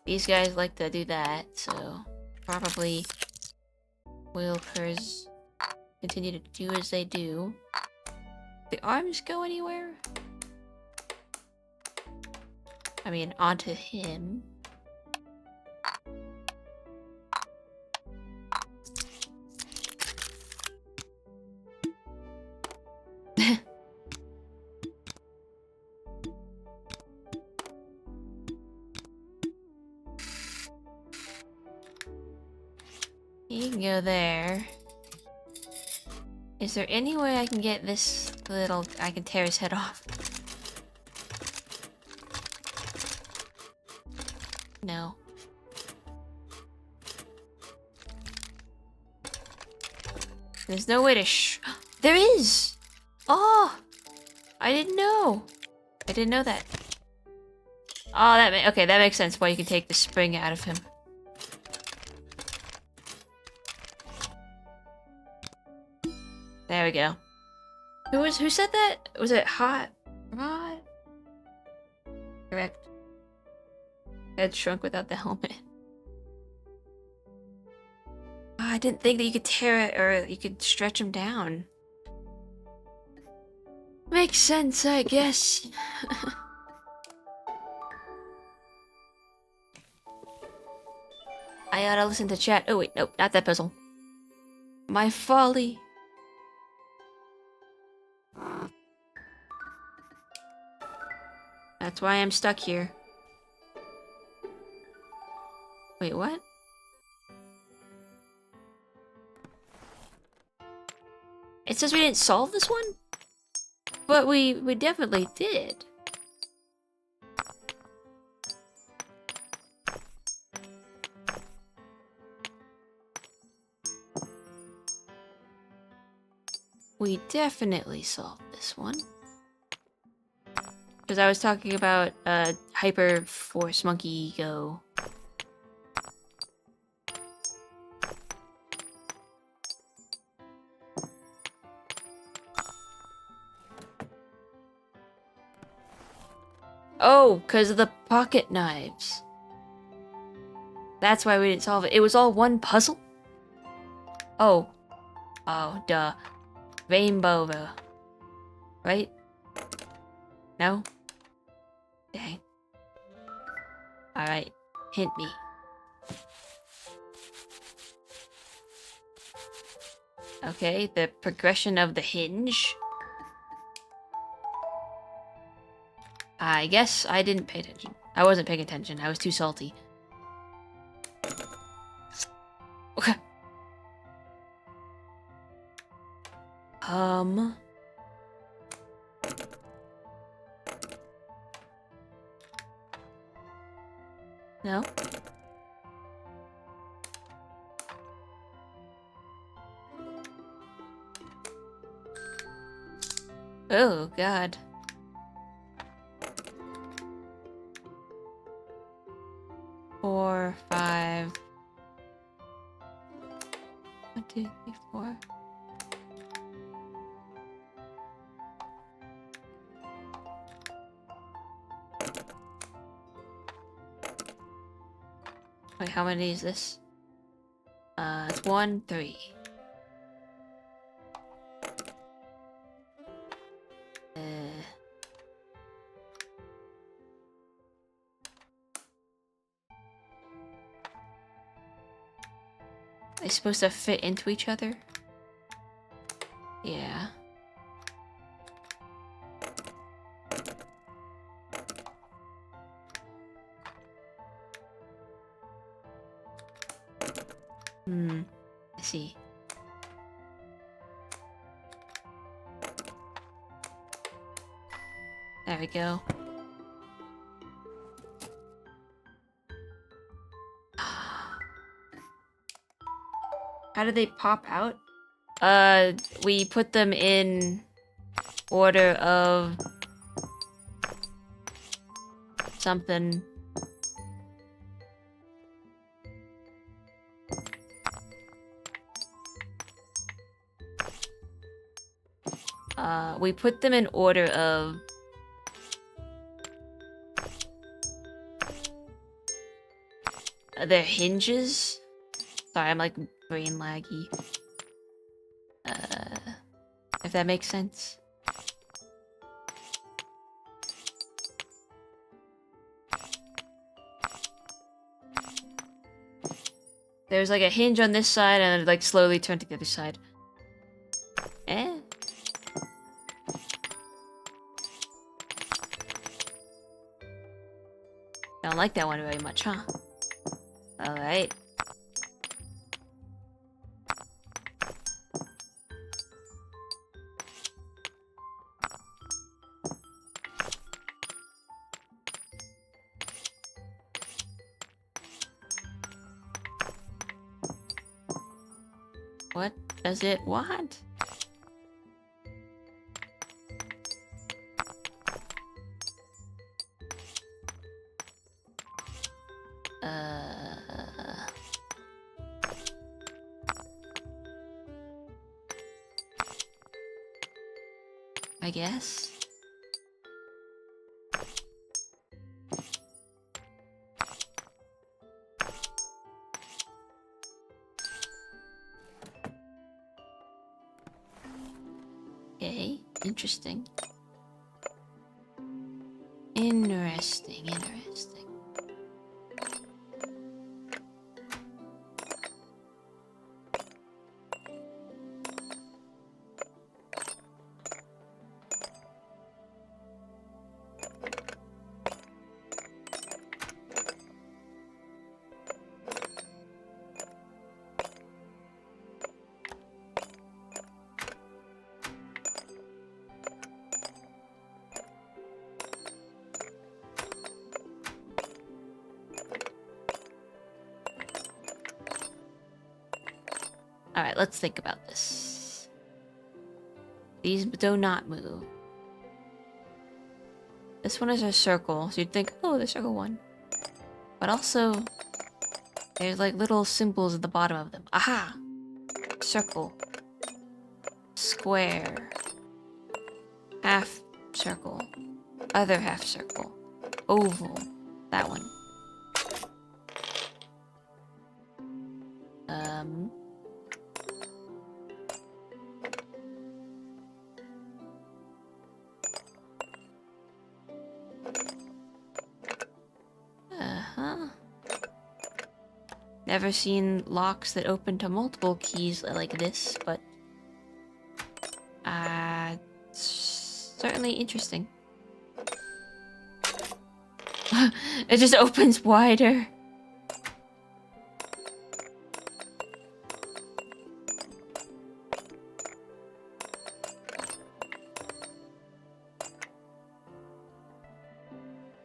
These guys like to do that, so probably will continue to do as they do. The arms go anywhere? I mean, onto him. You can go there. Is there any way I can get this little... I can tear his head off? No. There's no way to There is! Oh! I didn't know. I didn't know that. Oh, okay, that makes sense why you can take the spring out of him. There we go. Who said that? Was it Hot Rod? Correct. Head shrunk without the helmet. Oh, I didn't think that you could tear it or you could stretch him down. Makes sense, I guess. I gotta listen to chat. Oh wait, nope, not that puzzle. My folly. That's why I'm stuck here. Wait, what? It says we didn't solve this one? But we definitely did. We definitely solved this one. Because I was talking about Hyper Force Monkey Go. Oh, because of the pocket knives. That's why we didn't solve it. It was all one puzzle? Oh. Oh, duh. Rainbow, right? No? Dang. Alright, hint me. Okay, the progression of the hinge. I guess I didn't pay attention. I wasn't paying attention. I was too salty. Okay. No? Oh, God. Four, 5. 1, 2, 3, 4. Wait, how many is this? It's 1, 3. They're supposed to fit into each other? Yeah. I see. There we go. How do they pop out? We put them in order of something. We put them in order of They're hinges? Sorry, I'm like brain laggy. If that makes sense. There's like a hinge on this side and it like slowly turned to the other side. Eh? Don't like that one very much, huh? Alright. What does it want? I guess. Okay, interesting. Interesting. Alright, let's think about this. These do not move. This one is a circle, so you'd think, oh, the circle one. But also, there's like little symbols at the bottom of them. Aha! Circle. Square. Half circle. Other half circle. Oval. That one. Never seen locks that open to multiple keys like this, but certainly interesting. It just opens wider.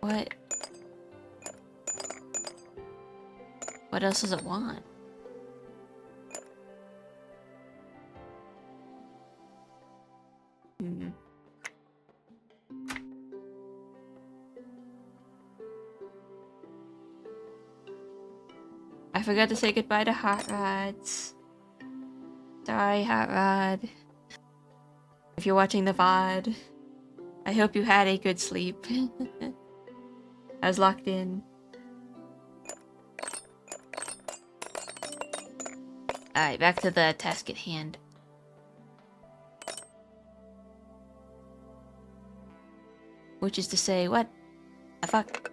What? What else does it want? I forgot to say goodbye to Hot Rods. Sorry, Hot Rod. If you're watching the VOD, I hope you had a good sleep. I was locked in. Alright, back to the task at hand. Which is to say, what the fuck?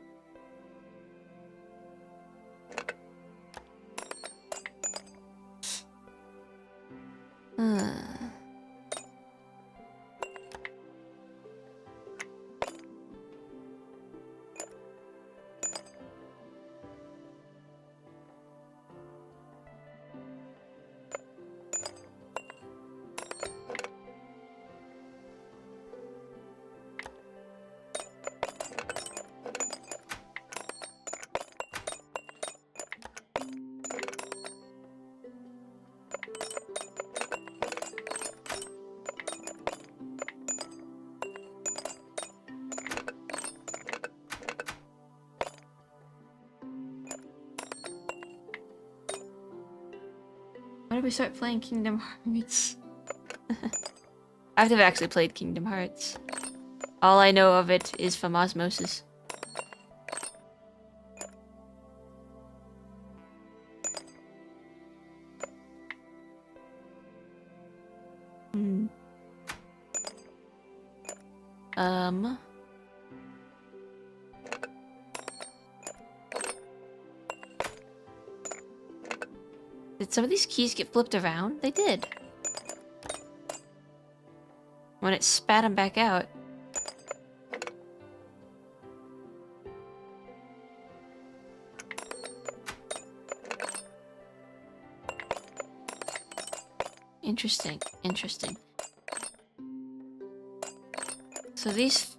Why did we start playing Kingdom Hearts? I've never actually played Kingdom Hearts. All I know of it is from osmosis. Did some of these keys get flipped around? They did. When it spat them back out. Interesting, interesting. So these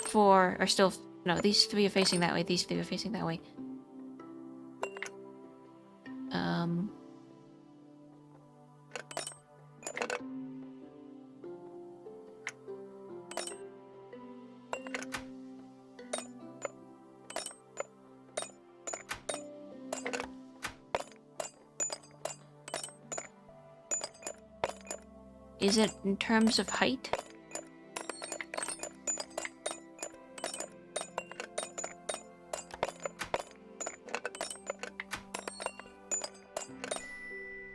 4 are still... No, these 3 are facing that way, these 3 are facing that way. Is it in terms of height?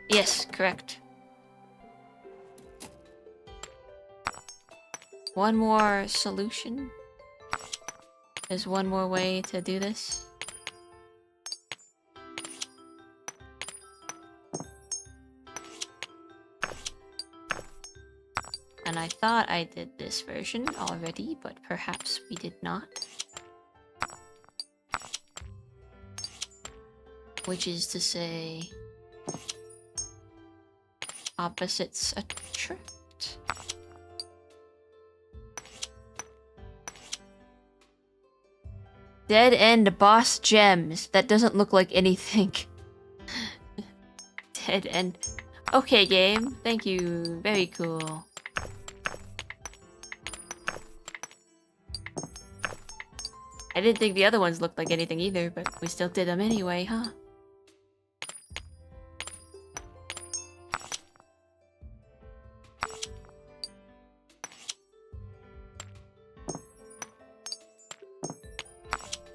Yes, correct. One more solution. There's one more way to do this. And I thought I did this version already, but perhaps we did not. Which is to say... opposites attract. Dead end boss gems. That doesn't look like anything. Dead end. Okay, game. Thank you. Very cool. I didn't think the other ones looked like anything either, but we still did them anyway, huh?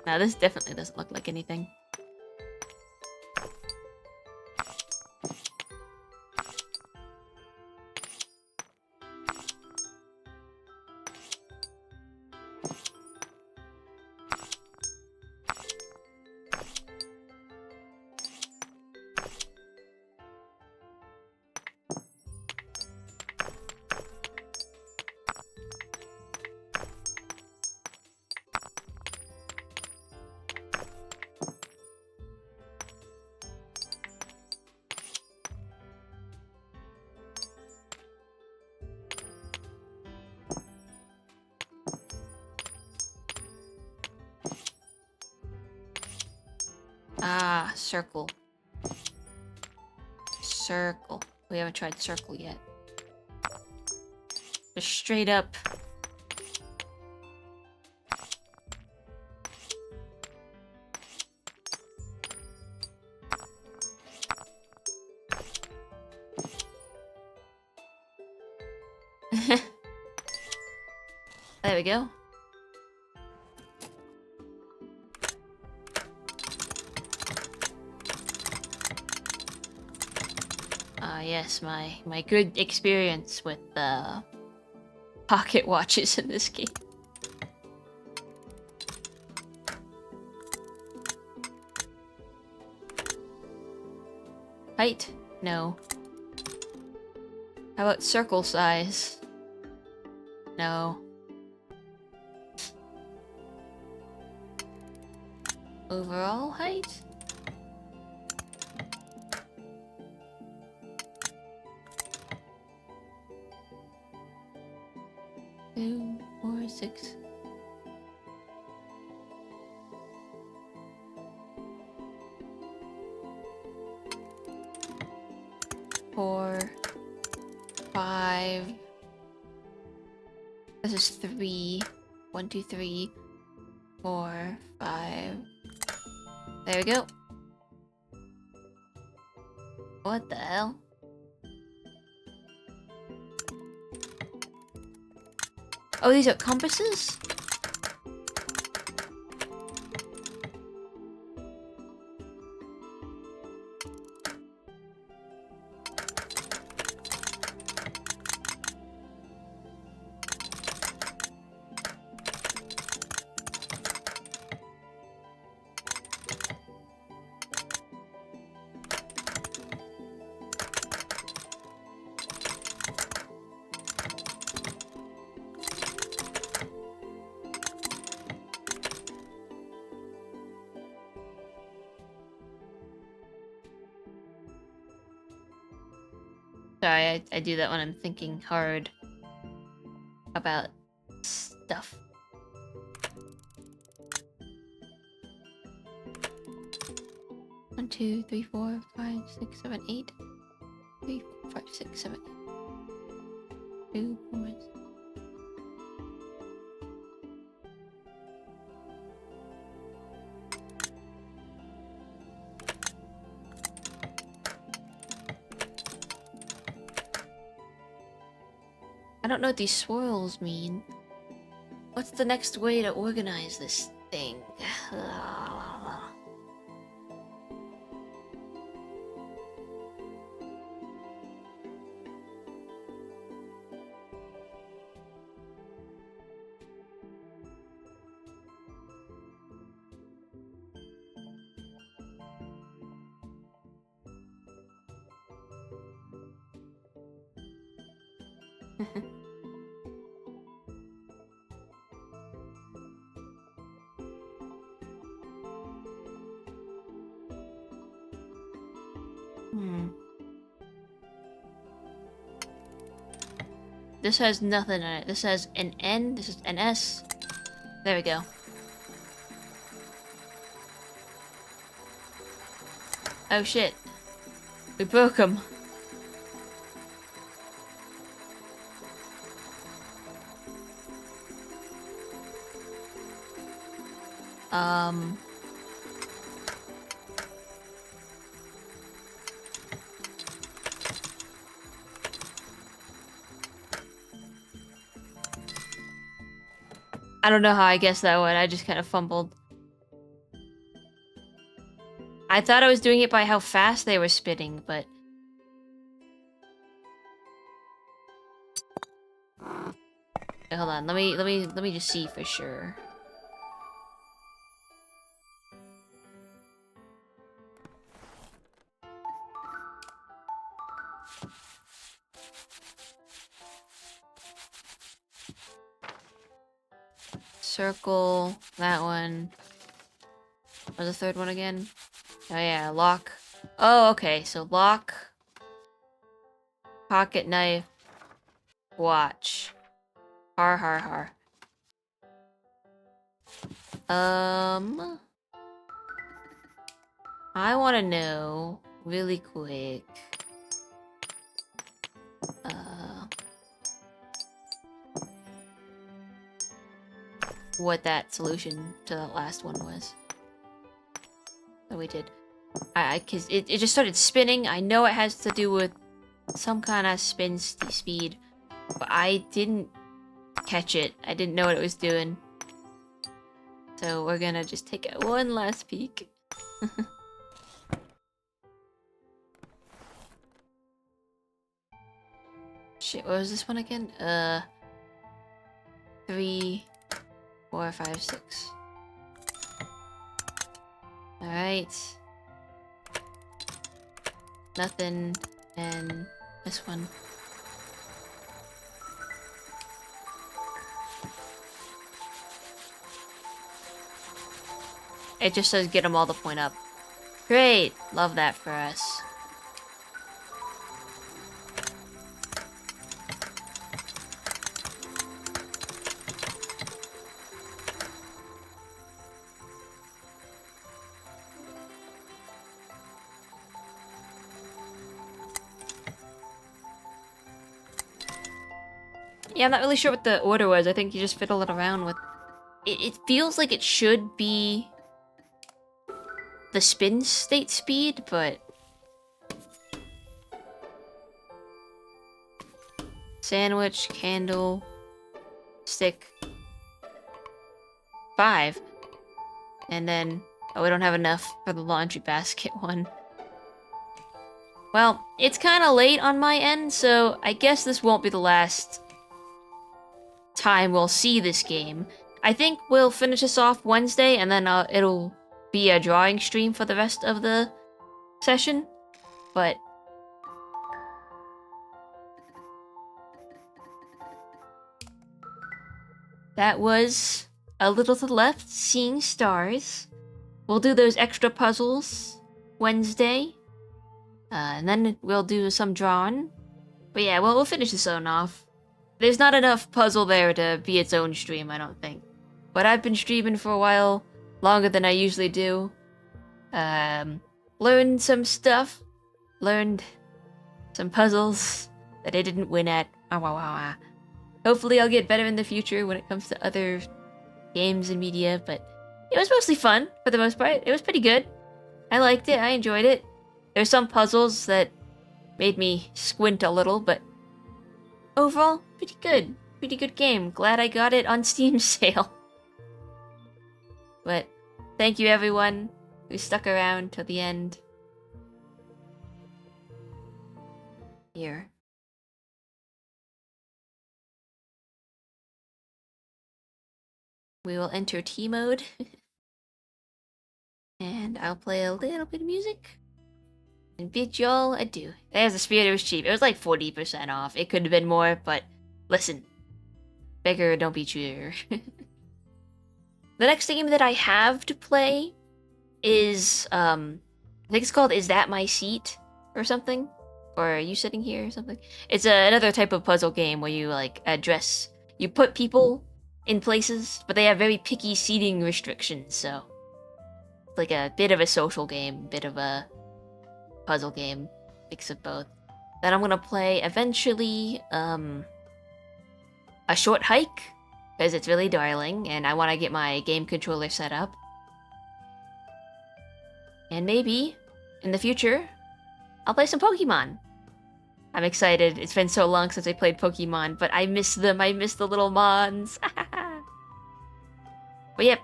Now this definitely doesn't look like anything. Ah, circle. Circle. We haven't tried circle yet. Just straight up. There we go. Yes, my good experience with pocket watches in this game. Height? No. How about circle size? No. Overall height? 2, 4, 6. Four, 5. This is 3. 1, 2, 3, 4, 5. There we go. What the hell? Oh, these are compasses? Sorry, I do that when I'm thinking hard about stuff. One, two, three, 4, 5, 6, 7, 8. 3, 4, 5, 6, 7, 8. 2 moments. I don't know what these swirls mean. What's the next way to organize this thing? This has nothing in it. This has an N, this is an S. There we go. Oh shit. We broke them. I don't know how I guessed that one. I just kind of fumbled. I thought I was doing it by how fast they were spinning, but... Hold on, let me just see for sure. Circle, that one. What was the third one again? Oh yeah, lock. Oh, okay, so lock. Pocket knife. Watch. Har har har. I want to know really quick. What that solution to that last one was. That we did. Cause it just started spinning. I know it has to do with some kind of spin speed, but I didn't catch it. I didn't know what it was doing. So we're gonna just take one last peek. Shit, what was this one again? 3, 4, 5, 6. Alright. Nothing. And this one. It just says get them all the point up. Great! Love that for us. Yeah, I'm not really sure what the order was. I think you just fiddle it around with... It feels like it should be... the spin state speed, but... Sandwich, candle, stick... 5. And then... Oh, we don't have enough for the laundry basket one. Well, it's kind of late on my end, so I guess this won't be the last... time we'll see this game. I think we'll finish this off Wednesday, and then it'll be a drawing stream for the rest of the session. But that was A Little to the Left, Seeing Stars. We'll do those extra puzzles Wednesday, and then we'll do some drawing. But yeah, well, we'll finish this one off. There's not enough puzzle there to be its own stream, I don't think. But I've been streaming for a while, longer than I usually do. Learned some stuff. Learned some puzzles that I didn't win at. Hopefully I'll get better in the future when it comes to other games and media, but it was mostly fun for the most part. It was pretty good. I liked it. I enjoyed it. There's some puzzles that made me squint a little, but overall, pretty good. Pretty good game. Glad I got it on Steam sale. But thank you everyone who stuck around till the end. Here. We will enter T mode. And I'll play a little bit of music. And bid y'all adieu. There's the spirit, it was cheap. It was like 40% off. It could have been more, but listen. Beggar, don't be cheater. The next game that I have to play is, I think it's called Is That My Seat? Or something? Or Are You Sitting Here? Or something? It's another type of puzzle game where you, like, address... You put people in places, but they have very picky seating restrictions, so... It's like a bit of a social game, bit of a puzzle game. Mix of both. Then I'm gonna play, eventually, A Short Hike, because it's really darling, and I want to get my game controller set up. And maybe, in the future, I'll play some Pokemon. I'm excited. It's been so long since I played Pokemon, but I miss them. I miss the little mons. But yep,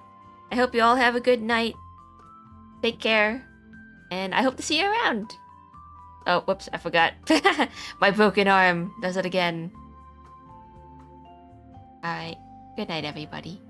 I hope you all have a good night. Take care, and I hope to see you around. Oh, whoops, I forgot. My broken arm does it again. Alright, good night, everybody.